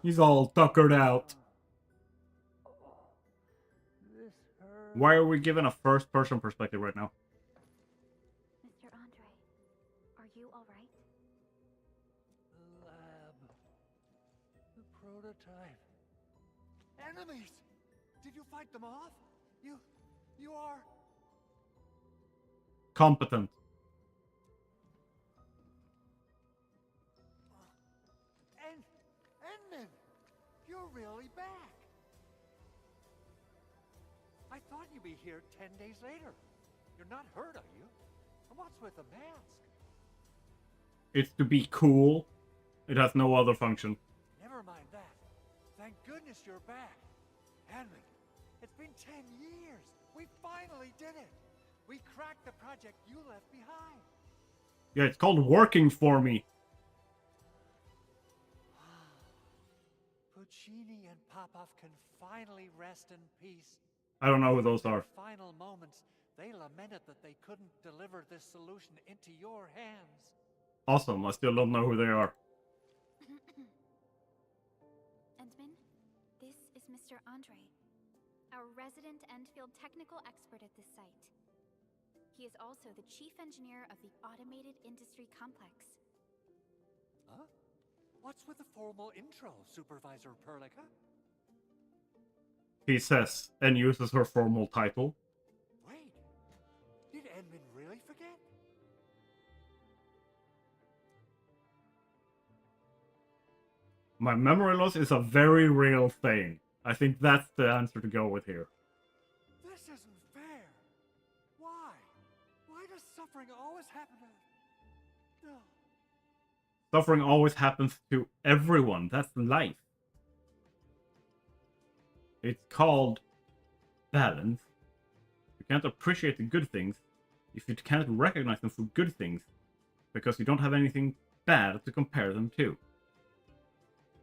He's all tuckered out. Why are we given a first-person perspective right now? Mr. Andre, are you alright? The lab. The prototype. Enemies! Did you fight them off? You are... Competent. Endman! You're really back! I thought you'd be here 10 days later. You're not hurt, are you? And what's with the mask? It's to be cool. It has no other function. Never mind that. Thank goodness you're back. Endman, it's been 10 years. finally did it! We cracked the project you left behind. Yeah, it's called working for me. Puccini and Popov can finally rest in peace. I don't know who those In are. their final moments, they lamented that they couldn't deliver this solution into your hands. Awesome, I still don't know who they are. Endman, this is Mr. Andre, our resident Endfield technical expert at this site. He is also the chief engineer of the Automated Industry Complex. Huh? What's with the formal intro, Supervisor Perlica? He says, and uses her formal title. Wait, did Endman really forget? My memory loss is a very real thing. I think that's the answer to go with here. This isn't fair. Why? Why does suffering always happen to... No. Suffering always happens to everyone. That's life. It's called balance. You can't appreciate the good things if you can't recognize them for good things, because you don't have anything bad to compare them to.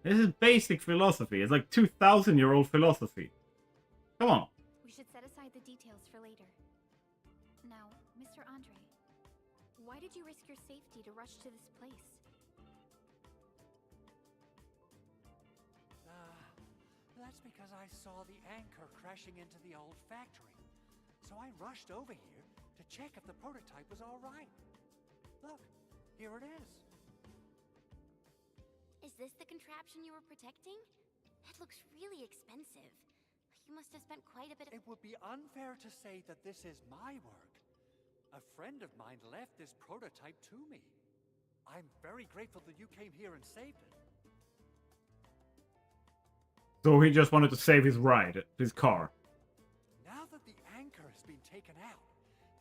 This is basic philosophy. It's like 2,000-year-old philosophy. Come on. We should set aside the details for later. Now, Mr. Andre, why did you risk your safety to rush to this place? That's because I saw the anchor crashing into the old factory. So I rushed over here to check if the prototype was all right. Look, here it is. Is this the contraption you were protecting? It looks really expensive. You must have spent quite a bit of... It would be unfair to say that this is my work. A friend of mine left this prototype to me. I'm very grateful that you came here and saved it. So he just wanted to save his ride, his car. Now that the anchor has been taken out,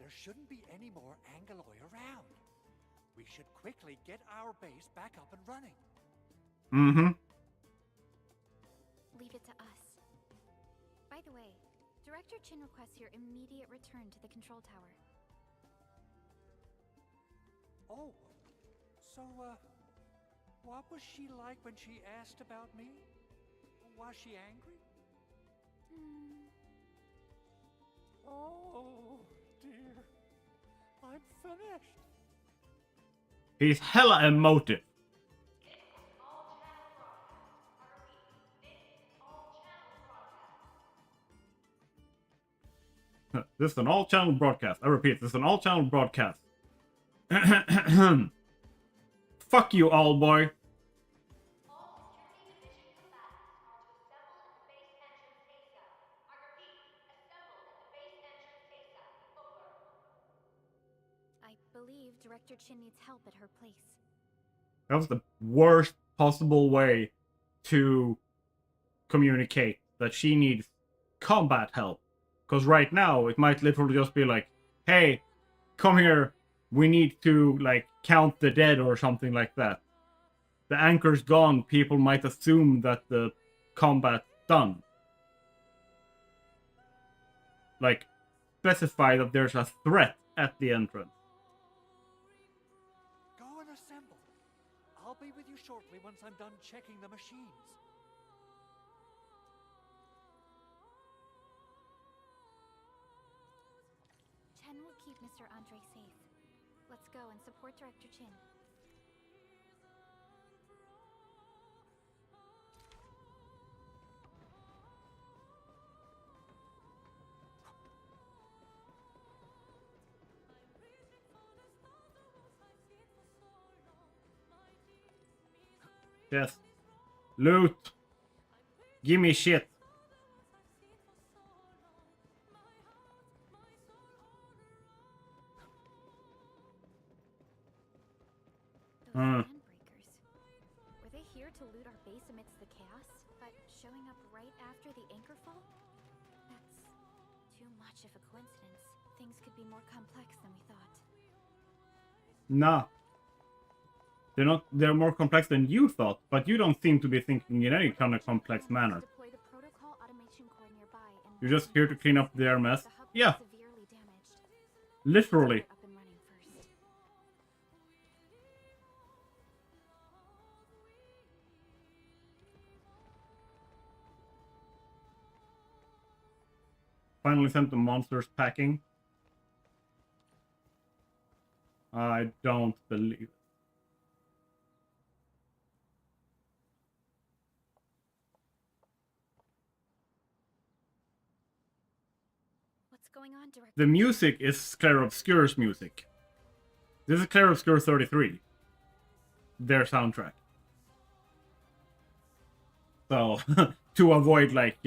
there shouldn't be any more Angeloi around. We should quickly get our base back up and running. Mm-hmm. Leave it to us. By the way, Director Chin requests your immediate return to the control tower. Oh, so, what was she like when she asked about me? Was she angry? Oh, dear. I'm finished. He's hella emotive. This is an all-channel broadcast. I repeat, this is an all-channel broadcast. Fuck you, all boy. I believe Director Chin needs help at her place. That was the worst possible way to communicate that she needs combat help. Because right now, it might literally just be like, hey, come here, we need to, like, count the dead or something like that. The anchor's gone, people might assume that the combat's done. Like, specify that there's a threat at the entrance. Go and assemble. I'll be with you shortly once I'm done checking the machines. Chen will keep Mr. Andre safe. Let's go and support Director Chin. Yes. Loot. Give me shit. Were they here to loot our base amidst the chaos, but showing up right after the anchor fall? That's too much of a coincidence. Things could be more complex than we thought. Nah. They're not. They're more complex than you thought, but you don't seem to be thinking in any kind of complex manner. You're just here to clean up their mess. Yeah. Literally. Up and running first. Finally sent the monsters packing. I don't believe it. What's going on, Director? The music is Claire Obscure's music. This is Claire Obscure 33. Their soundtrack. So, to avoid, like,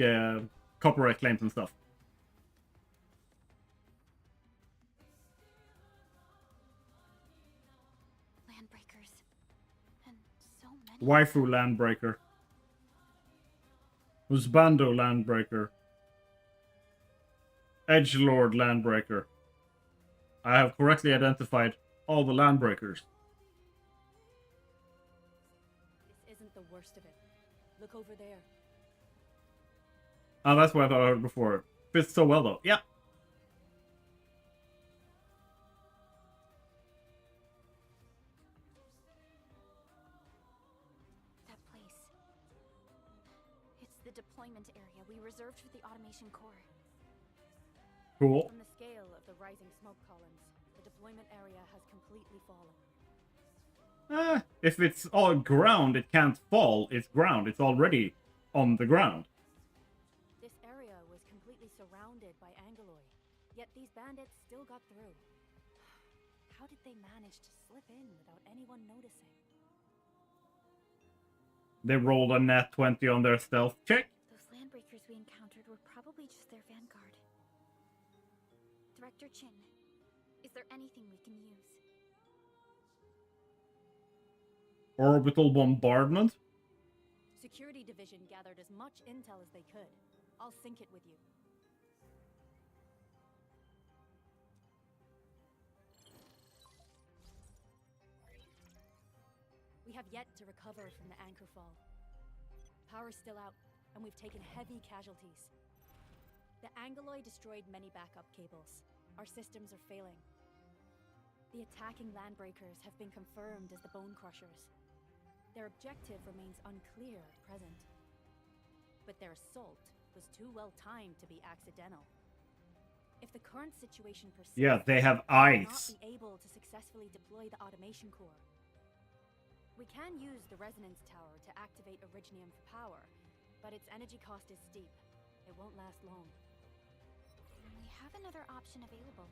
copyright claims and stuff. Landbreakers. And so many. Waifu Landbreaker. Husbando Landbreaker. Edgelord Landbreaker. I have correctly identified all the Landbreakers. This isn't the worst of it. Look over there. Oh, that's what I thought I heard before. Fits so well, though. Yeah. That place. It's the deployment area we reserved for the automation core. Cool. From the scale of the rising smoke columns, the deployment area has completely fallen. If it's all ground, it can't fall. It's ground. It's already on the ground. This area was completely surrounded by Angoloi, yet these bandits still got through. How did they manage to slip in without anyone noticing? They rolled a nat 20 on their stealth check. Those landbreakers we encountered were probably just their vanguard. Director Chin, is there anything we can use? Orbital bombardment. Security Division gathered as much intel as they could. I'll sync it with you. We have yet to recover from the anchor fall. Power's still out, and we've taken heavy casualties. The Angoloi destroyed many backup cables. Our systems are failing. The attacking landbreakers have been confirmed as the Bone Crushers. Their objective remains unclear at present. But their assault was too well timed to be accidental. If the current situation persists, Yeah, they have we will eyes. not be able to successfully deploy the automation core. We can use the resonance tower to activate Originium for power, but its energy cost is steep. It won't last long. We have another option available.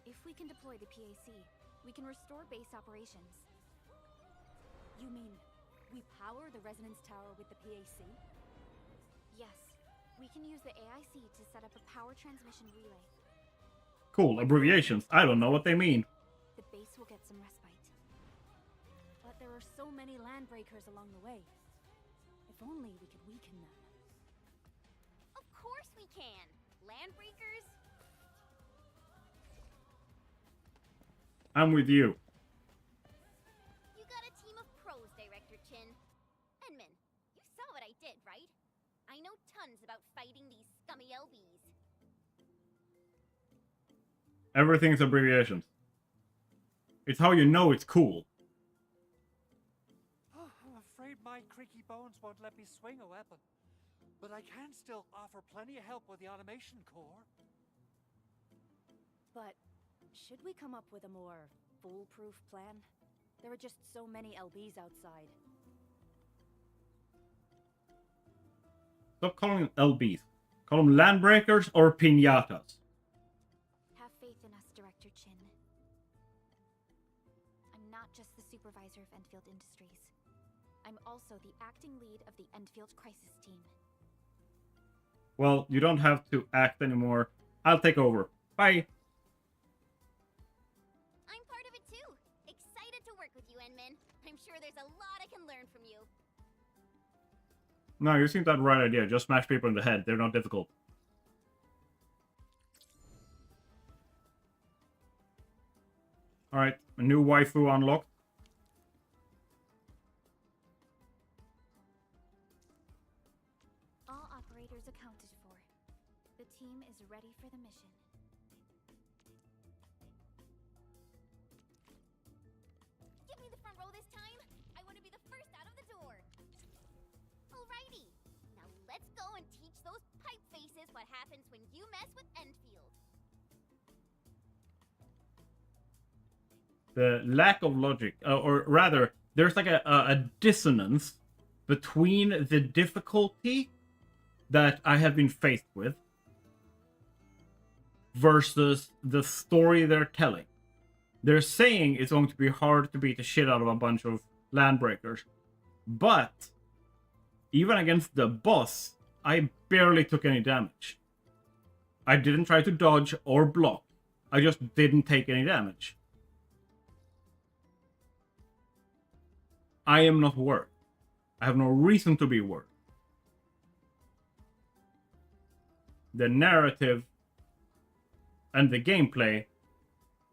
If we can deploy the PAC, we can restore base operations. You mean we power the resonance tower with the PAC? Yes, we can use the AIC to set up a power transmission relay. Cool. Abbreviations. I don't know what they mean. The base will get some respite. But there are so many landbreakers along the way. If only we could weaken them. Of course we can! Landbreakers? I'm with you. You got a team of pros, Director Chin. Enman, you saw what I did, right? I know tons about fighting these scummy LBs. Everything's abbreviations. It's how you know it's cool. Oh, I'm afraid my creaky bones won't let me swing a weapon. But I can still offer plenty of help with the automation core. But should we come up with a more foolproof plan? There are just so many LBs outside. Stop calling them LBs. Call them landbreakers or piñatas. Have faith in us, Director Chin. I'm not just the supervisor of Endfield Industries. I'm also the acting lead of the Endfield Crisis Team. Well, you don't have to act anymore. I'll take over. Bye. I'm part of it too. Excited to work with you, Enman. I'm sure there's a lot I can learn from you. No, you seem to have the right idea. Just smash people in the head. They're not difficult. Alright, a new waifu unlocked. All operators accounted for. The team is ready for the mission. this time, I want to be the first out of the door. Alrighty. Now let's go and teach those pipe faces what happens when you mess with Endfield. The lack of logic, or rather, there's like a dissonance between the difficulty that I have been faced with versus the story they're telling. They're saying it's going to be hard to beat the shit out of a bunch of landbreakers, but even against the boss, I barely took any damage. I didn't try to dodge or block. I just didn't take any damage. I am not worried. I have no reason to be worried. The narrative and the gameplay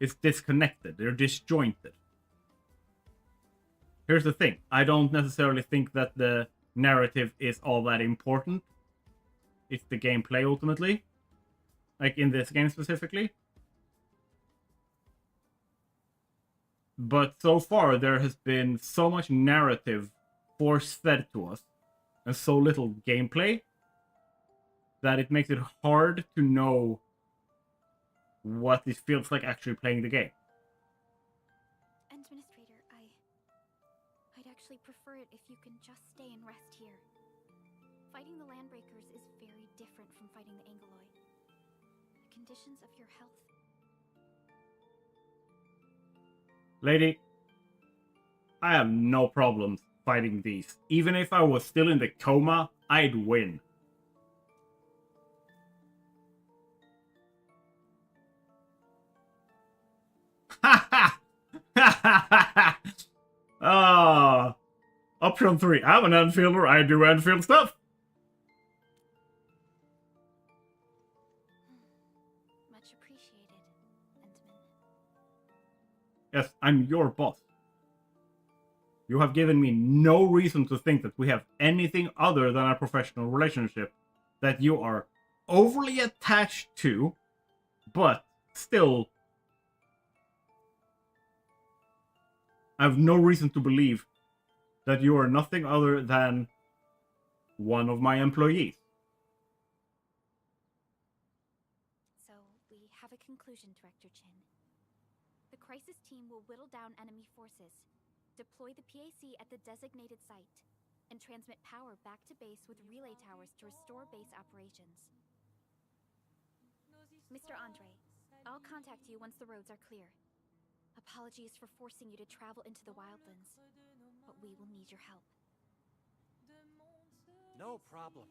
is disconnected. They're disjointed. Here's the thing. I don't necessarily think that the narrative is all that important. It's the gameplay ultimately. Like in this game specifically. But so far, there has been so much narrative force-fed to us, and so little gameplay, that it makes it hard to know what it feels like actually playing the game. Administrator, I'd actually prefer it if you can just stay and rest here. Fighting the Landbreakers is very different from fighting the Angoloi. The conditions of your health... Lady, I have no problems fighting these. Even if I was still in the coma, I'd win. Ah, option 3. I'm an Enfielder. I do Enfield stuff. Much appreciated, Entman. Yes, I'm your boss. You have given me no reason to think that we have anything other than a professional relationship that you are overly attached to, but still, I have no reason to believe that you are nothing other than one of my employees. So, we have a conclusion, Director Chin. The crisis team will whittle down enemy forces, deploy the PAC at the designated site, and transmit power back to base with relay towers to restore base operations. Mr. Andre, I'll contact you once the roads are clear. Apologies for forcing you to travel into the wildlands, but we will need your help. No problem.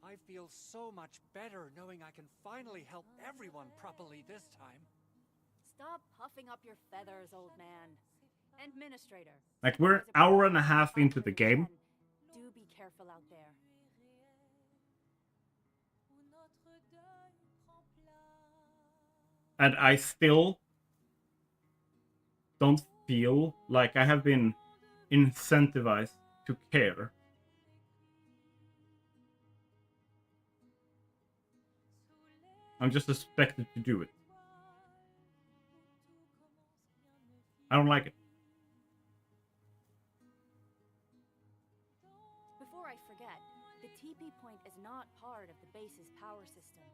I feel so much better knowing I can finally help everyone properly this time. Stop puffing up your feathers, old man. Administrator. Like, we're an hour and a half into the game. Do be careful out there. And I still don't feel like I have been incentivized to care. I'm just expected to do it. I don't like it. Before I forget, the TP point is not part of the base's power system.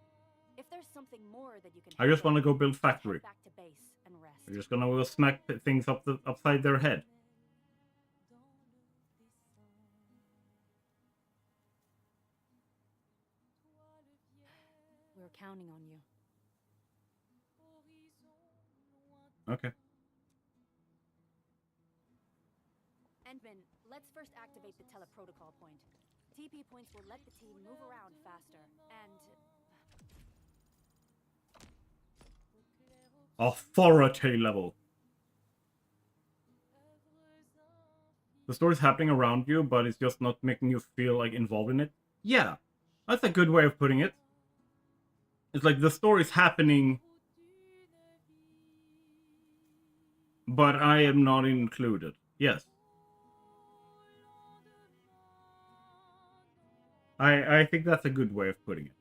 If there's something more that you can I just want to go build factory. back to base and rest. I'm just gonna go smack things upside their head. We're counting on you. Okay. Endman, let's first activate the teleprotocol point. TP points will let the team move around faster, and... Authority level. The story's happening around you, but it's just not making you feel like involved in it. Yeah, that's a good way of putting it. It's like the story's happening, but I am not included. Yes. I think that's a good way of putting it.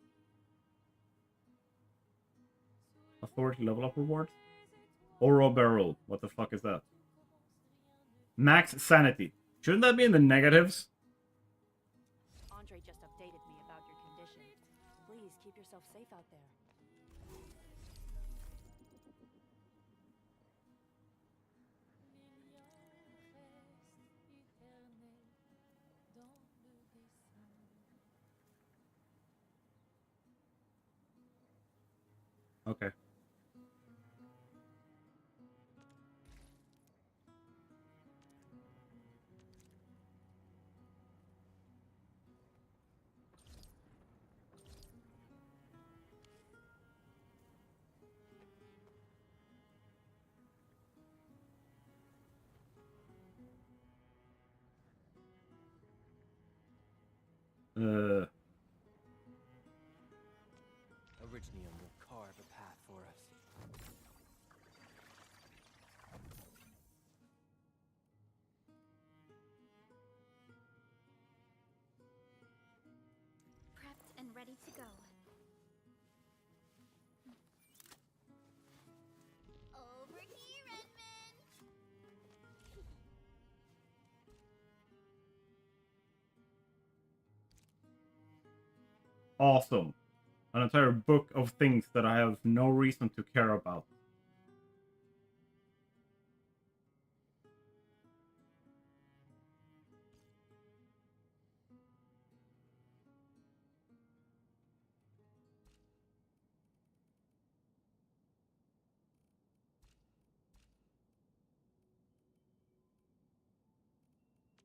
Authority level up rewards? Oro barrel. What the fuck is that? Max sanity. Shouldn't that be in the negatives? Andre just updated me about your condition. Please keep yourself safe out there. Okay. Originium will carve a path for us. Prepped and ready to go. Over here, Edmund! Awesome. An entire book of things that I have no reason to care about.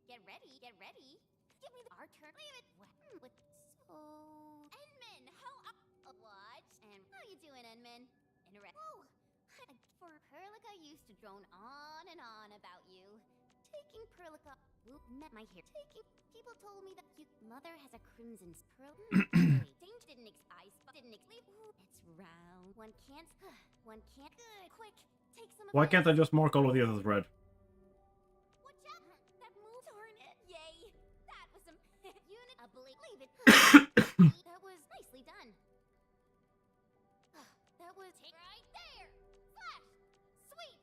Get ready, get ready. Give me our turn. Leave it. With so Edmund, how up? Watch and how you doing, Edmund? Whoa. For Perlica used to drone on and on about you. Taking Perlica. Whoop, met my hair. Taking. People told me that your mother has a crimson pearl. Danger didn't leave. It's round. One can't. Good. Quick. Take some of Why this. can't I just mark all of these as red? Watch out! That move, darn it! Yay! That was some unit. Leave it. That was nicely done. That was right there. Flash, sweep.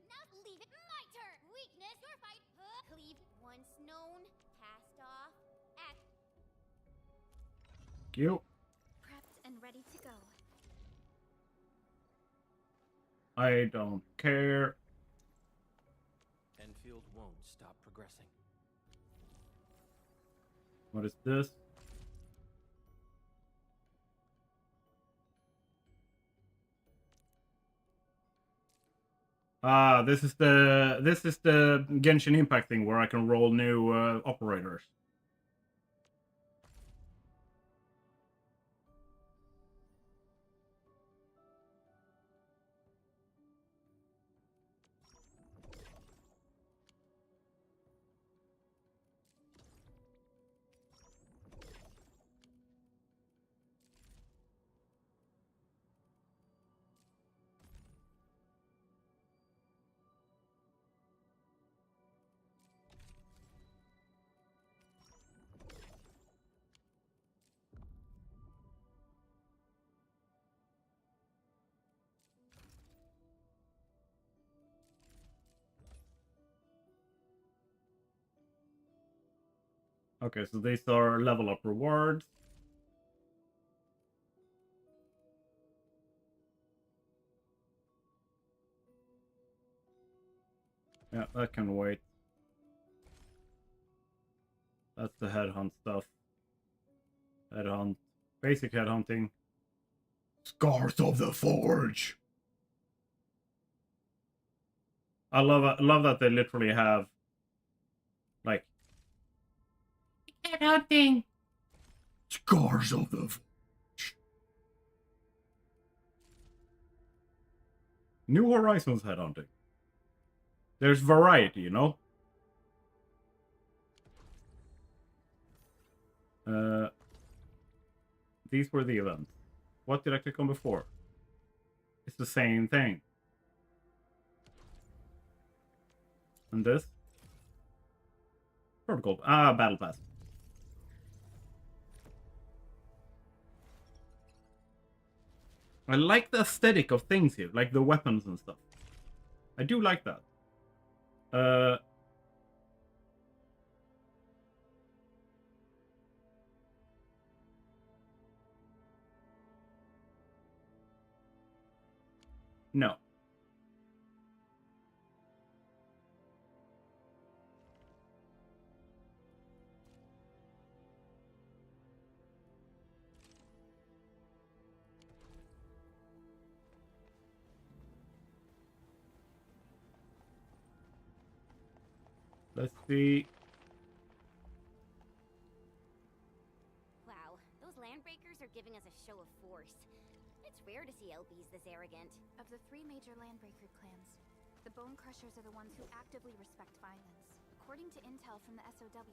Now leave it. My turn. Weakness. Your fight. Cleave. Once known. Cast off. Act. You. Prepped and ready to go. I don't care. Enfield won't stop progressing. What is this? Ah, this is the Genshin Impact thing where I can roll new operators. Okay, so these are level up rewards. Yeah, that can wait. That's the headhunt stuff. Headhunt. Basic headhunting. Scars of the Forge! I love that they literally have, like, headhunting! Scars of the Forge. New Horizons headhunting. There's variety, you know? These were the events. What did I click on before? It's the same thing. And this? Protocol. Ah, Battle Pass. I like the aesthetic of things here, like the weapons and stuff. I do like that. No. Let's see. Wow, those landbreakers are giving us a show of force. It's rare to see LBs this arrogant. Of the 3 major landbreaker clans, the Bone Crushers are the ones who actively respect violence. According to intel from the SOW,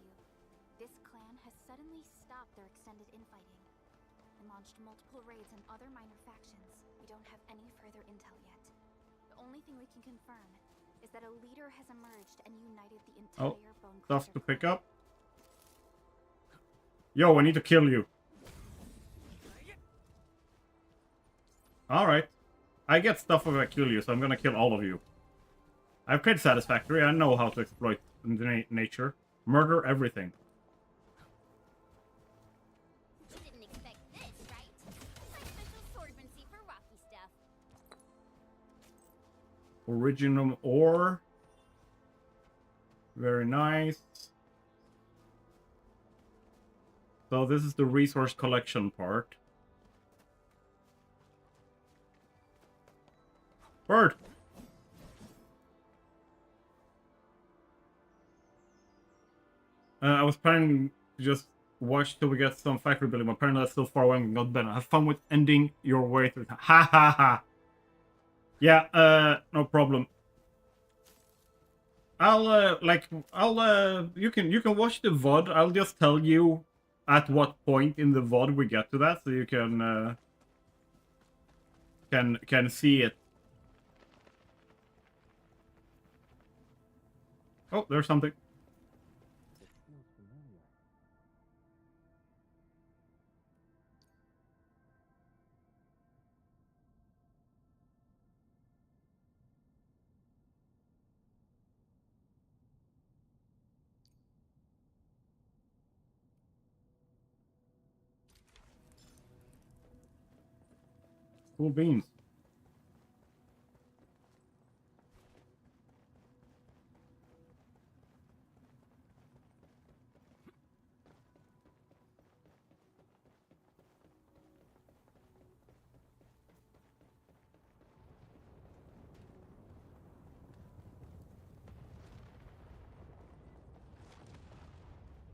this clan has suddenly stopped their extended infighting and launched multiple raids on other minor factions. We don't have any further intel yet. The only thing we can confirm is that a leader has emerged and united the entire Bone Crusher. Stuff to pick up. Yo, I need to kill you. Alright. I get stuff if I kill you, so I'm gonna kill all of you. I've played Satisfactory, I know how to exploit nature. Murder everything. You didn't expect this, right? My special swordmancy for rocky stuff. Original ore. Very nice. So this is the resource collection part. Bird! I was planning to just watch till we get some factory building, but apparently that's still far away and not better. Have fun with ending your way through. Ha ha ha! Yeah, no problem. You can watch the VOD. I'll just tell you at what point in the VOD we get to that, so you can see it. Oh, there's something. Cool beans.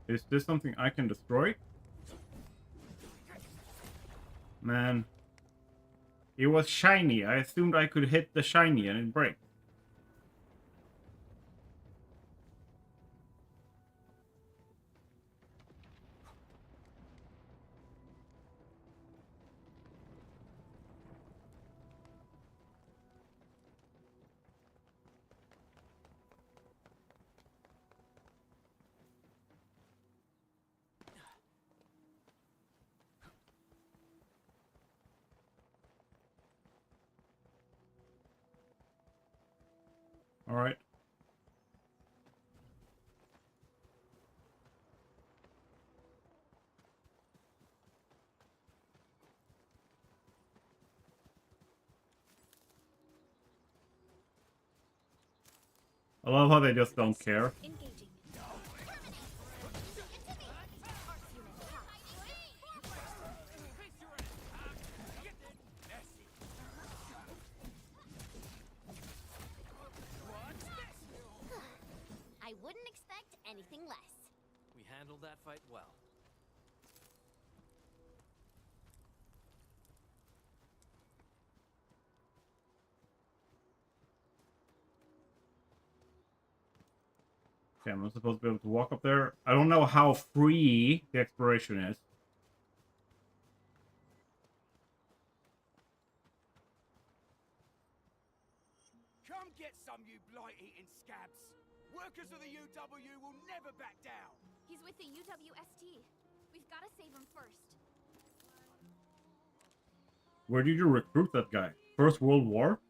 Is this something I can destroy? Man. It was shiny. I assumed I could hit the shiny and it breaks. All right. I love how they just don't care. I wouldn't expect anything less. We handled that fight well. Okay, I'm not supposed to be able to walk up there. I don't know how free the exploration is. Come get some, you blight-eating scabs! Workers of the UW will never back down! He's with the UWST. We've got to save him first. Where did you recruit that guy? First World War?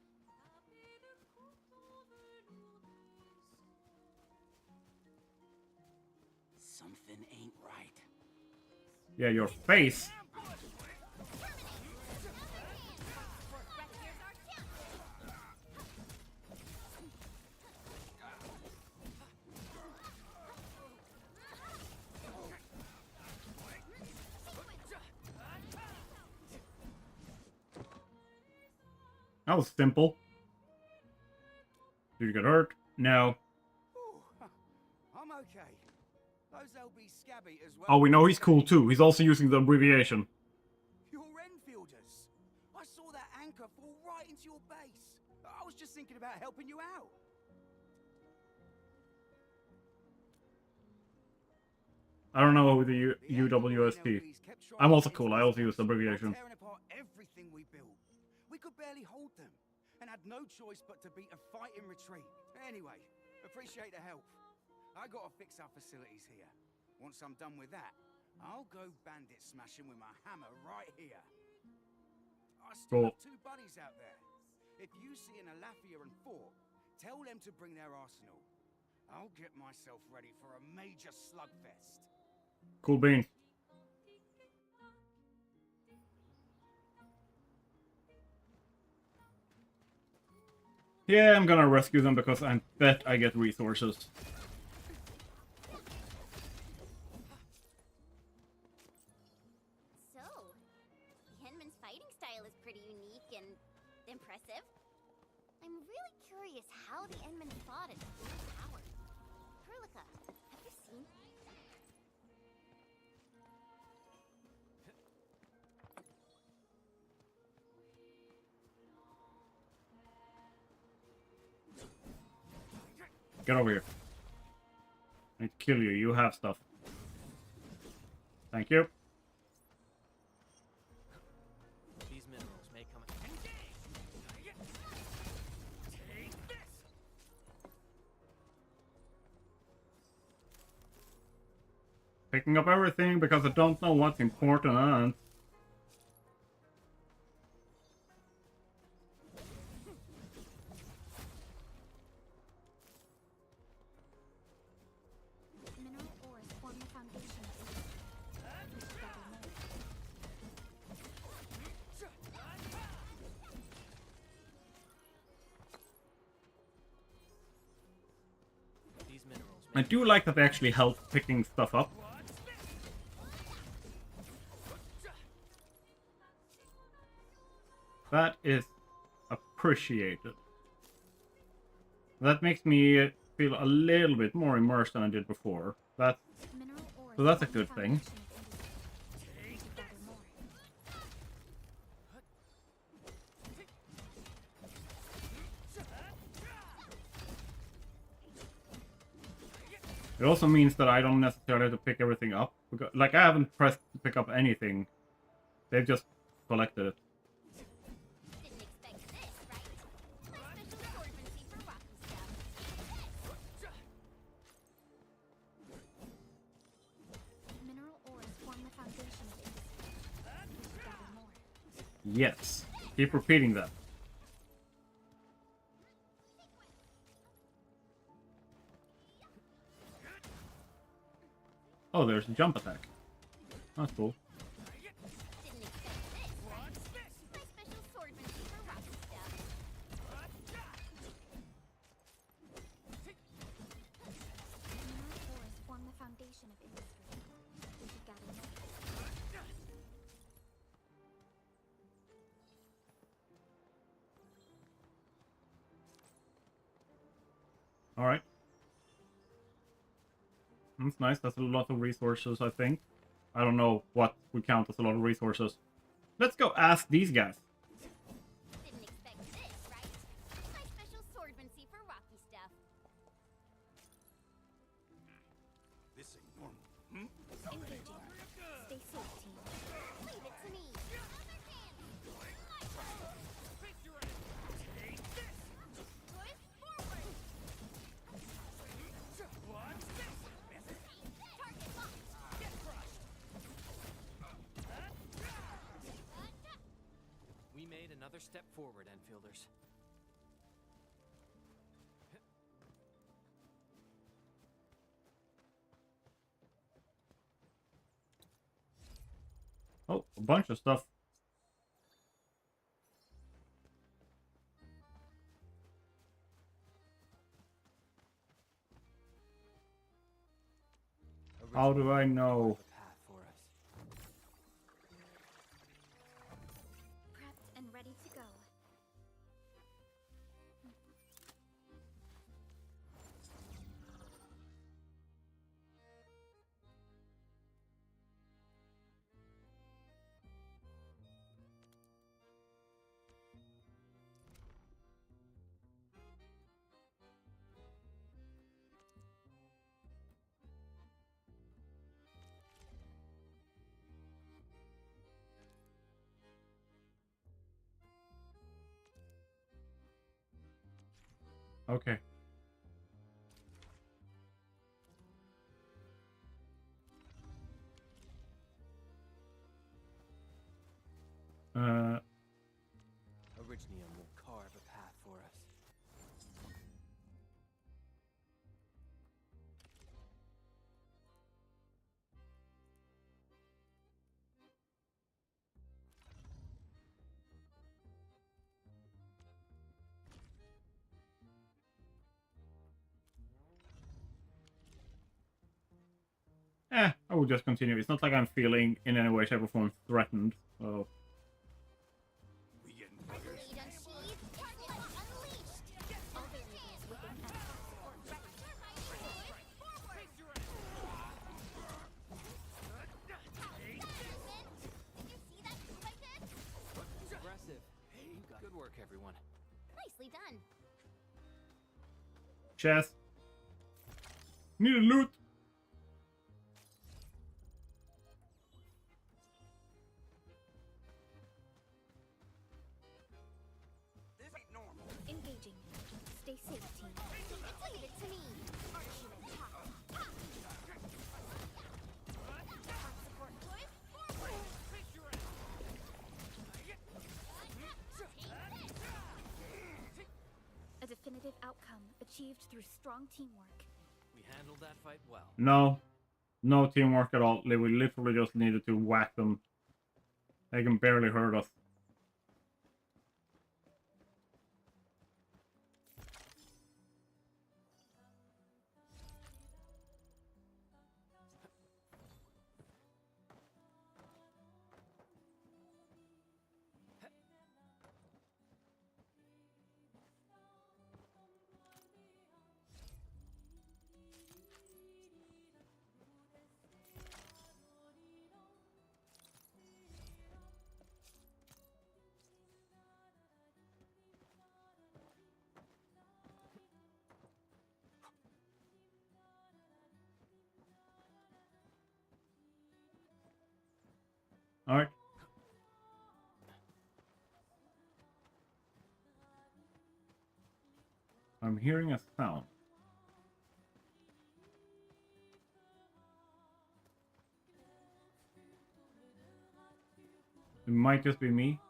Something ain't right. Yeah, your face. That was simple. Did you get hurt? No. I'm okay. Those LB Scabby as well. Oh, we know he's cool too. He's also using the abbreviation. You're Enfielders. I saw that anchor fall right into your base. I was just thinking about helping you out. I don't know the UWST. I'm also cool. I also use abbreviations. Tearing apart everything we built. We could barely hold them, and had no choice but to beat a fight in retreat. Anyway, appreciate the help. I gotta fix our facilities here. Once I'm done with that, I'll go bandit smashing with my hammer right here. I still have 2 buddies out there. If you see an Alafia and Fort, tell them to bring their arsenal. I'll get myself ready for a major slugfest. Cool beans. Yeah, I'm gonna rescue them because I bet I get resources. So, Henman's fighting style is pretty unique and impressive. I'm really curious how the Endman fought at full power. Perlica, have you seen? Get over here. I need to kill you. You have stuff. Thank you. These minerals may come. Picking up everything because I don't know what's important. Mineral ores form the foundation of These minerals. I do like that they actually help picking stuff up. That is appreciated. That makes me feel a little bit more immersed than I did before. So that's a good thing. It also means that I don't necessarily have to pick everything up. Because, like, I haven't pressed to pick up anything. They've just collected it. mineral ores form the foundation of industry. Gather more. Yes. Keep repeating that. Oh, there's a jump attack. That's cool. Mineral ores form the foundation of industry. We should gather more. Alright. That's nice. That's a lot of resources, I think. I don't know what we count as a lot of resources. Let's go ask these guys. Didn't expect this, right? My special swordmancy for rocky stuff. This ain't normal. Engaging. Stay safe, team. Leave it to me. We made another step forward, Enfielders. bunch of stuff. How do I know? Prepped and ready to go. Okay. Orignium will carve a path for us. I will just continue. It's not like I'm feeling in any way, shape, or form threatened. So. Impressive. Good work, everyone. Nicely done. Chest. Need a loot. Engaging. Stay safe, team. Leave it to me. A definitive outcome achieved through strong teamwork. We handled that fight well. No. No teamwork at all. We literally just needed to whack them. They can barely hurt us. Alright. I'm hearing a sound. It might just be me.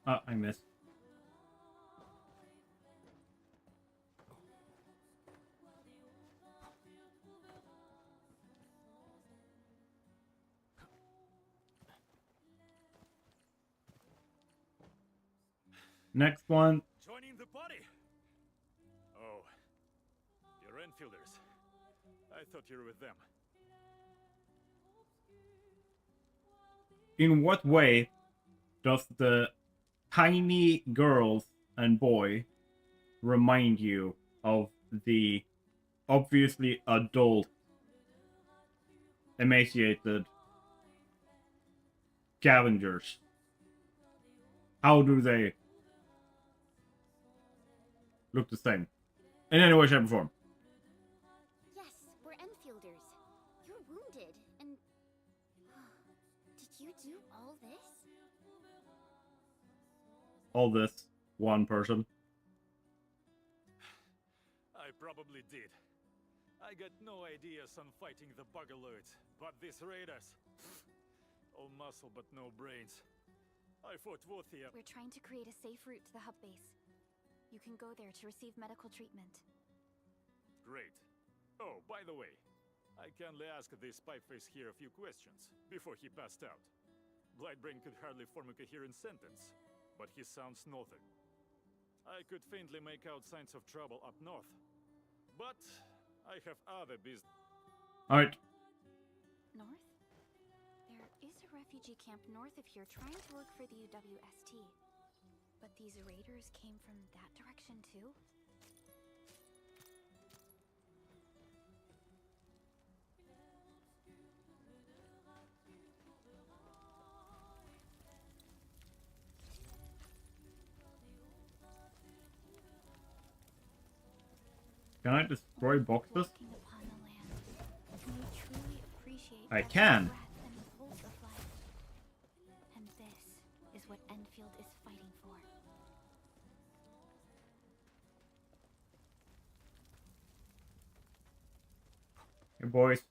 Ah, I missed. Next one. Joining the party. Oh, you're Enfielders. I thought you were with them. In what way does the tiny girls and boy remind you of the obviously adult, emaciated scavengers? How do they look the same? In any way, shape, or form. Yes, we're Enfielders. You're wounded, and... Did you do all this? All this, one person. I probably did. I got no ideas on fighting the buggerlords, but these raiders... all muscle but no brains. I fought both here. We're trying to create a safe route to the hub base. You can go there to receive medical treatment. Great. Oh, by the way, I kindly asked this pipeface here a few questions before he passed out. Blightbrain could hardly form a coherent sentence, but he sounds northern. I could faintly make out signs of trouble up north, but I have other business. Alright. North? There is a refugee camp north of here trying to work for the UWST. But these raiders came from that direction too? Can I destroy boxes? Walking upon the land, can you truly appreciate I that can. breath and the pulse of life? And this is what Endfield is fighting for. Hey boys,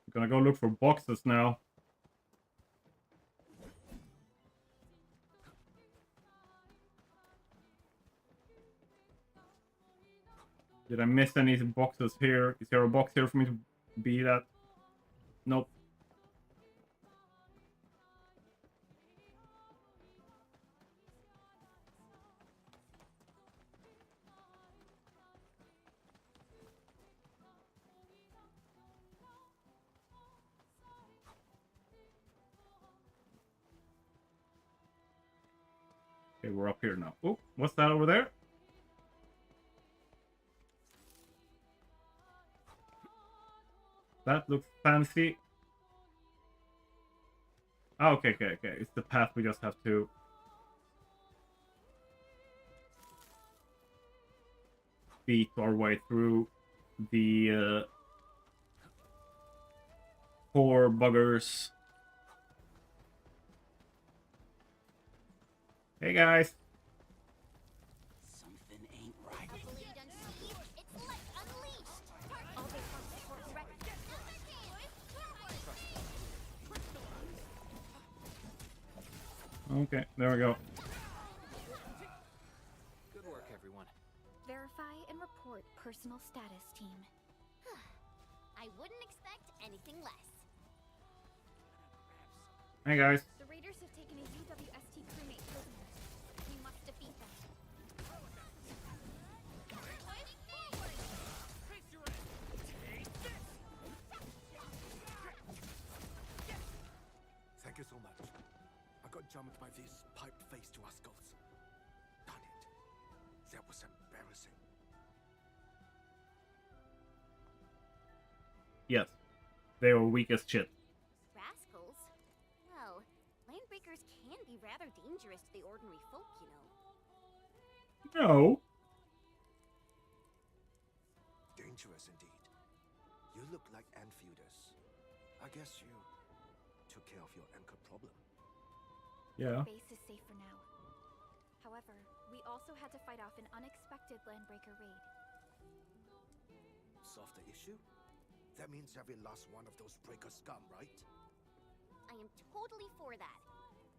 I'm gonna go look for boxes now. Did I miss any boxes here? Is there a box here for me to be that? Nope. Okay, we're up here now. Oh, what's that over there? That looks fancy. Oh, okay. It's the path we just have to... beat our way through the poor buggers. Hey guys. Something ain't right. Okay, there we go. Good work, everyone. Verify and report personal status, team. I wouldn't expect anything less. Hey guys. The raiders have taken a UWST crewmate prisoner. We must defeat them. Thank you so much. I got jumped by these pipe-faced rascals. Darn it. That was embarrassing. Yes. They were weak as shit. Rascals? Well, landbreakers can be rather dangerous to the ordinary folk, you know. No. Dangerous indeed. You look like Enfielders. I guess you took care of your anchor problem. Yeah. Base is safe for now. However, we also had to fight off an unexpected landbreaker raid. Solve the issue? That means every last one of those breaker scum, right? I am totally for that.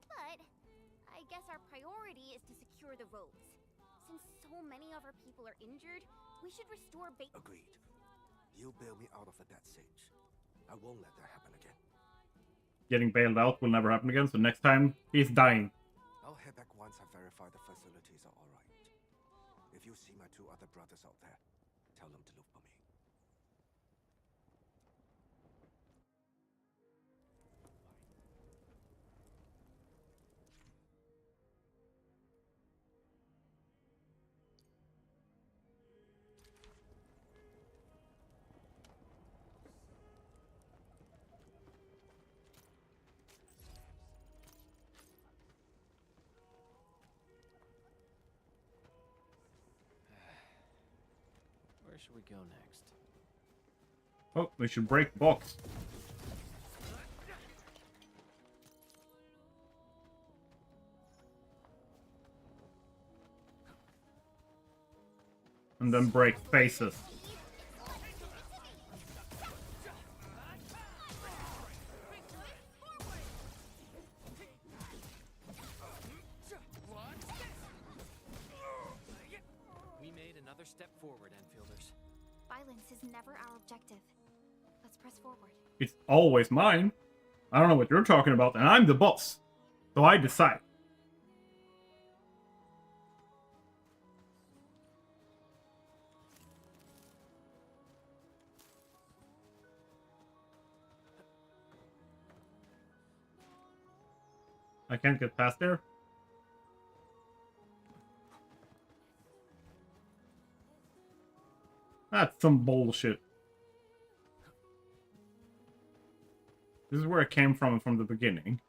But I guess our priority is to secure the roads. Since so many of our people are injured, we should restore base. Agreed. You bail me out of the death sage. I won't let that happen again. Getting bailed out will never happen again, so next time, he's dying. I'll head back once I verify the facilities are alright. If you see my two other brothers out there, tell them to look for me. Where should we go next? Oh, we should break box. And then break faces. forward, Enfielders. Violence is never our objective. Let's press forward. It's always mine. I don't know what you're talking about, and I'm the boss. So I decide. I can't get past there. That's some bullshit. This is where it came from the beginning.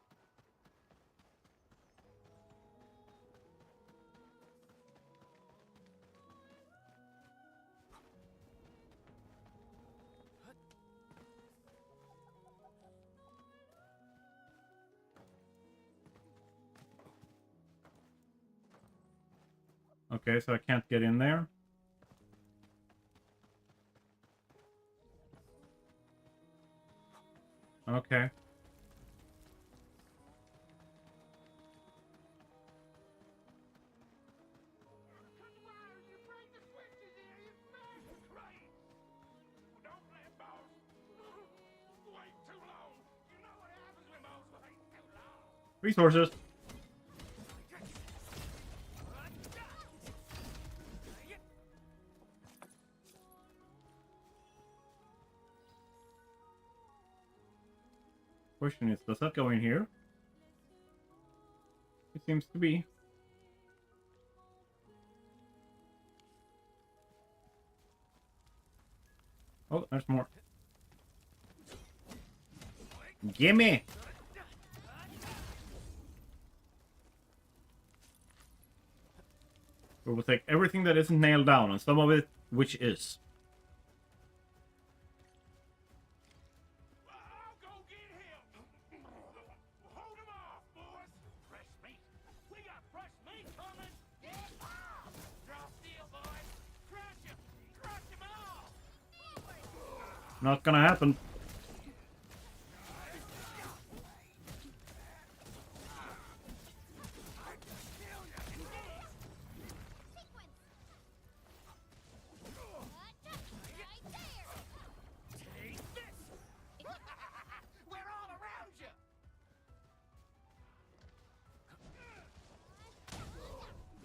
Okay, so I can't get in there. Okay. Resources. Question is, does that go in here? It seems to be. Oh, there's more. Gimme! We will take everything that isn't nailed down, and some of it which is. Not gonna happen.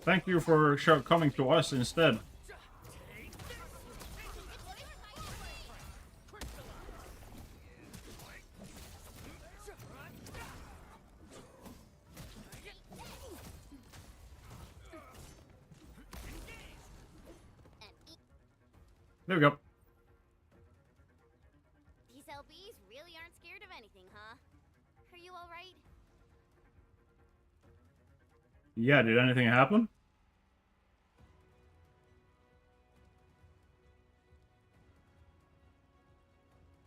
Thank you for coming to us instead. There we go. These LBs really aren't scared of anything, huh? Are you alright? Yeah, did anything happen?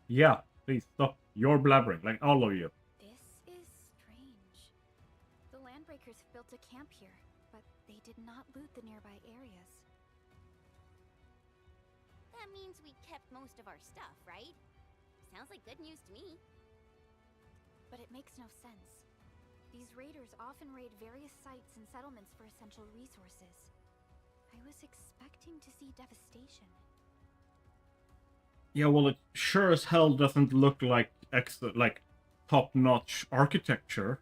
Yeah, please stop your blabbering, like all of you. This is strange. The Landbreakers built a camp here, but they did not loot the nearby areas. That means we kept most of our stuff, right? Sounds like good news to me. But it makes no sense. These raiders often raid various sites and settlements for essential resources. I was expecting to see devastation. Yeah, well, it sure as hell doesn't look like top-notch architecture.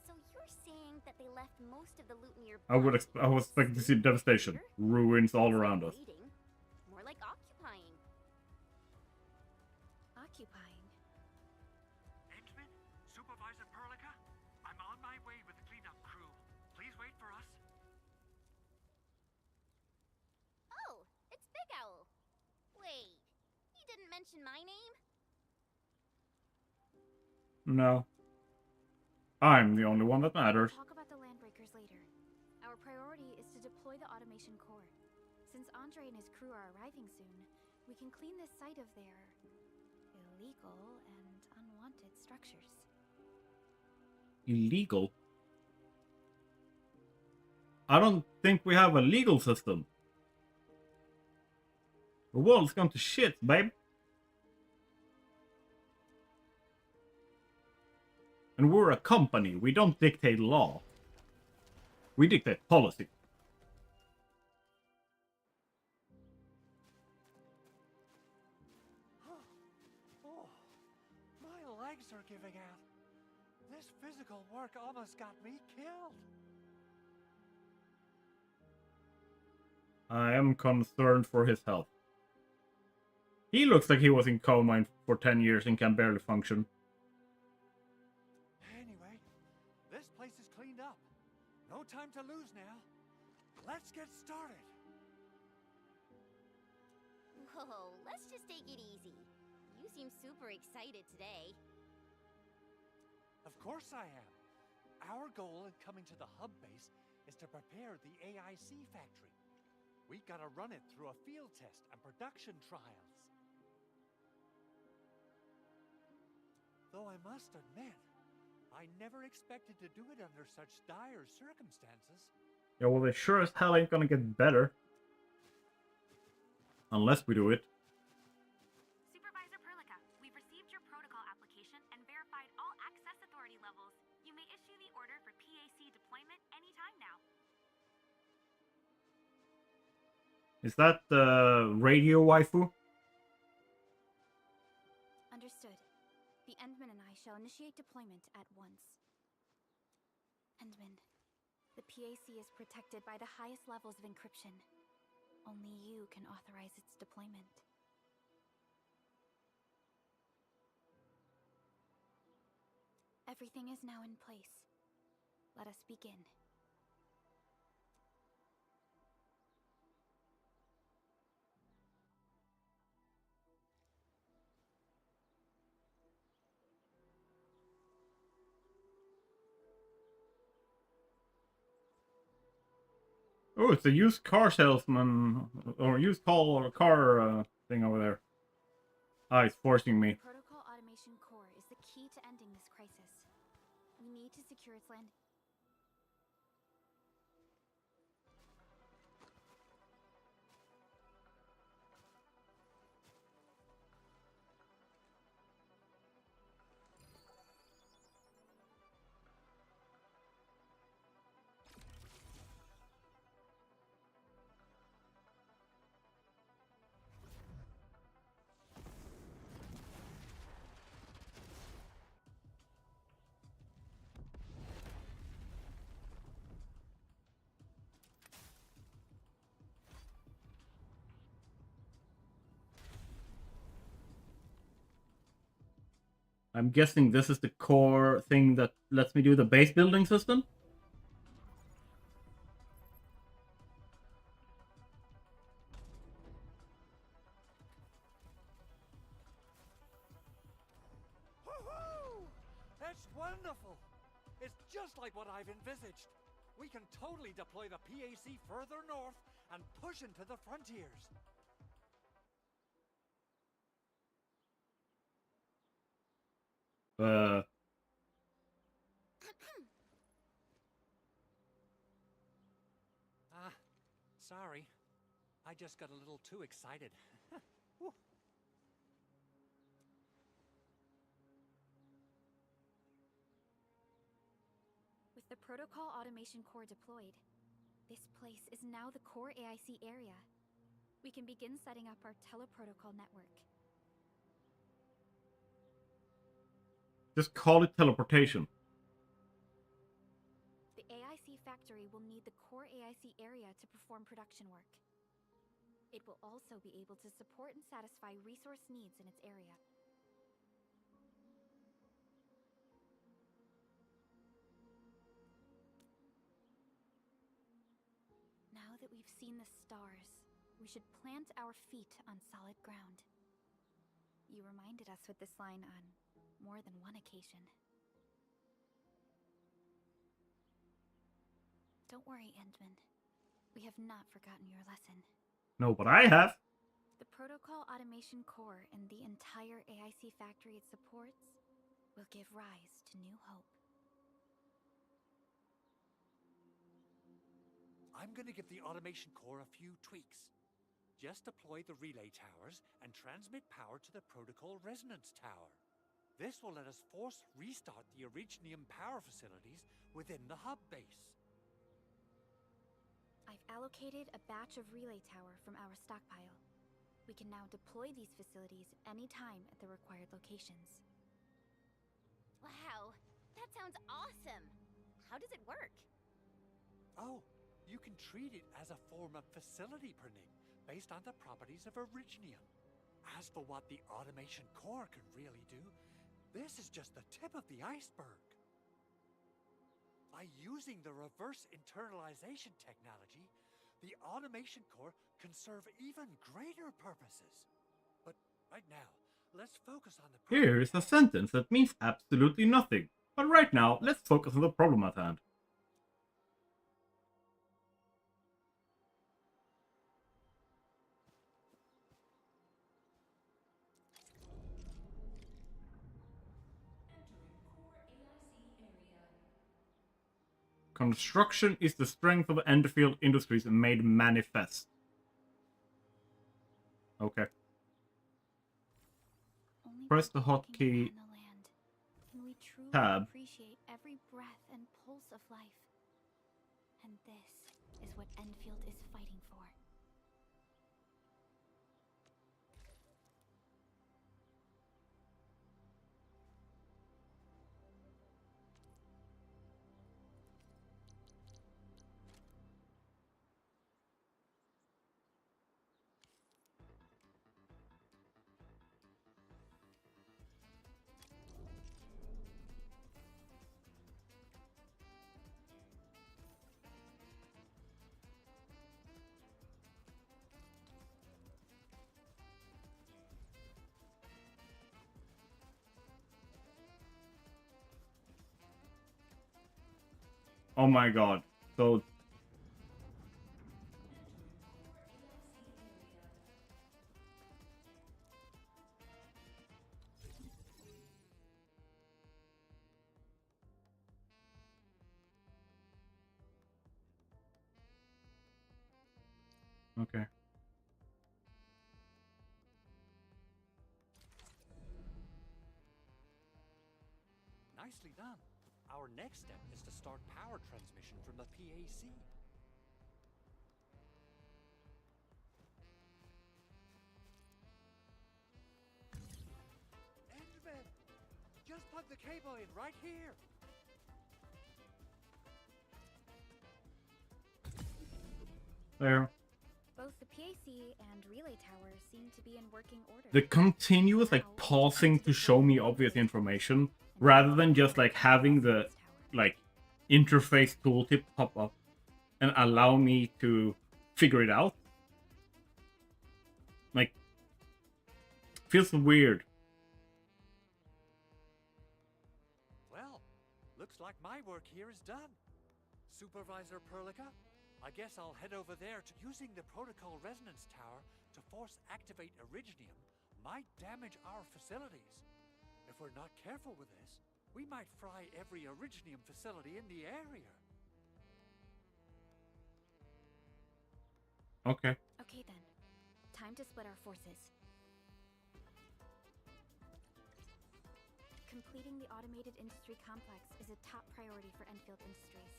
So you're saying that they left most of the loot near. I would expect to see devastation, ruins all around us. More like occupying. Occupying? Endman? Supervisor Perlica? I'm on my way with the cleanup crew. Please wait for us. Oh, it's Big Owl. Wait, he didn't mention my name? No. I'm the only one that matters. We'll talk about the Landbreakers later. Our priority is to deploy the automation core. Since Andre and his crew are arriving soon, we can clean this site of their illegal and unwanted structures. Illegal? I don't think we have a legal system. The world's gone to shit, babe. And we're a company. We don't dictate law. We dictate policy. physical work almost got me killed. I am concerned for his health. He looks like he was in coal mine for 10 years and can barely function. Anyway, this place is cleaned up. No time to lose now. Let's get started. Whoa, let's just take it easy. You seem super excited today. Of course I am. Our goal in coming to the hub base is to prepare the AIC factory. We gotta run it through a field test and production trials. Though I must admit, I never expected to do it under such dire circumstances. Yeah, well, they sure as hell ain't gonna get better. Unless we do it. Supervisor Perlica, we've received your protocol application and verified all access authority levels. You may issue the order for PAC deployment anytime now. Is that the radio waifu? Understood. The Endman and I shall initiate deployment at once. Endman, the PAC is protected by the highest levels of encryption. Only you can authorize its deployment. Everything is now in place. Let us begin. Oh, it's a used car salesman or used car thing over there. Ah, it's forcing me. Protocol Automation Core is the key to ending this crisis. We need to secure its land. I'm guessing this is the core thing that lets me do the base building system? Woohoo! That's wonderful! It's just like what I've envisaged. We can totally deploy the PAC further north and push into the frontiers. Sorry. I just got a little too excited. Whew. With the Protocol Automation Core deployed, this place is now the core AIC area. We can begin setting up our teleprotocol network. Just call it teleportation. The AIC factory will need the core AIC area to perform production work. It will also be able to support and satisfy resource needs in its area. Now that we've seen the stars, we should plant our feet on solid ground. You reminded us with this line on more than one occasion. Don't worry, Endman. We have not forgotten your lesson. No, but I have. The Protocol Automation Core and the entire AIC factory it supports will give rise to new hope. I'm gonna give the Automation Core a few tweaks. Just deploy the relay towers and transmit power to the Protocol Resonance Tower. This will let us force restart the Originium power facilities within the hub base. I've allocated a batch of relay tower from our stockpile. We can now deploy these facilities anytime at the required locations. Wow, that's sounds awesome. How does it work? Oh, you can treat it as a form of facility printing based on the properties of Originium. As for what the automation core can really do, this is just the tip of the iceberg. By using the reverse internalization technology, the automation core can serve even greater purposes. But right now, let's focus on the Here is a sentence that means absolutely nothing. But right now, let's focus on the problem at hand. Construction is the strength of Endfield Industries made manifest. Okay. Press the hotkey Can we truly tab. appreciate every breath and pulse of life? And this is what Enfield is fighting for. Oh my god. So okay. Nicely done. Our next step is to start power transmission from the PAC. Endman! Just plug the cable in right here! There. Both the PAC and relay tower seem to be in working order. The continuous like pausing to show me obvious information rather than just like having the like interface tooltip pop up and allow me to figure it out. Like feels weird. Well, looks like my work here is done. Supervisor Perlica, I guess I'll head over there to using the protocol resonance tower to force activate Originium might damage our facilities. If we're not careful with this, we might fry every Originium facility in the area. Okay. Okay then. Time to split our forces. Completing the automated industry complex is a top priority for Enfield Industries.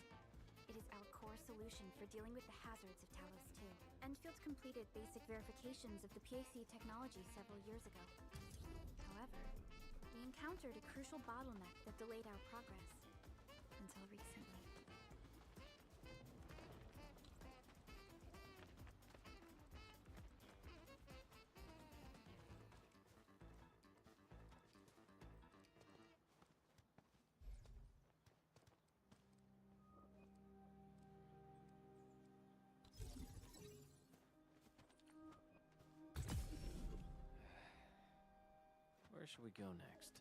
It is our core solution for dealing with the hazards of Talos 2. Enfield completed basic verifications of the PAC technology several years ago. However, we encountered a crucial bottleneck that delayed our progress. Until recently. Where should we go next?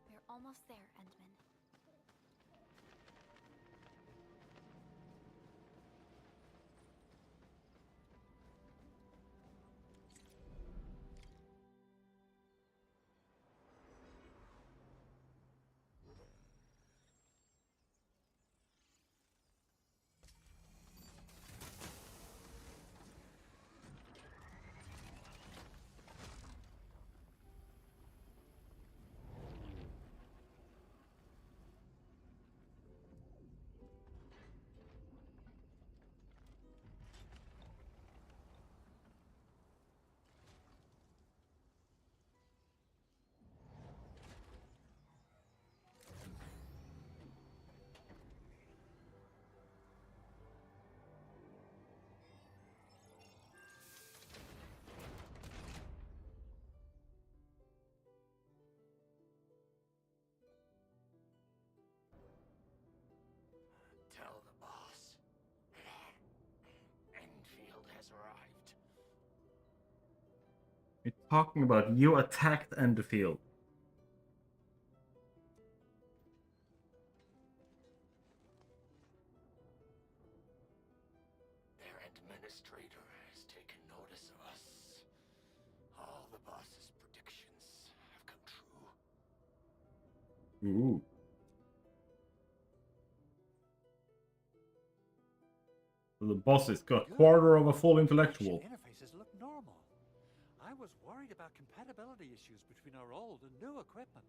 We're almost there, Endman. talking about? You attacked Endfield. Their administrator has taken notice of us. All the boss's predictions have come true. Ooh. So the boss has got a quarter of a full intellectual. Interfaces look normal. I was worried about compatibility issues between our old and new equipment.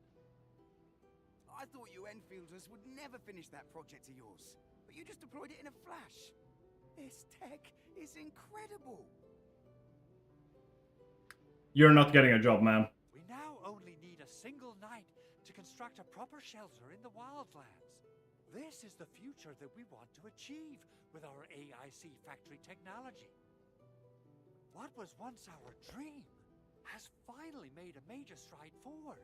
I thought you Enfielders would never finish that project of yours, but you just deployed it in a flash. This tech is incredible. You're not getting a job, man. We now only need a single night to construct a proper shelter in the wildlands. This is the future that we want to achieve with our AIC factory technology. What was once our dream has finally made a major stride forward.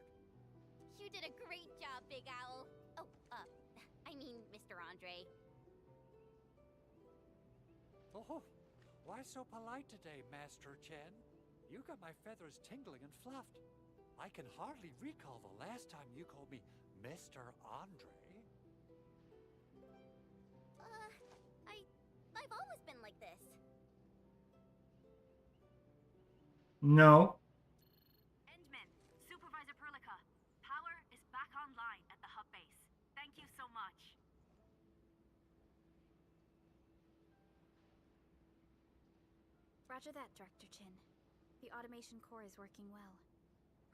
You did a great job, Big Owl. Oh, I mean, Mr. Andre. Oh, why so polite today, Master Chen? You got my feathers tingling and fluffed. I can hardly recall the last time you called me Mr. Andre. I've always been like this. No. Endman, Supervisor Perlica, power is back online at the hub base. Thank you so much. Roger that, Director Chin. The automation core is working well.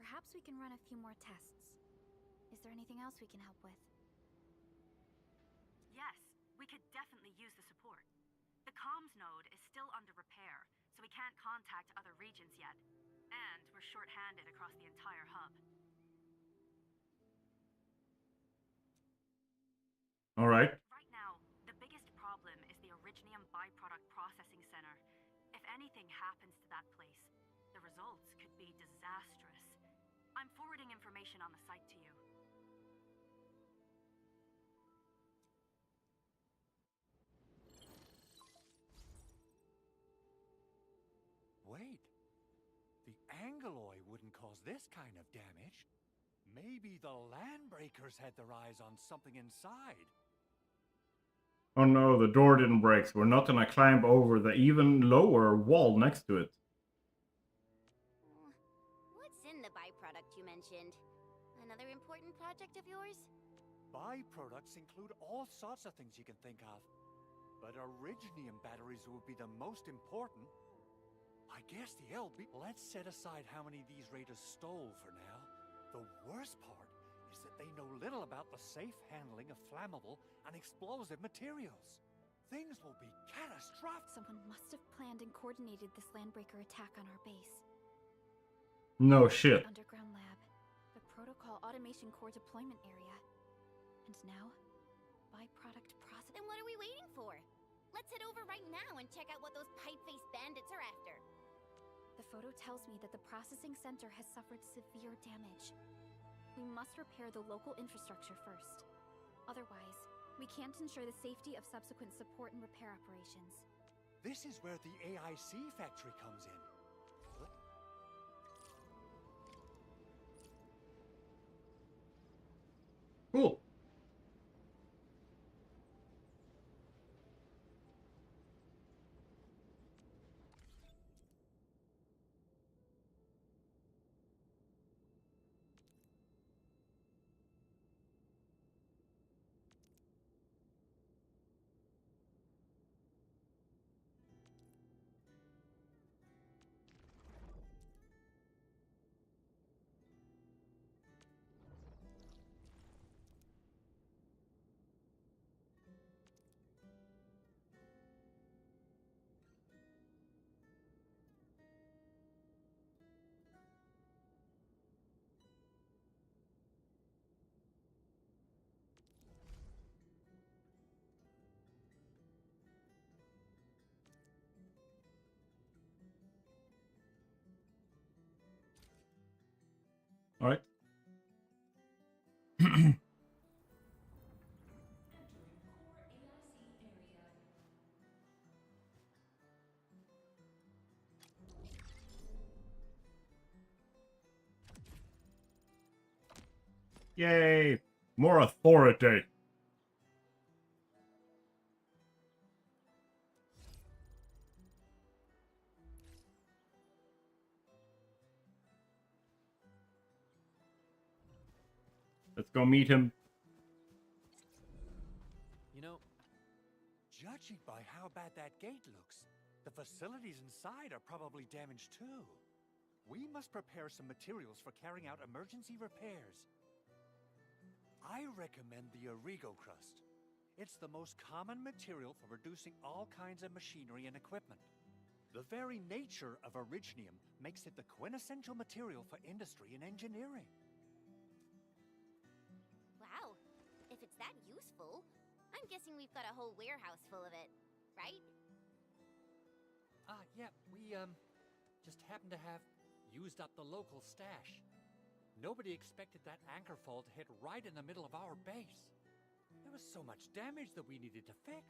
Perhaps we can run a few more tests. Is there anything else we can help with? Yes, we could definitely use the support. The comms node is still under repair, so we can't contact other regions yet. And we're short-handed across the entire hub. All right. Right now, the biggest problem is the Originium byproduct processing center. If anything happens to that place, the results could be disastrous. I'm forwarding information on the site to you. Wait, the Angeloy wouldn't cause this kind of damage. Maybe the Landbreakers had their eyes on something inside. Oh no, the door didn't break, so we're not gonna climb over the even lower wall next to it. What's in the byproduct you mentioned? Another important project of yours? Byproducts include all sorts of things you can think of. But Originium batteries would be the most important. I guess the LB... Let's set aside how many these raiders stole for now. The worst part is that they know little about the safe handling of flammable and explosive materials. Things will be catastrophic. Someone must have planned and coordinated this Landbreaker attack on our base. No shit. Underground lab, the protocol automation core deployment area. And now, byproduct process. Then what are we waiting for? Let's head over right now and check out what those pipe-faced bandits are after. The photo tells me that the processing center has suffered severe damage. We must repair the local infrastructure first. Otherwise, we can't ensure the safety of subsequent support and repair operations. This is where the AIC factory comes in. Cool. All right. Yay! More authority! Let's go meet him. You know, judging by how bad that gate looks, the facilities inside are probably damaged too. We must prepare some materials for carrying out emergency repairs. I recommend the Origo crust. It's the most common material for producing all kinds of machinery and equipment. The very nature of originium makes it the quintessential material for industry and engineering. Wow, if it's that useful, I'm guessing we've got a whole warehouse full of it, right? Yeah, we, just happen to have used up the local stash. Nobody expected that anchor fall to hit right in the middle of our base. There was so much damage that we needed to fix.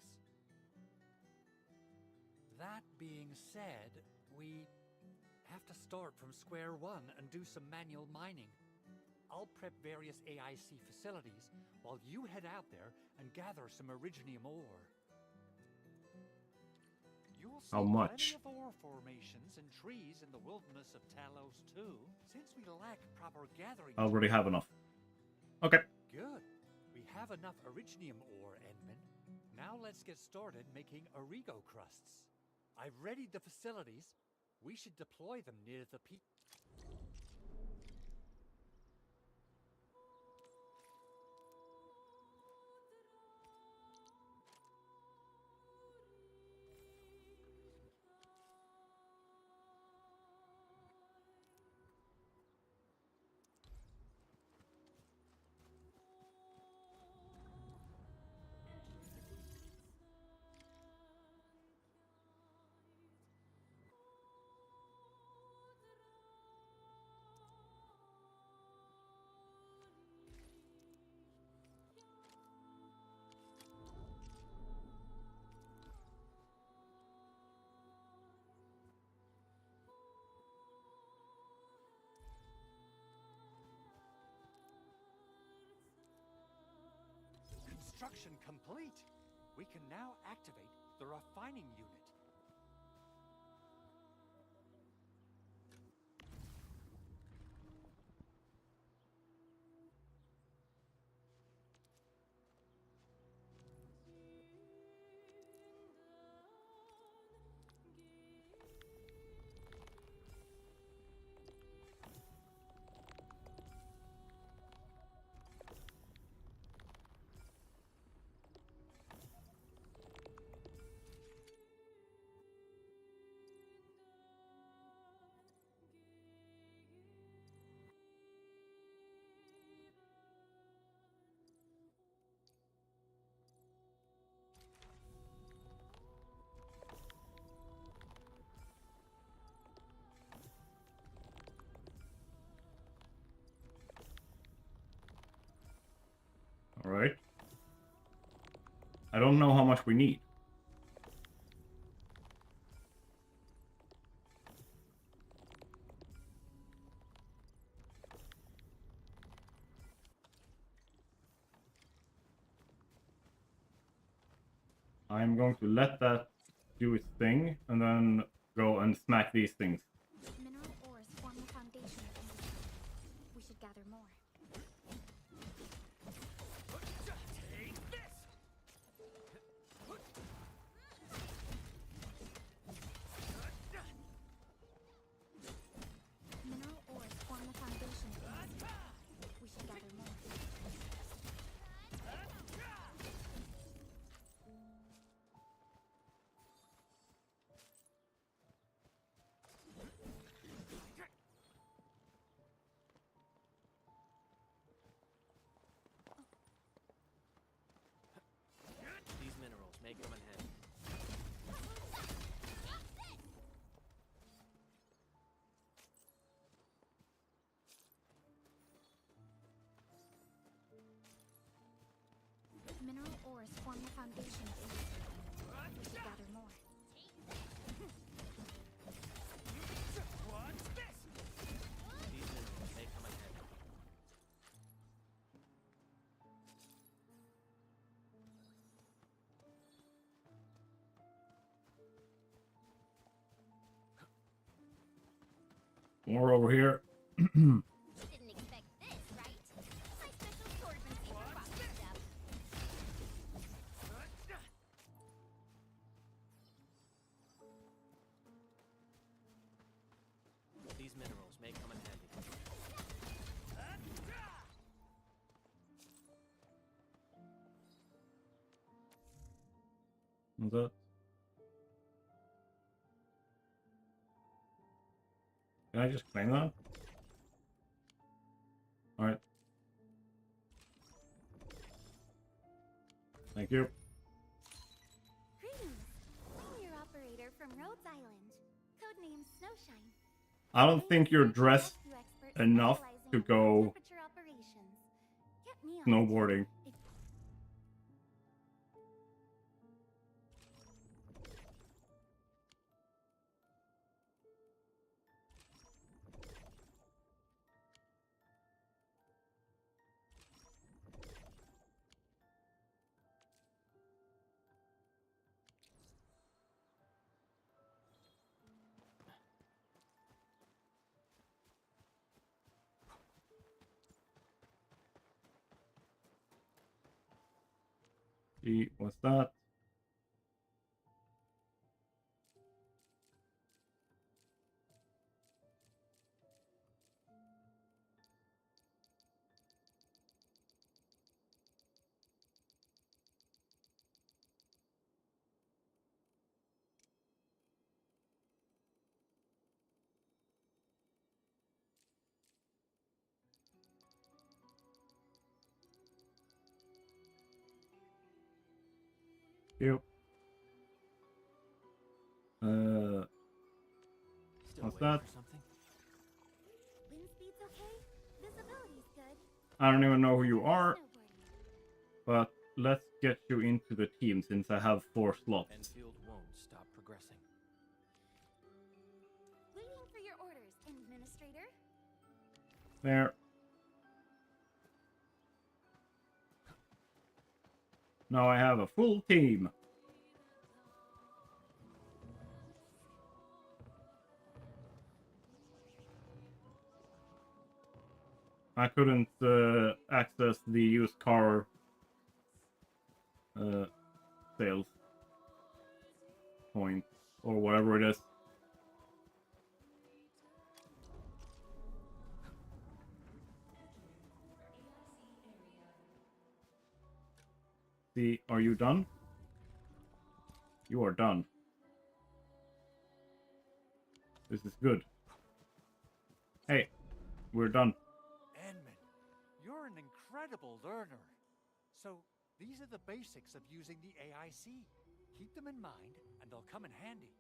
That being said, we have to start from square one and do some manual mining. I'll prep various AIC facilities while you head out there and gather some originium ore. You'll see How much? plenty of ore formations and trees in the wilderness of Talos too, since we lack proper gathering. I already have enough. Okay. Good. We have enough originium ore, Edmund. Now let's get started making Origo crusts. I've readied the facilities. We should deploy them near the peak. Construction complete. We can now activate the refining unit. Alright. I don't know how much we need. I'm going to let that do its thing, and then go and smack these things. Mineral ores form the foundation of industry. We should gather more. Mineral ores form the foundation of industry. We should gather more. More over here. Didn't expect this, right? My special swordsman secret process stuff. These minerals may come in handy. What's that? Can I just claim that? Alright. Thank you. Greetings. I'm your operator from Rhodes Island. Codename Snowshine. I don't think you're dressed enough to go Temperature operations. Get me on snowboarding. See, what's that? You. What's that? Wind speed's okay? Visibility's good. I don't even know who you are, but let's get you into the team since I have 4 slots. Endfield won't stop progressing. Waiting for your orders, Administrator. There. Now I have a full team. I couldn't access the used car sales point or whatever it is. See, are you done? You are done. This is good. Hey, we're done. Edmund, you're an incredible learner. So, these are the basics of using the AIC. Keep them in mind, and they'll come in handy.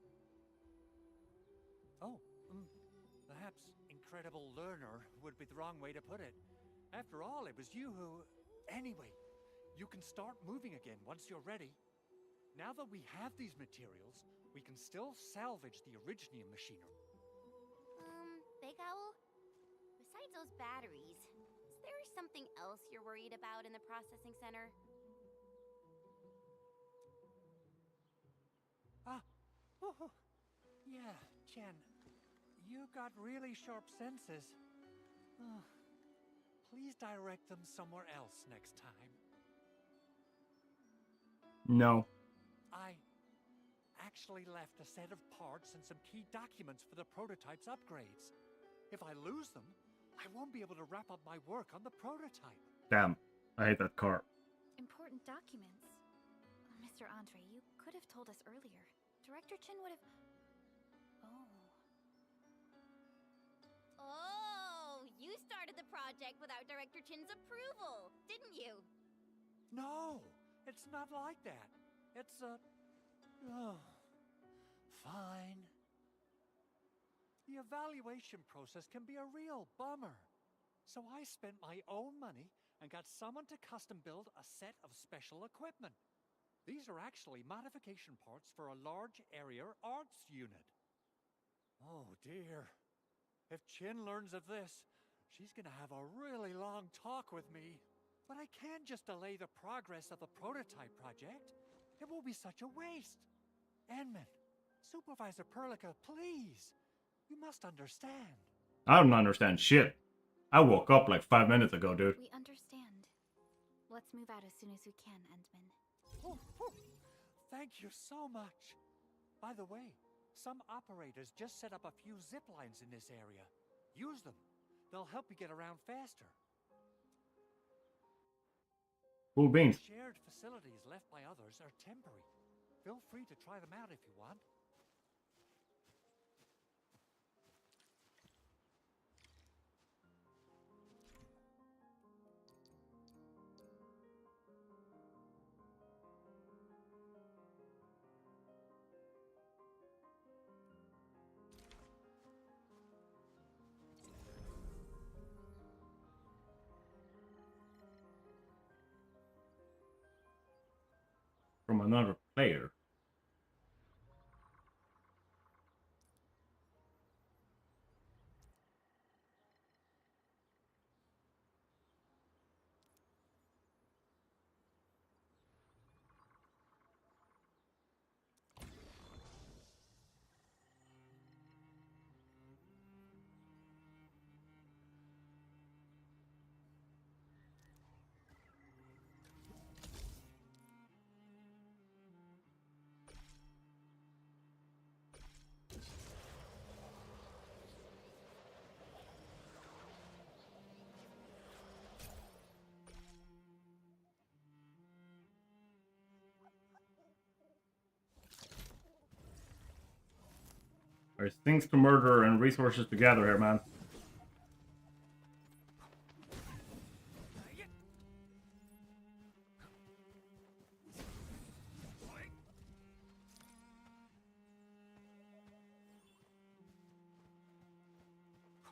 Oh, perhaps incredible learner would be the wrong way to put it. After all, it was you who... Anyway, you can start moving again once you're ready. Now that we have these materials, we can still salvage the Originium machinery. Big Owl? Besides those batteries, is there something else you're worried about in the processing center? Yeah, Chen. You got really sharp senses. Please direct them somewhere else next time. No. I actually left a set of parts and some key documents for the prototype's upgrades. If I lose them, I won't be able to wrap up my work on the prototype. Damn, I hate that car. Important documents. Mr. Andre, you could have told us earlier. Director Chin would have... Oh, you started the project without Director Chin's approval, didn't you? No, it's not like that. It's fine. The evaluation process can be a real bummer. So I spent my own money and got someone to custom build a set of special equipment. These are actually modification parts for a large area arts unit. Oh dear. If Chin learns of this, she's gonna have a really long talk with me. But I can't just delay the progress of the prototype project. It will be such a waste. Enman, Supervisor Perlica, please. You must understand. I don't understand shit. I woke up like 5 minutes ago, dude. We understand. Let's move out as soon as we can, Endman. Thank you so much. By the way, some operators just set up a few zip lines in this area. Use them. They'll help you get around faster. Cool beans. Shared facilities left by others are temporary. Feel free to try them out if you want. From another player. There's things to murder and resources to gather here, man.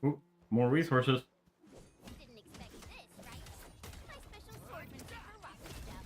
Ooh, more resources. Didn't expect this, right? My special swordsmanship for rock stuff.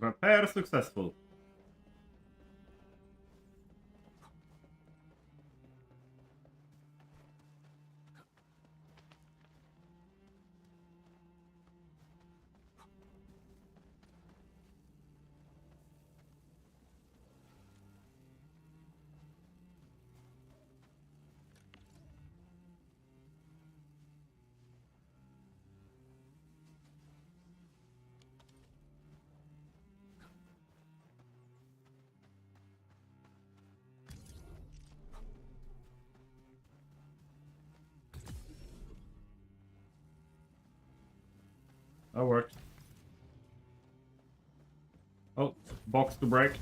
Repair successful. That worked. Oh, box to break.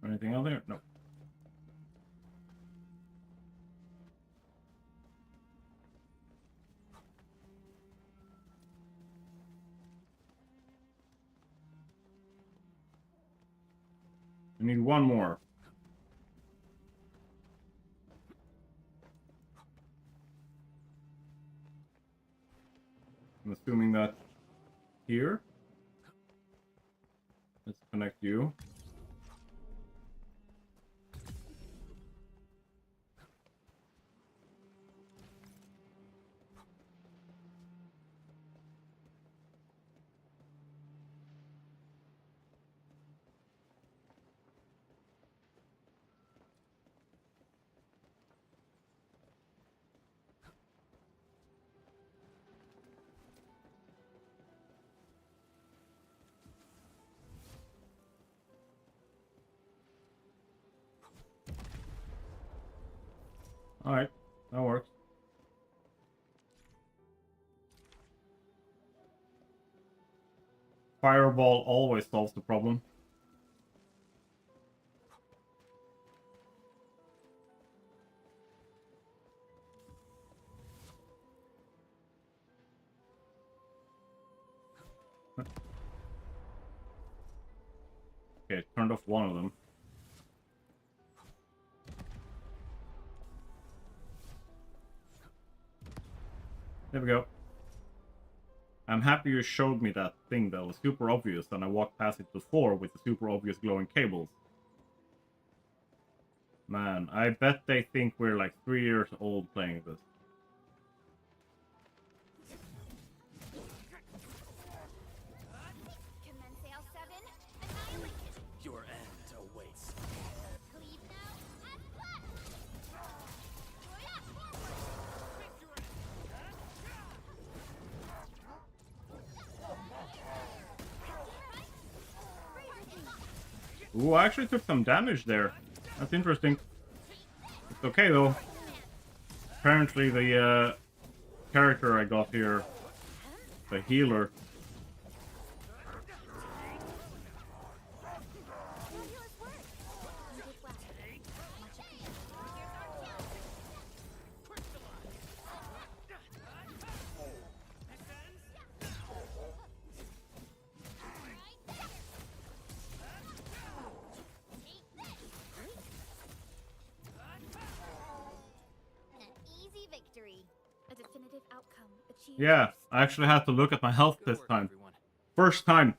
Anything out there? No. I need one more. I'm assuming that here. Let's connect you. Alright, that works. Fireball always solves the problem. Okay, turned off one of them. There we go. I'm happy you showed me that thing that was super obvious, and I walked past it before with the super obvious glowing cables. Man, I bet they think we're like 3 years old playing this. Commence L7, annihilation. Your end awaits. Leave now and flash. Ooh, I actually took some damage there. That's interesting. It's okay though. Apparently the character I got here, the healer. Easy victory. A definitive outcome achieved. Yeah, I actually had to look at my health this time. First time.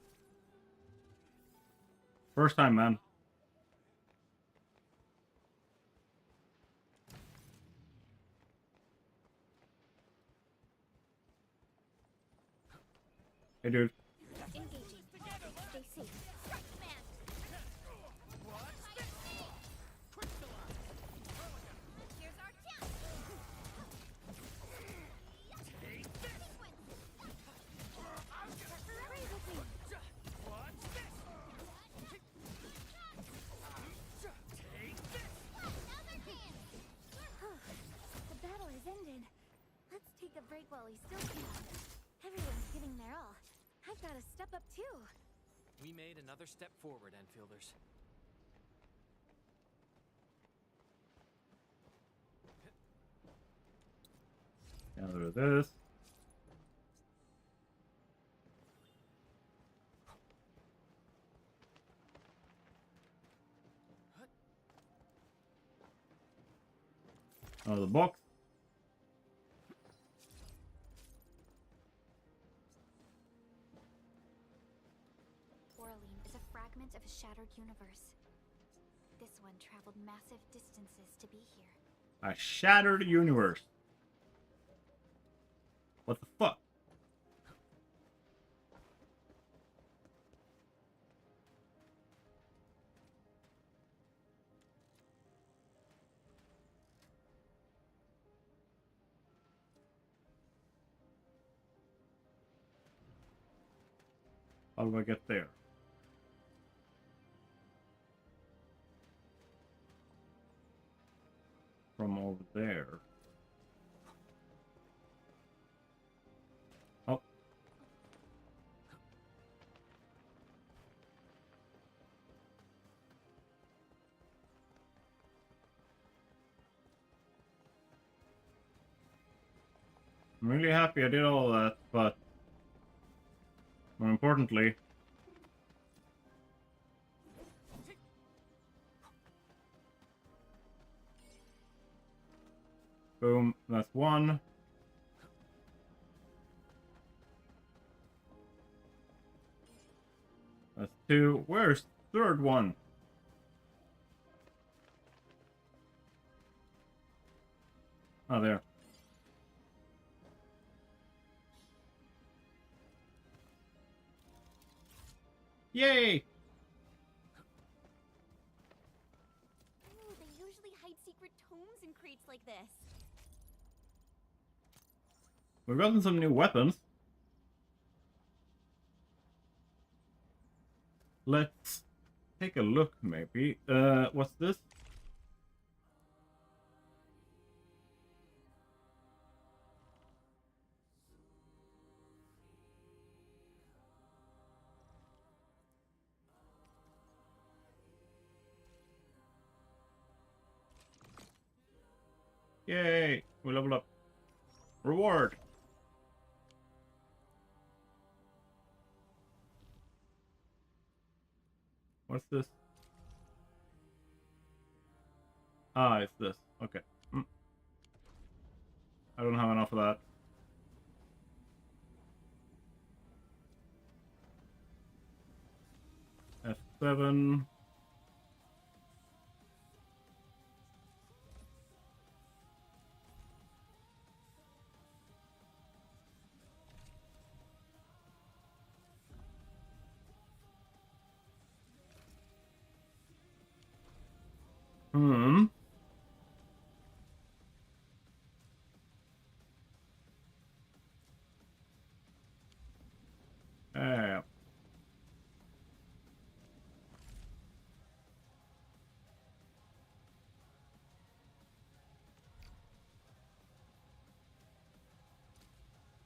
First time, man. Hey, dude. Engaging. Stay safe. Here's our chance. The battle has ended. Let's take a break while we still can. Everyone's giving their all. I've got to step up too. We made another step forward, Enfielders. Gather this. Oh, the box. Oraline is a fragment of a shattered universe. This one traveled massive distances to be here. A shattered universe. What the fuck? How do I get there? From over there. Oh. I'm really happy I did all that, but more importantly, boom, that's one. That's two. Where's the third one? Oh, there. Yay! Ooh, they usually hide secret tomes in crates like this. We've gotten some new weapons. Let's take a look, maybe. What's this? Yay! We leveled up. Reward! What's this? Ah, it's this. Okay. I don't have enough of that. F7. Yeah.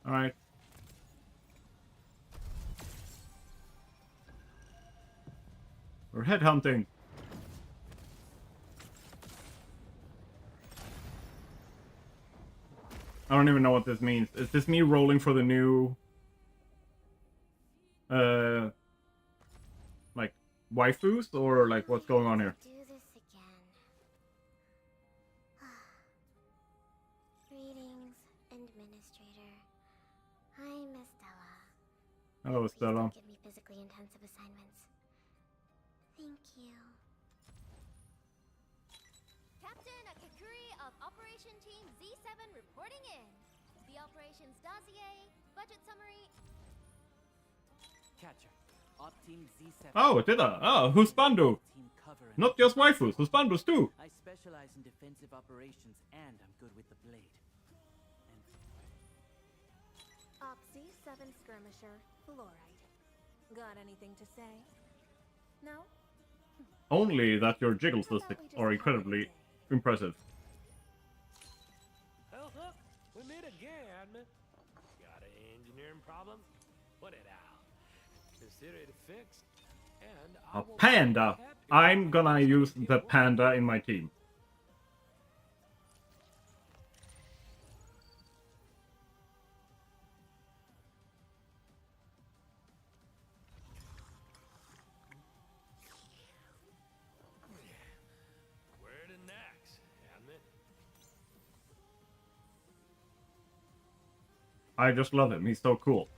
All right. We're headhunting. I don't even know what this means. Is this me rolling for the new like waifus, or like what's going on here? Do this again. Greetings, Administrator. I'm Estella. Hello, Estella. Please don't give me physically intensive assignments. Thank you. Captain Akakuri of Operation Team Z7 reporting in. The operations dossier, budget summary. Catcher. Op Team Z7. Oh, did I? Oh, Husbandu. Team cover and Not just waifus, Husbandus too. I specialize in defensive operations and I'm good with the blade. And Op Z7 skirmisher, Fluorite. Got anything to say? No? Only that your jiggle statistics are incredibly impressive. Well, look, we meet again. Got an engineering problem? Put it out. Consider it fixed. And I A will panda. be happy. I'm gonna use the panda in my team. Where to next, Admin? I just love him. He's so cool.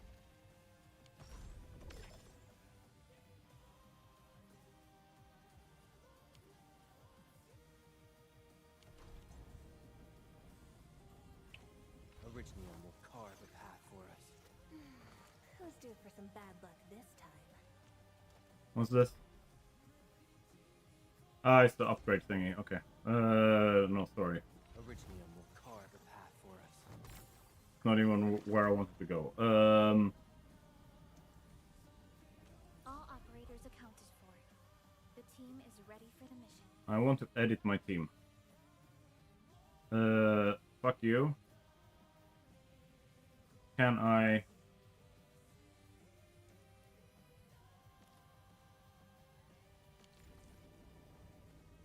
Originally will carve a path for us. Who's due for some bad luck this time? What's this? Ah, it's the upgrade thingy. Okay. No, sorry. Originally will carve a path for us. Not even where I wanted to go. All operators accounted for. The team is ready for the mission. I want to edit my team. Fuck you. Can I?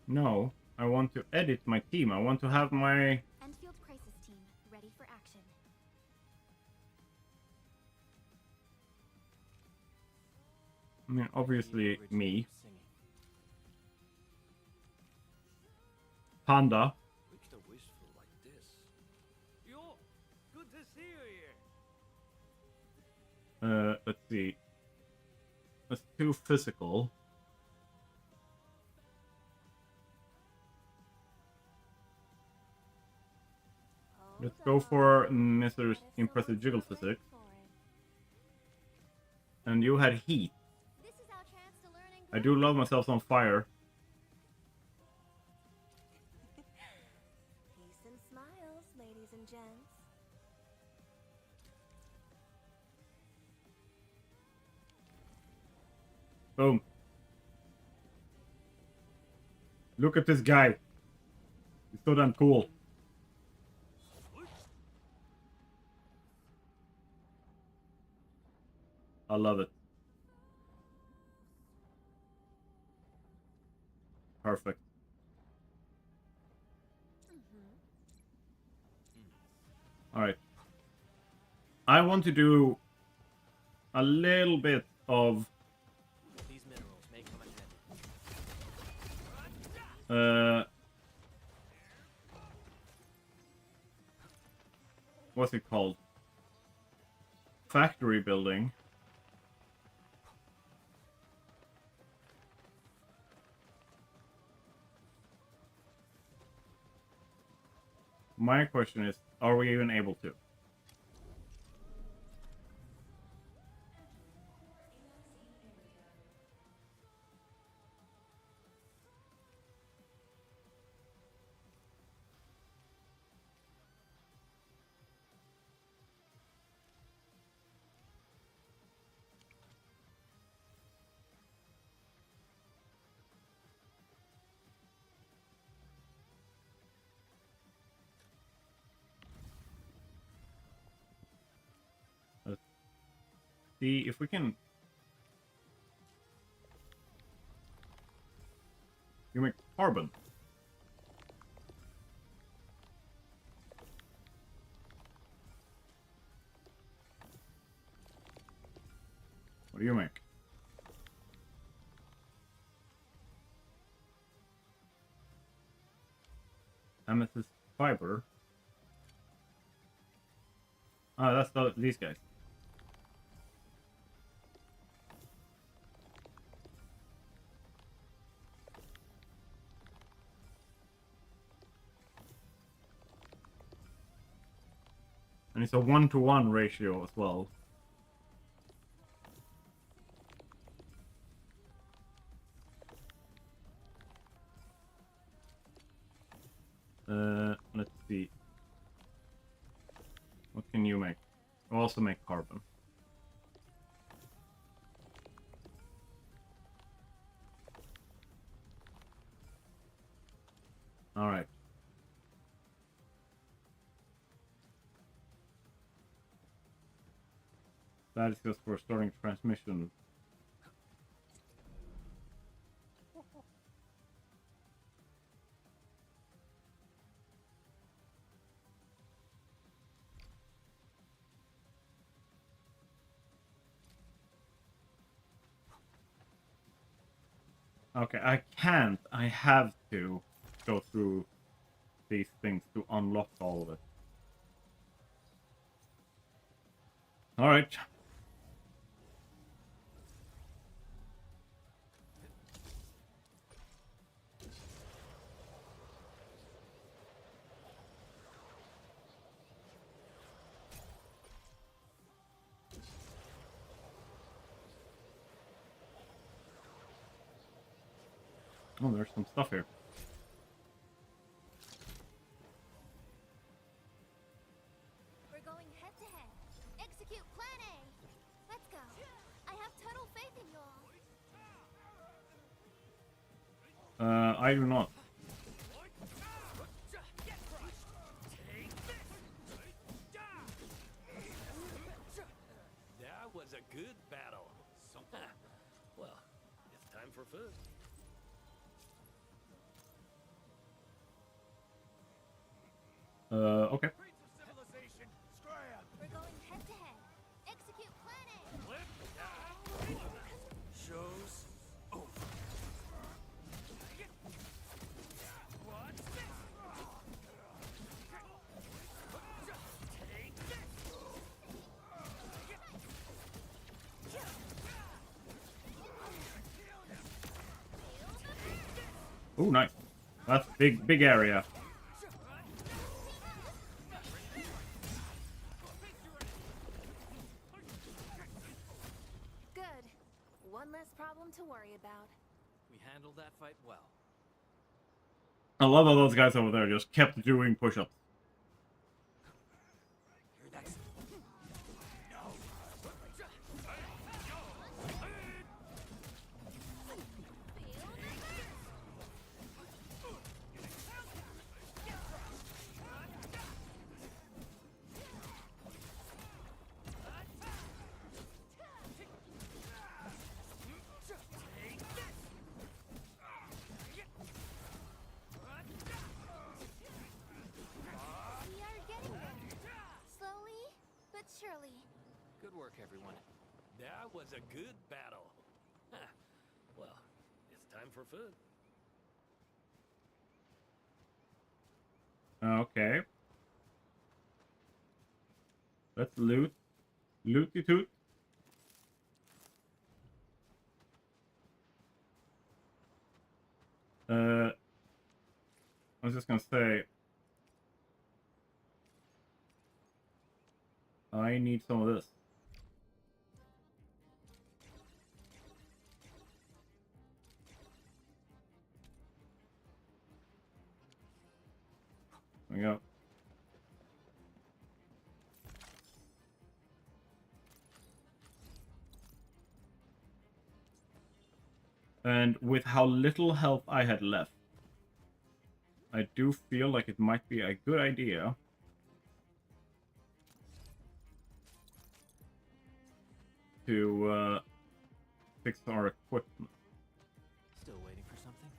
No, I want to edit my team. I want to have my... Endfield crisis team, ready for action. I mean, obviously me. Panda. We can wishful like this. Yo, good to see you here. Let's see. That's too physical. Let's go for Mr. Impressive Jiggle Physics. And you had heat. I do love myself on fire. Peace and smiles, ladies and gents. Boom. Look at this guy. He's so damn cool. I love it. Perfect. Alright. I want to do a little bit of These minerals may come in handy. What's it called? Factory building. My question is, are we even able to? Let's see if we can. You make carbon. What do you make? Amethyst fiber. Ah, that's these guys. And it's a 1-to-1 ratio as well. Let's see. What can you make? I'll also make carbon. All right. That is just for starting transmission. Okay, I can't. I have to go through these things to unlock all of it. All right. Oh, there's some stuff here. We're going head to head. Execute Plan A. Let's go. I have total faith in you all. I do not. That was a good battle. Well, it's time for food. Okay. We're going head to head. Execute Plan A. Shows over. What's this? Take this. Oh, nice. That's big area. Good. One less problem to worry about. We handled that fight well. I love how those guys over there just kept doing push-ups. We are getting there. Slowly, but surely. Good work, everyone. That was a good battle. Well, it's time for food. Okay. Let's loot. Looty toot. I was just gonna say, I need some of this. There we go. And with how little health I had left, I do feel like it might be a good idea to fix our equipment. Still waiting for something?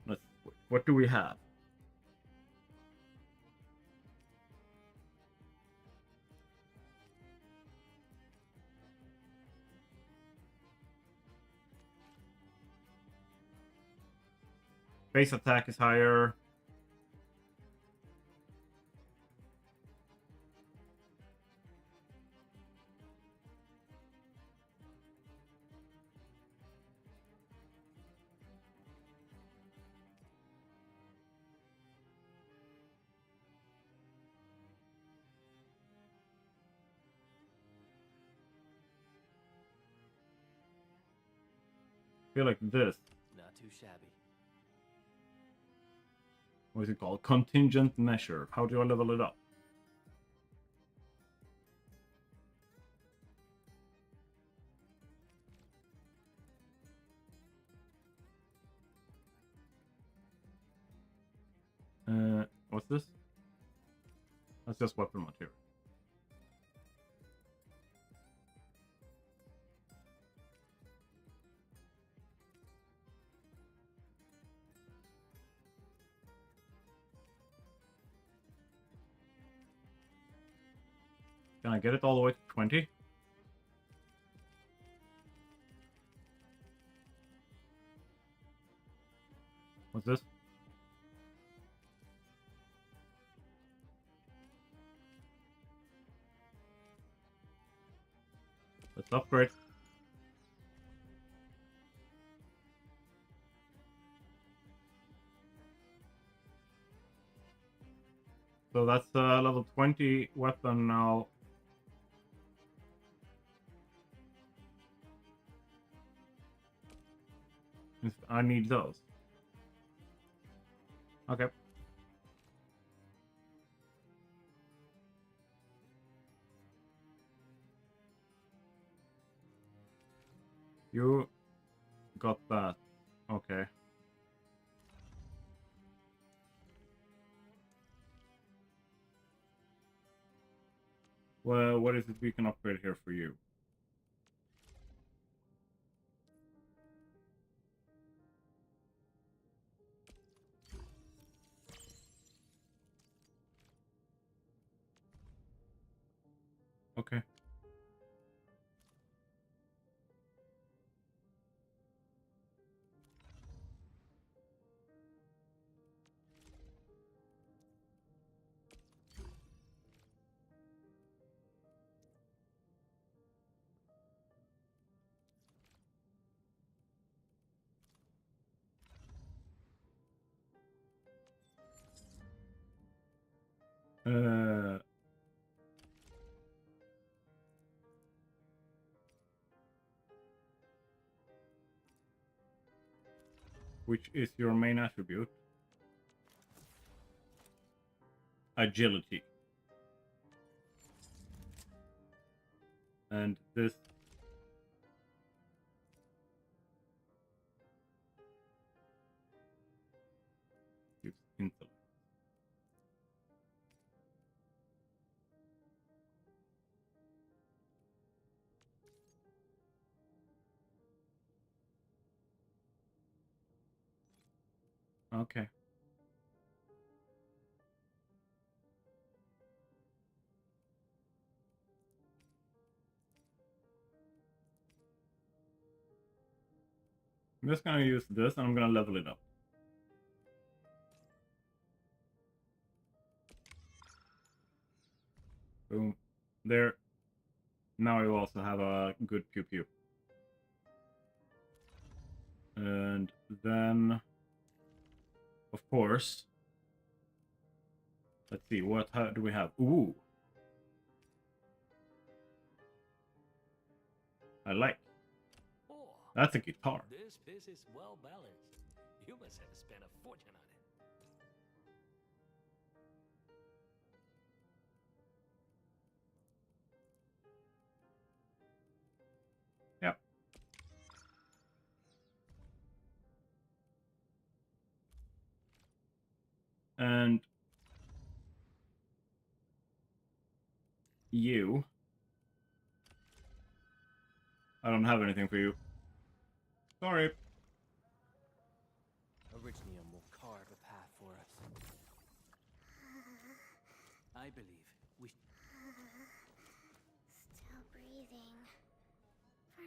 Let's. What do we have? Base attack is higher. I feel like this. Not too shabby. What is it called? Contingent measure. How do I level it up? What's this? That's just weapon material. Can I get it all the way to 20? What's this? Let's upgrade. So that's a level 20 weapon now. I need those. Okay. You got that. Okay. Well, what is it we can upgrade here for you? Okay. Which is your main attribute? Agility. And this gives intellect. Okay. I'm just gonna use this and I'm gonna level it up. Boom. There. Now you also have a good pew pew. And then, of course, let's see, what do we have? Ooh. I like. That's a guitar. This piece is well balanced. You must have spent a fortune on it. Yep. And you. I don't have anything for you. Sorry. Originium will carve a path for us. I believe we... Still breathing. For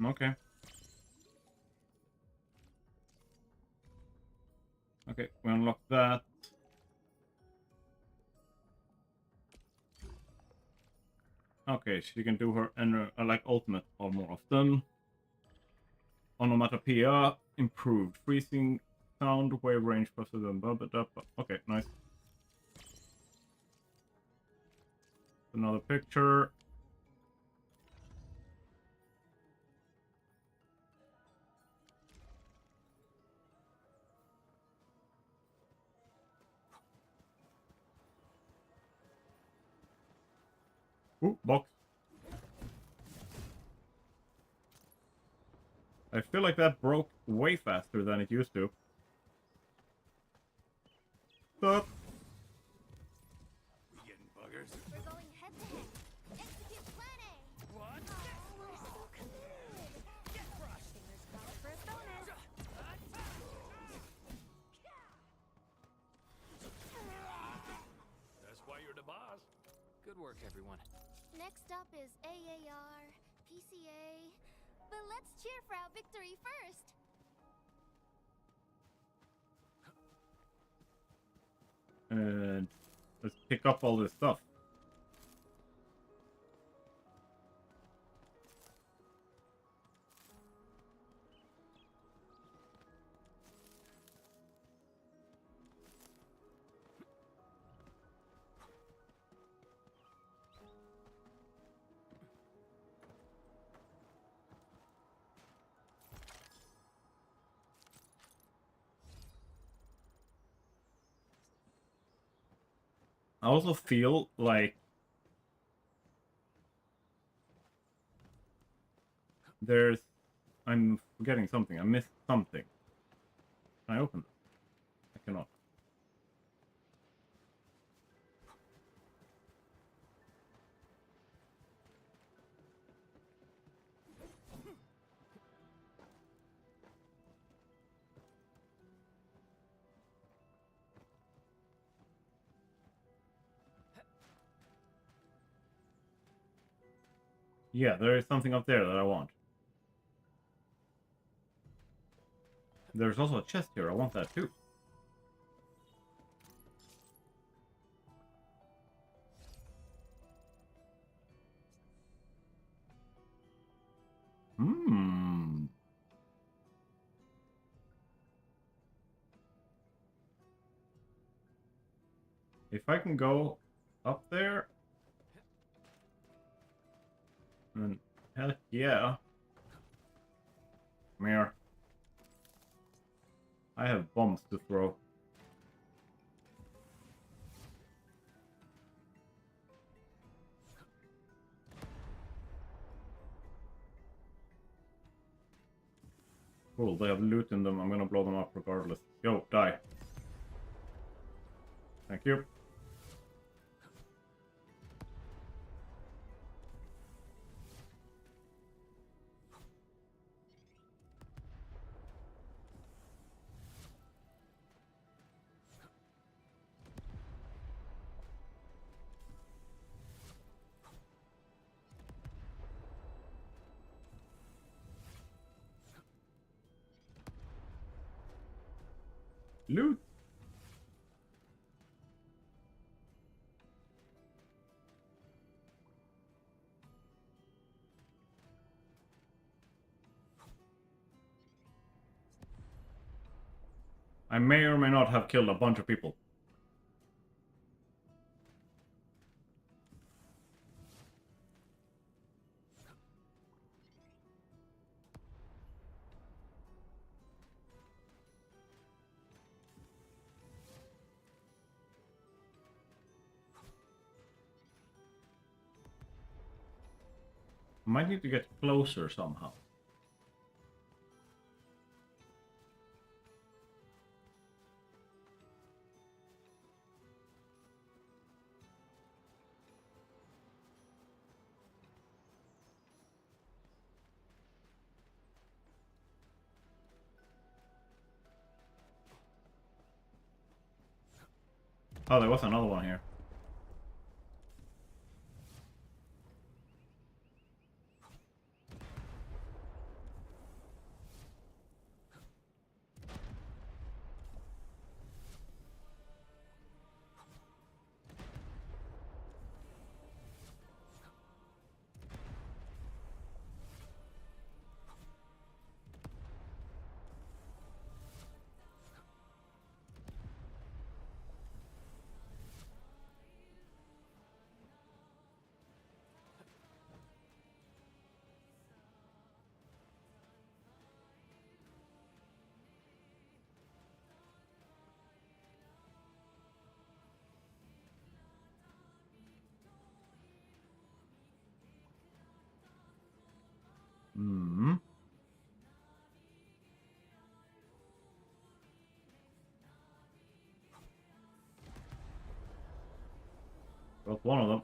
now. Okay. Okay, we unlock that. Okay, she can do her like ultimate or more often. Onomatopoeia improved. Freezing sound, wave range, okay, nice. Another picture. Ooh, box. I feel like that broke way faster than it used to. Stop. We getting buggers? We're going head to head. Execute plan A. What? We're so committed. Get crushed. Fingers crossed for a bonus. That's why you're the boss. Good work, everyone. Next up is AAR, PCA. But let's cheer for our victory first. And let's pick up all this stuff. I also feel like I'm forgetting something. I missed something. Can I open it? I cannot. Yeah, there is something up there that I want. There's also a chest here. I want that too. Hmm. If I can go up there, then heck yeah. Come here. I have bombs to throw. Cool, they have loot in them. I'm gonna blow them up regardless. Yo, die. Thank you. Loot. I may or may not have killed a bunch of people. Might need to get closer somehow. Oh, there was another one here. Hmm. Broke one of them.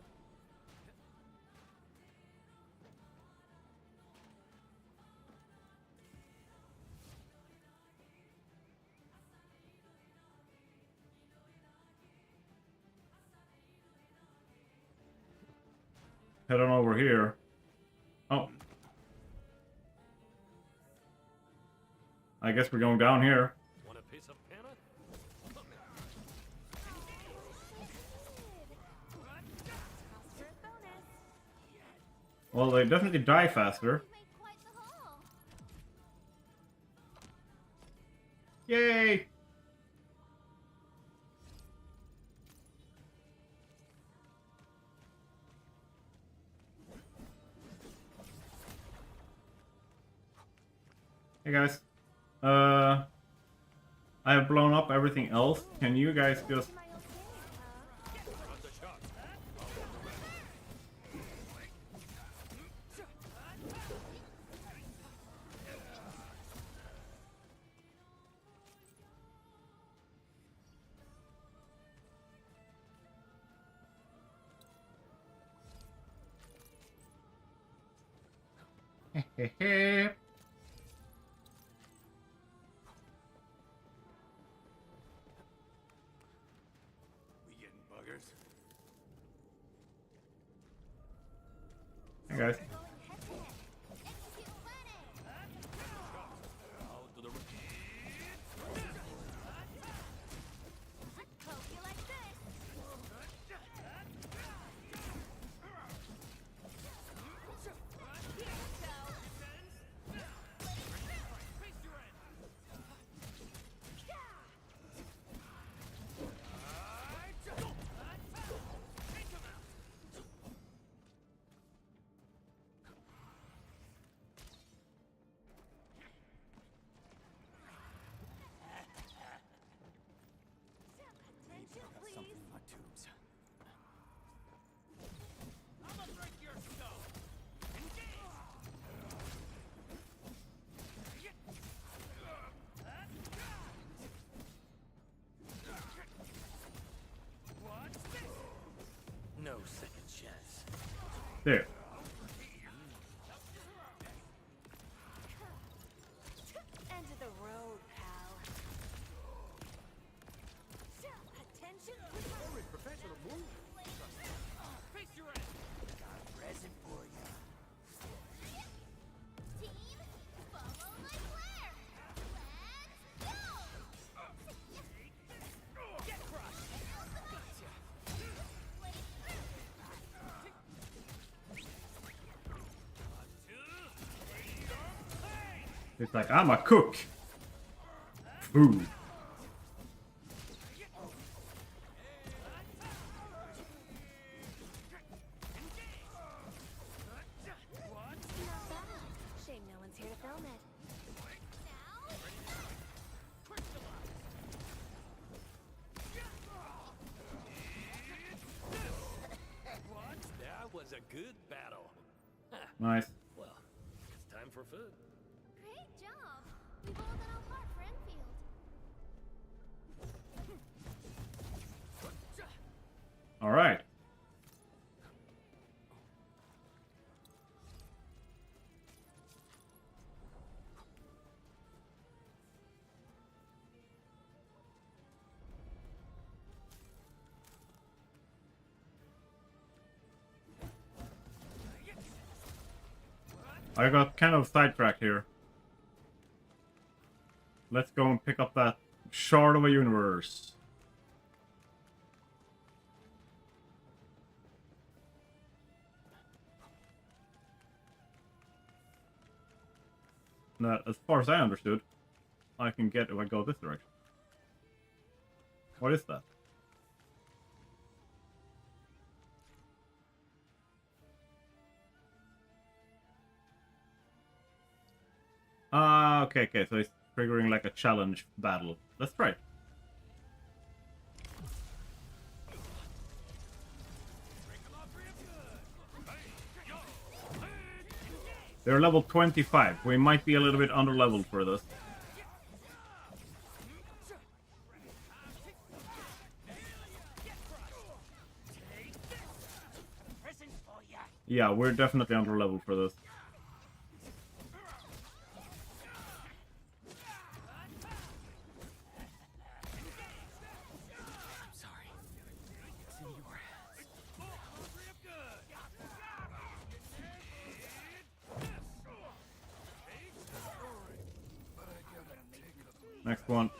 Head on over here. Oh. I guess we're going down here. Want a piece of panna? Well, they definitely die faster. Yay! Hey guys. I have blown up everything else. Can you guys just... Hehehe. Hey guys. No second chance. There. End of the road, pal. Attention, Very professional move. Face your end. Got a present for you. Team, follow my flare. Let's go! It's like, I'm a cook. Food. Shame no one's here to film it. That was a good battle. Nice. Well, it's time for food. Great job! We've all done our part for Endfield. All right. I got kind of sidetracked here. Let's go and pick up that shard of a universe. That, as far as I understood, I can get if I go this direction. What is that? Ah, okay, so it's triggering like a challenge battle. Let's try it. They're level 25. We might be a little bit under leveled for this. Yeah, we're definitely under leveled for this. Next one.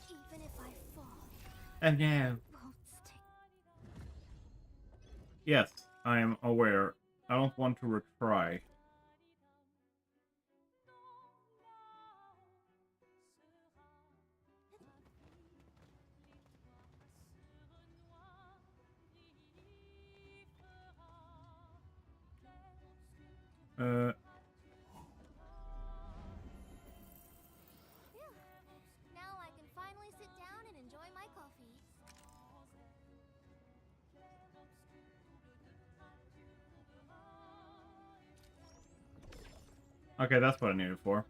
Even if I fall, Oh no. won't stick. Yes, I am aware. I don't want to retry. Now I can finally sit down and enjoy my coffee. Okay, that's what I needed for.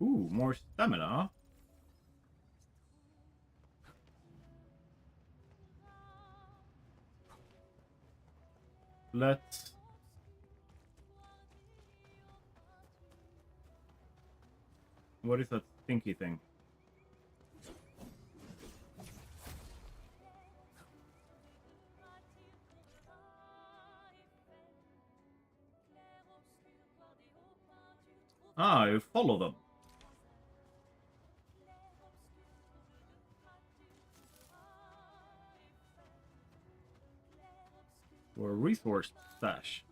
Ooh, more stamina. Let's... What is that stinky thing? Ah, you follow them. For a resource stash.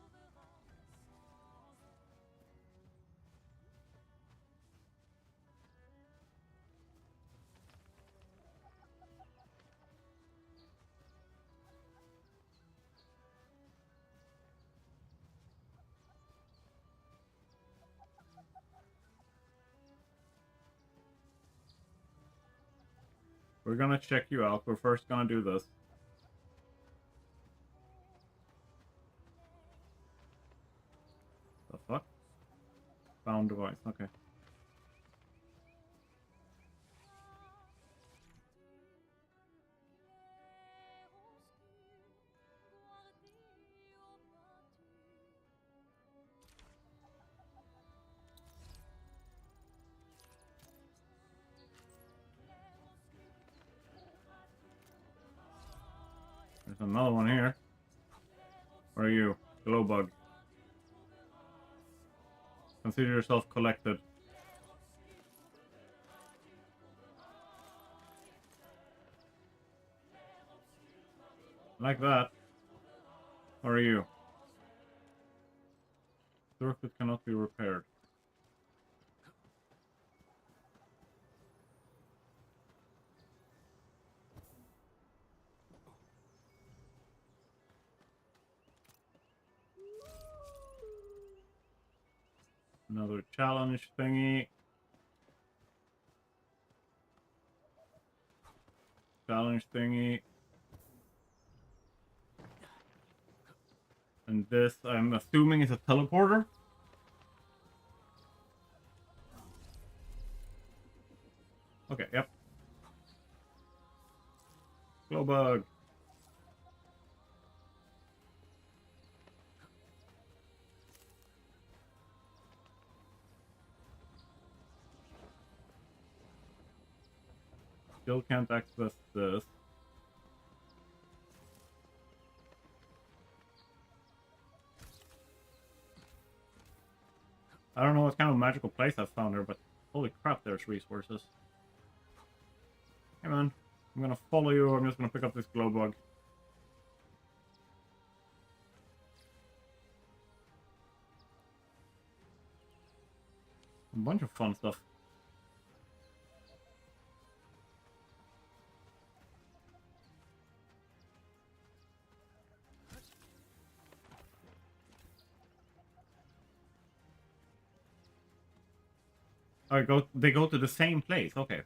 We're gonna check you out. We're first gonna do this. The fuck? Found device, okay. There's another one here. Where are you? Glowbug. Consider yourself collected. Like that. Where are you? Circuit cannot be repaired. Another challenge thingy. Challenge thingy. And this, I'm assuming, is a teleporter. Okay, yep. Glowbug. Still can't access this. I don't know what kind of magical place I've found here, but holy crap, there's resources. Hey man, I'm gonna follow you, I'm just gonna pick up this glowbug. A bunch of fun stuff. Oh, they go to the same place, okay.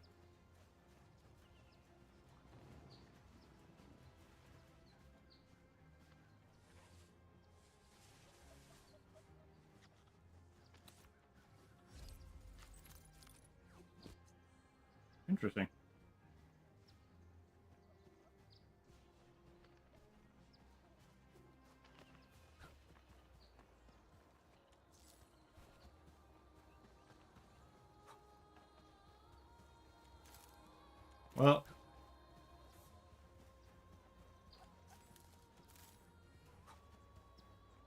Interesting. Well,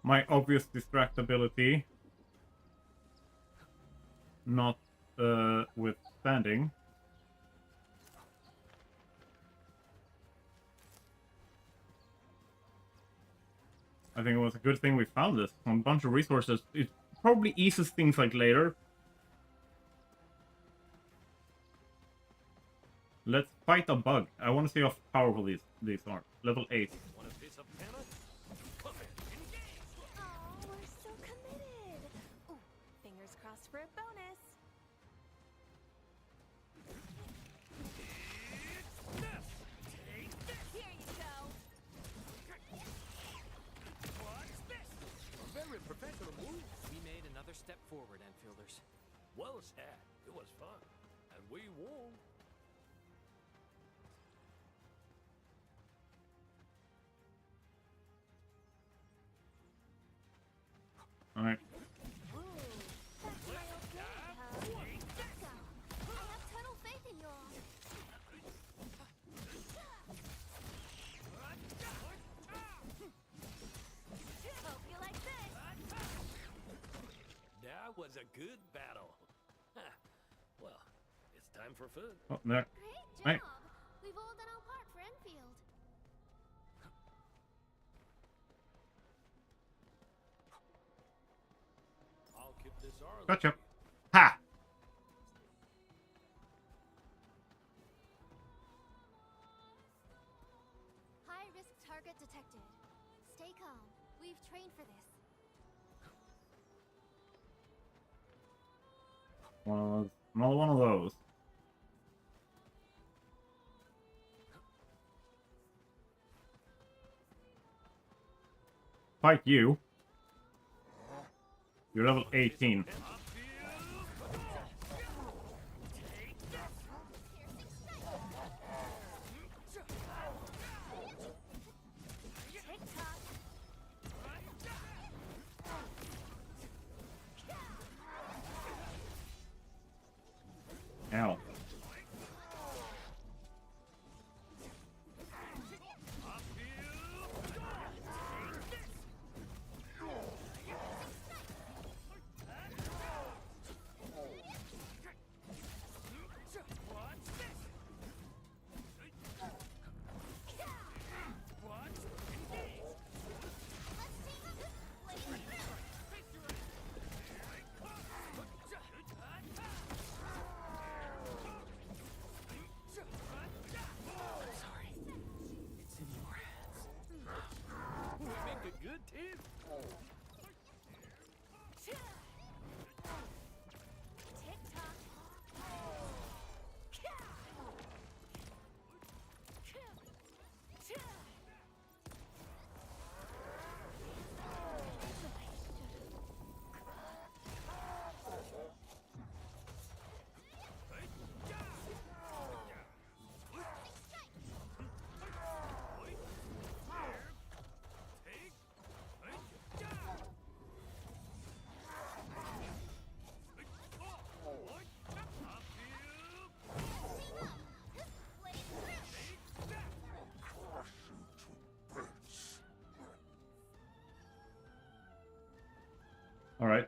my obvious distractibility not withstanding. I think it was a good thing we found this. A bunch of resources. It probably eases things like later. Let's fight a bug. I want to see how powerful these are. Level 8. Want a piece of Hannah? Come in. Oh, we're so committed. Ooh, fingers crossed for a bonus. Here you go. What's this? A very professional move. We made another step forward, Enfielders. Well said. It was fun. And we won. Alright. That was a good battle. Well, it's time for food. Oh, there. Great Hey. job! We've all done our part for Endfield. I'll keep this early. Gotcha. Ha! High-risk target detected. Stay calm. We've trained for this. Another one of those. Fight you. You're level 18. Ow. All right.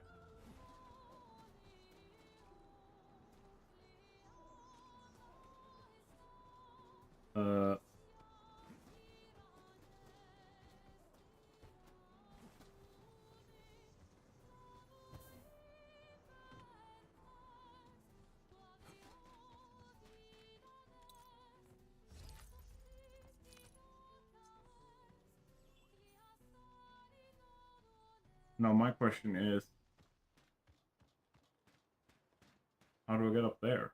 Now my question is, how do I get up there?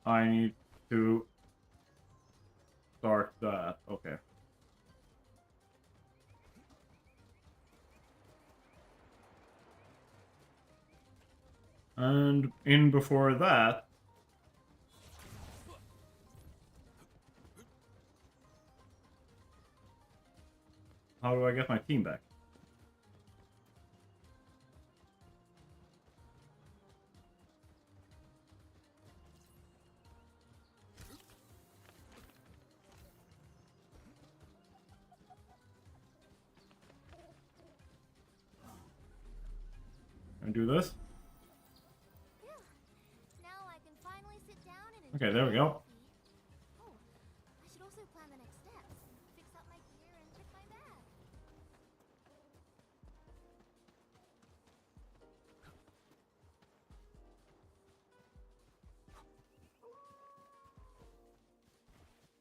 I need to start that. Okay. And in before that, how do I get my team back? And do this. Now I can finally sit down and Okay, there we go. Oh, I should also plan the next steps. Fix up my gear and check my bag.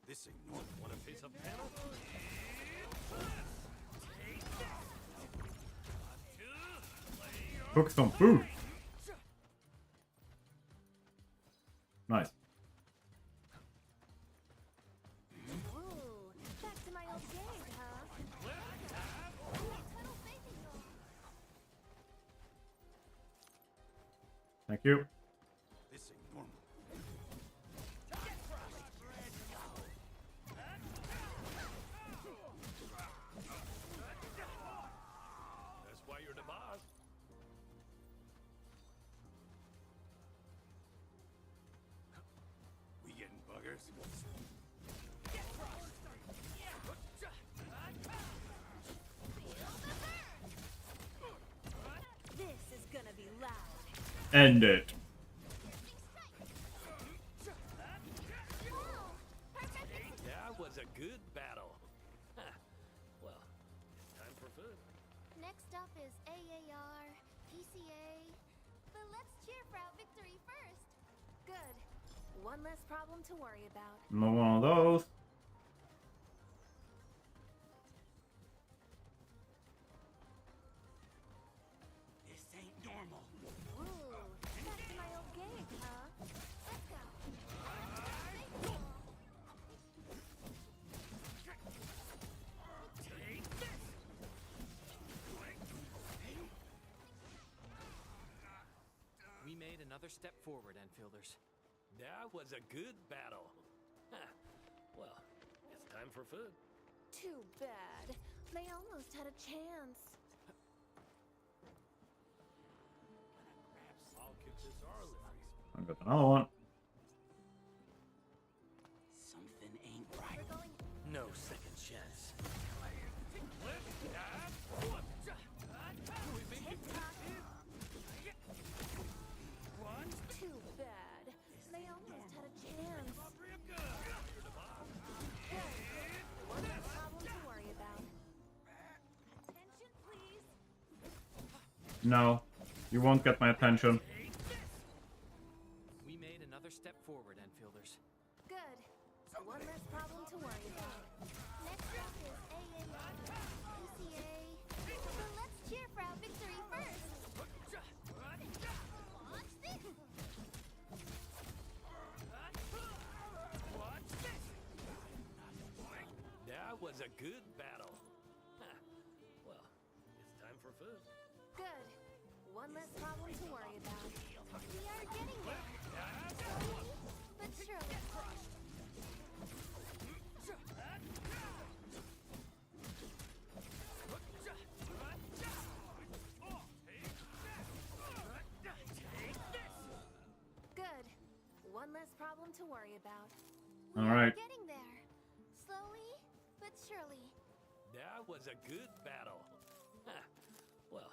This ain't normal. Want a piece of panel? Cook some food. Nice. Ooh, back to my old gig, huh? Total faith in you. Thank you. This ain't normal. That's why you're the boss. We getting buggers? This is gonna be loud. End it. That was a good battle. Huh. Well, it's time for food. Next up is AAR, PCA. But let's cheer for our victory first. Good. One less problem to worry about. No one of those. This ain't normal. Ooh, back to my old gig, huh? Let's go. We made another step forward, Enfielders. That was a good battle. Huh. Well, it's time for food. Too bad. They almost had a chance. I'll kick this early. I got another one. Something ain't right. No second chance. Too bad. They almost had a chance. One less problem to worry about. Attention, please. No, you won't get my attention. We made another step forward, Enfielders. Good. One less problem to worry about. Next up is AAR, PCA. But let's cheer for our victory first. Watch this. That was a good battle. Huh. Well, it's time for food. Good. One less problem to worry about. We are getting there. But surely. to worry about. All right. Getting there. Slowly, but surely. That was a good battle. Huh. Well,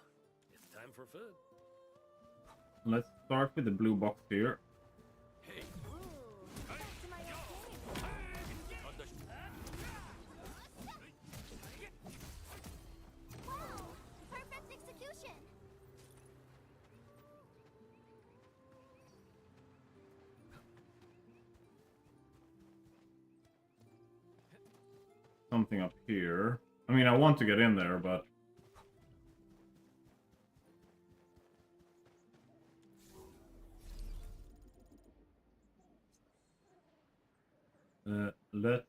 it's time for food. Let's start with the blue box here. Hey. Back to my old game. Wow, perfect execution. Something up here. I mean, I want to get in there, but... let's...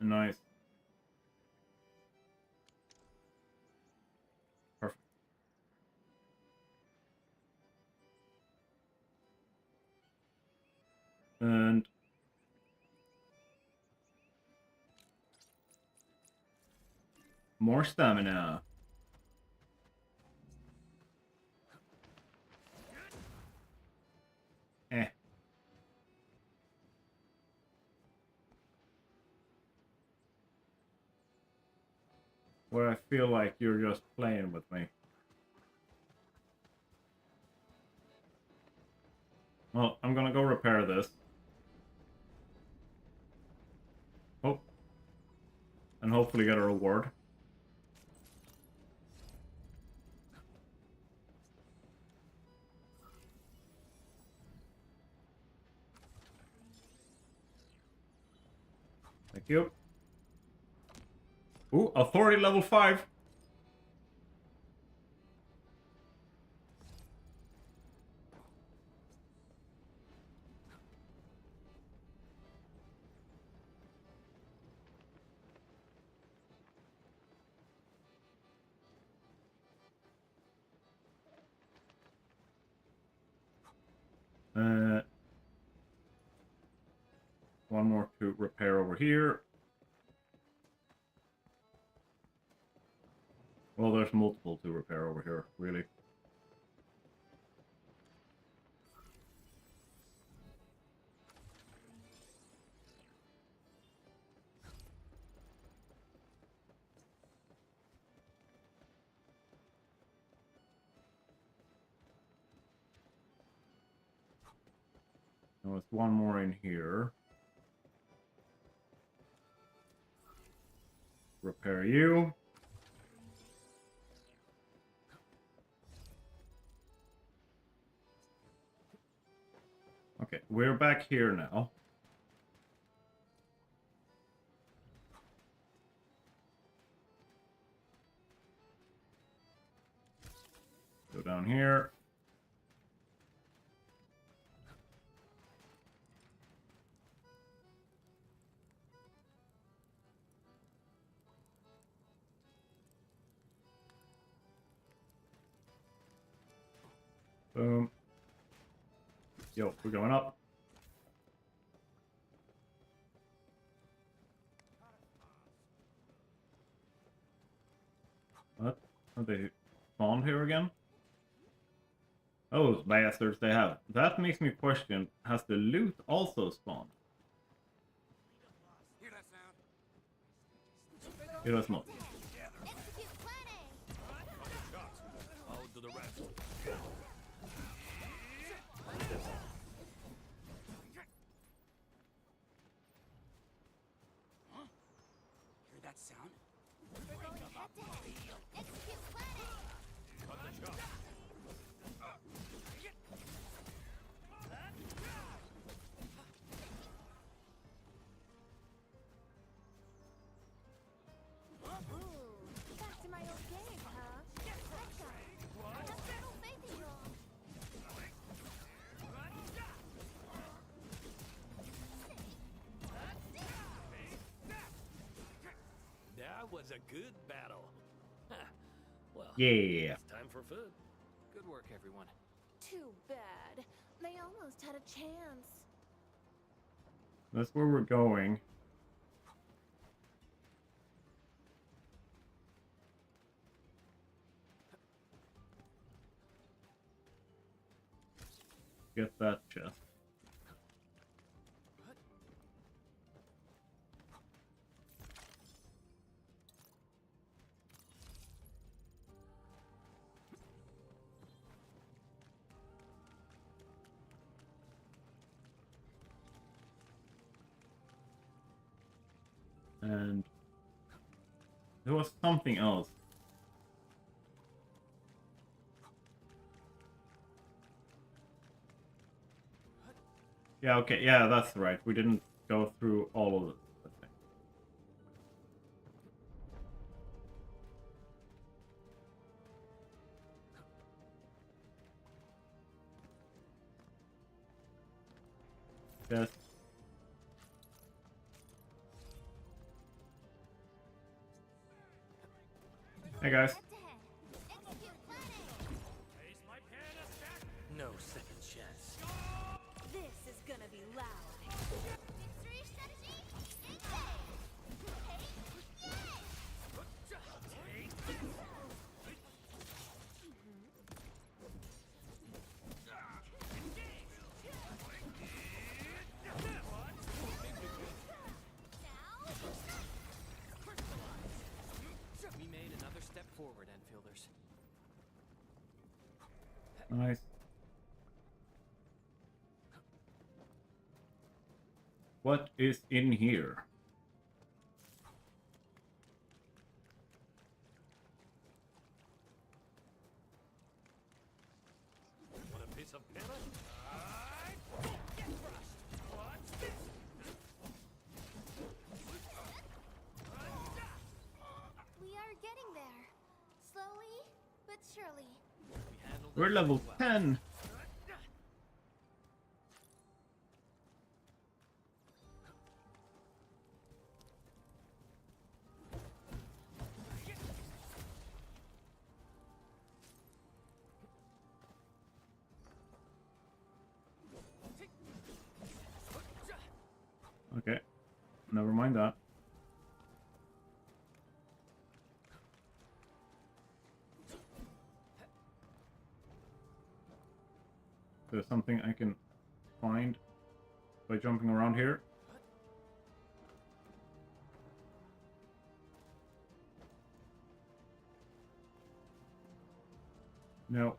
Nice. Perfect. And... more stamina. Eh. Where I feel like you're just playing with me. Well, I'm gonna go repair this. Oh. And hopefully get a reward. Thank you. Ooh, authority level 5. One more to repair over here. Well, there's multiple to repair over here, really. There's one more in here. Repair you. Okay, we're back here now. Go down here. Boom. Yo, we're going up. What? Have they spawned here again? Oh, bastards, they have. That makes me question, has the loot also spawned? It does not. I'll do the rest. Hear that sound? Back to my old game, huh? Gotcha. I have total faith in you all. That was a good battle. Huh. Well, Yeah. it's time for food. Good work, everyone. Too bad. They almost had a chance. That's where we're going. get that chest. And there was something else. Yeah, okay, yeah, that's right. We didn't go through all of it. Yes. Hey guys. No second chance. This is gonna be loud. We made another step forward, Enfielders. Nice. What is in here? Want a piece of pillage? Get crushed! Watch this! We are getting there. Slowly, but surely. We're level 10. Okay, never mind that. There's something I can find by jumping around here. No.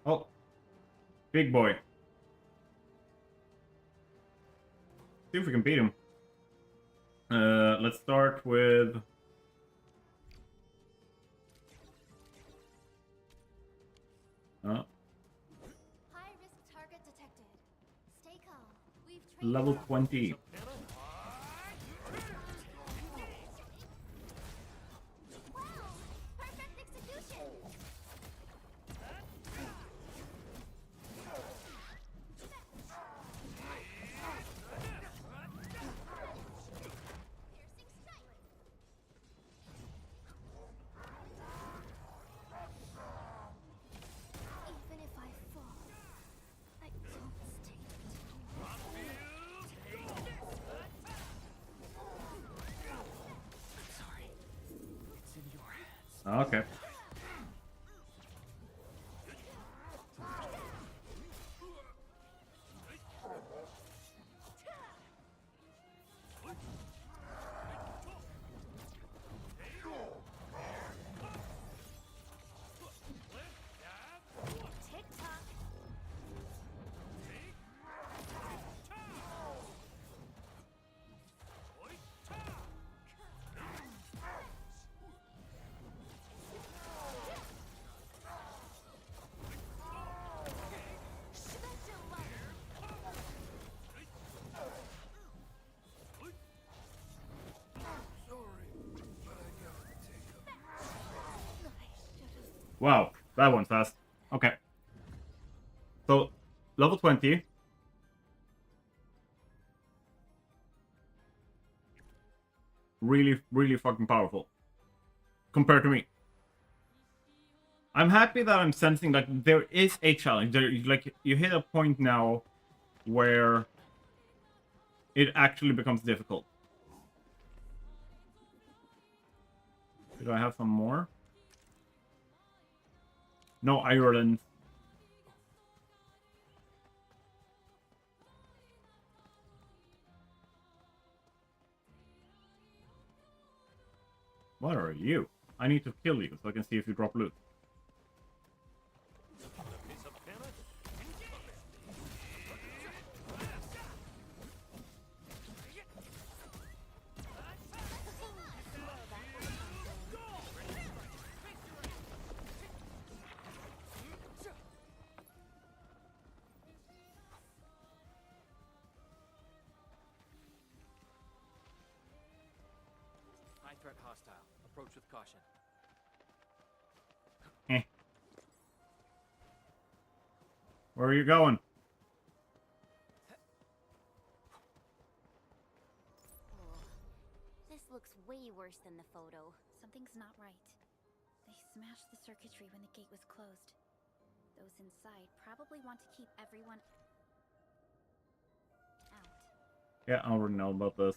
Oh, big boy. See if we can beat him. Let's start with... High risk target detected. Stay calm. We've trained level 20. perfect execution. Even if I fall, I don't stay. Sorry. It's in your hands. Okay. Tick-tock. Wow, that one's fast. Okay. So, level 20. Really, really fucking powerful. Compared to me. I'm happy that I'm sensing like there is a challenge. There, like, you hit a point now where it actually becomes difficult. Do I have some more? No Ireland. What are you? I need to kill you so I can see if you drop loot. High threat hostile. Approach with caution. Where are you going? This looks way worse than the photo. Something's not right. They smashed the circuitry when the gate was closed. Those inside probably want to keep everyone out. Yeah, I already know about this.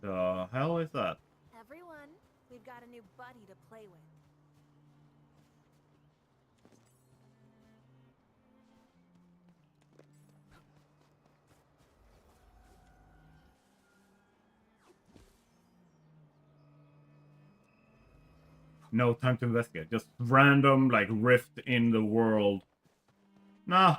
The hell is that? Everyone, we've got a new buddy to play with. No time to investigate. Just random, like, rift in the world. Nah.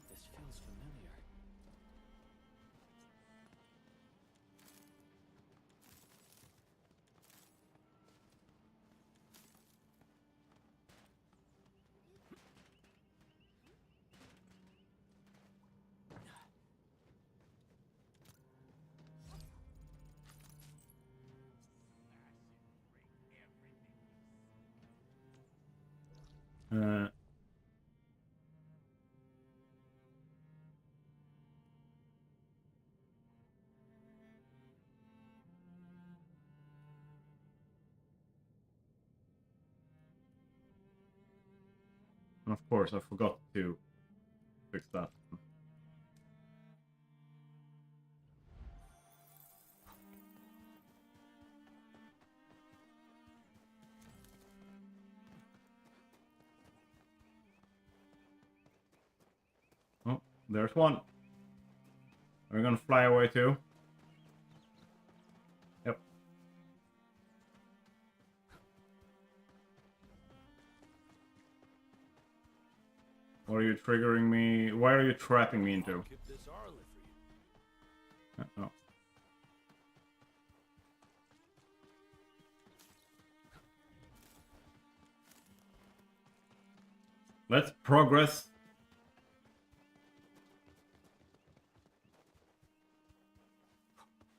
This feels familiar. And of course, I forgot to fix that. Oh, there's one. Are we gonna fly away too? Yep. What are you triggering me? Why are you trapping me into? Oh. Let's progress.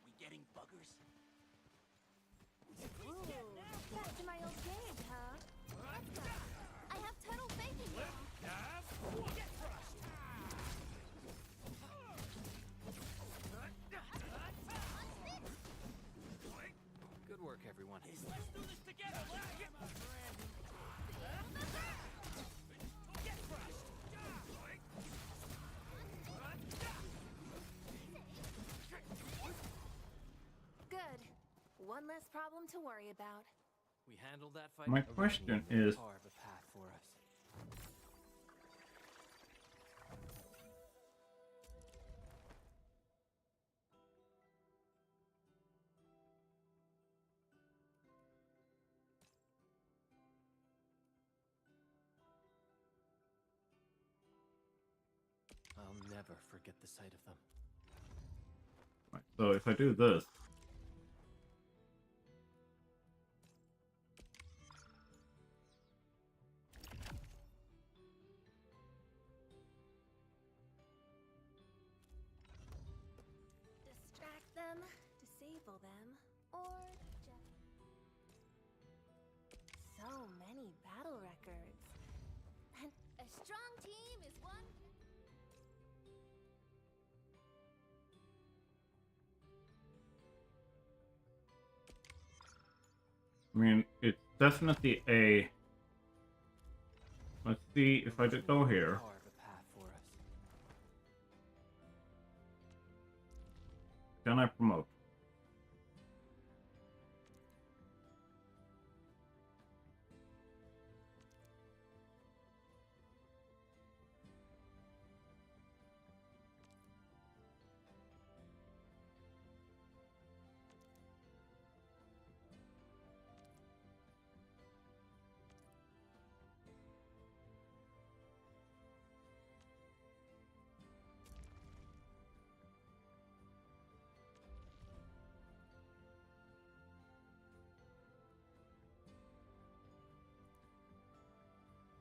We getting buggers? Ooh, back to my old game, huh? I have total faith in you. Good work, everyone. Let's do this together, Get crushed! Good. One less problem to worry about. We handled that fight. My question is, Carve a path for us. I'll never forget the sight of them. right, so if I do this, I mean, it's definitely a... Let's see if I just go here. Can I promote?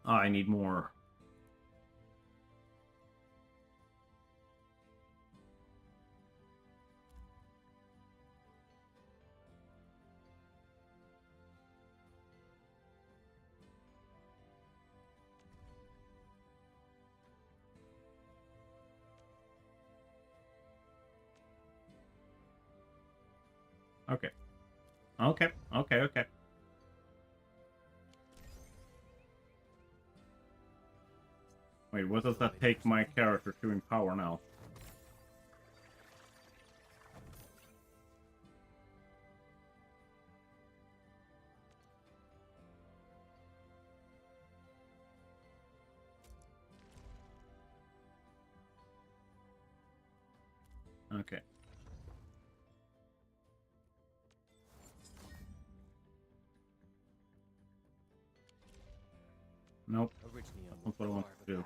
I need more. Okay. Okay. Wait, what does that take my character to in power now? Okay. Nope. That's not what I want to do.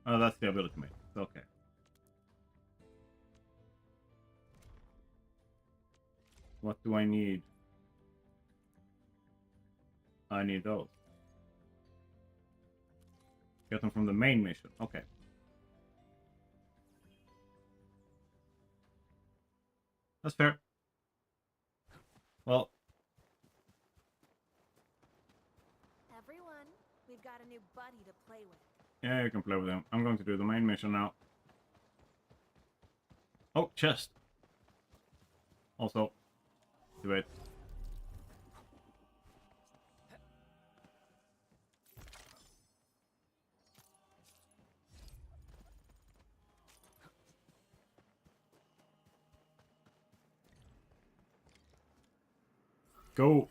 Oh, that's the ability mate. Okay. What do I need? I need those. Get them from the main mission. Okay. That's fair. Well, Everyone, we've got a new buddy to play with. yeah, you can play with him. I'm going to do the main mission now. Oh, chest. Also, wait. Go.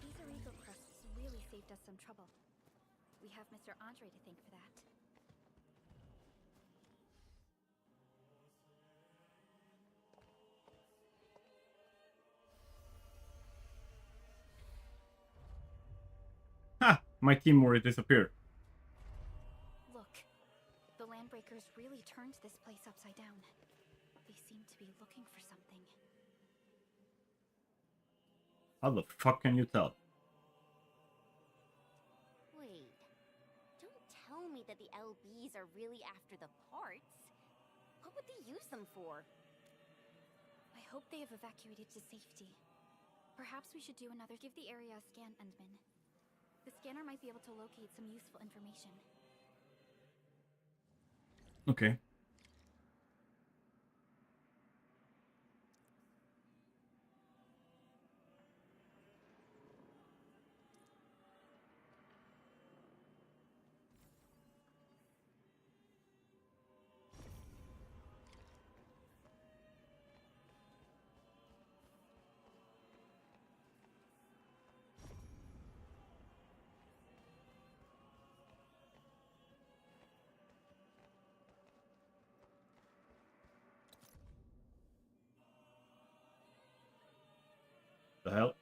These illegal crusts really saved us some trouble. We have Mr. Andre to thank for that. Ha! My team already disappeared. Look, the Landbreakers really turned this place upside down. They seem to be looking for something. How the fuck can you tell? Wait. Don't tell me that the LBs are really after the parts. What would they use them for? I hope they have evacuated to safety. Perhaps we should do another. Give the area a scan, Endman. The scanner might be able to locate some useful information. Okay. The hell?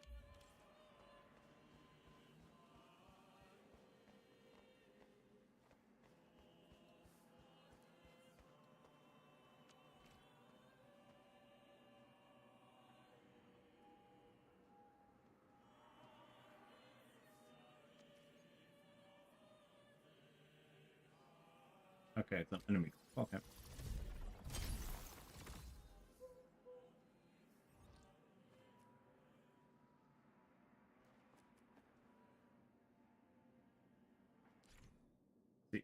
Okay, it's an enemy. Okay. See.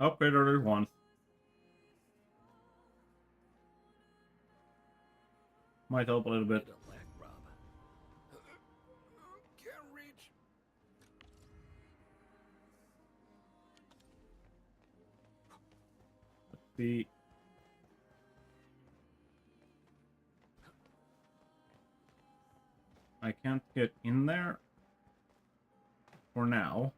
Upgrade order once. Might help a little bit. Can't reach. Let's see. I can't get in there for now.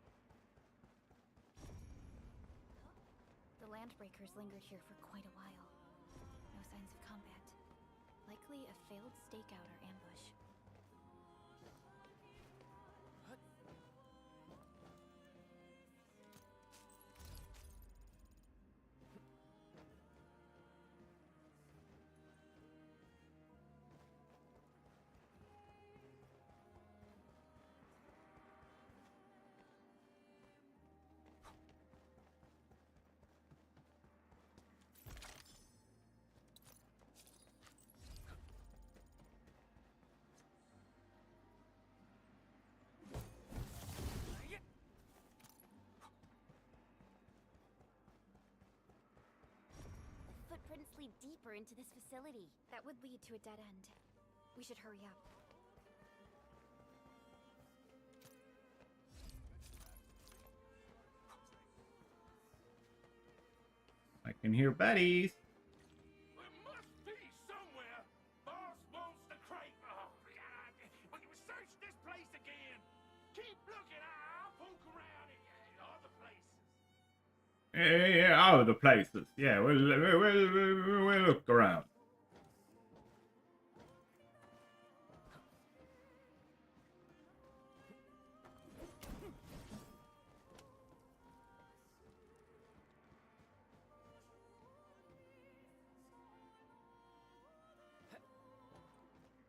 The Landbreakers lingered here for quite a while. No signs of combat. Likely a failed stakeout or ambush. Footprints lead deeper into this facility. That would lead to a dead end. We should hurry up. I can hear baddies. There must be somewhere. Boss wants the crate. Oh, God. We can search this place again. Keep looking. I'll poke around in other places. Yeah, other places. Yeah, we'll look around.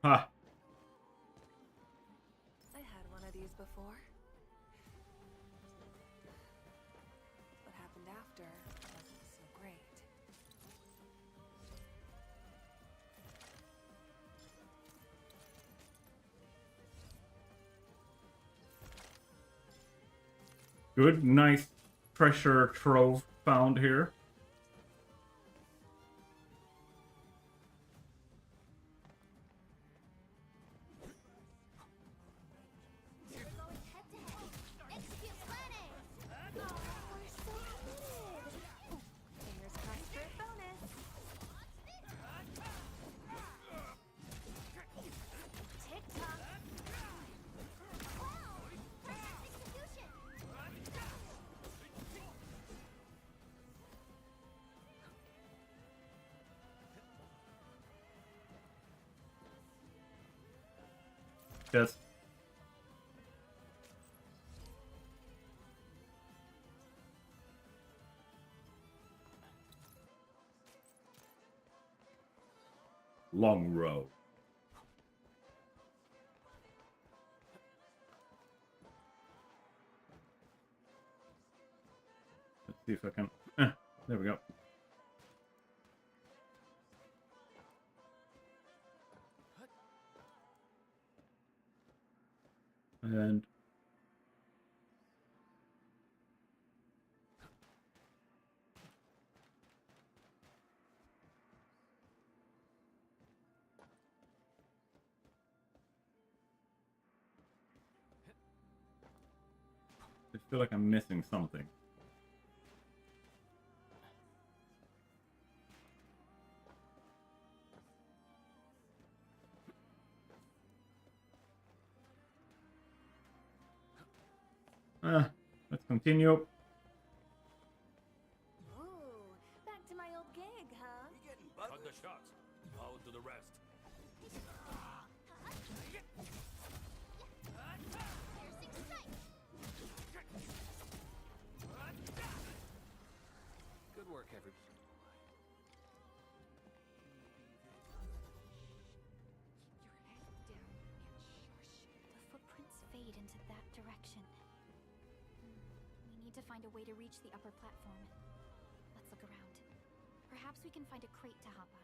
Ha. I had one of these before. What happened after wasn't so great. Good, nice treasure trove found here. Fingers crossed for a bonus. TikTok. Wow! Perfect execution. Yes. Long row. Let's see if I can. There we go. And I feel like I'm missing something. Let's continue. Ooh, back to my old gig, huh? Cut the shots. I'll do the rest. Good work, everybody. Keep your head down and shush. The footprints fade into that direction. We need to find a way to reach the upper platform. Let's look around. Perhaps we can find a crate to hop on.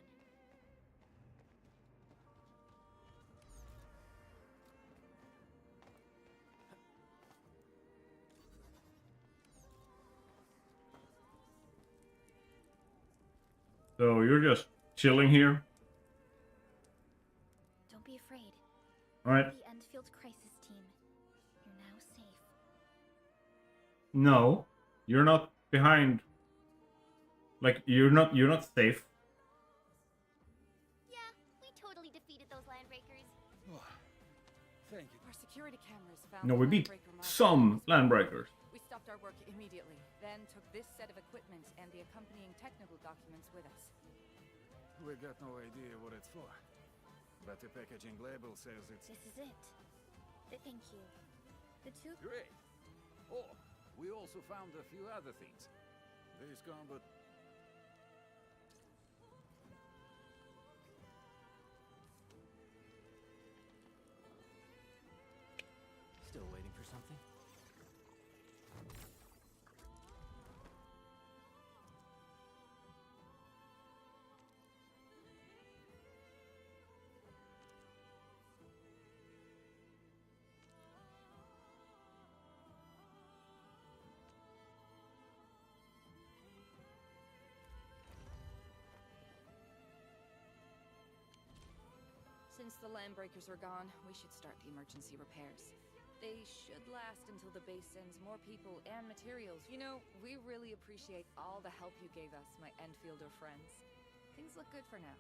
So you're just chilling here? Don't be afraid. Alright. The Endfield crisis team. You're now safe. No, you're not behind. Like you're not safe. Yeah, we totally defeated those landbreakers. Thank you. Our security cameras found No, the we beat landbreaker marker some as well. landbreakers. We stopped our work immediately, then took this set of equipment and the accompanying technical documents with us. We got no idea what it's for. But the packaging label says it's... This is it. Thank you. The two... Great. Oh, we also found a few other things. These gone, but... Still waiting for something? Since the landbreakers are gone, we should start the emergency repairs. They should last until the base sends more people and materials. You know, we really appreciate all the help you gave us, my Endfielder friends. Things look good for now.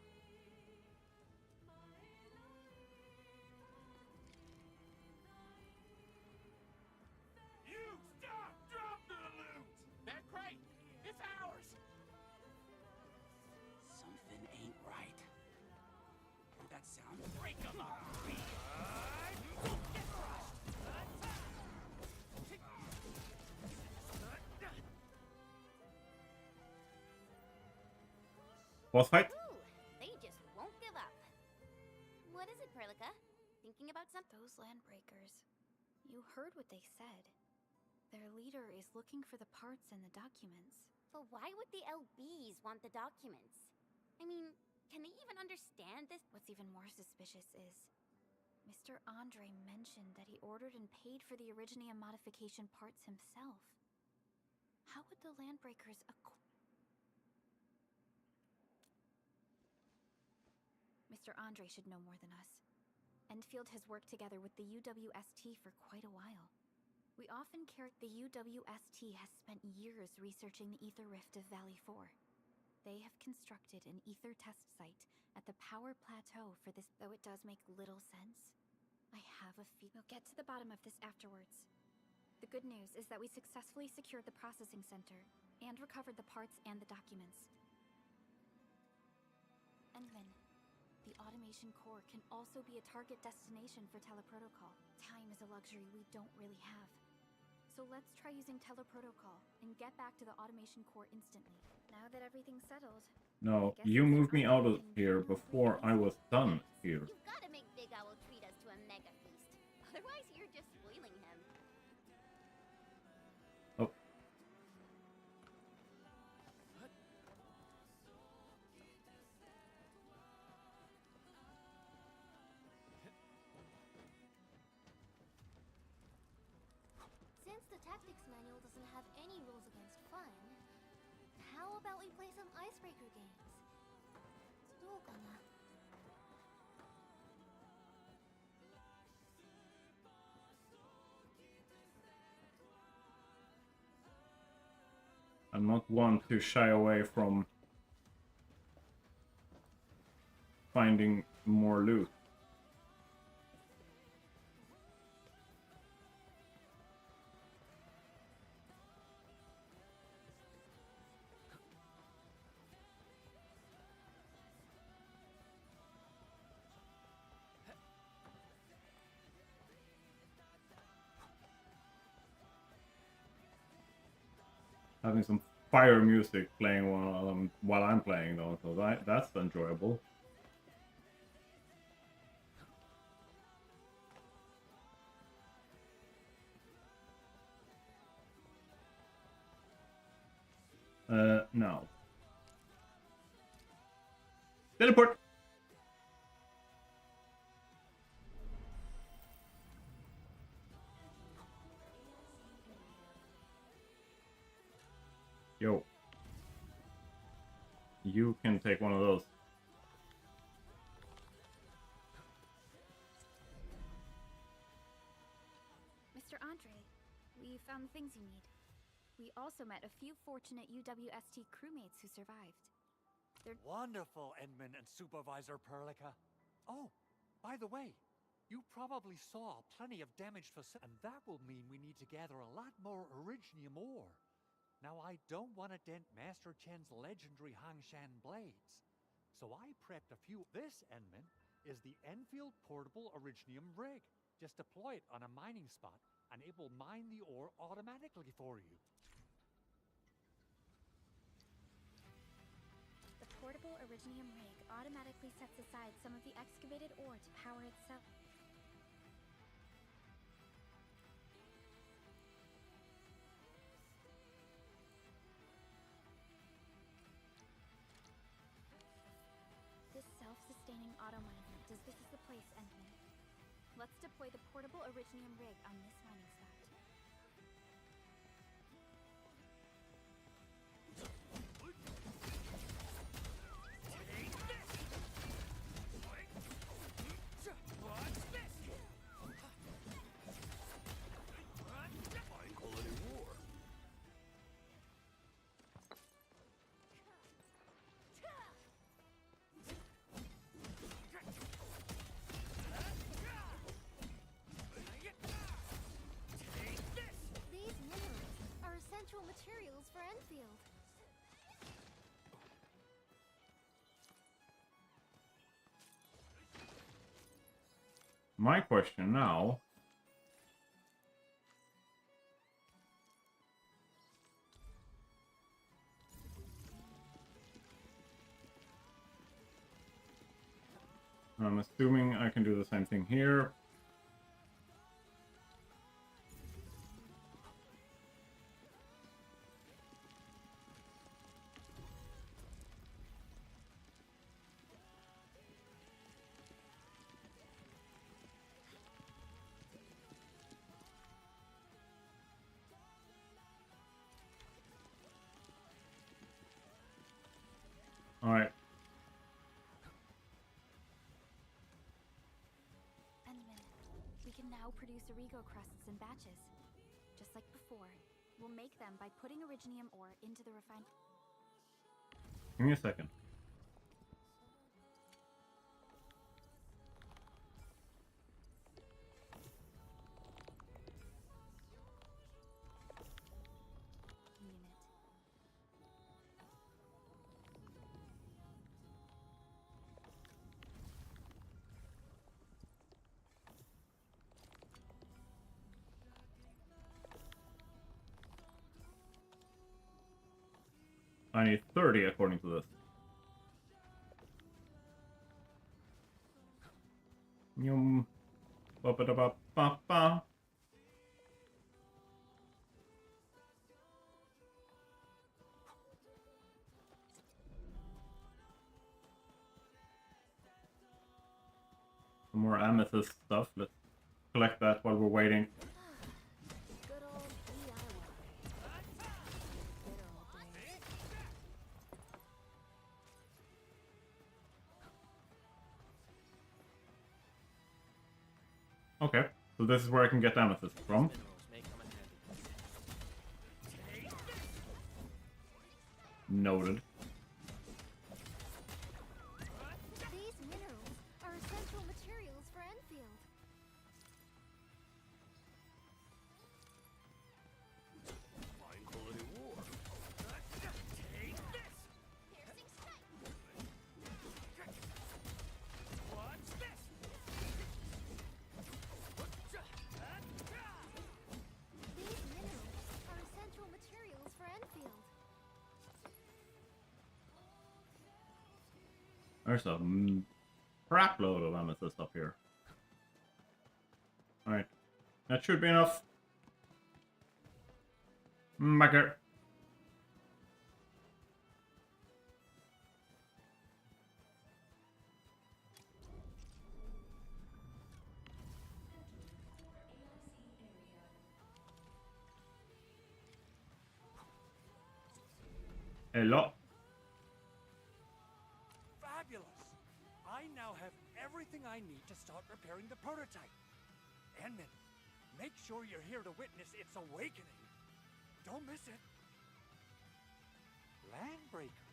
You stop! Drop the loot! That crate! It's ours! Something ain't right. That sound. Break 'em up! Boss fight? Ooh, they just won't give up. What is it, Perlica? Thinking about something? Those landbreakers. You heard what they said. Their leader is looking for the parts and the documents. But why would the LBs want the documents? I mean, can they even understand this? What's even more suspicious is Mr. Andre mentioned that he ordered and paid for the Originium modification parts himself. How would the landbreakers Mr. Andre should know more than us. Endfield has worked together with the UWST for quite a while. We often the UWST has spent years researching the ether rift of Valley 4. They have constructed an ether test site at the power plateau for this, though it does make little sense. I have a We'll get to the bottom of this afterwards. The good news is that we successfully secured the processing center and recovered the parts and the documents. Endman, the automation core can also be a target destination for teleprotocol. Time is a luxury we don't really have. So let's try using teleprotocol and get back to the automation core instantly. Now that everything's settled. No, you moved me out of here before I was done here. You've got to make Big Owl treat us to a mega feast. Otherwise, you're just spoiling him. Oh. Since the tactics manual doesn't have any rules against fun, how about we play some icebreaker games? どうかな? I'm not one to shy away from finding more loot. Having some fire music playing while I'm playing though, so that's enjoyable. No. Teleport! Yo. You You can take one of those. Mr. Andre, we found the things you need. We also met a few fortunate UWST crewmates who survived. They're wonderful, Edmund and Supervisor Perlica. Oh, by the way, you probably saw plenty of damaged facilities, and that will mean we need to gather a lot more Originium ore. Now, I don't want to dent Master Chen's legendary Hangshan blades, so I prepped a few. This, Edmund, is the Endfield portable Originium rig. Just deploy it on a mining spot, and it will mine the ore automatically for you. The portable Originium rig automatically sets aside some of the excavated ore to power itself. This self-sustaining auto miner does this is the place, Endman. Let's deploy the portable Originium rig on this mining spot. Materials for Endfield. My question now. I'm assuming I can do the same thing here. Alright. Endman, we can now produce Origo crusts in batches. Just like before, we'll make them by putting Originium ore into the refined... Give me a second. I need 30 according to this. Yum. Ba-ba-da-ba-ba-ba. Some more amethyst stuff. Let's collect that while we're waiting. Okay, so this is where I can get amethyst from. Noted. These minerals are essential materials for Endfield. Fine quality war. Take this! Piercing strike! What's this? These minerals are essential materials for Endfield. There's a crap load of amethyst up here. Alright. That should be enough. Back here. Hello. fabulous! I now have everything I need to start repairing the prototype. Enman, make sure you're here to witness its awakening. Don't miss it. Landbreakers?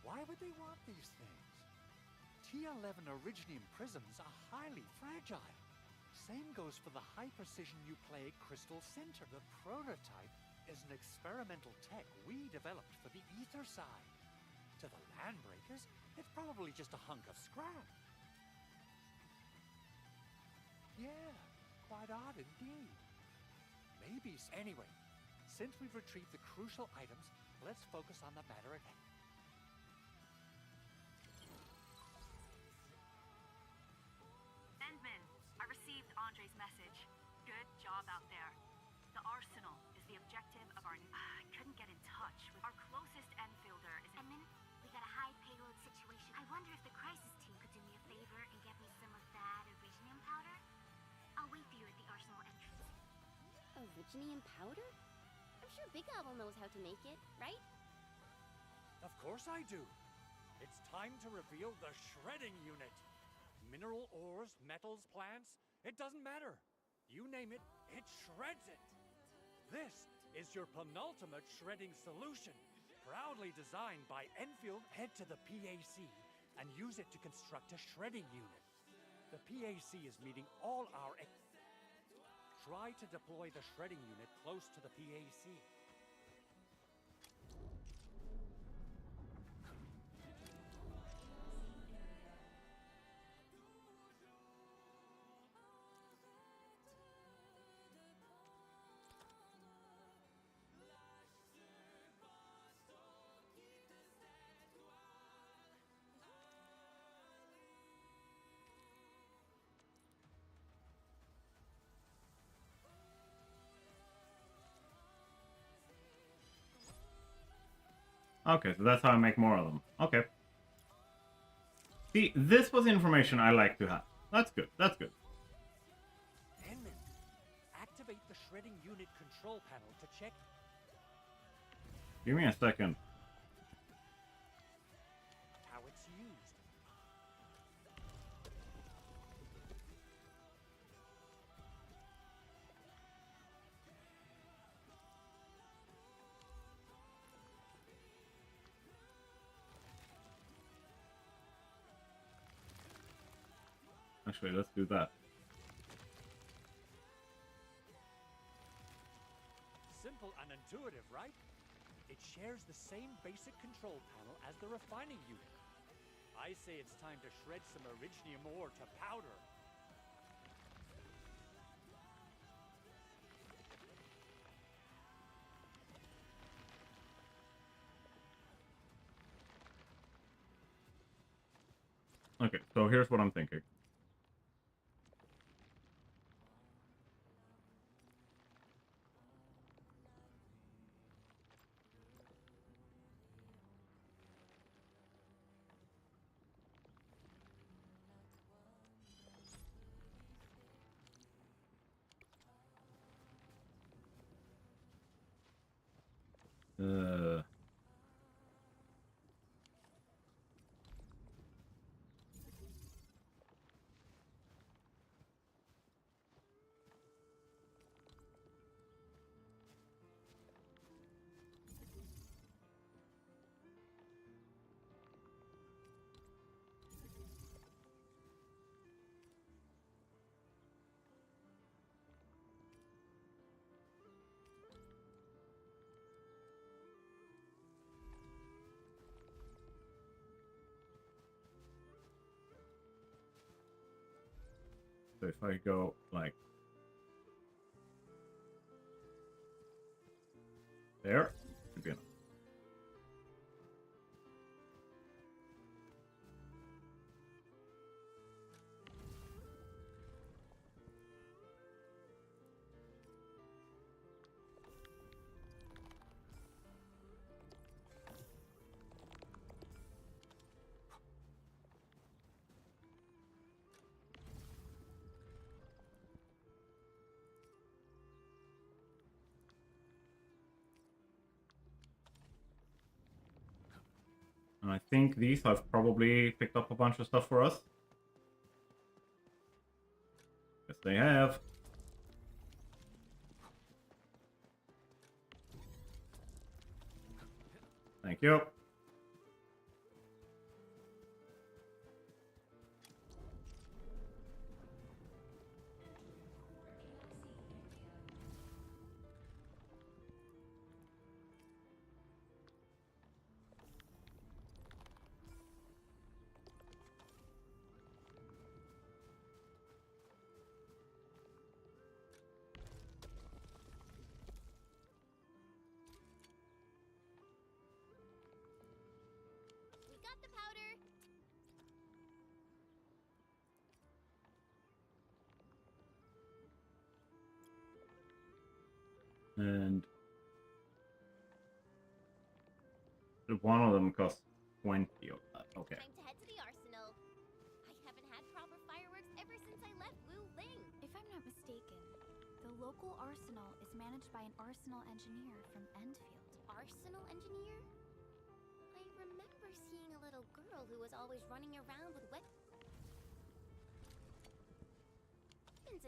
Why would they want these things? T11 Originium prisms are highly fragile. Same goes for the high-precision nucleic crystal center. The prototype is an experimental tech we developed for the ether side. To the Landbreakers, it's probably just a hunk of scrap. Yeah, quite odd indeed. Maybe. Anyway, since we've retrieved the crucial items, let's focus on the matter at hand. Endman, I received Andre's message. Good job out there. The arsenal is the objective of our... I couldn't get in touch with our closest Enfielder. Endman, we got a high payload situation. I wonder if the crisis team could do me a favor and get me some of that Originium powder? I'll wait for you at the arsenal entrance. Originium powder? I'm sure Big Apple knows how to make it, right? Of course I do. It's time to reveal the shredding unit. Mineral ores, metals, plants, it doesn't matter. You name it, it shreds it. This is your penultimate shredding solution. Proudly designed by Enfield. Head to the PAC and use it to construct a shredding unit. The PAC is meeting all our... Try to deploy the shredding unit close to the PAC. Okay, so that's how I make more of them. Okay. See, this was information I like to have. That's good. That's good. Enman, activate the shredding unit control panel to check. Give me a second. How it's used. Actually, let's do that. Simple and intuitive, right? It shares the same basic control panel as the refining unit. I say it's time to shred some Originium ore to powder. Okay, so here's what I'm thinking. So if I go like there, should be enough. I think these have probably picked up a bunch of stuff for us. Yes, they have. Thank you. We got the powder. And one of them costs 20 of that. Okay. Time to head to the arsenal. I haven't had proper fireworks ever since I left Wu Ling. If I'm not mistaken, the local arsenal is managed by an arsenal engineer from Endfield. Arsenal engineer? I remember seeing a little girl who was always running around with weapons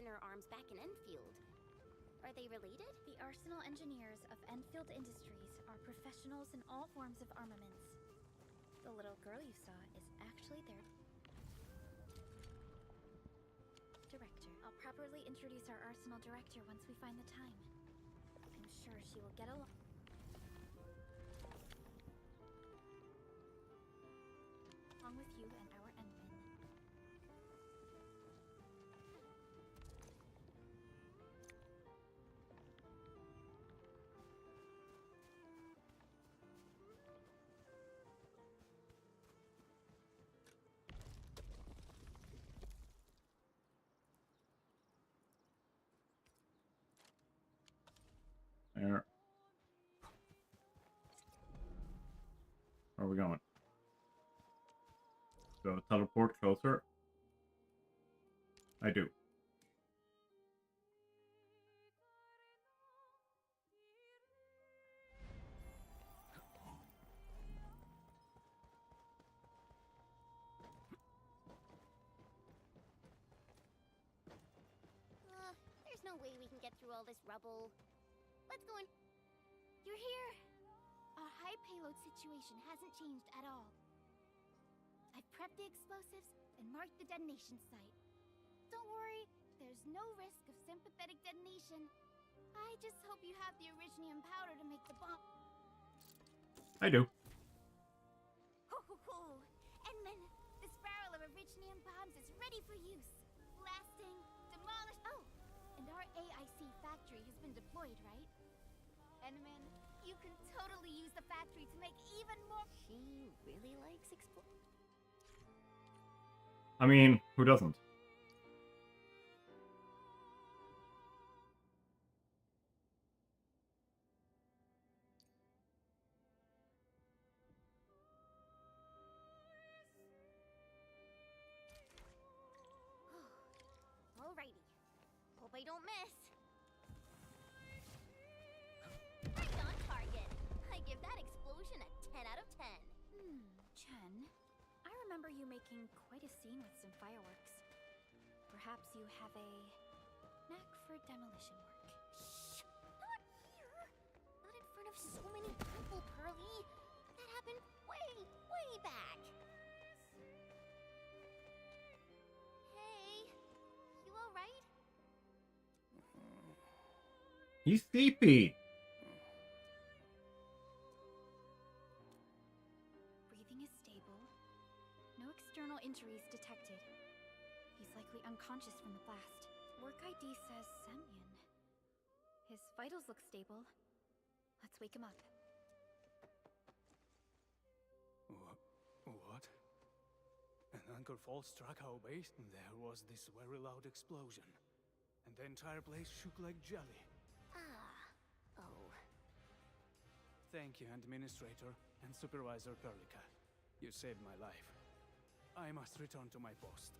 in her arms back in Endfield. Are they related? The arsenal engineers of Endfield Industries are professionals in all forms of armaments. The little girl you saw is actually their director. I'll properly introduce our arsenal director once we find the time. I'm sure she will get along with you and our Endman. There. Where are we going? Go teleport closer. I do. There's no way we can get through all this rubble. Let's go in. You're here. Our high payload situation hasn't changed at all. I've prepped the explosives and marked the detonation site. Don't worry, there's no risk of sympathetic detonation. I just hope you have the originium powder to make the bomb. I do. Ho! Endman, this barrel of originium bombs is ready for use. Blasting, demolish. Oh, and our AIC factory has been deployed, right? Endman, you can totally use the factory to make even more. She really likes I mean, who doesn't? Alrighty. Hope I don't miss. Right on target. I give that explosion a 10 out of 10. Chen, I remember you making quite a scene with some fireworks. Perhaps you have a knack for demolition work. Shh! Not here! Not in front of so many people, Pearly. That happened way back. Hey, you alright? He's sleepy. Breathing is stable. No external injuries detected. He's likely unconscious from the blast. Work ID says Semyon. His vitals look stable. Let's wake him up. What? An anchor fault struck our base, and there was this very loud explosion. And the entire place shook like jelly. Oh. Thank you, Administrator and Supervisor Perlica. You saved my life. I must return to my post.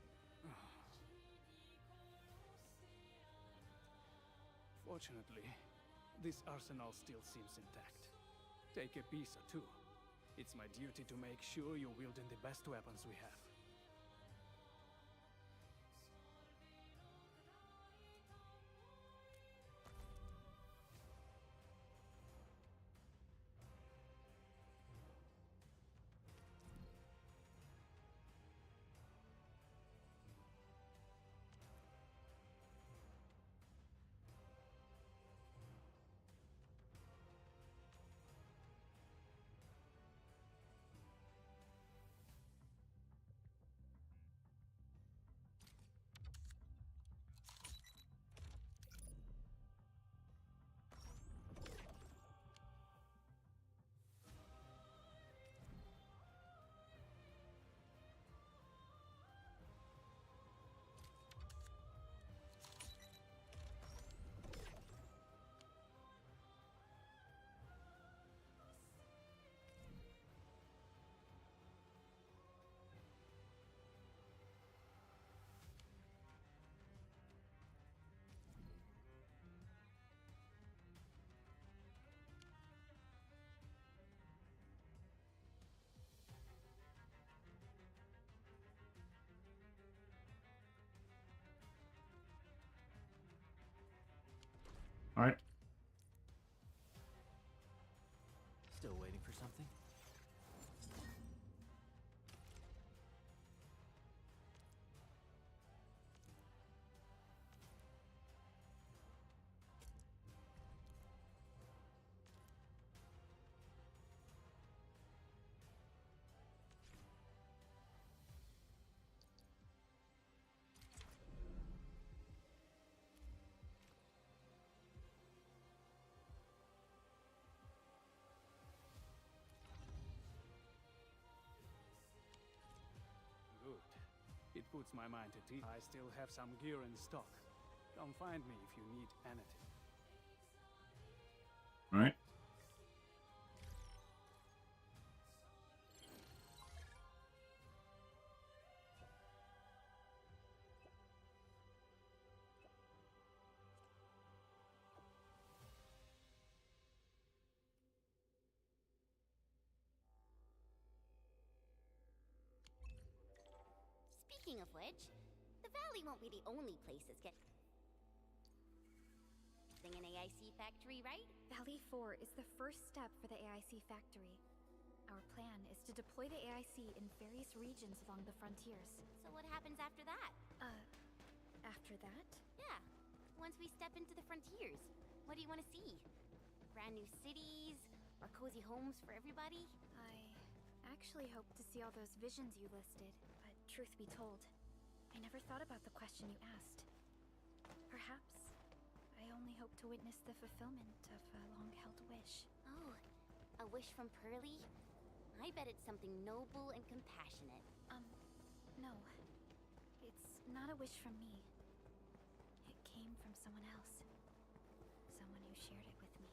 Fortunately, this arsenal still seems intact. Take a piece or two. It's my duty to make sure you're wielding the best weapons we have. All right. Still waiting for something? Good. It puts my mind at ease. I still have some gear in stock. Come find me if you need anything. All right. Speaking of which, the valley won't be the only place that's getting an AIC factory, right? Valley 4 is the first step for the AIC factory. Our plan is to deploy the AIC in various regions along the frontiers. So what happens after that? After that? Yeah, once we step into the frontiers, what do you want to see? Brand new cities? Or cozy homes for everybody? I actually hope to see all those visions you listed, but truth be told, I never thought about the question you asked. Perhaps I only hope to witness the fulfillment of a long-held wish. Oh, a wish from Pearly? I bet it's something noble and compassionate. No. It's not a wish from me. It came from someone else. Someone who shared it with me.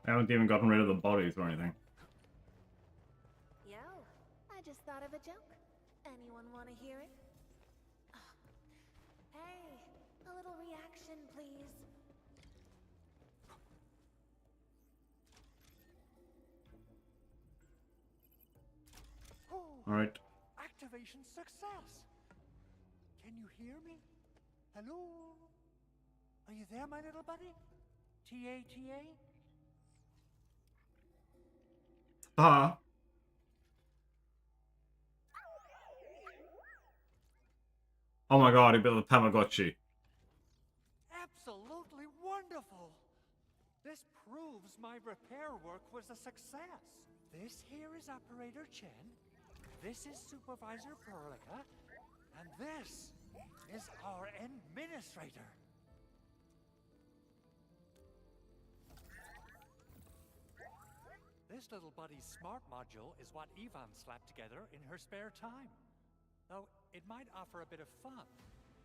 I haven't even gotten rid of the bodies or anything. Yo, I just thought of a joke. Anyone want to hear it? Hey, a little reaction, please. Oh, All right. activation success! Can you hear me? Hello? Are you there, my little buddy? T-A-T-A? Ah. Oh my god, he built a Tamagotchi. Absolutely wonderful! This proves my repair work was a success. This here is Operator Chen, this is Supervisor Perlica, and this is our Administrator. This little buddy's smart module is what Yvonne slapped together in her spare time. Though it might offer a bit of fun,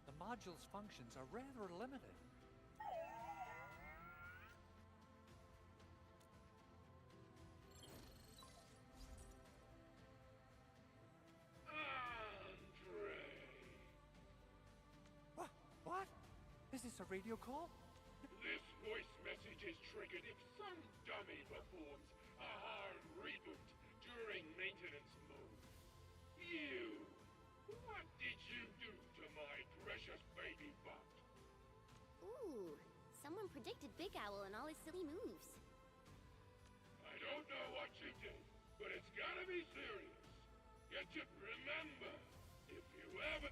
the module's functions are rather limited. Is this a radio call? This voice message is triggered if some dummy performs a hard reboot during maintenance mode. You! What did you do to my precious baby butt? Ooh, someone predicted Big Owl and all his silly moves. I don't know what you did, but it's gotta be serious. Get you remember, if you ever...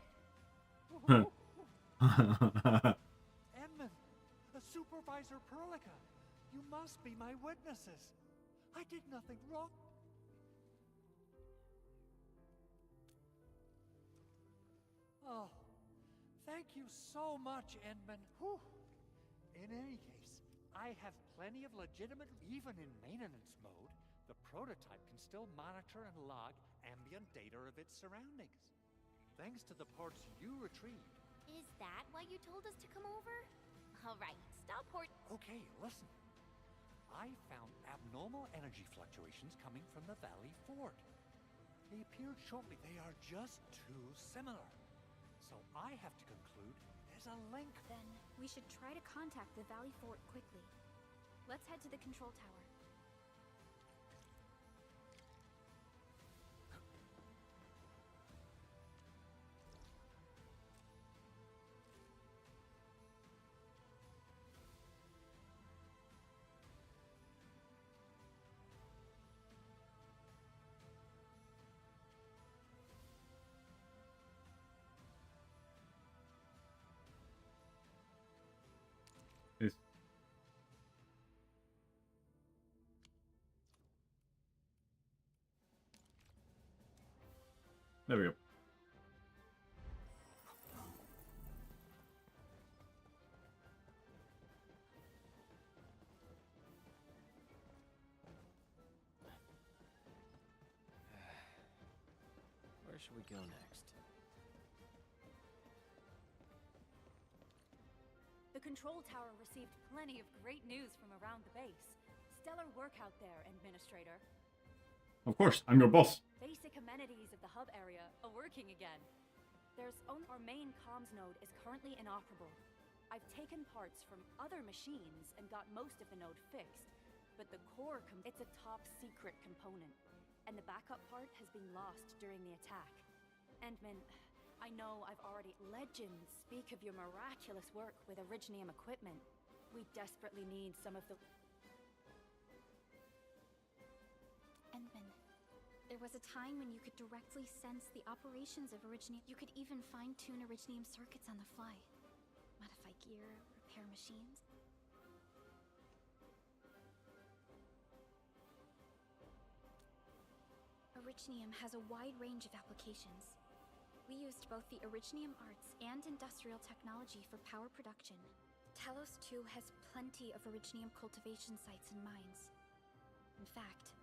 Edmund, Supervisor Perlica, you must be my witnesses. I did nothing wrong. Oh, thank you so much, Edmund. Whew. In any case, I have plenty of legitimate... Even in maintenance mode, the prototype can still monitor and log ambient data of its surroundings. Thanks to the parts you retrieved. Is that why you told us to come over? Alright, stop Okay, listen. I found abnormal energy fluctuations coming from the Valley Fort. They appeared shortly. They are just too similar. So I have to conclude there's a link. Then we should try to contact the Valley Fort quickly. Let's head to the control tower. There we go. Where should we go next? The control tower received plenty of great news from around the base. Stellar work out there, Administrator. Of course, I'm your boss. Basic amenities of the hub area are working again. Our main comms node is currently inoperable. I've taken parts from other machines and got most of the node fixed, but the core it's a top secret component, and the backup part has been lost during the attack. Endman, I know I've already... Legends speak of your miraculous work with Originium equipment. We desperately need some of the... Endman, there was a time when you could directly sense the operations of Originium. You could even fine-tune Originium circuits on the fly. Modify gear, repair machines. Originium has a wide range of applications. We used both the Originium arts and industrial technology for power production. Talos 2 has plenty of Originium cultivation sites and mines. In fact,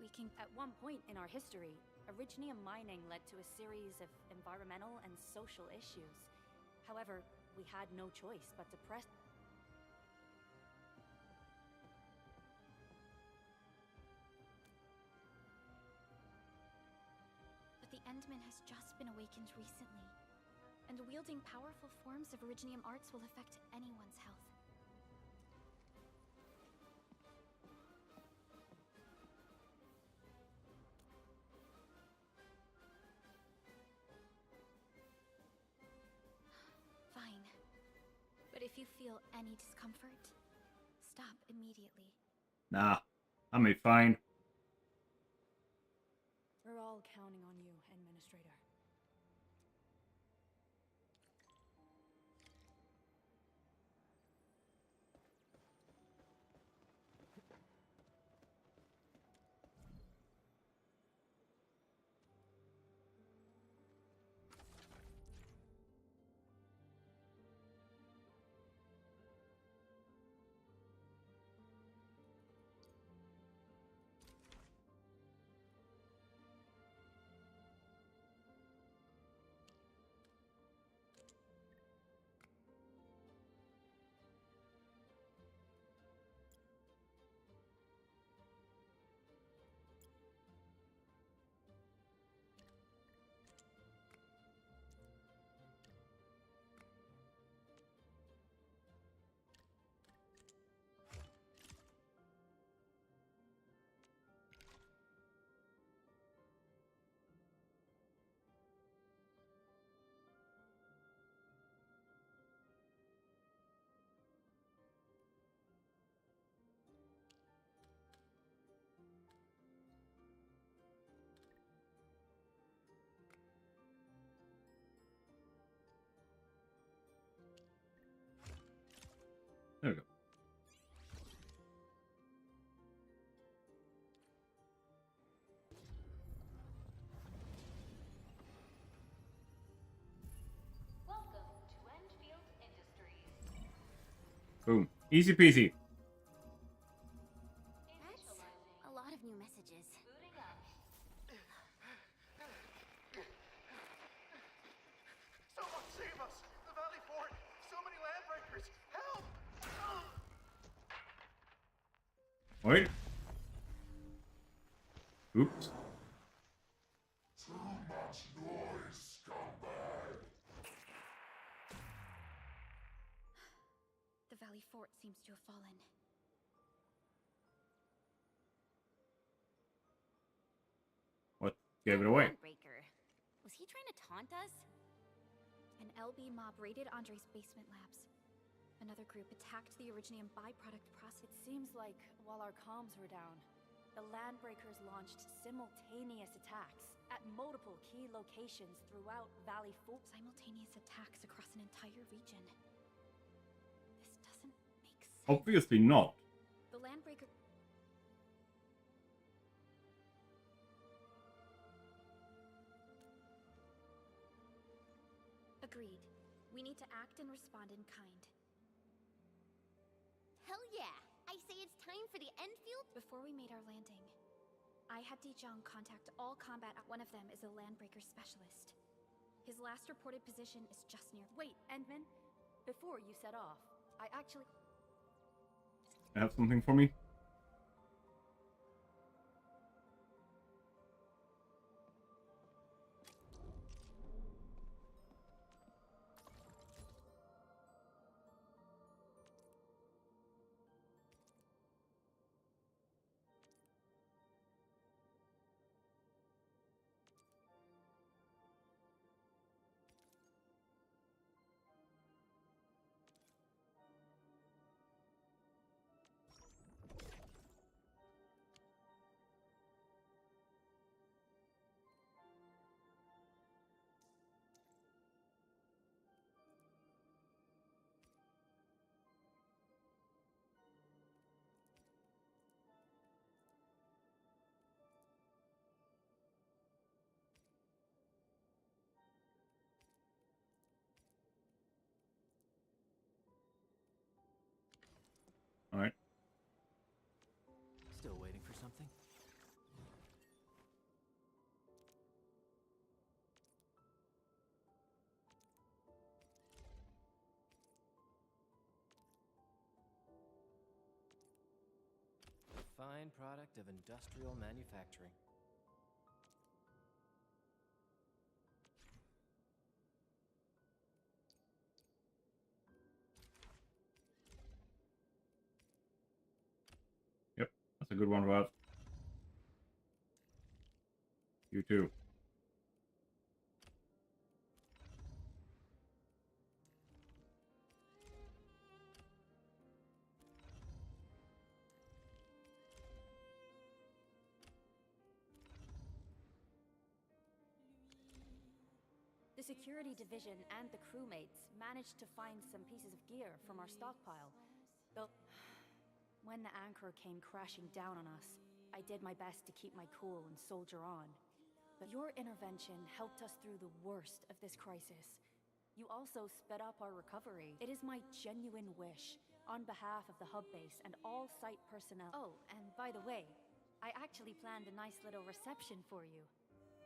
we can... At one point in our history, Originium mining led to a series of environmental and social issues. However, we had no choice but to press... But the Endman has just been awakened recently, and wielding powerful forms of Originium arts will affect anyone's health. Fine. But if you feel any discomfort, stop immediately. Nah, I'm fine. We're all counting on you, Administrator. Boom. Easy peasy. That's a lot of new messages. Someone save us! The Valley Fort! So many landbreakers! Help! Wait. Oops. Too much noise, scumbag! The Valley Fort seems to have fallen. What gave it away? Breaker. Was he trying to taunt us? An LB mob raided Andre's basement labs. Another group attacked the Originium byproduct process. It seems like while our comms were down, the Landbreakers launched simultaneous attacks at multiple key locations throughout Valley Fort. Simultaneous attacks across an entire region. This doesn't make sense. Obviously not. The Landbreaker... Agreed. We need to act and respond in kind. Hell yeah! I say it's time for the Endfield. Before we made our landing, I had Dijong contact all combat. One of them is a Landbreaker specialist. His last reported position is just near... Wait, Endman, before you set off, I actually... Have something for me? Alright. Still waiting for something? A fine product of industrial manufacturing. That's a good one, Rod. You too. The security division and the crewmates managed to find some pieces of gear from our stockpile. Though, when the anchor came crashing down on us, I did my best to keep my cool and soldier on. But your intervention helped us through the worst of this crisis. You also sped up our recovery. It is my genuine wish, on behalf of the hub base and all site personnel. Oh, and by the way, I actually planned a nice little reception for you.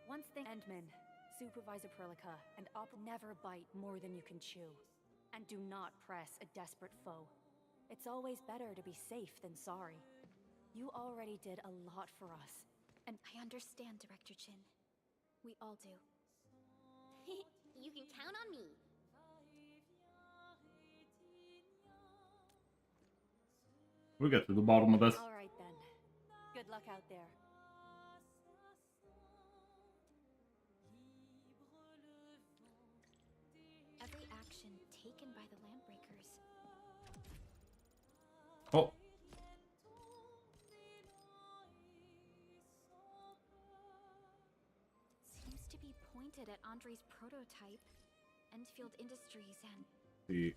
Once they... Endman, Supervisor Perlica, and never bite more than you can chew. And do not press a desperate foe. It's always better to be safe than sorry. You already did a lot for us. And I understand, Director Chin. We all do. You can count on me. We'll get to the bottom of this. All right then. Good luck out there. Every action taken by the Landbreakers. Oh. Seems to be pointed at Andre's prototype, Endfield Industries, and... See.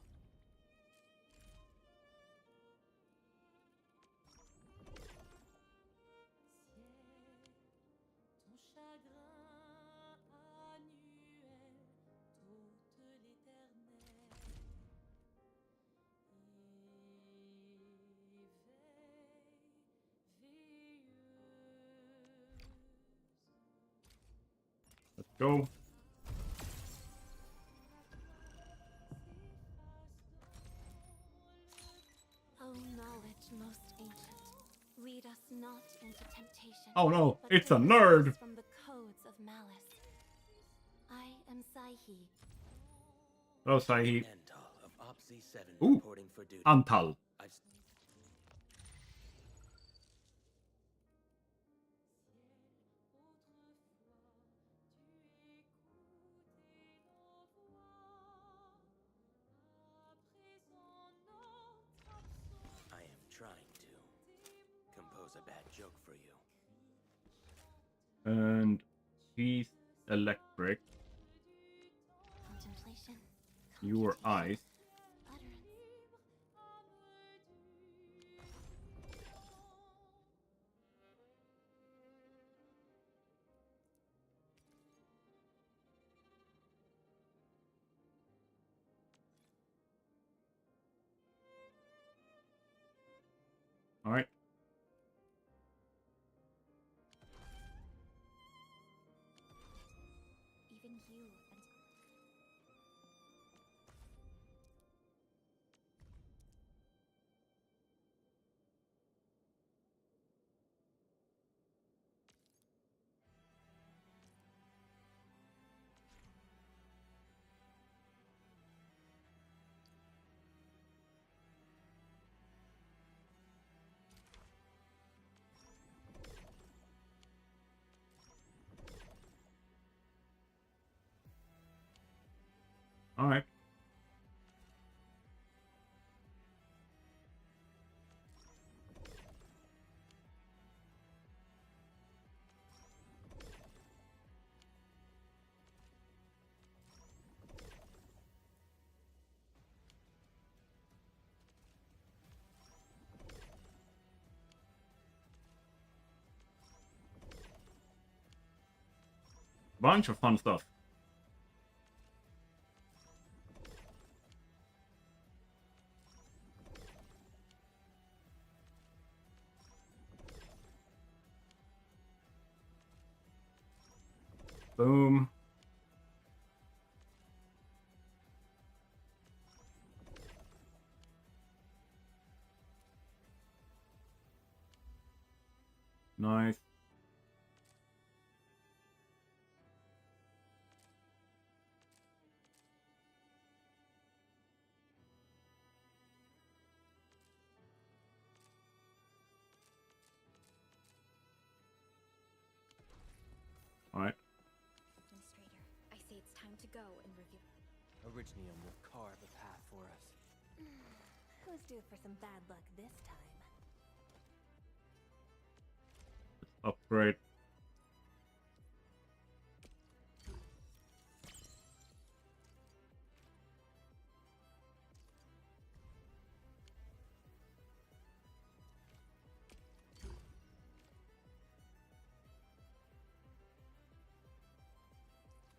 Go. O knowledge most ancient, lead us not into temptation. Oh no, but it's a deliver nerd. us from the codes of malice. I am Saihi. Oh, Sahi. Antal of OPC 7 Ooh, reporting for duty. Antal. I am trying to compose a bad joke for you. And he's electric. Contemplation. Your eyes. Utterance. All right. Even you and All right. Bunch of fun stuff. Boom. Nice. All right. Administrator, I say it's time to go and review. Originium will carve a path for us. Who's due for some bad luck this time? Upgrade.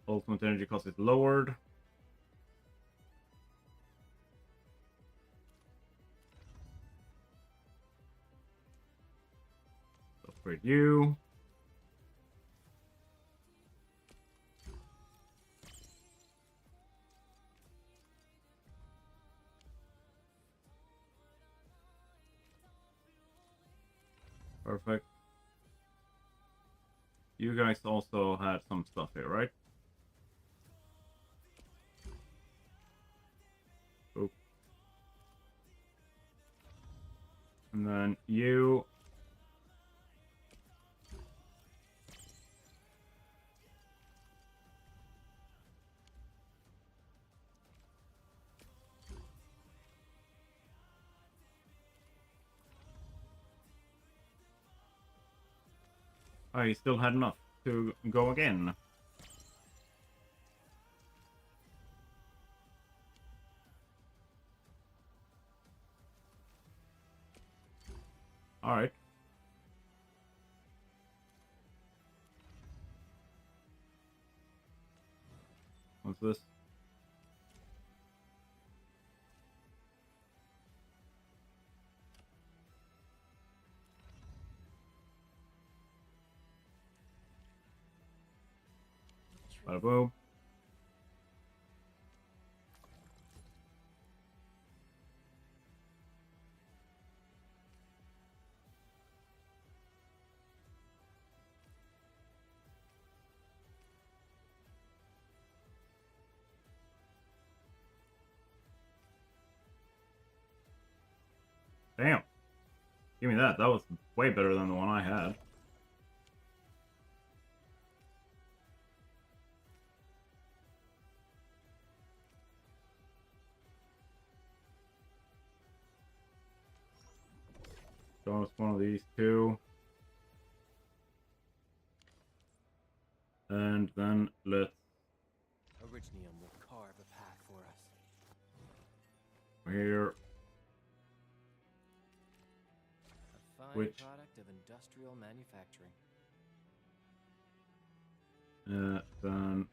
Ultimate energy cost is lowered. Upgrade you. Perfect. You guys also had some stuff here, right? Oop. And then you. I still had enough to go again. All right. What's this? Bada boom. Damn. Give me that. That was way better than the one I had. Show us one of these two. And then let's... Originium will carve a path for us. Here. A fine Which? product of industrial manufacturing. Then...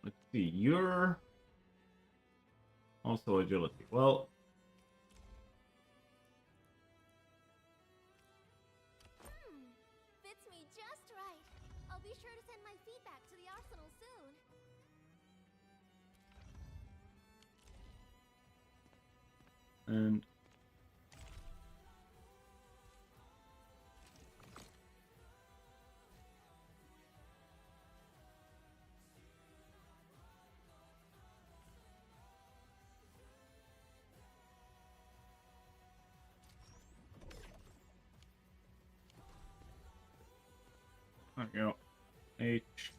Let's see, you're... Also agility. Well... Fits me just right. I'll be sure to send my feedback to the arsenal soon. And... There we go. H.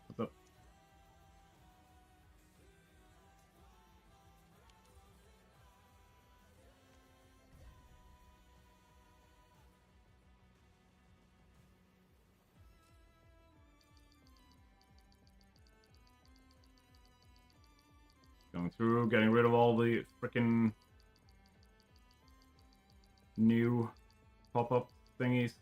What's up? Going through, getting rid of all the frickin' new pop-up thingies.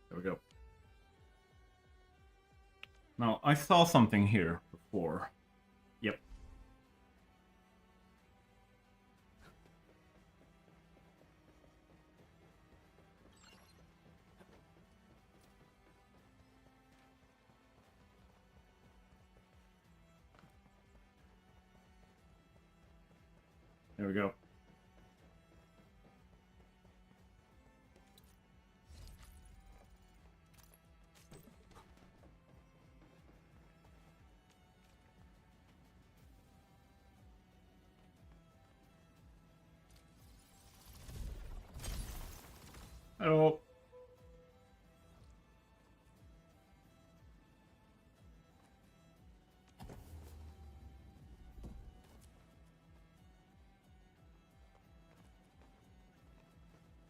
There we go. Now, I saw something here before. Yep. There we go. Hello.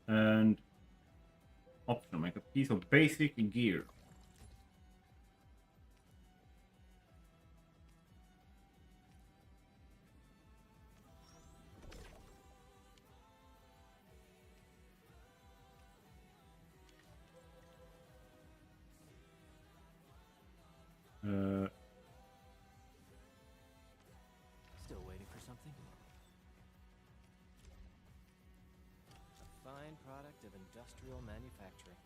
And optional, make a piece of basic gear. Still waiting for something? A fine product of industrial manufacturing.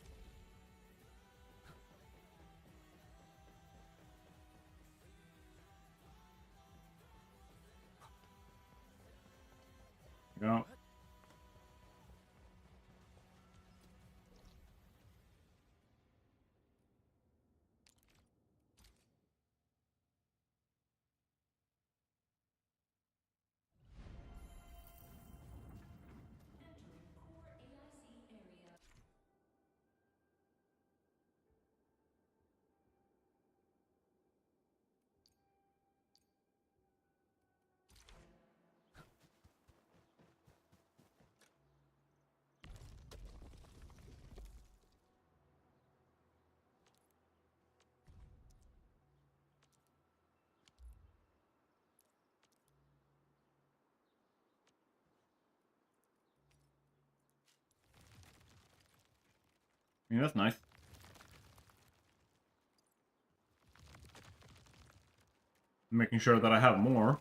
Go. I mean, that's nice. making sure that I have more.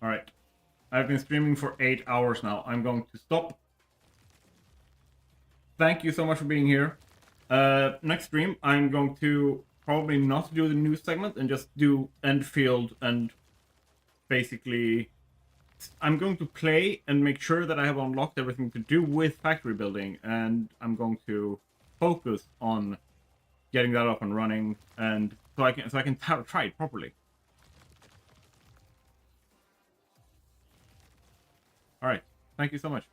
Alright. I've been streaming for 8 hours now. I'm going to stop. Thank you so much for being here. Next stream, I'm going to probably not do the news segment and just do Endfield and basically... I'm going to play and make sure that I have unlocked everything to do with factory building, and I'm going to focus on getting that up and running, and so I can try it properly. All right, thank you so much.